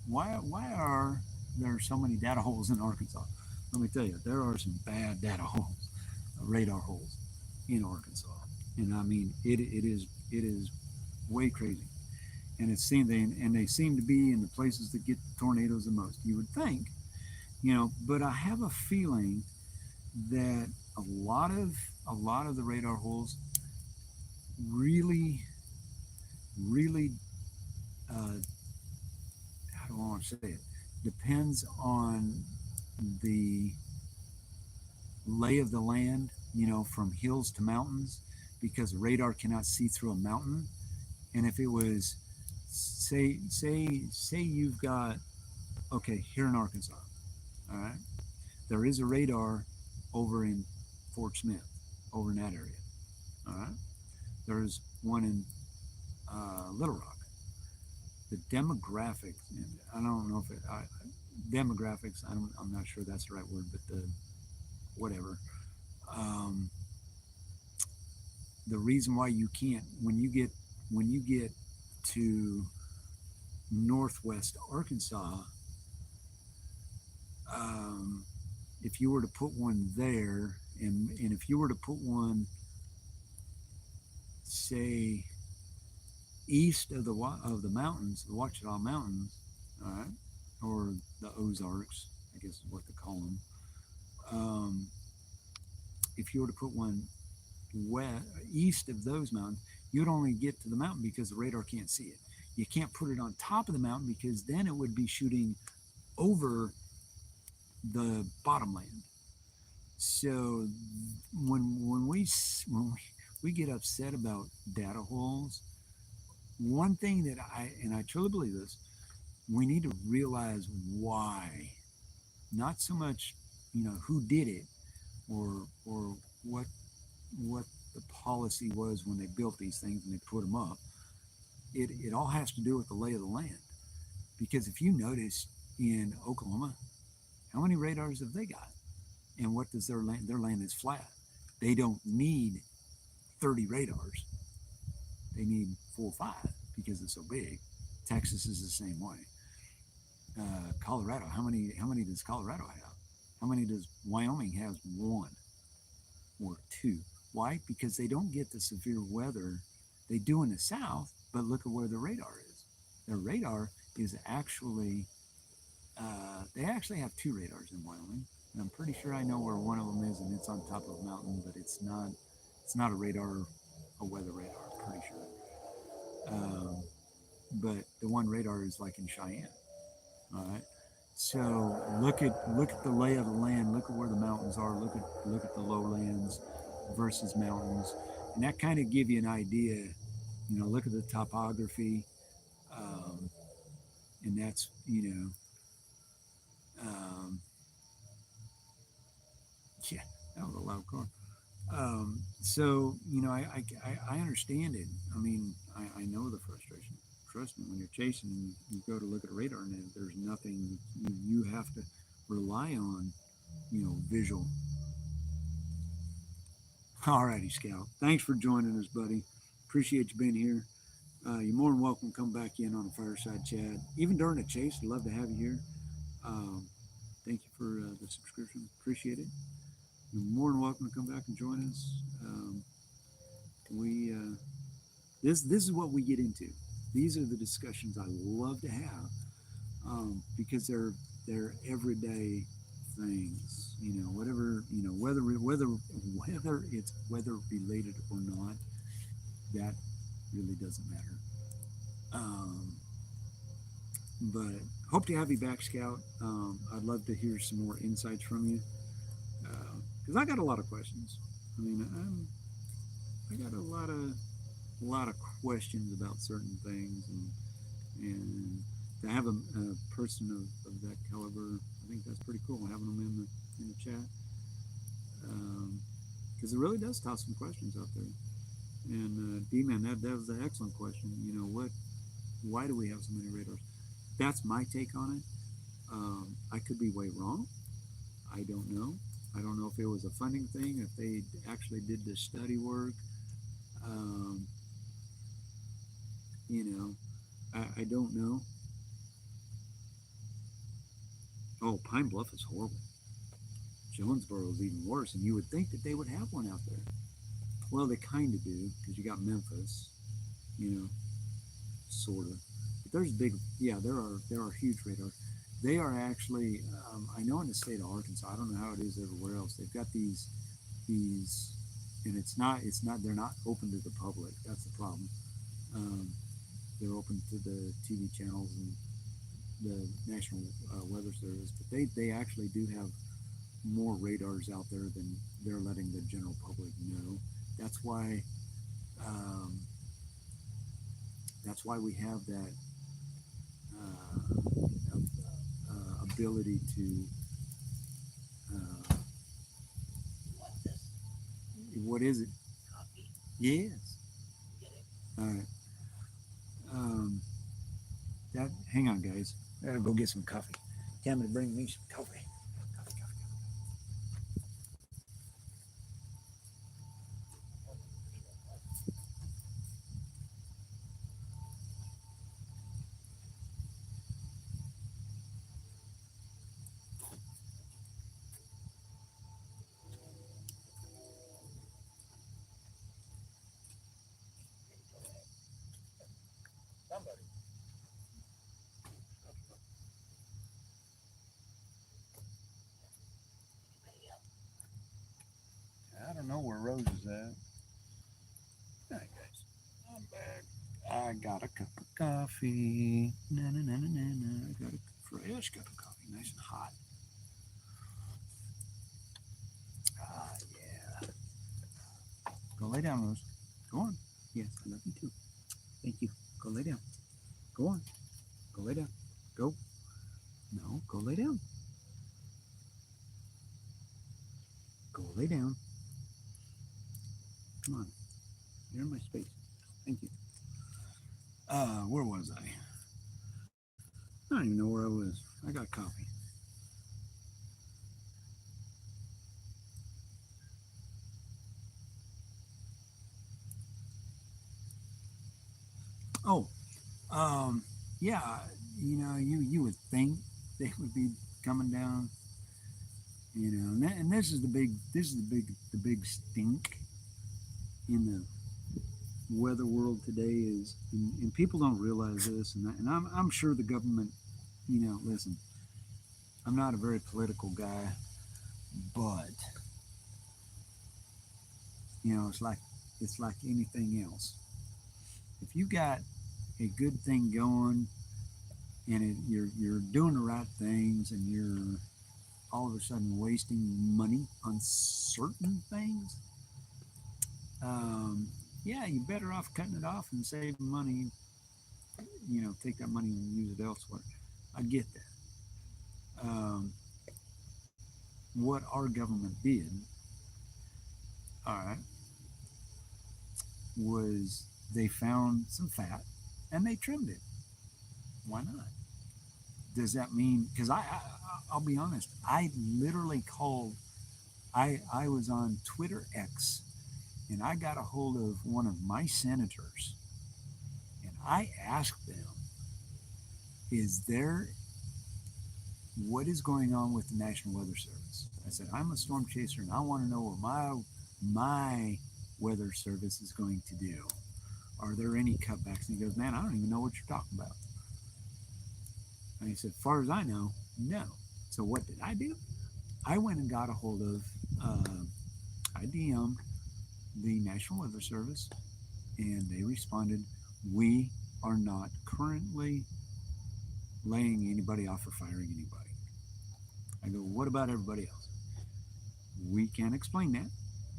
Why are there so many data holes in Arkansas? Let me tell you, there are some bad data holes, radar holes in Arkansas, and I mean it is way crazy, and they seem to be in the places that get the tornadoes the most. You would think, but I have a feeling that a lot of a lot of the radar holes really really uh, how do I want to say it, depends on the lay of the land, from hills to mountains, because radar cannot see through a mountain. And if it was, say you've got, okay, here in Arkansas, all right, there is a radar over in Fort Smith, over in that area, all right. There's one in Little Rock. The demographics, I don't know if demographics, I'm not sure that's the right word, but the whatever. Um, the reason why you can't, when you get to northwest Arkansas, um, if you were to put one there, and if you were to put one, say, east of the mountains, the Ouachita Mountains, all right, or the Ozarks, I guess is what they call them. Um, if you were to put one west, east of those mountains, you'd only get to the mountain because the radar can't see it. You can't put it on top of the mountain because then it would be shooting over the bottomland. So when we get upset about data holes, one thing that I truly believe this, we need to realize why, not so much who did it or what the policy was when they built these things and they put them up. It all has to do with the lay of the land. Because if you notice in Oklahoma, how many radars have they got? And what does their land? Their land is flat. They don't need 30 radars. They need 4 or 5 because it's so big. Texas is the same way. Colorado, how many does Colorado have? How many does Wyoming have? 1 or 2. Why? Because they don't get the severe weather they do in the south. But look at where the radar is. Their radar is actually they actually have 2 radars in Wyoming. And I'm pretty sure I know where one of them is, and it's on top of a mountain, but it's not a radar, a weather radar. I'm pretty sure. But the one radar is like in Cheyenne. All right. So look at the lay of the land. Look at where the mountains are. Look at the lowlands versus mountains, and that kind of give you an idea. Look at the topography, um, and that's yeah, that was a loud car. So I understand it. I mean, I know the frustration. Trust me, when you're chasing, you go to look at a radar and there's nothing. You have to rely on, visual. Alrighty, Scout. Thanks for joining us, buddy. Appreciate you being here. You're more than welcome to come back in on a fireside chat, even during a chase. I'd love to have you here. Um, thank you for the subscription. Appreciate it. You're more than welcome to come back and join us. We this is what we get into. These are the discussions I love to have because they're everyday things. Whatever whether it's weather related or not, that really doesn't matter. Um, but hope to have you back, Scout. I'd love to hear some more insights from you because I got a lot of questions. I mean, I got a lot of questions about certain things, and to have a person of that caliber, I think that's pretty cool. Having them in the chat, because it really does toss some questions out there. And D-Man, that was an excellent question. Why do we have so many radars? That's my take on it. I could be way wrong. I don't know. I don't know if it was a funding thing, if they actually did this study work. Um, I don't know. Oh, Pine Bluff is horrible. Jonesboro is even worse, and you would think that they would have one out there. Well, they kind of do because you got Memphis, sort of. But there's big, yeah, there are huge radars. They are actually, I know in the state of Arkansas, I don't know how it is everywhere else. They've got these, and they're not open to the public. That's the problem. Um, they're open to the TV channels and the National Weather Service, but they actually do have more radars out there than they're letting the general public know. That's why um, we have that ability to Want this what is it? coffee? Yes. Get it? All right. That. Hang on, guys. I gotta go get some coffee. Tell me to bring me some coffee. Coffee. somebody. Anybody else? I don't know where Rose is at. All right, guys. I'm back. I got a cup of coffee. Na na na na na na. I got a fresh cup of coffee, nice and hot. Ah, yeah. Go lay down, Rose. Go on. Yes, I love you too. Thank you. Go lay down. Go on. Go lay down. Go. No, go lay down. Go lay down. Come on. You're in my space. Thank you. Where was I? I don't even know where I was. I got coffee. Oh, yeah. You would think they would be coming down. And this is the big stink in the weather world today is, and people don't realize this, and I'm sure the government, listen, I'm not a very political guy, but it's like anything else. If you got a good thing going and you're doing the right things and you're all of a sudden wasting money on certain things, yeah, you're better off cutting it off and saving money. Take that money and use it elsewhere. I get that. What our government did, all right, was they found some fat and they trimmed it. Why not? Does that mean? Because I'll be honest. I literally called. I was on Twitter X, and I got a hold of one of my senators, and I asked them, "Is there what is going on with the National Weather Service?" I said, "I'm a storm chaser, and I want to know what my weather service is going to do. Are there any cutbacks?" And he goes, "Man, I don't even know what you're talking about." And he said, "As far as I know, no." So what did I do? I went and got a hold of, I DM'd the National Weather Service, and they responded, "We are not currently laying anybody off or firing anybody." I go, "What about everybody else?" "We can't explain that,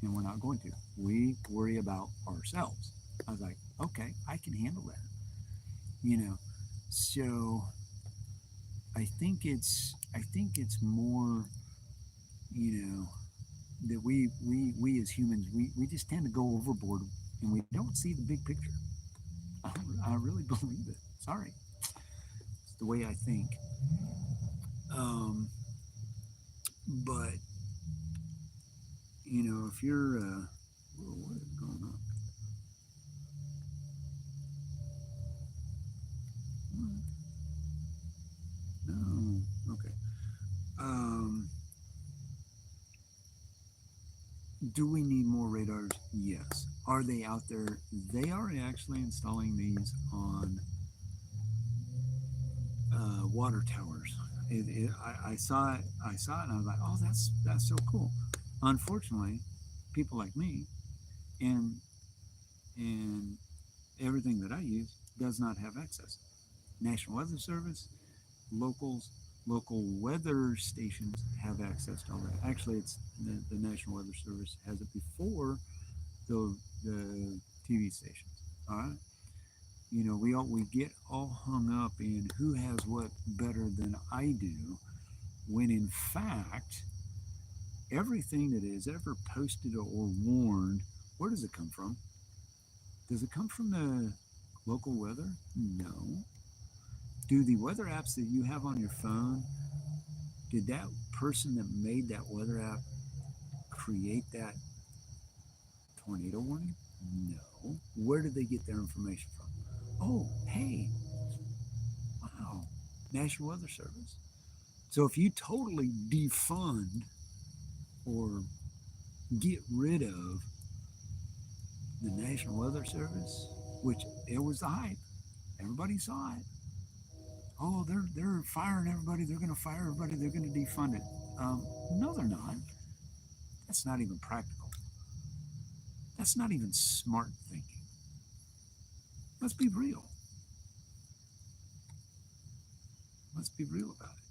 and we're not going to. We worry about ourselves." I was like, "Okay, I can handle that." So I think it's more, that we as humans, we just tend to go overboard and we don't see the big picture. I really believe it. Sorry, it's the way I think. But if you're, what is going on? No, okay. Um, do we need more radars? Yes. Are they out there? They are actually installing these on water towers. I saw it. I saw it, and I was like, "Oh, that's so cool." Unfortunately, people like me and and everything that I use does not have access. National Weather Service, locals, local weather stations have access to all that. Actually, it's the National Weather Service has it before the TV stations. All right. We get all hung up in who has what better than I do, when in fact everything that is ever posted or warned, where does it come from? Does it come from the local weather? No. Do the weather apps that you have on your phone, did that person that made that weather app create that tornado warning? No. Where did they get their information from? Oh, hey, wow, National Weather Service. So if you totally defund or get rid of the National Weather Service, which it was the hype, Everybody saw it. Oh, they're firing everybody. They're going to fire everybody. They're going to defund it. No, they're not. That's not even practical. That's not even smart thinking. Let's be real. Let's be real about it.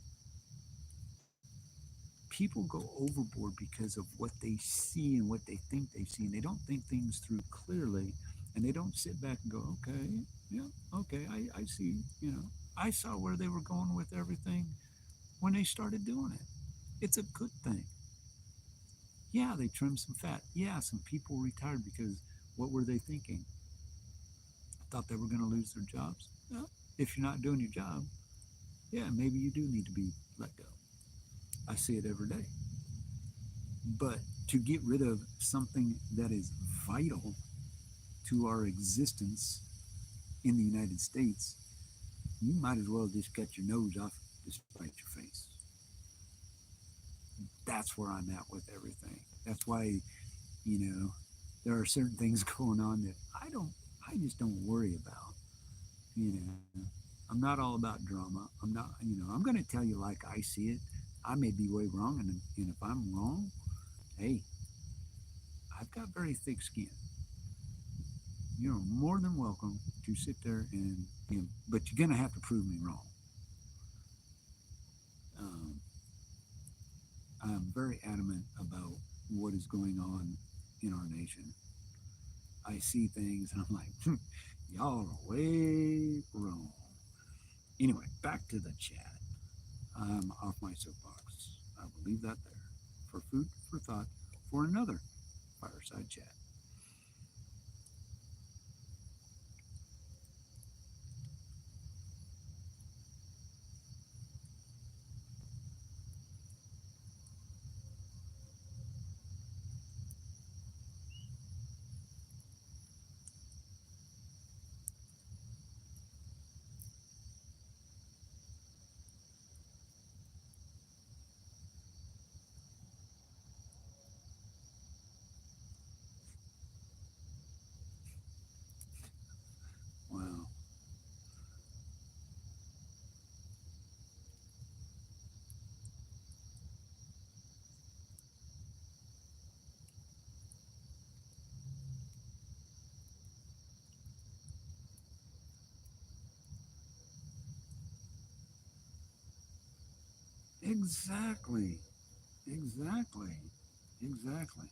People go overboard because of what they see and what they think they see, and they don't think things through clearly, and they don't sit back and go, okay, yeah, okay, I see, I saw where they were going with everything when they started doing it. It's a good thing. Yeah, they trimmed some fat. Yeah, some people retired because what were they thinking? Thought they were going to lose their jobs? Yeah. If you're not doing your job, yeah, maybe you do need to be let go. I see it every day. But to get rid of something that is vital to our existence in the United States, you might as well just cut your nose off despite your face. That's where I'm at with everything. That's why, you know, there are certain things going on that I just don't worry about. You know, I'm not all about drama. I'm not, I'm going to tell you like I see it. I may be way wrong, and if I'm wrong, hey, I've got very thick skin. You're more than welcome to sit there and, but you're going to have to prove me wrong. Um, I'm very adamant about what is going on in our nation. I see things and I'm like, y'all are way wrong. Anyway, back to the chat. I'm off my soapbox. I will leave that there for food for thought for another fireside chat. Wow. Exactly. Exactly. Exactly.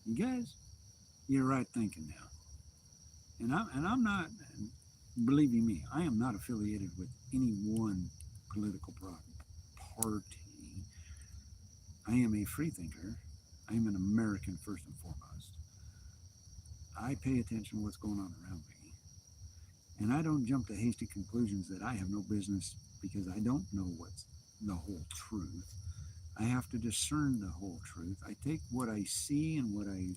You guys, you're right thinking now. And I'm not, believe you me, I am not affiliated with any one political party. I am a free thinker. I am an American first and foremost. I pay attention to what's going on around me. And I don't jump to hasty conclusions that I have no business because I don't know what's the whole truth. I have to discern the whole truth. I take what I see and what I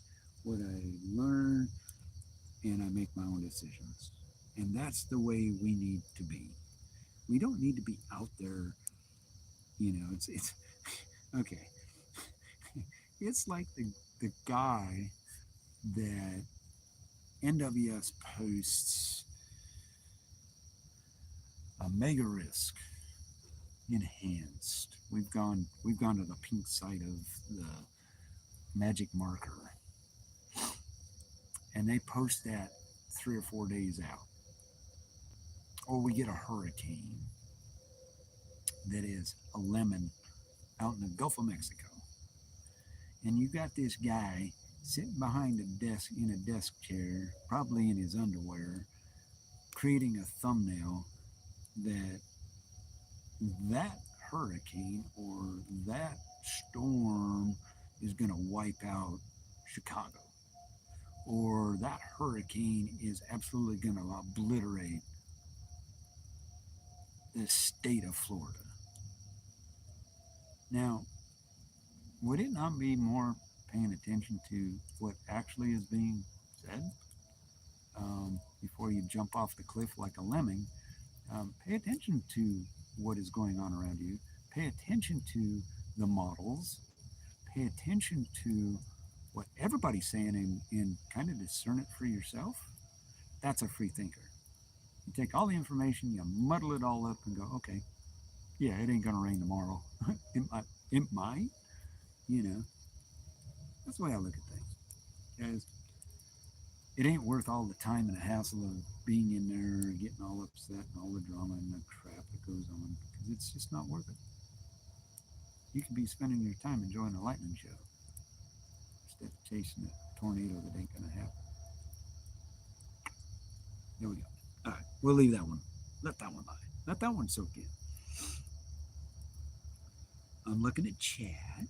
learn and I make my own decisions. And that's the way we need to be. We don't need to be out there, it's okay. It's like the guy that NWS posts a mega risk enhanced. We've gone to the pink side of the magic marker, and they post that 3 or 4 days out. Or we get a hurricane that is a lemon out in the Gulf of Mexico, and you got this guy sitting behind a desk in a desk chair, probably in his underwear, creating a thumbnail that that hurricane or that storm is going to wipe out Chicago, or that hurricane is absolutely going to obliterate the state of Florida. Now, would it not be more paying attention to what actually is being said before you jump off the cliff like a lemming? Pay attention to what is going on around you. Pay attention to the models. Pay attention to what everybody's saying and kind of discern it for yourself. That's a free thinker. You take all the information, you muddle it all up, and go, okay, yeah, it ain't gonna rain tomorrow. It might, you know. That's the way I look at things, guys. It ain't worth all the time and the hassle of being in there, getting all upset, and all the drama and the crap that goes on, because it's just not worth it. You could be spending your time enjoying a lightning show instead of chasing a tornado that ain't gonna happen. There we go. All right, we'll leave that one. Let that one lie. Let that one soak in. I'm looking at chat.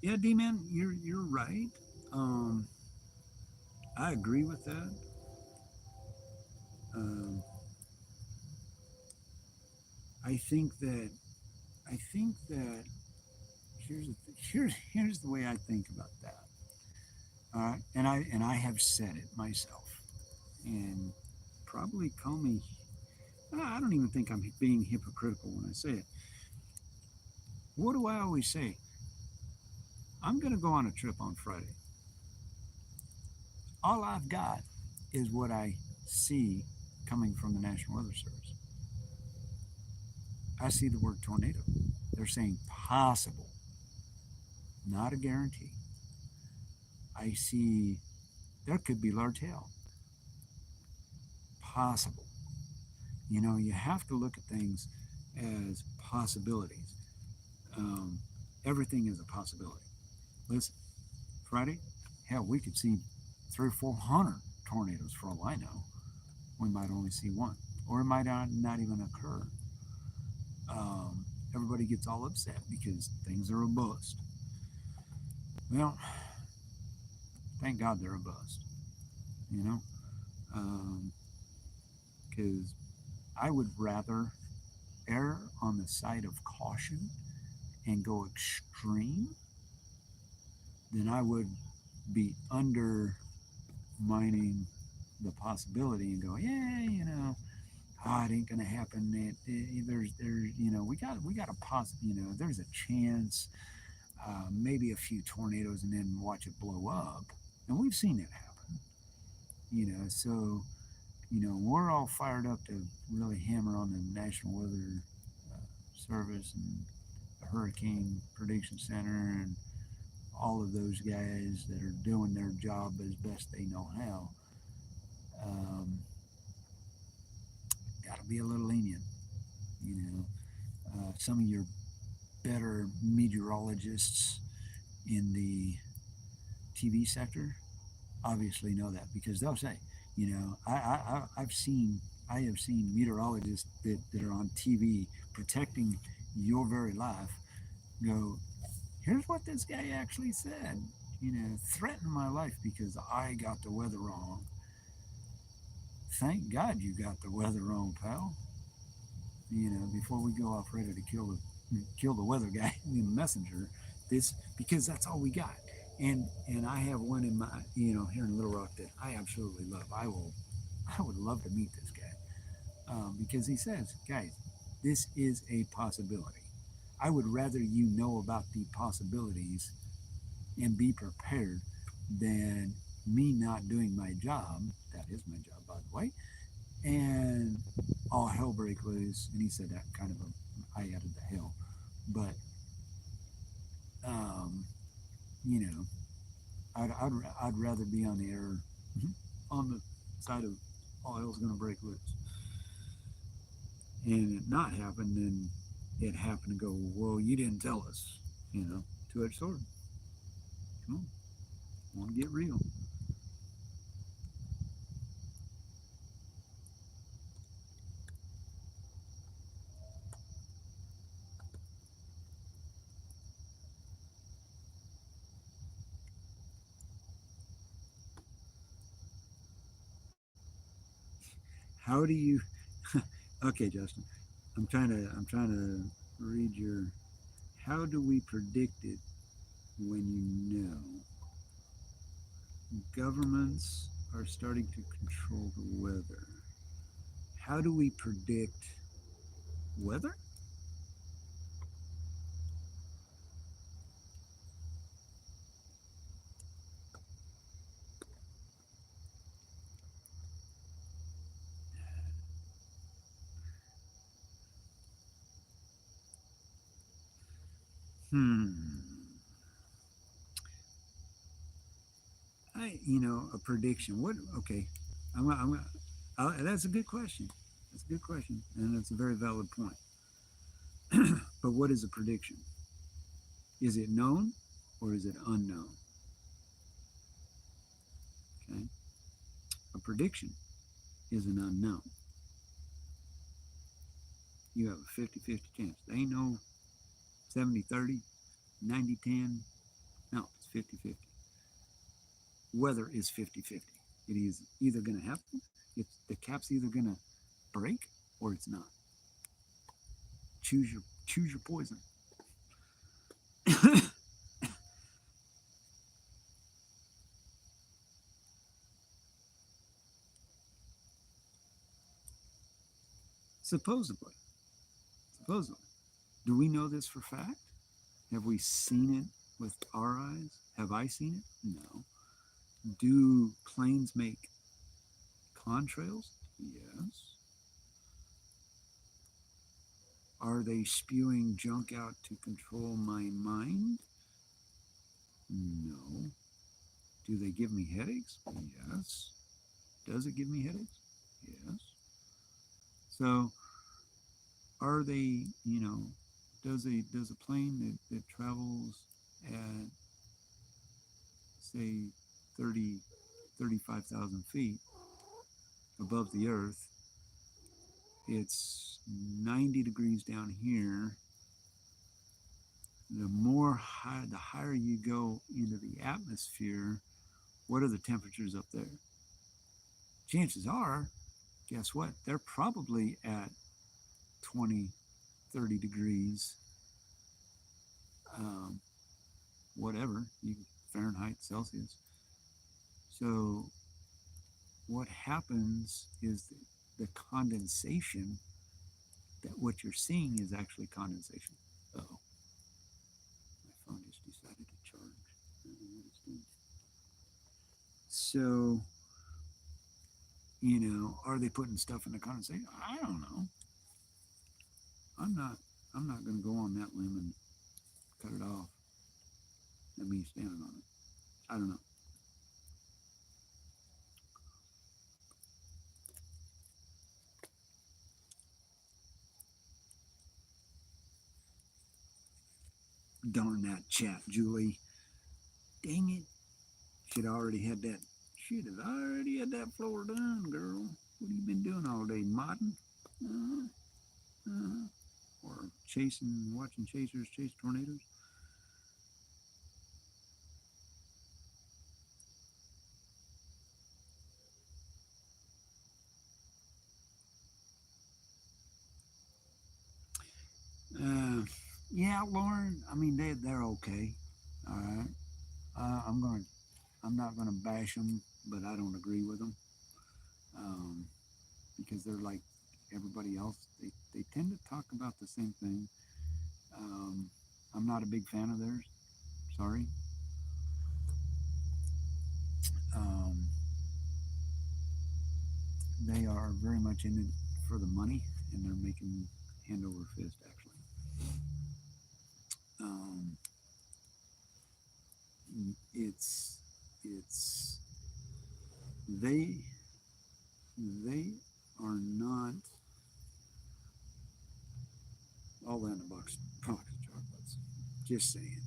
Yeah, D man, you're right. Um, I agree with that. Um, I think that I think that here's the way I think about that. And I have said it myself, and probably call me. I don't even think I'm being hypocritical when I say it. What do I always say? I'm going to go on a trip on Friday. All I've got is what I see coming from the National Weather Service. I see the word tornado. They're saying possible, not a guarantee. I see there could be large hail, possible. You know, you have to look at things as possibilities. Um, Everything is a possibility. Listen, Friday, hell, we could see 300 or 400 tornadoes for all I know. We might only see one, or it might not even occur. Everybody gets all upset because things are a bust. Well, thank God they're a bust, you know, because I would rather err on the side of caution and go extreme than I would be undermining the possibility and go, yeah, you know, it ain't gonna happen. You know, we got a you know, there's a chance, maybe a few tornadoes, and then watch it blow up, and we've seen it happen. You know, so you know, we're all fired up to really hammer on the National Weather uh, Service and the Hurricane Prediction Center and all of those guys that are doing their job as best they know how. Um, Got to be a little lenient, you know. Some of your better meteorologists in the TV sector obviously know that because they'll say, you know, I have seen meteorologists that are on TV protecting your very life go, here's what this guy actually said, you know, threaten my life because I got the weather wrong. Thank God you got the weather wrong, pal. You know, before we go off ready to kill the weather guy, the messenger, this because that's all we got. And I have one in my here in Little Rock that I absolutely love. I would love to meet this guy because he says, guys, this is a possibility. I would rather you know about the possibilities and be prepared than me not doing my job. That is my job, by the way. And all hell break loose. And he said that kind of I added the hell, but um, you know, I'd rather be on the air on the side of all hell's going to break loose and it not happen than it happen to go. Well, you didn't tell us. You know, two-edged sword. Come on, want to get real. How do you? Okay, Justin. I'm trying to read your. How do we predict it when you know governments are starting to control the weather? How do we predict weather? Hmm. A prediction. What? Okay. That's a good question. That's a good question, and that's a very valid point. But what is a prediction? Is it known or is it unknown? Okay. A prediction is an unknown. You have a 50-50 chance. There ain't no 70-30, 90-10. No, it's 50-50. Weather is 50-50. It is either going to happen, the cap's either going to break or it's not. Choose your poison. Supposedly. Supposedly. Do we know this for fact? Have we seen it with our eyes? Have I seen it? No. Do planes make contrails? Yes. Are they spewing junk out to control my mind? No. Do they give me headaches? Yes. Does it give me headaches? Yes. So, are they, does a plane that travels at, say, 30, 35,000 feet above the earth, it's 90 degrees down here. The higher you go into the atmosphere, what are the temperatures up there? Chances are, guess what? They're probably at 20, 30 degrees, um, whatever, Fahrenheit, Celsius. So what happens is the condensation, that what you're seeing is actually condensation. Oh, my phone just decided to charge. I don't know what it's doing. So, are they putting stuff in the condensation? I don't know. I'm not. I'm not going to go on that limb and cut it off. That means standing on it. I don't know. Darn that chat, Julie. Dang it. Should have already had that. Should have already had that floor done, girl. What have you been doing all day? Modding? Uh, or watching chasers chase tornadoes? Uh, yeah, Lauren. I mean, they're okay. All right. I'm not gonna bash them, but I don't agree with them, um, because they're like everybody else. They tend to talk about the same thing. Um, I'm not a big fan of theirs. Sorry. Um, they are very much in it for the money, and they're making hand over fist actually. Um, it's they they are not all that in a box of chocolates. Just saying.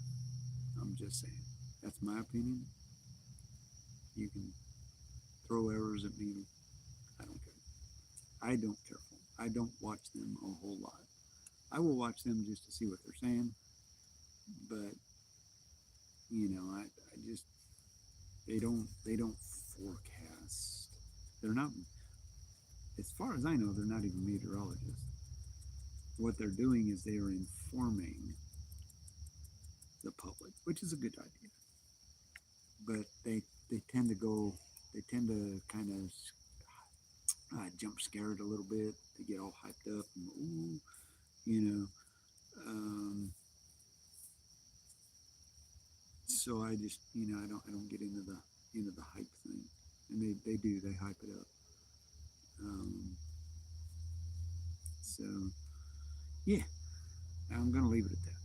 I'm just saying. That's my opinion. You can throw errors at me. I don't care. I don't care for them. I don't watch them a whole lot. I will watch them just to see what they're saying, but I just they don't forecast. They're not. as far as I know, they're not even meteorologists. What they're doing is they are informing the public, which is a good idea. But they tend to go, they tend to kind of jump scared a little bit. They get all hyped up and ooh, you know. Um, so I just, I don't get into the hype thing, and they do, they hype it up. Um, so yeah, I'm gonna leave it at that.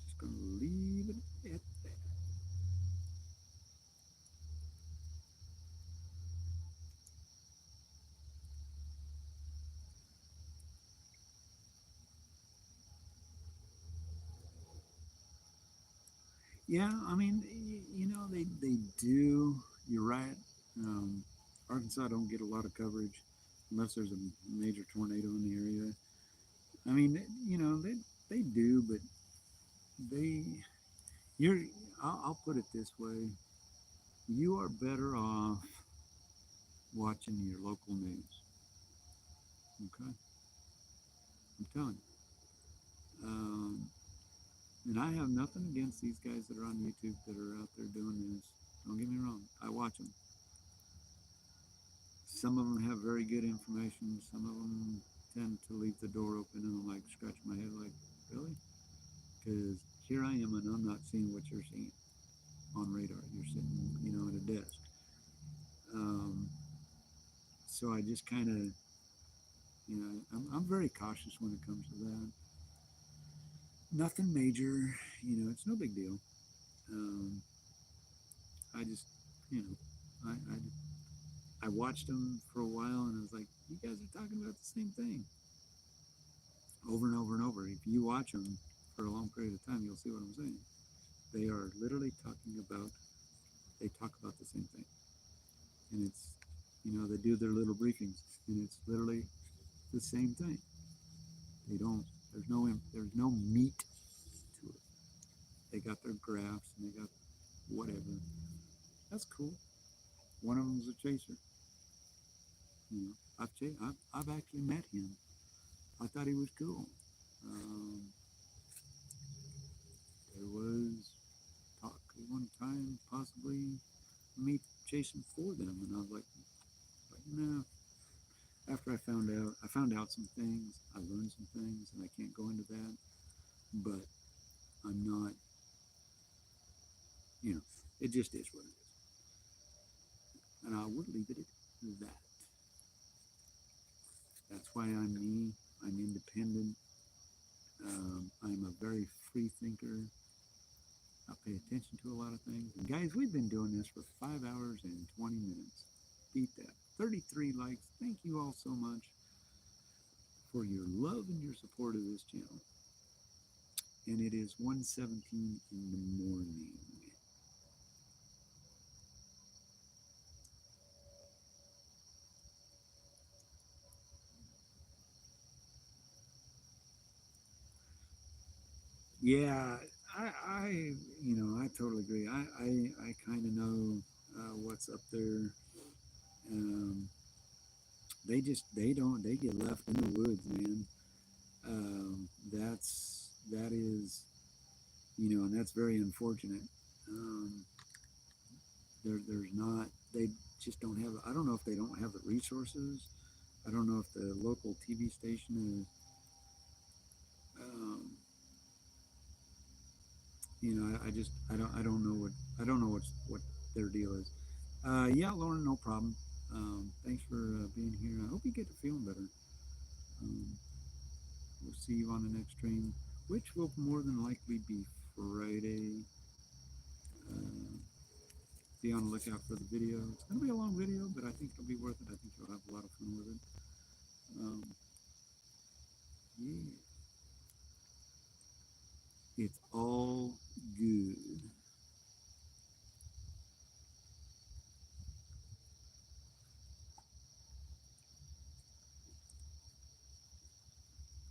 Just gonna leave it at that. Yeah, I mean, they do. You're right. Um, Arkansas don't get a lot of coverage unless there's a major tornado in the area. I mean, they do, but they you're. I'll put it this way: you are better off watching your local news. Okay, I'm telling you. And I have nothing against these guys that are on YouTube that are out there doing this. Don't get me wrong. I watch them. Some of them have very good information. Some of them tend to leave the door open, and I'm like scratching my head, like, really? Because here I am, and I'm not seeing what you're seeing on radar. You're sitting, at a desk. Um, so I just kind of, I'm very cautious when it comes to that. Nothing major, it's no big deal. Um, I just, you know, I watched them for a while, and I was like, you guys are talking about the same thing over and over and over. If you watch them for a long period of time, you'll see what I'm saying. They are literally they talk about the same thing. And it's, they do their little briefings, and it's literally the same thing. They don't, there's no meat to it. They got their graphs, and they got whatever. That's cool. One of them's a chaser. I've actually met him. I thought he was cool. Um, there was talk at one time possibly me chasing for them, and I was like no. After I found out some things. I learned some things, and I can't go into that. But I'm not, it just is what it is, and I would leave it at that. That's why I'm me. I'm independent. I'm a very free thinker. I pay attention to a lot of things. And guys, we've been doing this for 5 hours and 20 minutes. Beat that. 33 likes. Thank you all so much for your love and your support of this channel. And it is 1:17 in the morning. Yeah, I totally agree. I kind of know what's up there. Um, they get left in the woods, man. That is, and that's very unfortunate. Um, there's not, they just don't have, I don't know if they don't have the resources. I don't know if the local TV station is, um, I don't know what their deal is. Yeah, Lauren, no problem. Thanks for being here. I hope you get to feeling better. Um, we'll see you on the next stream, which will more than likely be Friday. Uh, be on the lookout for the video. It's going to be a long video, but I think it'll be worth it. I think you'll have a lot of fun with it. Yeah, it's all good.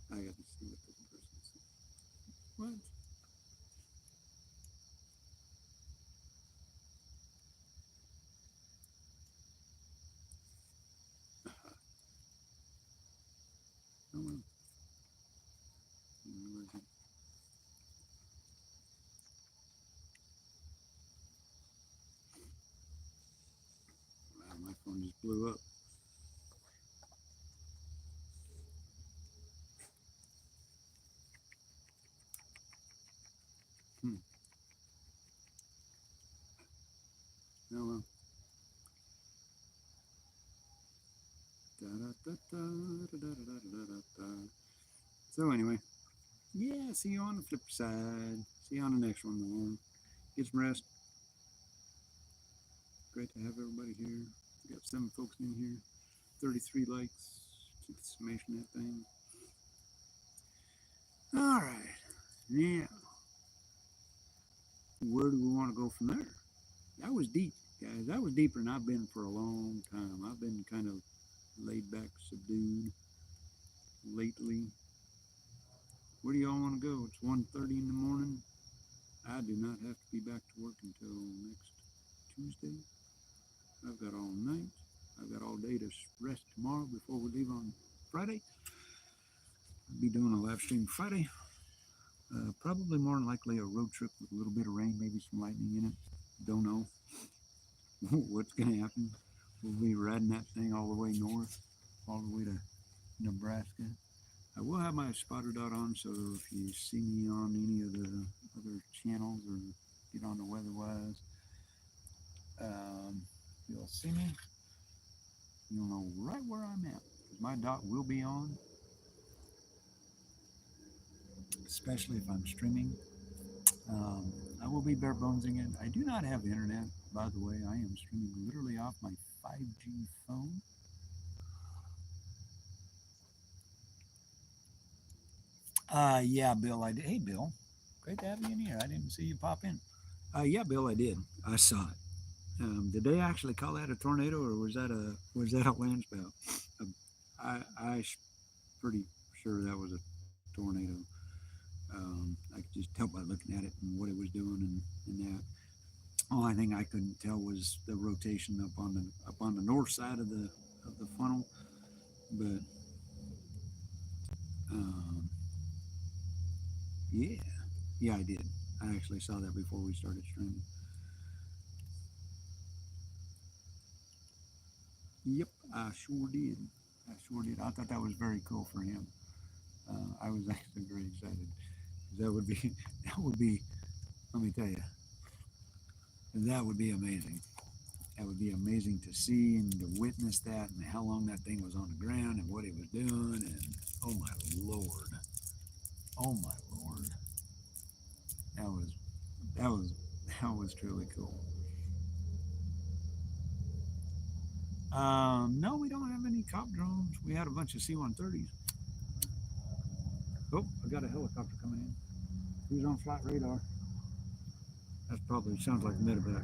I got to see what this person said. What? Hmm. Oh well. Da, da, da, da, da, da, da, da, da, da. So anyway, yeah. See you on the flip side. See you on the next one. Though. Get some rest. Great to have everybody here. We got 7 folks in here. 33 likes. Keep smashing that thing. All right. Now, where do we want to go from there? That was deep, guys. That was deeper than I've been for a long time. I've been kind of laid back, subdued lately. Where do y'all want to go? It's 1:30 in the morning. I do not have to be back to work until next Tuesday. I've got all night. I've got all day to rest tomorrow before we leave on Friday. I'll be doing a live stream Friday. Probably more than likely a road trip with a little bit of rain, maybe some lightning in it. Don't know what's going to happen. We'll be riding that thing all the way north, all the way to Nebraska. I will have my spotter dot on, so if you see me on any of the other channels or get on the weatherwise, you'll see me. You'll know right where I'm at. My dot will be on, especially if I'm streaming. I will be bare bonesing it. I do not have internet, by the way. I am streaming literally off my 5G phone. Yeah, Bill, I did. Hey, Bill, great to have you in here. I didn't see you pop in. Yeah, Bill, I did. I saw it. Did they actually call that a tornado, or was that a land spout? I pretty sure that was a tornado. I could just tell by looking at it and what it was doing and that. Only thing I couldn't tell was the rotation up on the north side of the funnel, but um, yeah, yeah, I did. I actually saw that before we started streaming. Yep, I sure did. I sure did. I thought that was very cool for him. I was actually very excited. That would be that would be. Let me tell you, that would be amazing. That would be amazing to see and to witness that and how long that thing was on the ground and what it was doing and oh my lord, oh my lord, that was that was that was truly cool. No, we don't have any cop drones. We had a bunch of C-130s. Oh, I got a helicopter coming in. Who's on flight radar? That probably sounds like medevac.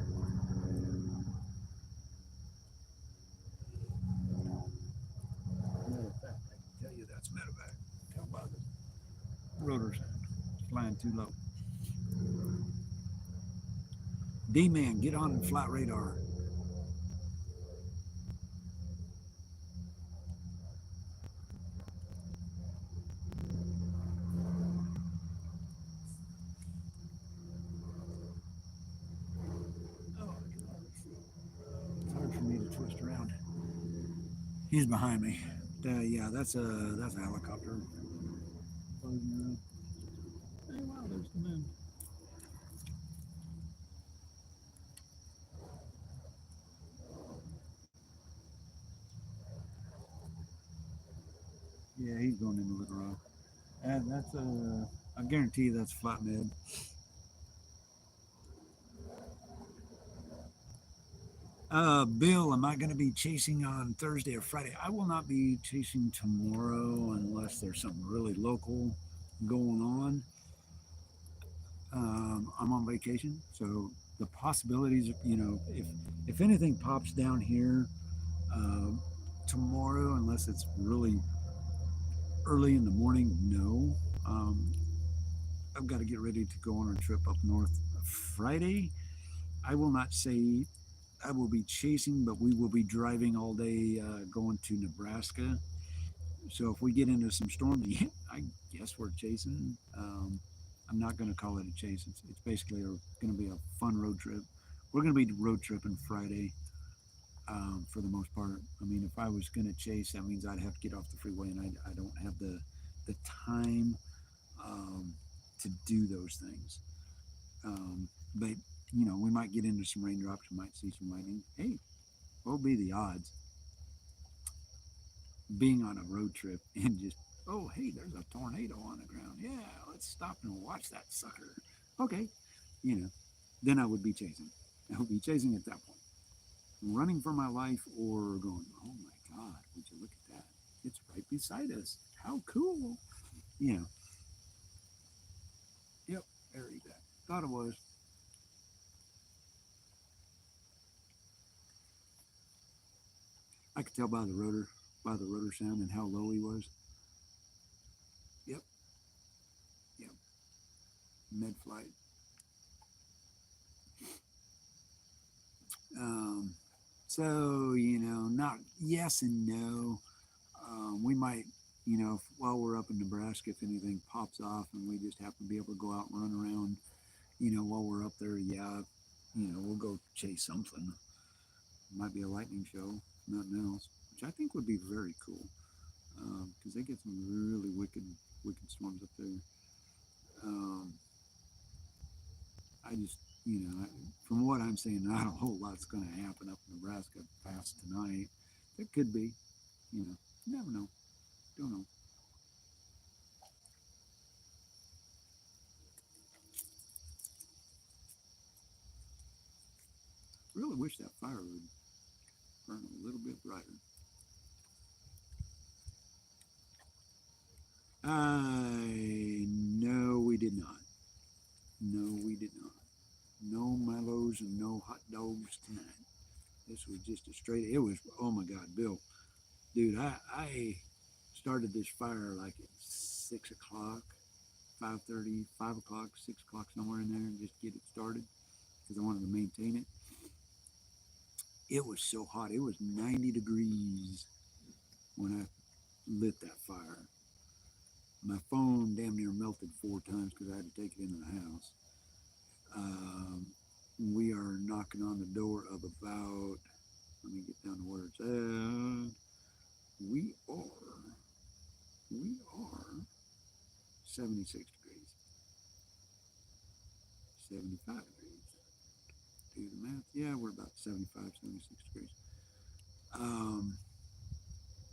Matter of fact, I can tell you that's medevac. Tell by the rotors flying too low. D-man, get on flight radar. Oh, it's hard for me to twist around. He's behind me. Yeah, that's a helicopter. Hey, wow, there's the moon. Yeah, he's going into Little Rock. And I guarantee you that's flat mid. Bill, am I going to be chasing on Thursday or Friday? I will not be chasing tomorrow unless there's something really local going on. I'm on vacation, so the possibilities, if anything pops down here uh, tomorrow, unless it's really early in the morning, no. I've got to get ready to go on a trip up north Friday. I will not say I will be chasing, but we will be driving all day going to Nebraska. So if we get into some storms, yeah, I guess we're chasing. I'm not going to call it a chase. It's basically going to be a fun road trip. We're going to be road tripping Friday for the most part. I mean, if I was going to chase, that means I'd have to get off the freeway, and I don't have the time um, to do those things. But we might get into some raindrops. We might see some lightning. Hey, what will be the odds being on a road trip and just, oh, hey, there's a tornado on the ground. Yeah, let's stop and watch that sucker. Okay, you know, then I would be chasing. I would be chasing at that point, running for my life or going, oh my God, would you look at that? It's right beside us. How cool. You know, yep, there you go. Thought it was. I could tell by the rotor sound and how low he was. Yep, yep, mid flight. Um, so not yes and no. We might, while we're up in Nebraska, if anything pops off and we just happen to be able to go out and run around, while we're up there, yeah, we'll go chase something. Might be a lightning show, nothing else, which I think would be very cool because they get some really wicked storms up there. Um, I just, from what I'm saying, not a whole lot's going to happen up in Nebraska past tonight. It could be, you never know. Don't know. Really wish that fire would burn a little bit brighter. No, we did not. No, we did not. No Mellows and no hot dogs tonight. This was just a straight. It was. Oh my God, Bill, dude, I started this fire like at 6 o'clock, 5:30, 5 o'clock, 6 o'clock, somewhere in there, and just get it started because I wanted to maintain it. It was so hot. It was 90 degrees when I lit that fire. My phone damn near melted 4 times because I had to take it into the house. Um, we are knocking on the door of about. Let me get down to where it's at. We are. We are 76 degrees, 75 degrees. Do the math. Yeah, we're about 75, 76 degrees. Um,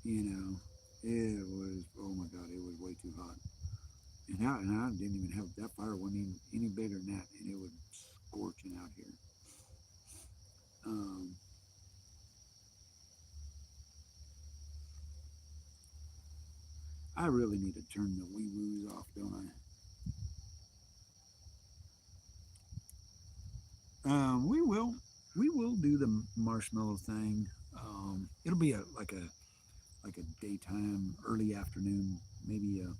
you know, it was. Oh my God, it was way too hot. And I didn't even have that fire wasn't even any bigger than that, and it was scorching out here. Um, I really need to turn the wee woos off, don't I? We will do the marshmallow thing. It'll be a daytime, early afternoon, maybe a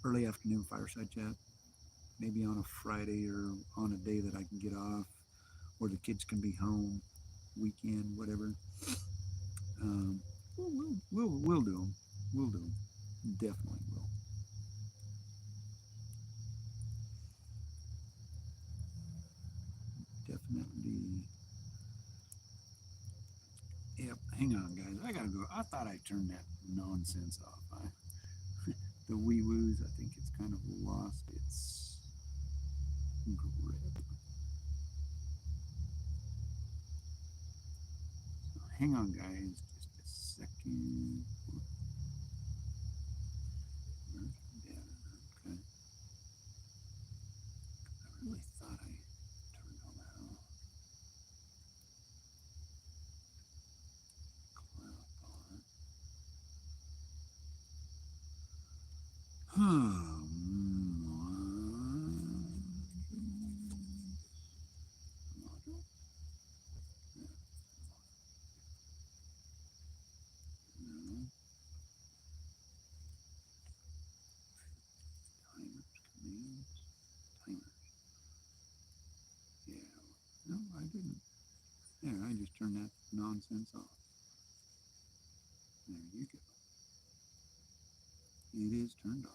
early afternoon fireside chat. Maybe on a Friday or on a day that I can get off, or the kids can be home, weekend, whatever. Um, we'll do them. We'll do them. Definitely will. Definitely. Yep. Hang on, guys. I gotta go. I thought I turned that nonsense off. The wee woos. I think it's kind of lost its grip. So hang on, guys. Just a second. Yeah. Okay. I really thought I turned all that off. Cloud bar. Module? Yeah, no. Timers, commands, timers. Yeah. No, I didn't. There, I just turned that nonsense off. There you go. It is turned off.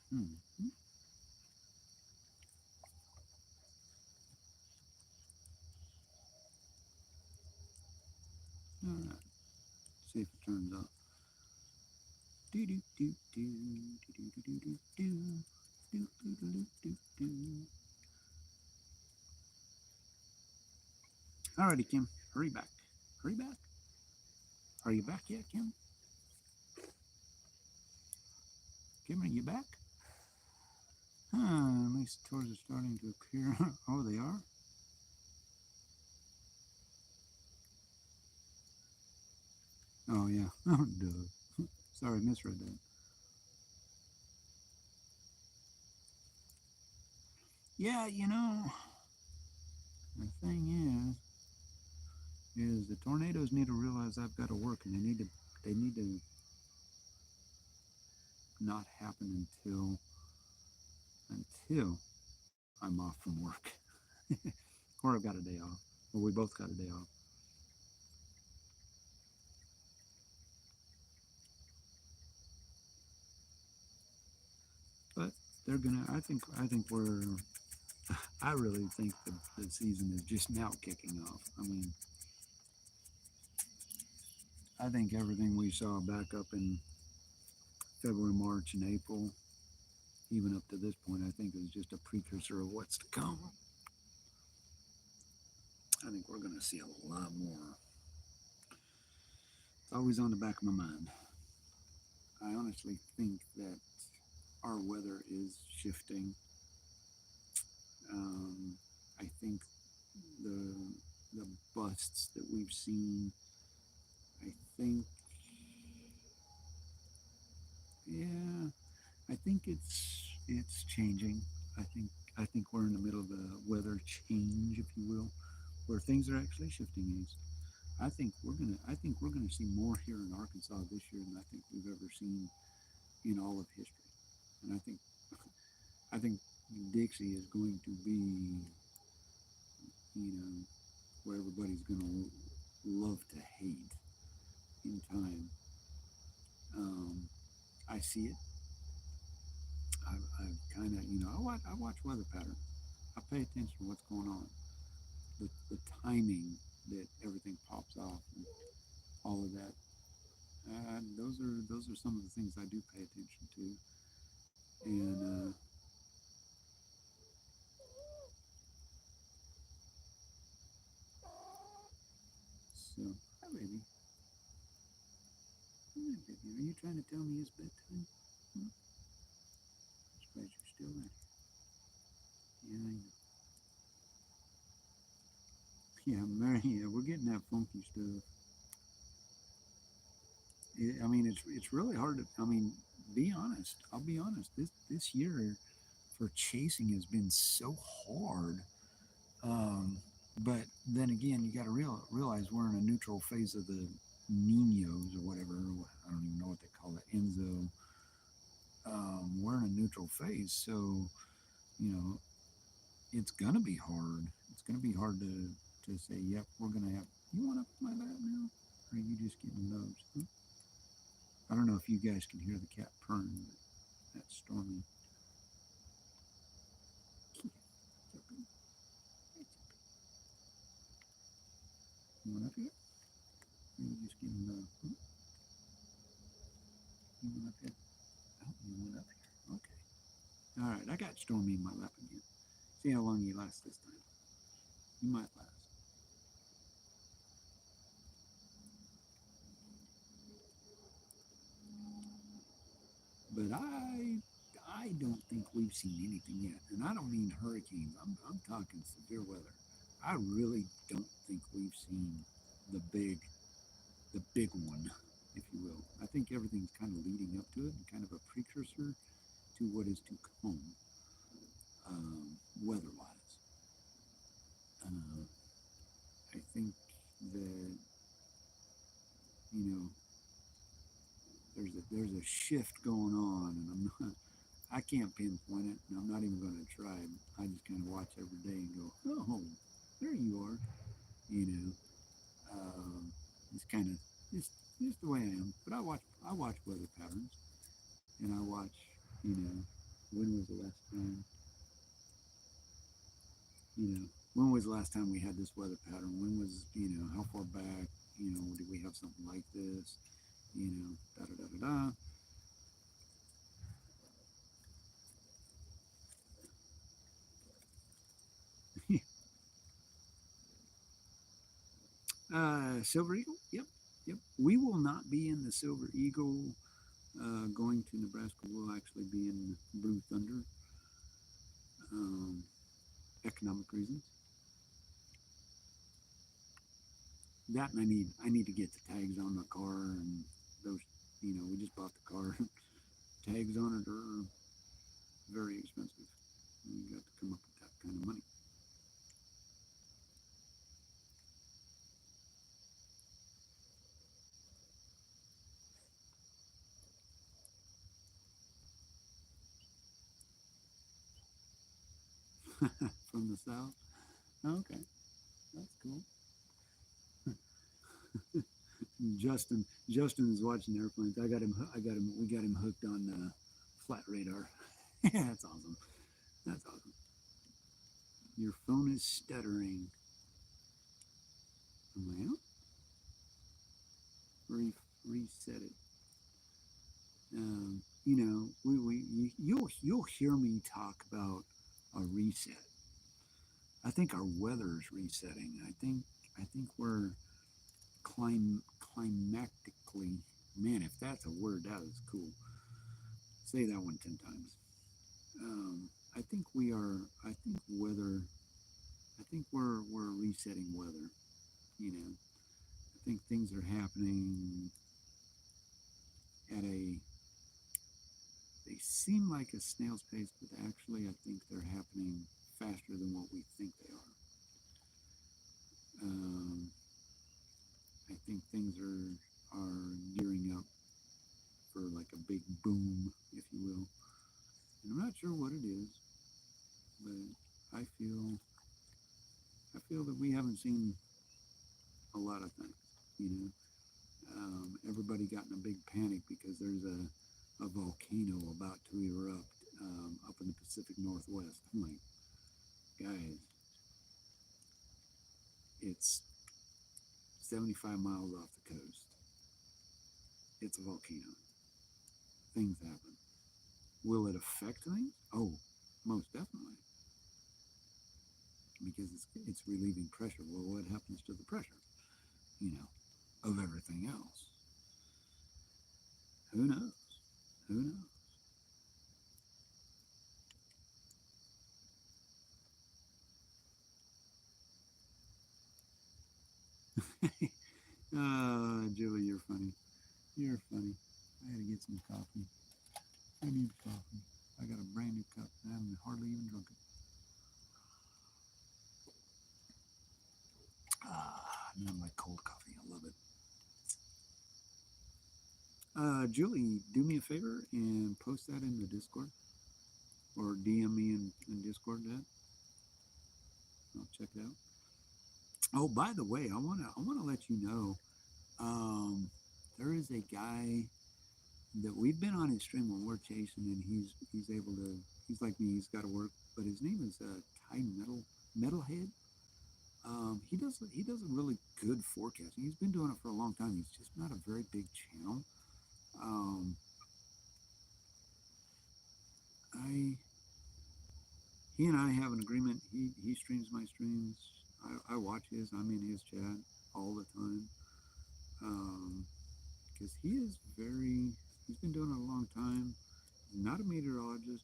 Hmm. See if it turns up. Do do do do do do do do do do do do do do. Alrighty, Kim, hurry back. Hurry back. Are you back yet, Kim? Kim, are you back? At least tours are starting to appear. Oh, they are? Oh, yeah. Oh, duh. Sorry, misread that. Yeah, the thing is the tornadoes need to realize I've got to work, and they need to not happen until I'm off from work, or I've got a day off, or we both got a day off. But they're gonna. I think we're. I really think the season is just now kicking off. I mean, I think everything we saw back up in February, March, and April, even up to this point, I think is just a precursor of what's to come. I think we're going to see a lot more. It's always on the back of my mind. I honestly think that our weather is shifting. I think the the busts that we've seen. I think, yeah, I think it's changing. I think I think we're in the middle of a weather change, if you will, where things are actually shifting east. I think we're gonna see more here in Arkansas this year than I think we've ever seen in all of history. And I think Dixie is going to be, where everybody's gonna love to hate in time. Um, I see it. I've kind of, I watch weather patterns. I pay attention to what's going on, the timing that everything pops off, and all of that. Those are some of the things I do pay attention to, and so, hi baby, hi baby, are you trying to tell me it's bedtime? Hmm? I'm surprised you're still there. Yeah, I know. Yeah, Mary, yeah, we're getting that funky stuff. I mean, it's really hard to. I mean, be honest. I'll be honest. This year for chasing has been so hard. Um, but then again, you got to realize we're in a neutral phase of the Ninos or whatever. I don't even know what they call it. Enzo. We're in a neutral phase, so you know it's gonna be hard. It's gonna be hard to say, yep, we're gonna have. You want up my lap now? Or are you just getting those? Huh? I don't know if you guys can hear the cat purring, but that's Stormy. You want up here? Or you just getting the? Huh? You want up here? Oh, you went up here. Okay. All right. I got Stormy in my lap again. See how long you last this time. You might last. But I don't think we've seen anything yet, and I don't mean hurricanes. I'm talking severe weather. I really don't think we've seen the big one, if you will. I think everything's kind of leading up to it and kind of a precursor to what is to come, weather-wise. Uh, I think that you know there's a shift going on, and I can't pinpoint it, and I'm not even going to try. I just kind of watch every day and go, oh, there you are. You know, it's kind of just the way I am. But I watch weather patterns, and I watch. When was the last time? When was the last time we had this weather pattern? When was how far back? Do we have something like this? Da da da da da. Silver Eagle. Yep, yep. We will not be in the Silver Eagle. Going to Nebraska, we'll actually be in Blue Thunder. Um, Economic reasons. That and I need to get the tags on the car and those. We just bought the car. Tags on it are very expensive. We got to come up with that kind of money. From the south. Okay, that's cool. Justin is watching airplanes. I got him. I got him. We got him hooked on flat radar. Yeah, that's awesome. That's awesome. Your phone is stuttering. Well, reset it. You'll hear me talk about a reset. I think our weather is resetting. I think we're climactically. Man, if that's a word, that is cool. Say that one 10 times. I think we are. I think weather. I think we're resetting weather. I think things are happening at a. They seem like a snail's pace, but actually, I think they're happening faster than what we think they are. Um, I think things are gearing up for like a big boom, if you will. And I'm not sure what it is, but I feel that we haven't seen a lot of things. You know, Everybody got in a big panic because there's a volcano about to erupt up in the Pacific Northwest. I'm like, guys, it's 75 miles off the coast. It's a volcano. Things happen. Will it affect things? Oh, most definitely, because it's relieving pressure. Well, what happens to the pressure? You know, of everything else. Who knows? Who knows? Julie, you're funny. You're funny. I had to get some coffee. I need coffee. I got a brand new cup and I haven't hardly even drunk it. Not like cold coffee. I love it. Julie, do me a favor and post that in the Discord or DM me in Discord that. I'll check it out. Oh, by the way, I wanna let you know, um, there is a guy that we've been on his stream when we're chasing, and he's able to. He's like me. He's got to work, but his name is Ty Metalhead. He does a really good forecasting. He's been doing it for a long time. He's just not a very big channel. Um, I He and I have an agreement. He streams my streams. I watch his. I'm in his chat all the time. Because he is very. He's been doing it a long time. He's not a meteorologist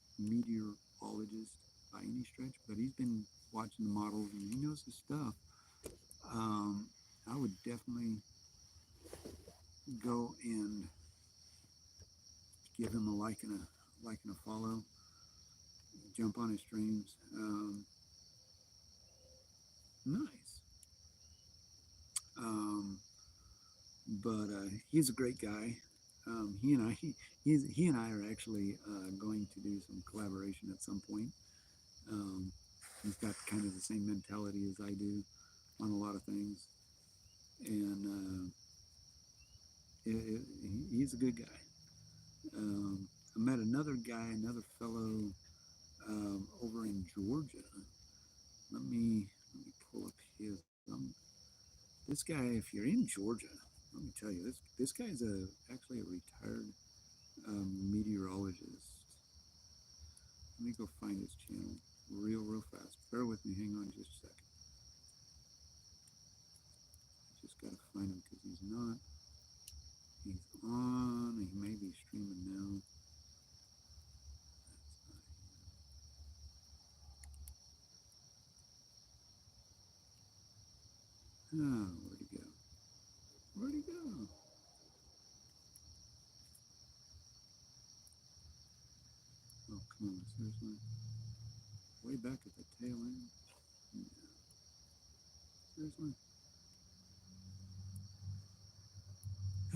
by any stretch, but he's been watching the models and he knows his stuff. Um, I would definitely go and give him a like and a follow. Jump on his streams. Nice. Um, but he's a great guy. He and I are actually going to do some collaboration at some point. Um, he's got kind of the same mentality as I do on a lot of things, and he's a good guy. I met another guy, another fellow over in Georgia. Let me pull up his. This guy, if you're in Georgia, let me tell you, this guy's actually a retired meteorologist. Let me go find his channel real fast. Bear with me. Hang on just a second. I just got to find him because he's not. He's on. He may be streaming now. Oh, where'd he go? Where'd he go? Oh, come on, seriously? Way back at the tail end? No. Seriously?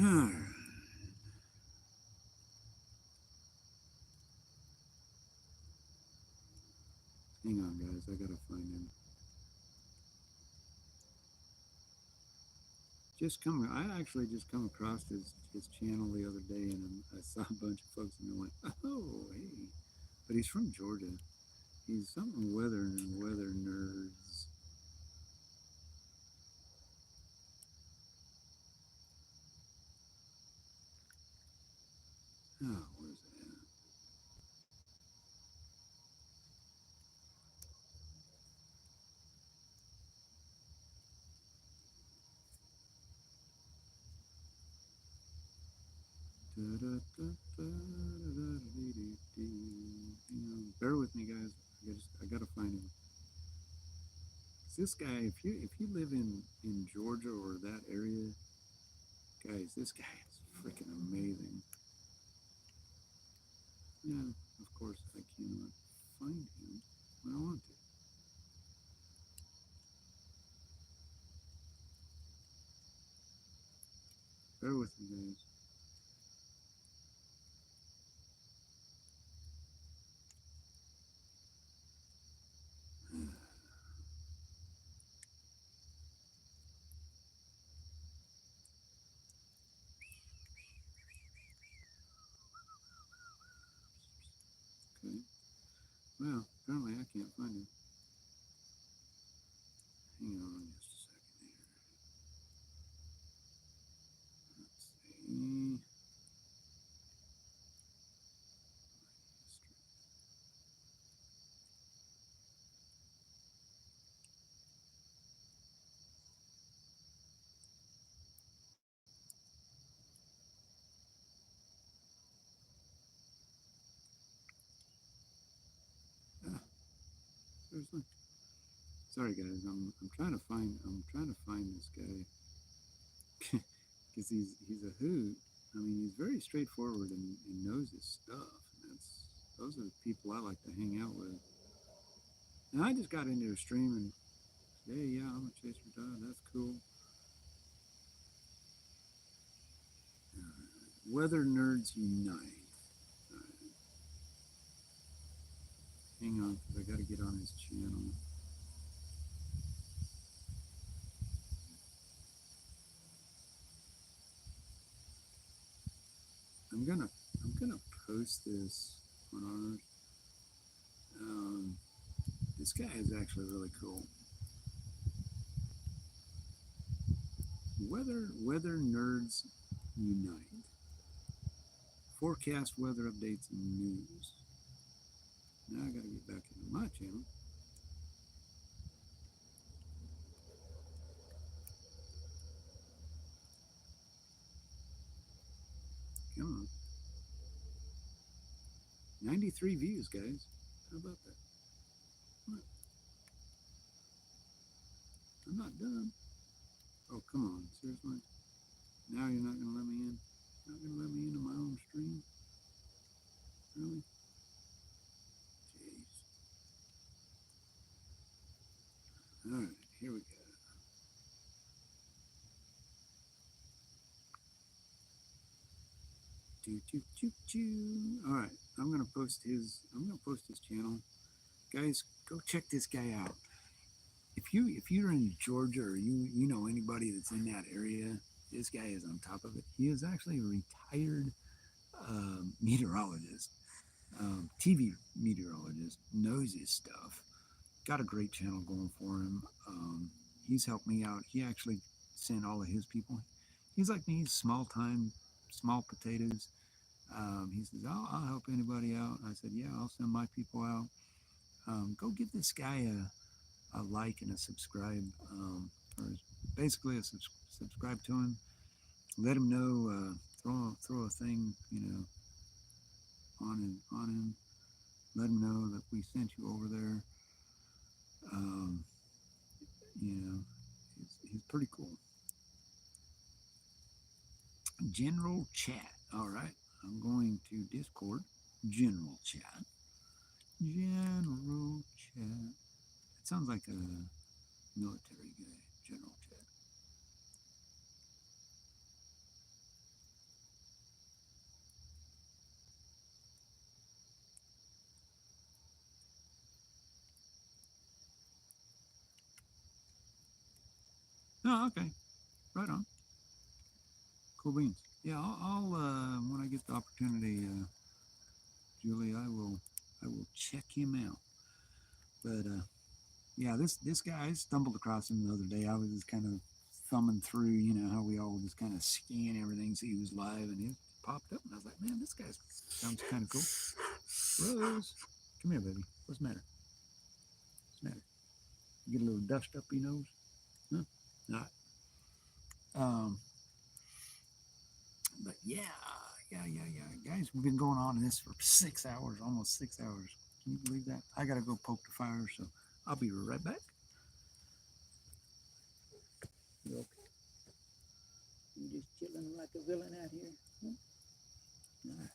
Alright. Hang on, guys. I gotta find him. I actually just come across his channel the other day, and I saw a bunch of folks, and I went, oh, hey. But he's from Georgia. He's something weather nerds. Oh, where's it at? Bear with me, guys. I gotta find him. This guy, if you live in Georgia or that area, guys, this guy is freaking amazing. Yeah, of course I cannot find him when I want to. Bear with me, guys. Okay. Well, apparently I can't find him. Hang on just a second here. Let's see. Ah, seriously. Sorry, guys. I'm trying to find this guy because he's a hoot. I mean, he's very straightforward and knows his stuff. And those are the people I like to hang out with. And I just got into a stream and hey, yeah, I'm a chaser dog. That's cool. Weather nerds unite. Hang on, because I got to get on his channel. I'm gonna post this on ours. This guy is actually really cool. Weather nerds unite. Forecast, weather updates, and news. Now I gotta get back into my channel. Come on. 93 views, guys. How about that? What? I'm not done. Oh, come on. Seriously? Now you're not going to let me in? Not going to let me into my own stream? Really? Jeez. All right, here we go. All right, I'm gonna post his channel. Guys, go check this guy out. If you're in Georgia or you know anybody that's in that area, this guy is on top of it. He is actually a retired meteorologist, TV meteorologist, knows his stuff. Got a great channel going for him. He's helped me out. He actually sent all of his people. He's like me, small time, small potatoes. He says, I'll help anybody out. I said, yeah, I'll send my people out. Go give this guy a like and a subscribe, or basically subscribe to him. Let him know. Throw a thing, on him. Let him know that we sent you over there. Um, you know, he's pretty cool. General chat. All right, I'm going to Discord. General chat. General chat. It sounds like a military guy. General chat. Oh, okay. Right on. Cool beans. Yeah, I'll when I get the opportunity, Julie, I will check him out. But yeah, this guy, I stumbled across him the other day. I was just kind of thumbing through, how we all just kind of scan everything, see who's live, and he popped up, and I was like, man, this guy sounds kind of cool. Rose, come here, baby. What's the matter? What's the matter? You get a little dust up your nose? Huh? Not. Um, but yeah, guys, we've been going on this for 6 hours, almost 6 hours. Can you believe that? I gotta go poke the fire, so I'll be right back. You okay? You just chilling like a villain out here? Huh? All right.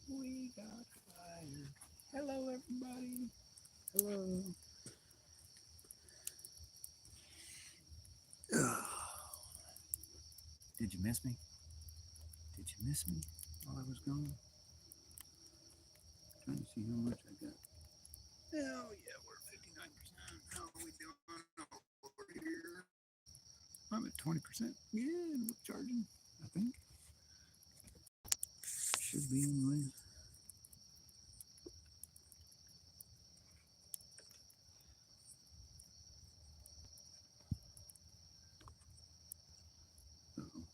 We got fired. Hello, everybody. Hello. Did you miss me? Did you miss me while I was gone? Trying to see how much I got. Oh yeah, we're 59%. How are we doing over here? I'm at 20%. Yeah, we're charging. I think should be anyway. Uh-oh.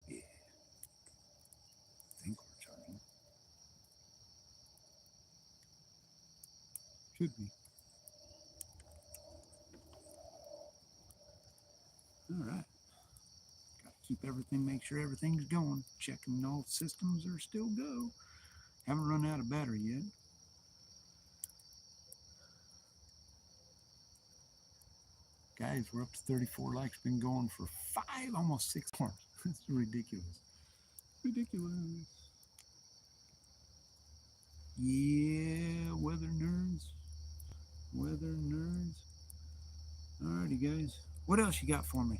Yeah, I think we're charging. Should be. All right. Got to keep everything. Make sure everything's going. Checking all systems are still go. Haven't run out of battery yet. Guys, we're up to 34 likes. Been going for 5, almost 6 hours. It's ridiculous. Ridiculous. Yeah, weather nerds. Weather nerds. Alrighty, guys. What else you got for me?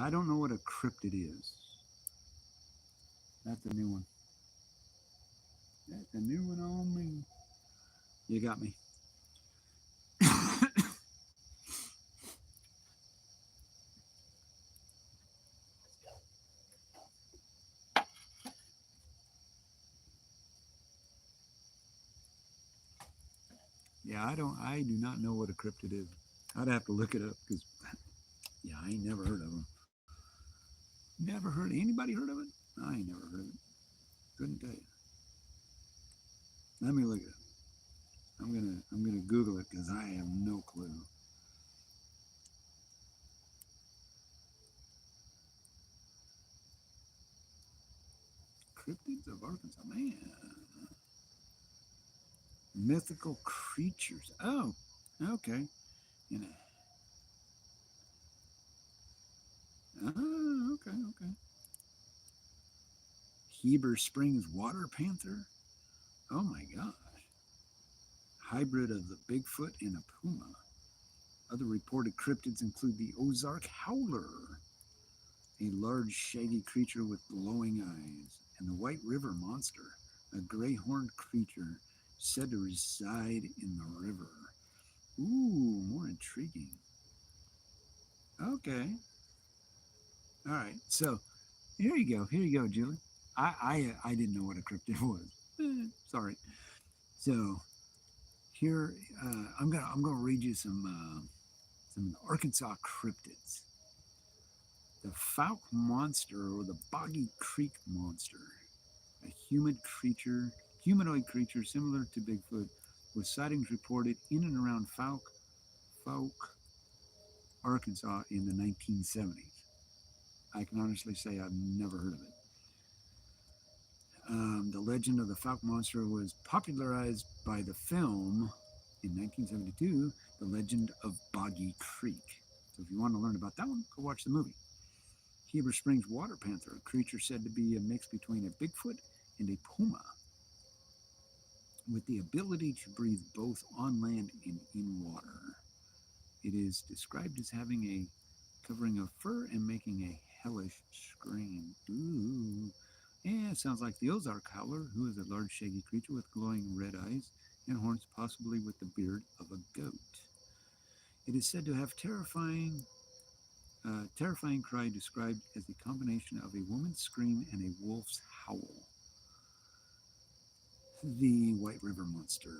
Yeah, I don't know what a cryptid is. That's a new one. That's a new one on me. You got me. Yeah, I don't. I do not know what a cryptid is. I'd have to look it up because yeah, I ain't never heard of them. Never heard. Anybody heard of it? I ain't never heard of it. Couldn't tell you. Let me look it up. I'm gonna Google it because I have no clue. Cryptids of Arkansas, man. Mythical creatures. Oh, okay. You know. Oh, okay, okay. Heber Springs water panther. Oh my gosh. Hybrid of the Bigfoot and a puma. Other reported cryptids include the Ozark howler, a large shaggy creature with glowing eyes, and the White River monster, a gray horned creature said to reside in the river. Ooh, more intriguing. Okay. All right. So here you go. Here you go, Julie. I didn't know what a cryptid was. Sorry. So here I'm gonna read you some Arkansas cryptids. The Fouke monster or the Boggy Creek monster, a humanoid creature similar to Bigfoot, with sightings reported in and around Fouke, Arkansas in the 1970s. I can honestly say I've never heard of it. The legend of the Fouke monster was popularized by the film in 1972, The Legend of Boggy Creek. So if you want to learn about that one, go watch the movie. Heber Springs water panther, a creature said to be a mix between a Bigfoot and a puma, with the ability to breathe both on land and in water. It is described as having a covering of fur and making a hellish scream. Ooh. Yeah, it sounds like the Ozark howler, who is a large shaggy creature with glowing red eyes and horns, possibly with the beard of a goat. It is said to have terrifying cry described as a combination of a woman's scream and a wolf's howl. The White River monster,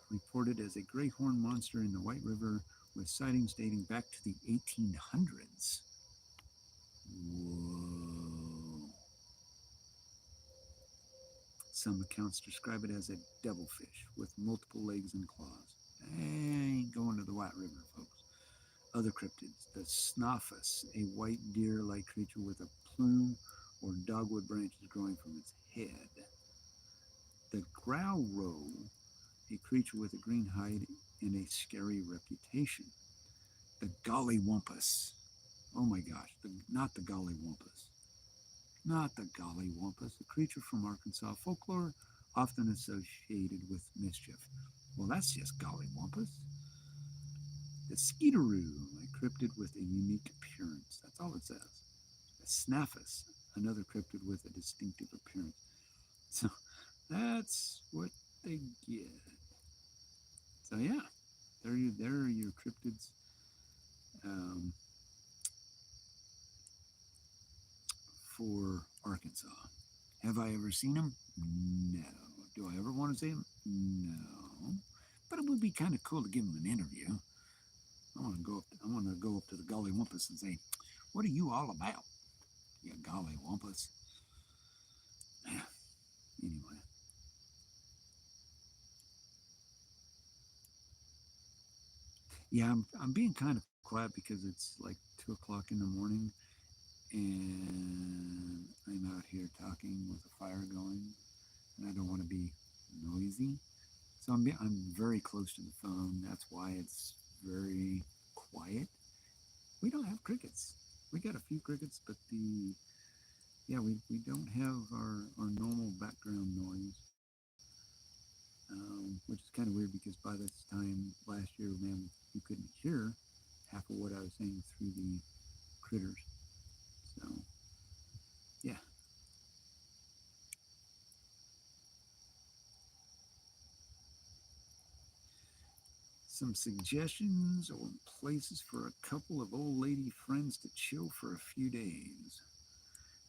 reported as a gray horn monster in the White River, with sightings dating back to the 1800s. Whoa. Some accounts describe it as a devilfish with multiple legs and claws. I ain't going to the White River, folks. Other cryptids, the Snoffus, a white deer-like creature with a plume or dogwood branches growing from its head. The Growrow, a creature with a green hide and a scary reputation. The Gollywampus. Oh my gosh, not the Gollywampus. Not the Gollywampus, a creature from Arkansas folklore often associated with mischief. Well, that's just Gollywampus. The Skeeteroo, a cryptid with a unique appearance. That's all it says. The Snaffus, another cryptid with a distinctive appearance. So that's what they get. So yeah, there are your cryptids um, for Arkansas. Have I ever seen them? No. Do I ever want to see them? No. But it would be kind of cool to give them an interview. I want to go up to the Gollywampus and say, "What are you all about, you Gollywampus?" Yeah. Anyway, yeah, I'm being kind of quiet because it's like 2 o'clock in the morning, and I'm out here talking with a fire going, and I don't want to be noisy. So I'm very close to the phone. That's why it's very quiet. We don't have crickets. We got a few crickets, but we don't have our normal background noise, which is kind of weird because by this time last year, man, you couldn't hear half of what I was saying through the critters. some suggestions or places for a couple of old lady friends to chill for a few days.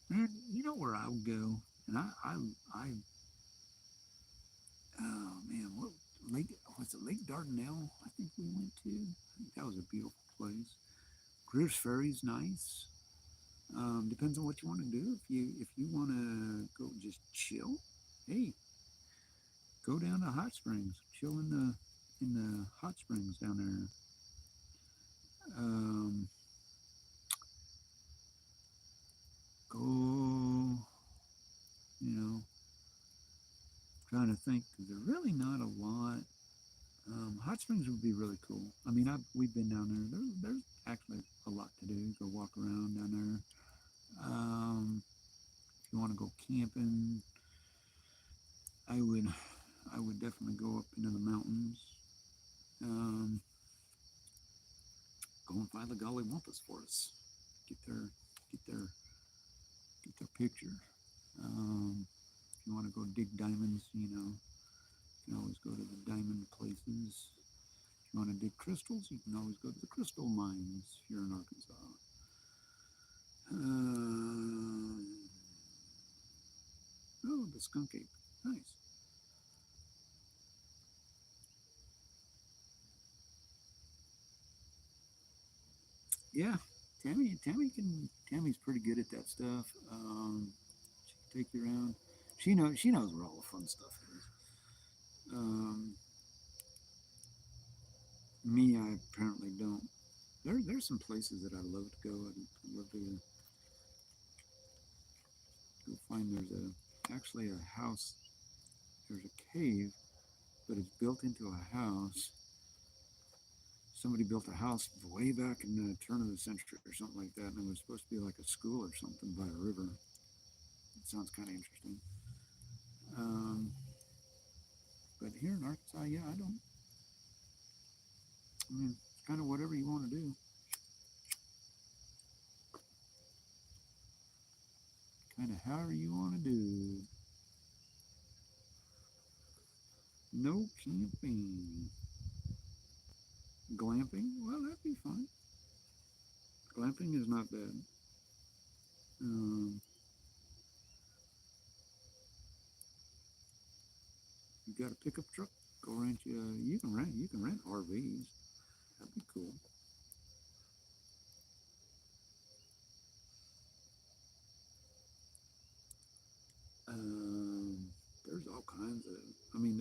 Man, you know where I'll go, and I oh man, what lake was it? Lake Dardanelle, I think we went to. I think that was a beautiful place. Greer's Ferry's nice. Depends on what you want to do. If you want to go just chill, hey, go down to Hot Springs, chill in the hot springs down there. Um, go, you know, trying to think because there's really not a lot. Hot Springs would be really cool. I mean, we've been down there. There's actually a lot to do. Go walk around down there. If you want to go camping, I would I would definitely go up into the mountains. Um, Go and find the Golly Wampus for us. Get their get their get their picture. If you want to go dig diamonds, you can always go to the diamond places. If you want to dig crystals, you can always go to the crystal mines here in Arkansas. Oh, the skunk ape. Nice. Yeah, Tammy's pretty good at that stuff. She can take you around. She knows where all the fun stuff is. Um, Me, I apparently don't. There's some places that I love to go. I'd love to go find. There's actually a house. There's a cave, but it's built into a house. Somebody built a house way back in the turn of the century or something like that, and it was supposed to be like a school or something by a river. It sounds kind of interesting. Um, but here in Arkansas, yeah, I don't. I mean, it's kind of whatever you want to do. Kind of however you want to do. No camping. Glamping? Well, that'd be fun. Glamping is not bad. Um, you got a pickup truck? Go rent you. You can rent RVs. That'd be cool. Um, there's all kinds of. I mean,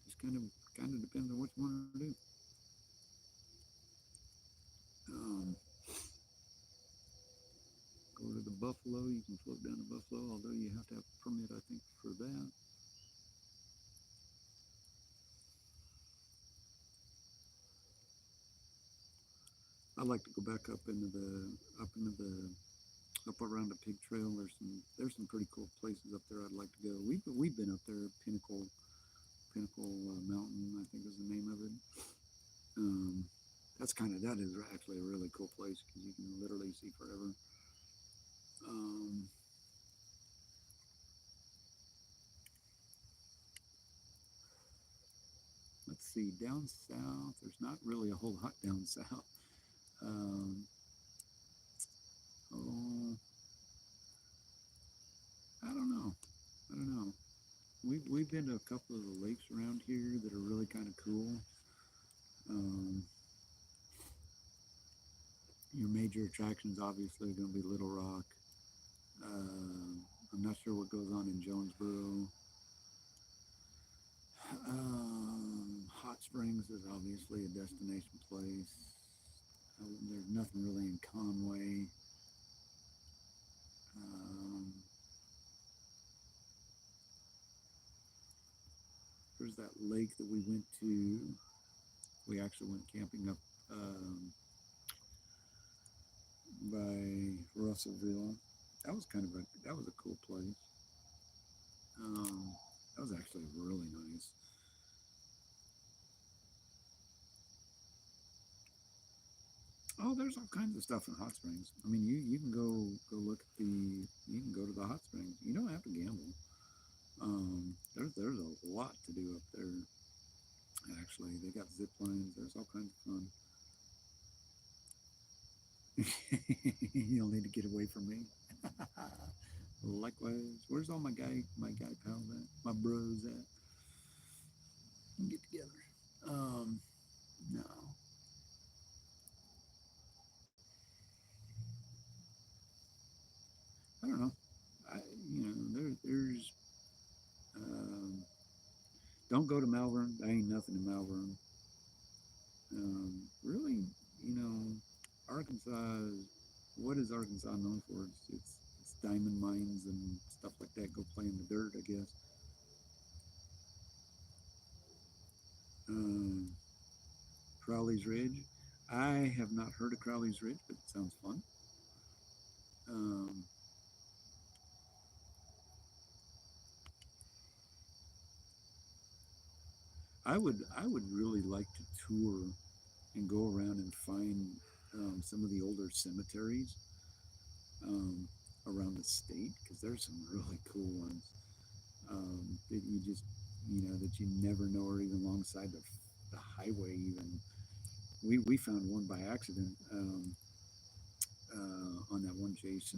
just kind of depends on what you want to do. Um, Go to the Buffalo. You can float down to Buffalo, although you have to have a permit, I think, for that. I like to go back up around the Pig Trail. There's some pretty cool places up there. I'd like to go. We've been up there. Pinnacle Mountain, I think is the name of it. Um, that is actually a really cool place because you can literally see forever. Um, let's see, down south, there's not really a whole lot down south. Um, oh, I don't know. I don't know. We've been to a couple of the lakes around here that are really kind of cool. Um, your major attractions obviously are going to be Little Rock. I'm not sure what goes on in Jonesboro. Hot Springs is obviously a destination place. There's nothing really in Conway. Um, there's that lake that we went to. We actually went camping up by Russellville. That was a cool place. That was actually really nice. Oh, there's all kinds of stuff in Hot Springs. I mean, you can go look at you can go to the hot springs. You don't have to gamble. There's a lot to do up there. Actually, they got zip lines. There's all You'll need to get away from me. Likewise. Where's all my guy pals at? My bros at? Get together. No. I don't know. I, there's, um, don't go to Malvern. There ain't nothing in Malvern. Really, you know, Arkansas. What is Arkansas known for? It's diamond mines and stuff like that. Go play in the dirt, I guess. Um, Crowley's Ridge. I have not heard of Crowley's Ridge, but it sounds fun. Um, I would really like to tour and go around and find some of the older cemeteries um, around the state because there's some really cool ones that you just that you never know are even alongside the highway. Even we found one by accident on that one chase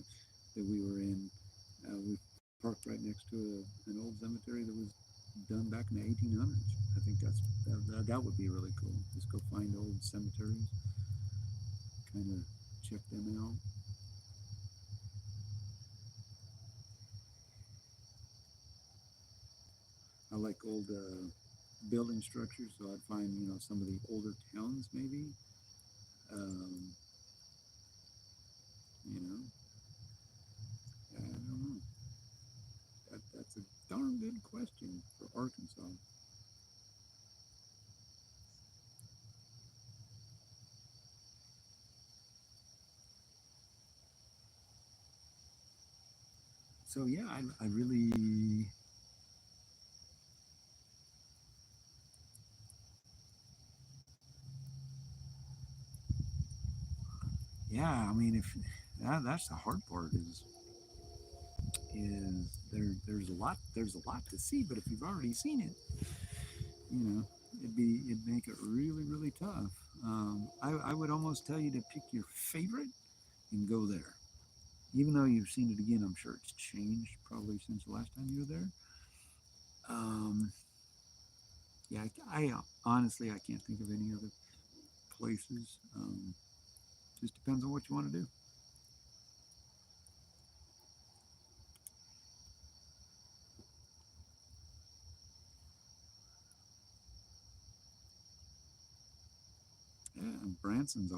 that we were in. We parked right next to an old cemetery that was done back in the 1800s. I think that would be really cool. Just go find old cemeteries, kind of check them out. I like old building structures, so I'd find some of the older towns maybe. Um, you know, I don't know. That's a darn good question for Arkansas. So yeah, I really, yeah. I mean, if that's the hard part is there's a lot to see, but if you've already seen it, it'd make it really really tough. I would almost tell you to pick your favorite and go there. Even though you've seen it again, I'm sure it's changed probably since the last time you were there. Um, yeah, I honestly I can't think of any other places. Just depends on what you want to do. Yeah, and Branson's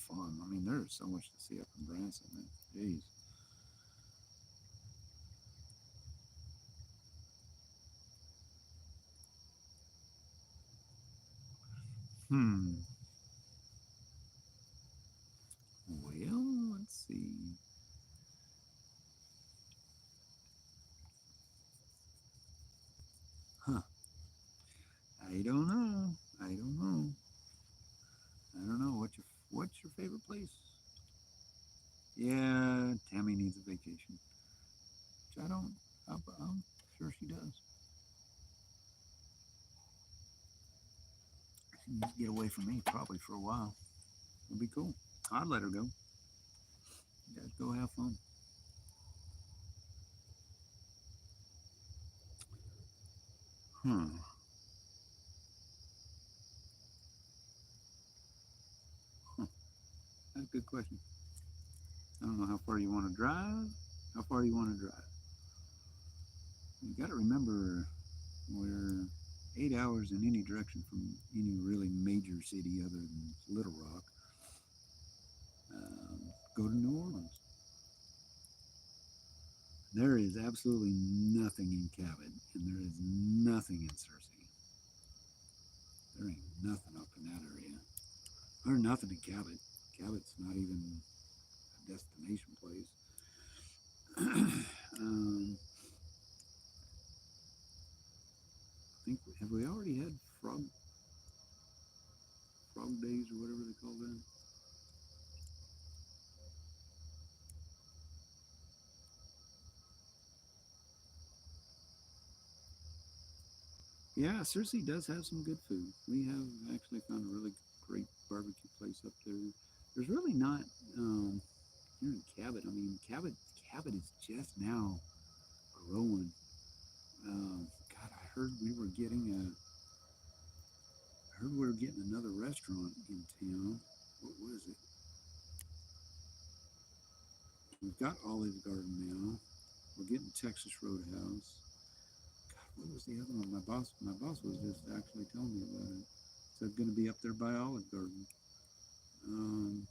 fun. I mean, there's so much to see up in Branson. Jeez. Hmm. Well, let's see. Huh. I don't know. I don't know. I don't know. What's your favorite place? Yeah, Tammy needs a vacation. Which I don't. I'm sure she does. She needs to get away from me probably for a while. It'll be cool. I'd let her go. You guys go have fun. Huh. Huh. That's a good question. I don't know how far you want to drive. How far you want to drive? You got to remember we're 8 hours in any direction from any really major city other than Little Rock. Go to New Orleans. There is absolutely nothing in Cabot, and there is nothing in Cersei. There ain't nothing up in that area. There's nothing in Cabot. Cabot's not even a destination place. I think have we already had frog days or whatever they call that? Yeah, Cersei does have some good food. We have actually found a really great barbecue place up there. there's really not here in Cabot. I mean, Cabot is just now growing. God, I heard we were getting another restaurant in town. What was it? We've got Olive Garden now. We're getting Texas Roadhouse. God, what was the other one? My boss was just actually telling me about it. So it's going to be up there by Olive Garden. Um,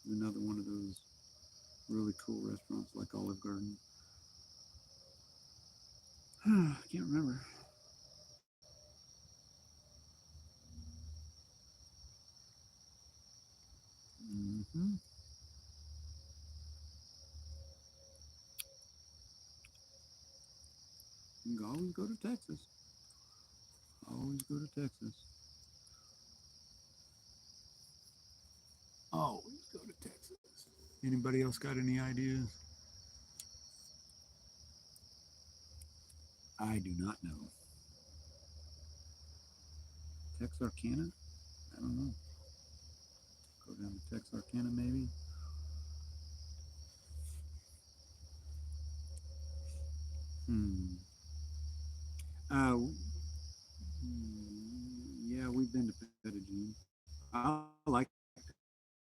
Another one of those really cool restaurants like Olive Garden. I can't remember. Mm-hmm. You can always go to Texas. Always go to Texas. Always go to Texas. Anybody else got any ideas? I do not know. Texarkana? I don't know. Go down to Texarkana maybe. Hmm. Yeah, we've been to Pettigene. I like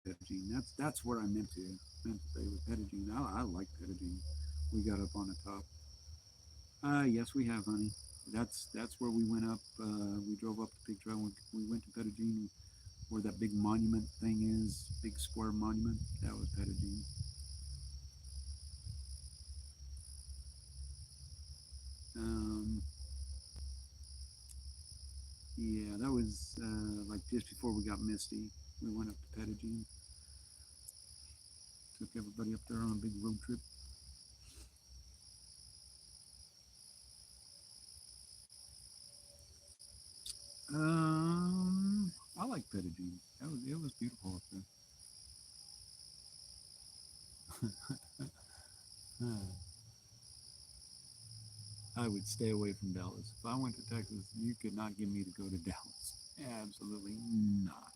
Pettigene. That's where I meant to say was Pettigene. I like Pettigene. We got up on the top. Yes, we have, honey. That's where we went up. We drove up the big trail. We went to Pettigene, where that big monument thing is, big square monument. That was Pettigene. Um, yeah, that was like just before we got misty. We went up to Pettigene, took everybody up there on a big road trip. I like Pettigene. It was beautiful up there. I would stay away from Dallas. If I went to Texas, you could not get me to go to Dallas. Absolutely not.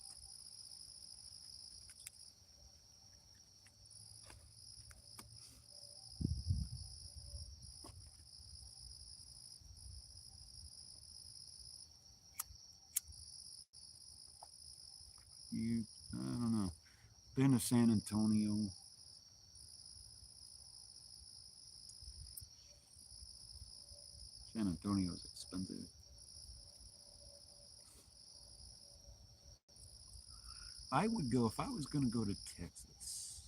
You, I don't know. Been to San Antonio. San Antonio is expensive. I would go if I was going to go to Texas.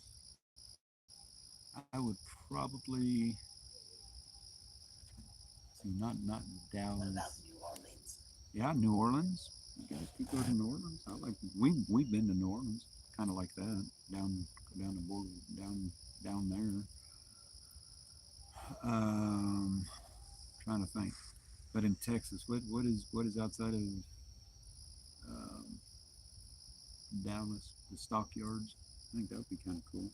I would probably see not What Dallas. about New Orleans? Yeah, New Orleans. You guys could go to New Orleans. I like we've been to New Orleans, kind of like that. Go down the border down there. Um, Trying to think. But in Texas, what is outside of um, Dallas? The stockyards. I think that would be kind of cool.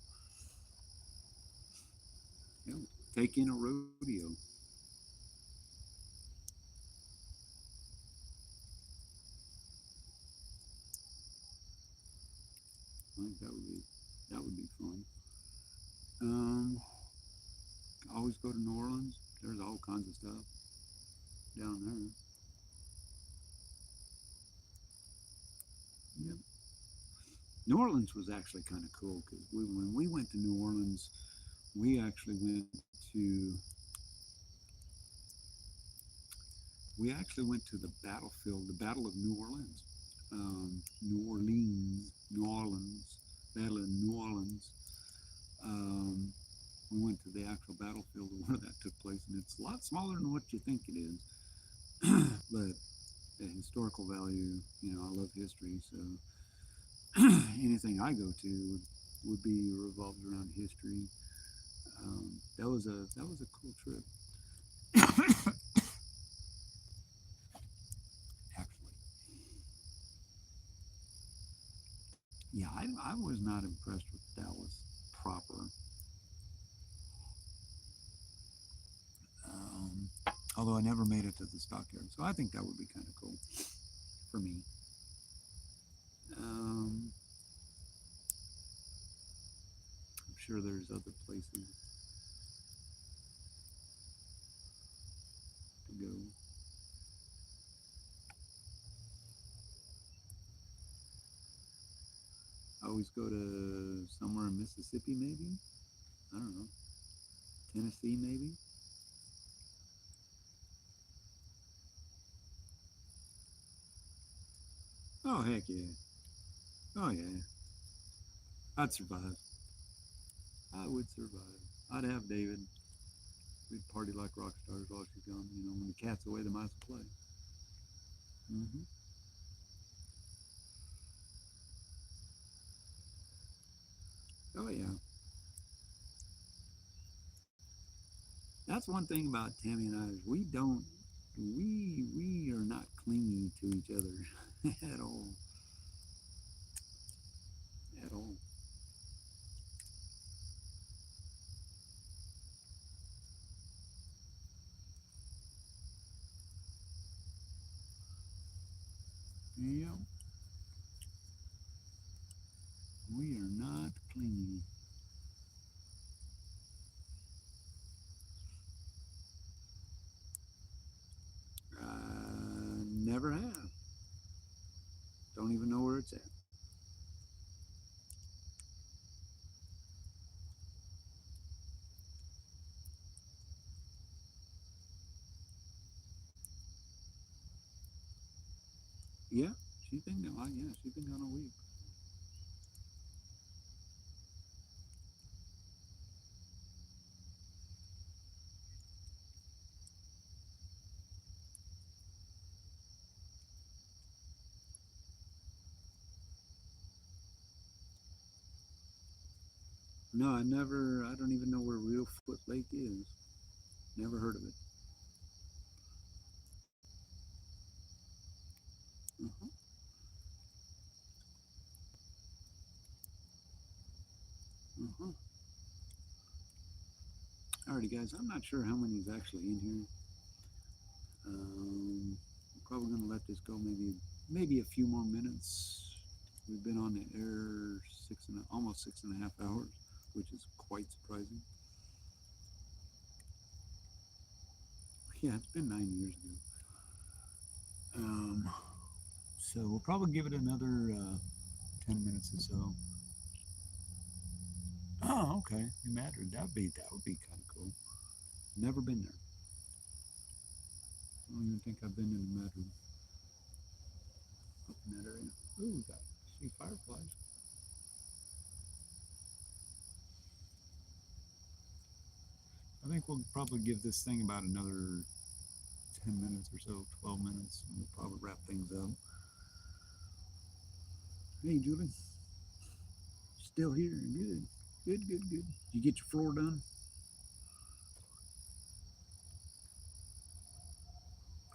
Yeah, take in a rodeo. I think that would be fun. Um, Always go to New Orleans. There's all kinds of stuff down there. Yep. New Orleans was actually kind of cool because when we went to New Orleans, we actually went to we actually went to the battlefield, the Battle of New Orleans, New Orleans, Battle of New Orleans. Um, we went to the actual battlefield where that took place, and it's a lot smaller than what you think it is. But the historical value, I love history, so anything I go to would be revolved around history. That was a cool trip, actually. Yeah, I was not impressed with Dallas proper. Um, Although I never made it to the stockyard, so I think that would be kind of cool for me. Um, sure there's other places to go. I always go to somewhere in Mississippi, maybe. I don't know. Tennessee, maybe. Oh heck yeah! Oh yeah! I'd survive. I would survive. I'd have David. We'd party like rock stars while she's gone. You know, when the cat's away, the mice will play. Hmm. Oh yeah. That's one thing about Tammy and I is we are not clingy to each other at all. At all. Yeah. We are not clingy. Never have. Don't even know where it's at. Yeah, she's been gone. Yeah, she's been gone a week. No, I never. I don't even know where Real Foot Lake is. Never heard of it. Uh-huh. Uh-huh. Alrighty, guys. I'm not sure how many is actually in here. I'm probably gonna let this go. Maybe a few more minutes. We've been on the air almost 6.5 hours, which is quite surprising. Yeah, it's been 9 years ago. Um, so we'll probably give it another 10 minutes or so. Oh, okay. New Madrid. That would be kind of cool. Never been there. I don't even think I've been in Madrid up in that area. Ooh, we got see fireflies. I think we'll probably give this thing about another 10 minutes or so, 12 minutes, and we'll probably wrap things up. Hey, Julie, still here? Good, good, good, good. Did you get your floor done?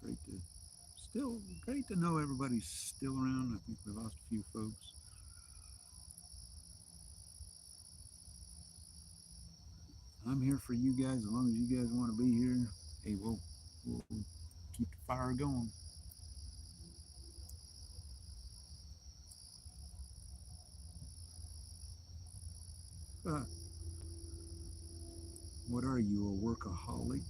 Great to still great to know everybody's still around. I think we lost a few folks. I'm here for you guys as long as you guys want to be here. Hey, we'll keep the fire going. Uh, what are you, a workaholic?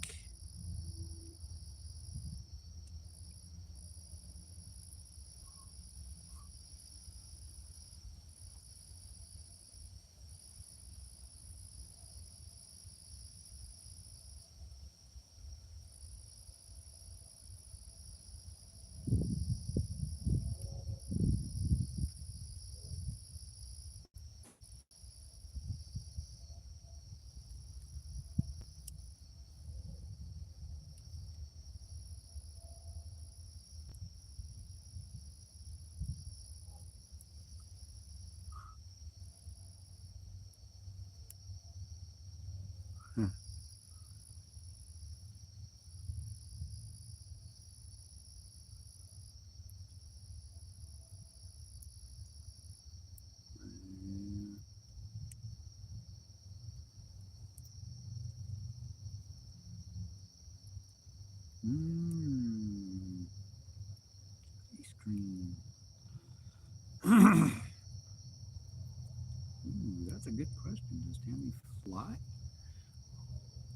Mmm, ice cream. Ooh, that's a good question. Just Tammy fly?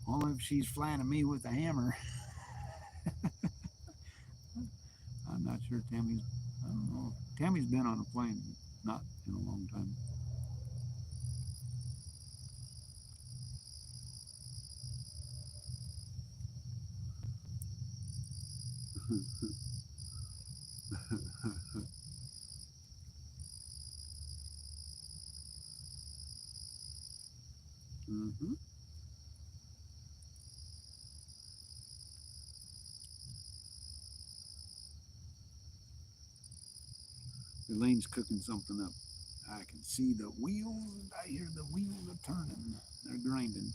Only if she's flying at me with a hammer. I'm not sure Tammy's. I don't know. Tammy's been on a plane, not in a long time. Mm-hmm. Elaine's cooking something up. I can see the wheels. I hear the wheels are turning. They're grinding.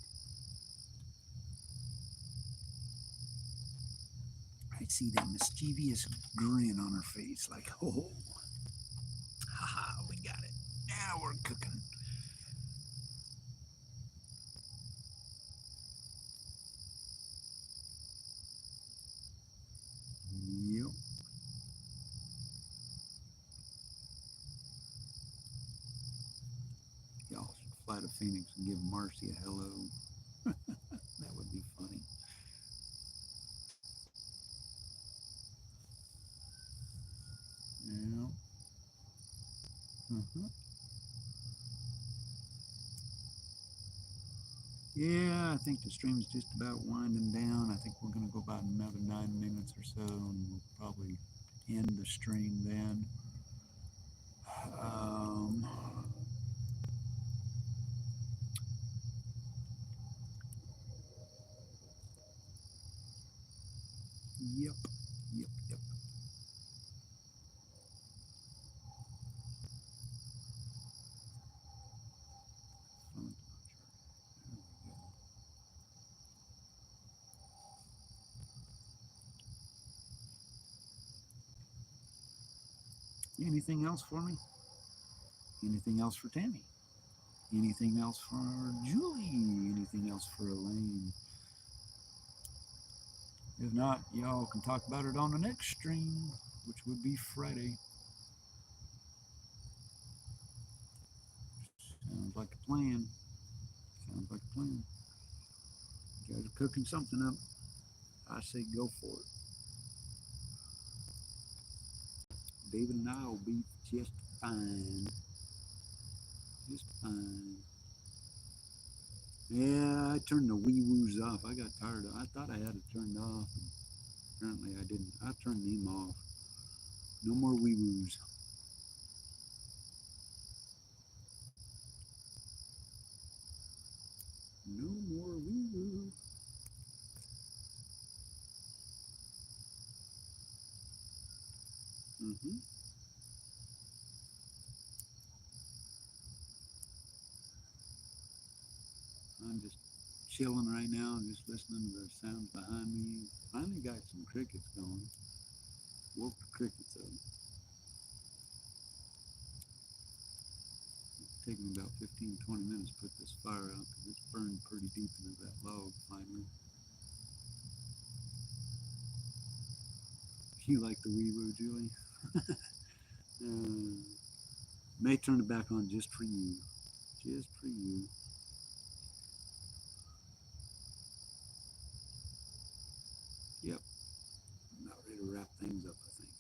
I see that mischievous grin on her face, like, oh, haha, we got it. Now we're cooking. Yep. Y'all should fly to Phoenix and give Marcy a hello. That would be funny. Yeah. Uh-huh. Yeah, I think the stream's just about winding down. I think we're going to go about another 9 minutes or so, and we'll probably end the stream then. Um, yep, yep, yep. Anything else for me? Anything else for Tammy? Anything else for Julie? Anything else for Elaine? If not, y'all can talk about it on the next stream, which would be Friday. Sounds like a plan. Sounds like a plan. You guys are cooking something up. I say go for it. David and I will be just fine. Just fine. Yeah, I turned the wee woos off. I got tired of. I thought I had it turned off, and apparently I didn't. I turned them off. No more wee woos. No more wee woo. Mm-hmm. I'm just chilling right now, just listening to the sounds behind me. Finally got some crickets going. Woke the crickets up. It's taking me about 15, 20 minutes to put this fire out because it's burned pretty deep into that log finally. You like the wee woo, Julie? uh, may turn it back on just for you. Just for you. Yep. I'm about ready to wrap things up, I think.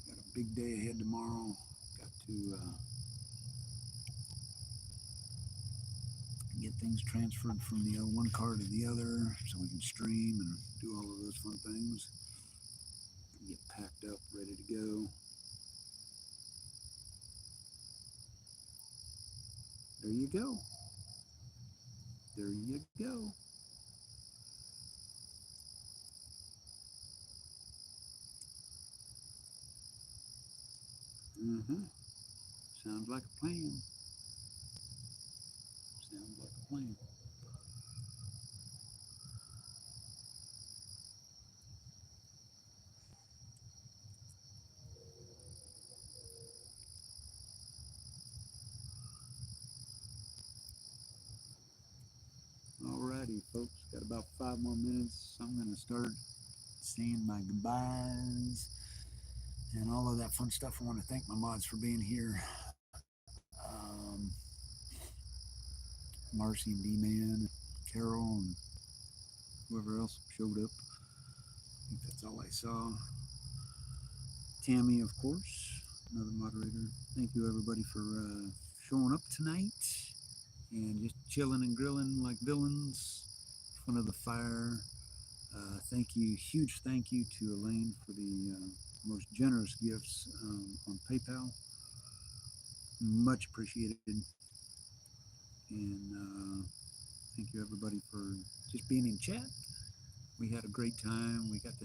Got a big day ahead tomorrow. Got to get things transferred from the one car to the other so we can stream and do all of those fun things. Get packed up, ready to go. There you go. There you go. Mm-hmm. Sounds like a plan. Sounds like a plan. Alrighty, folks. Got about 5 more minutes. I'm going to start saying my goodbyes and all of that fun stuff. I want to thank my mods for being here. Marcy and D-Man, Carol, and whoever else showed up. I think that's all I saw. Tammy, of course, another moderator. Thank you, everybody, for showing up tonight and just chilling and grilling like villains in front of the fire. Thank you, huge thank you to Elaine for the most generous gifts on PayPal. Much appreciated. And thank you, everybody, for just being in chat. We had a great time. We got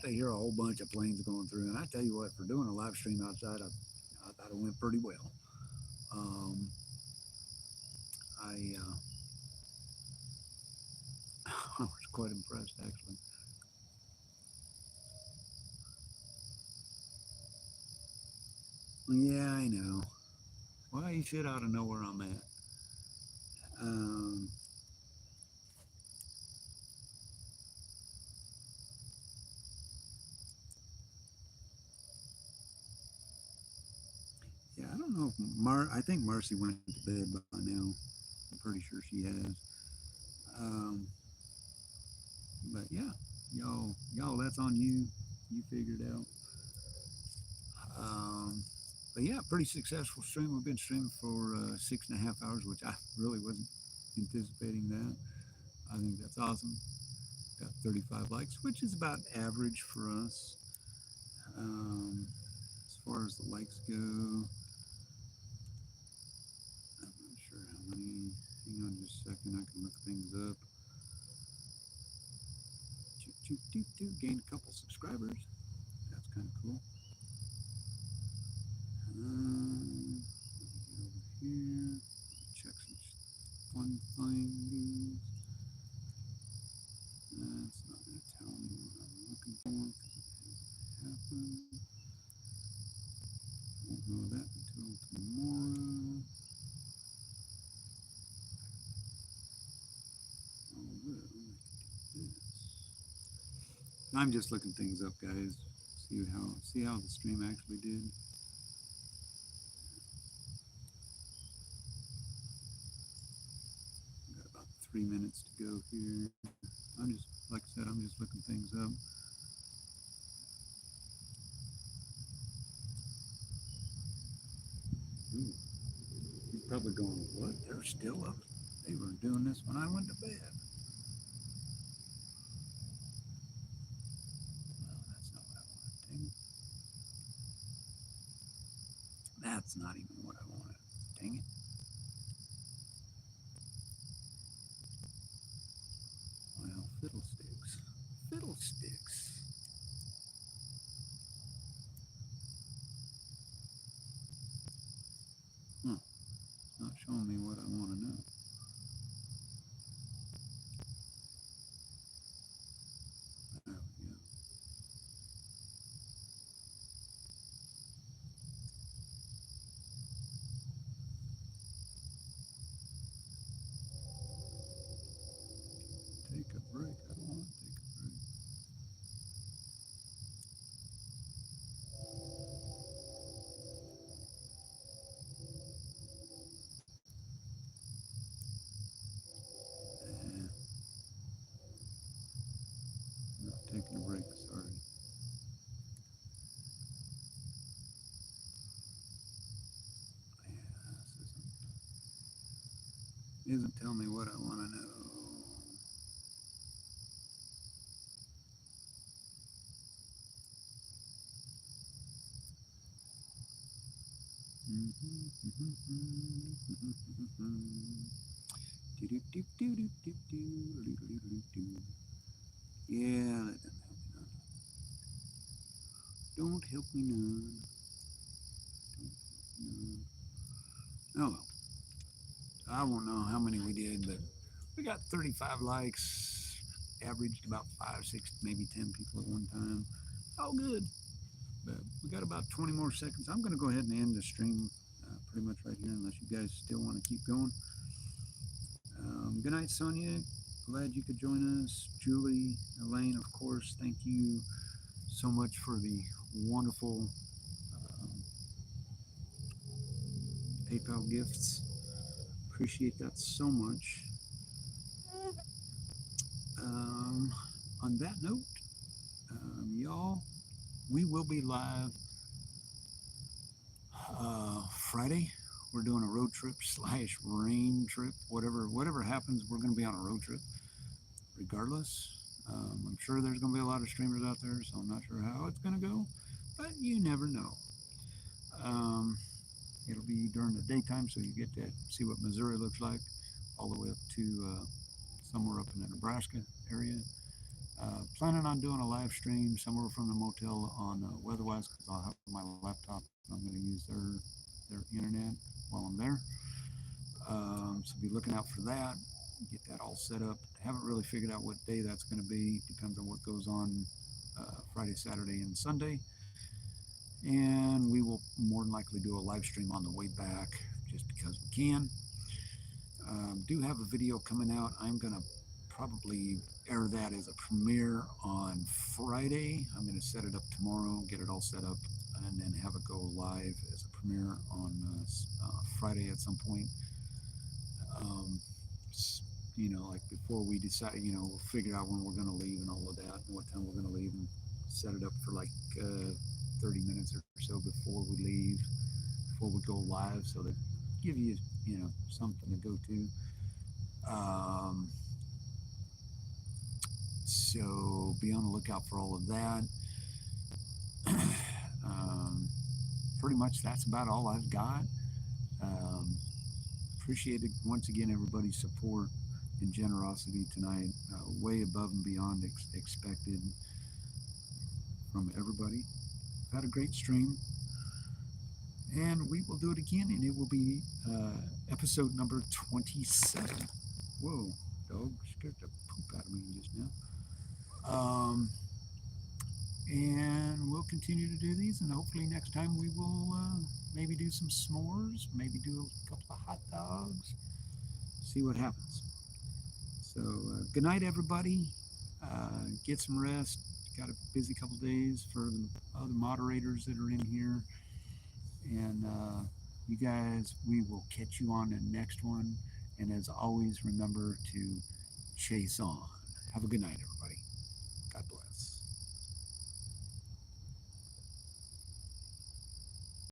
to hear a whole bunch of planes going through. And I tell you what, for doing a live stream outside, I thought it went pretty well. Um, I I was quite impressed, actually. Yeah, I know. Well, you should ought to know where I'm at. Um, yeah, I don't know if I think Marcy went to bed by now. I'm pretty sure she has. Um, but yeah, y'all, that's on you. You figured out. Um, but yeah, pretty successful stream. We've been streaming for 6.5 hours, which I really wasn't anticipating that. I think that's awesome. Got 35 likes, which is about average for us. As far as the likes go, I'm not sure how many. Hang on just a second, I can look things up. Gained a couple subscribers. That's kind of cool. Over here, check some fun things. That's not going to tell me what I'm looking for because it hasn't happened. Won't know that until tomorrow. I'm just looking things up, guys. See how the stream actually did. Got about 3 minutes to go here. Like I said, I'm just looking things up. Ooh, you're probably going, what? They're still up? They were doing this when I went to bed. Well, that's not what I wanted. Dang it. That's not even what I wanted. Dang it. Well, fiddlesticks. Fiddlesticks. Huh. It's not showing me what I want to know. There we go. Take a break. I don't want to take a break. Eh, not taking a break. Sorry. Yeah, isn't telling me what I want to know. Yeah, that don't help me none. Don't help me none. Oh well, I won't know how many we did, but we got 35 likes, averaged about 5, 6, maybe 10 people at one time. All good. But we got about 20 more seconds. I'm going to go ahead and end the stream pretty much right here, unless you guys still want to keep going. Good night, Sonia. Glad you could join us. Julie, Elaine, of course, thank you so much for the wonderful PayPal gifts. appreciate that so much. Um, on that note, y'all, we will be live Friday. We're doing a road trip slash rain trip. Whatever happens, we're going to be on a road trip regardless. I'm sure there's going to be a lot of streamers out there, so I'm not sure how it's going to go, but you never know. Um, it'll be during the daytime, so you get to see what Missouri looks like, all the way up to somewhere up in the Nebraska area. Planning on doing a live stream somewhere from the motel on Weatherwise because I'll have my laptop. I'm going to use their internet while I'm there. So be looking out for that. Get that all set up. Haven't really figured out what day that's going to be. Depends on what goes on Friday, Saturday, and Sunday. And we will more than likely do a live stream on the way back just because we can. Do have a video coming out. I'm going to probably air that as a premiere on Friday. I'm going to set it up tomorrow, get it all set up, and then have it go live as a premiere on Friday at some point. Um, like before we decide, we'll figure out when we're going to leave and all of that, and what time we're going to leave, and set it up for like 30 minutes or so before we leave, before we go live, so that give you, something to go to. Um, so be on the lookout for all of that. um, Pretty much that's about all I've got. Um, Appreciated once again everybody's support and generosity tonight, way above and beyond expected from everybody. Had a great stream, and we will do it again, and it will be episode number 27. Whoa, dog scared the poop out of me just now. And we'll continue to do these, and hopefully next time we will maybe do some s'mores, maybe do a couple of hot dogs, see what happens. So good night, everybody. Get some rest. Got a busy couple days for the other moderators that are in here, and you guys, we will catch you on the next one. And as always, remember to chase on. Have a good night, everybody.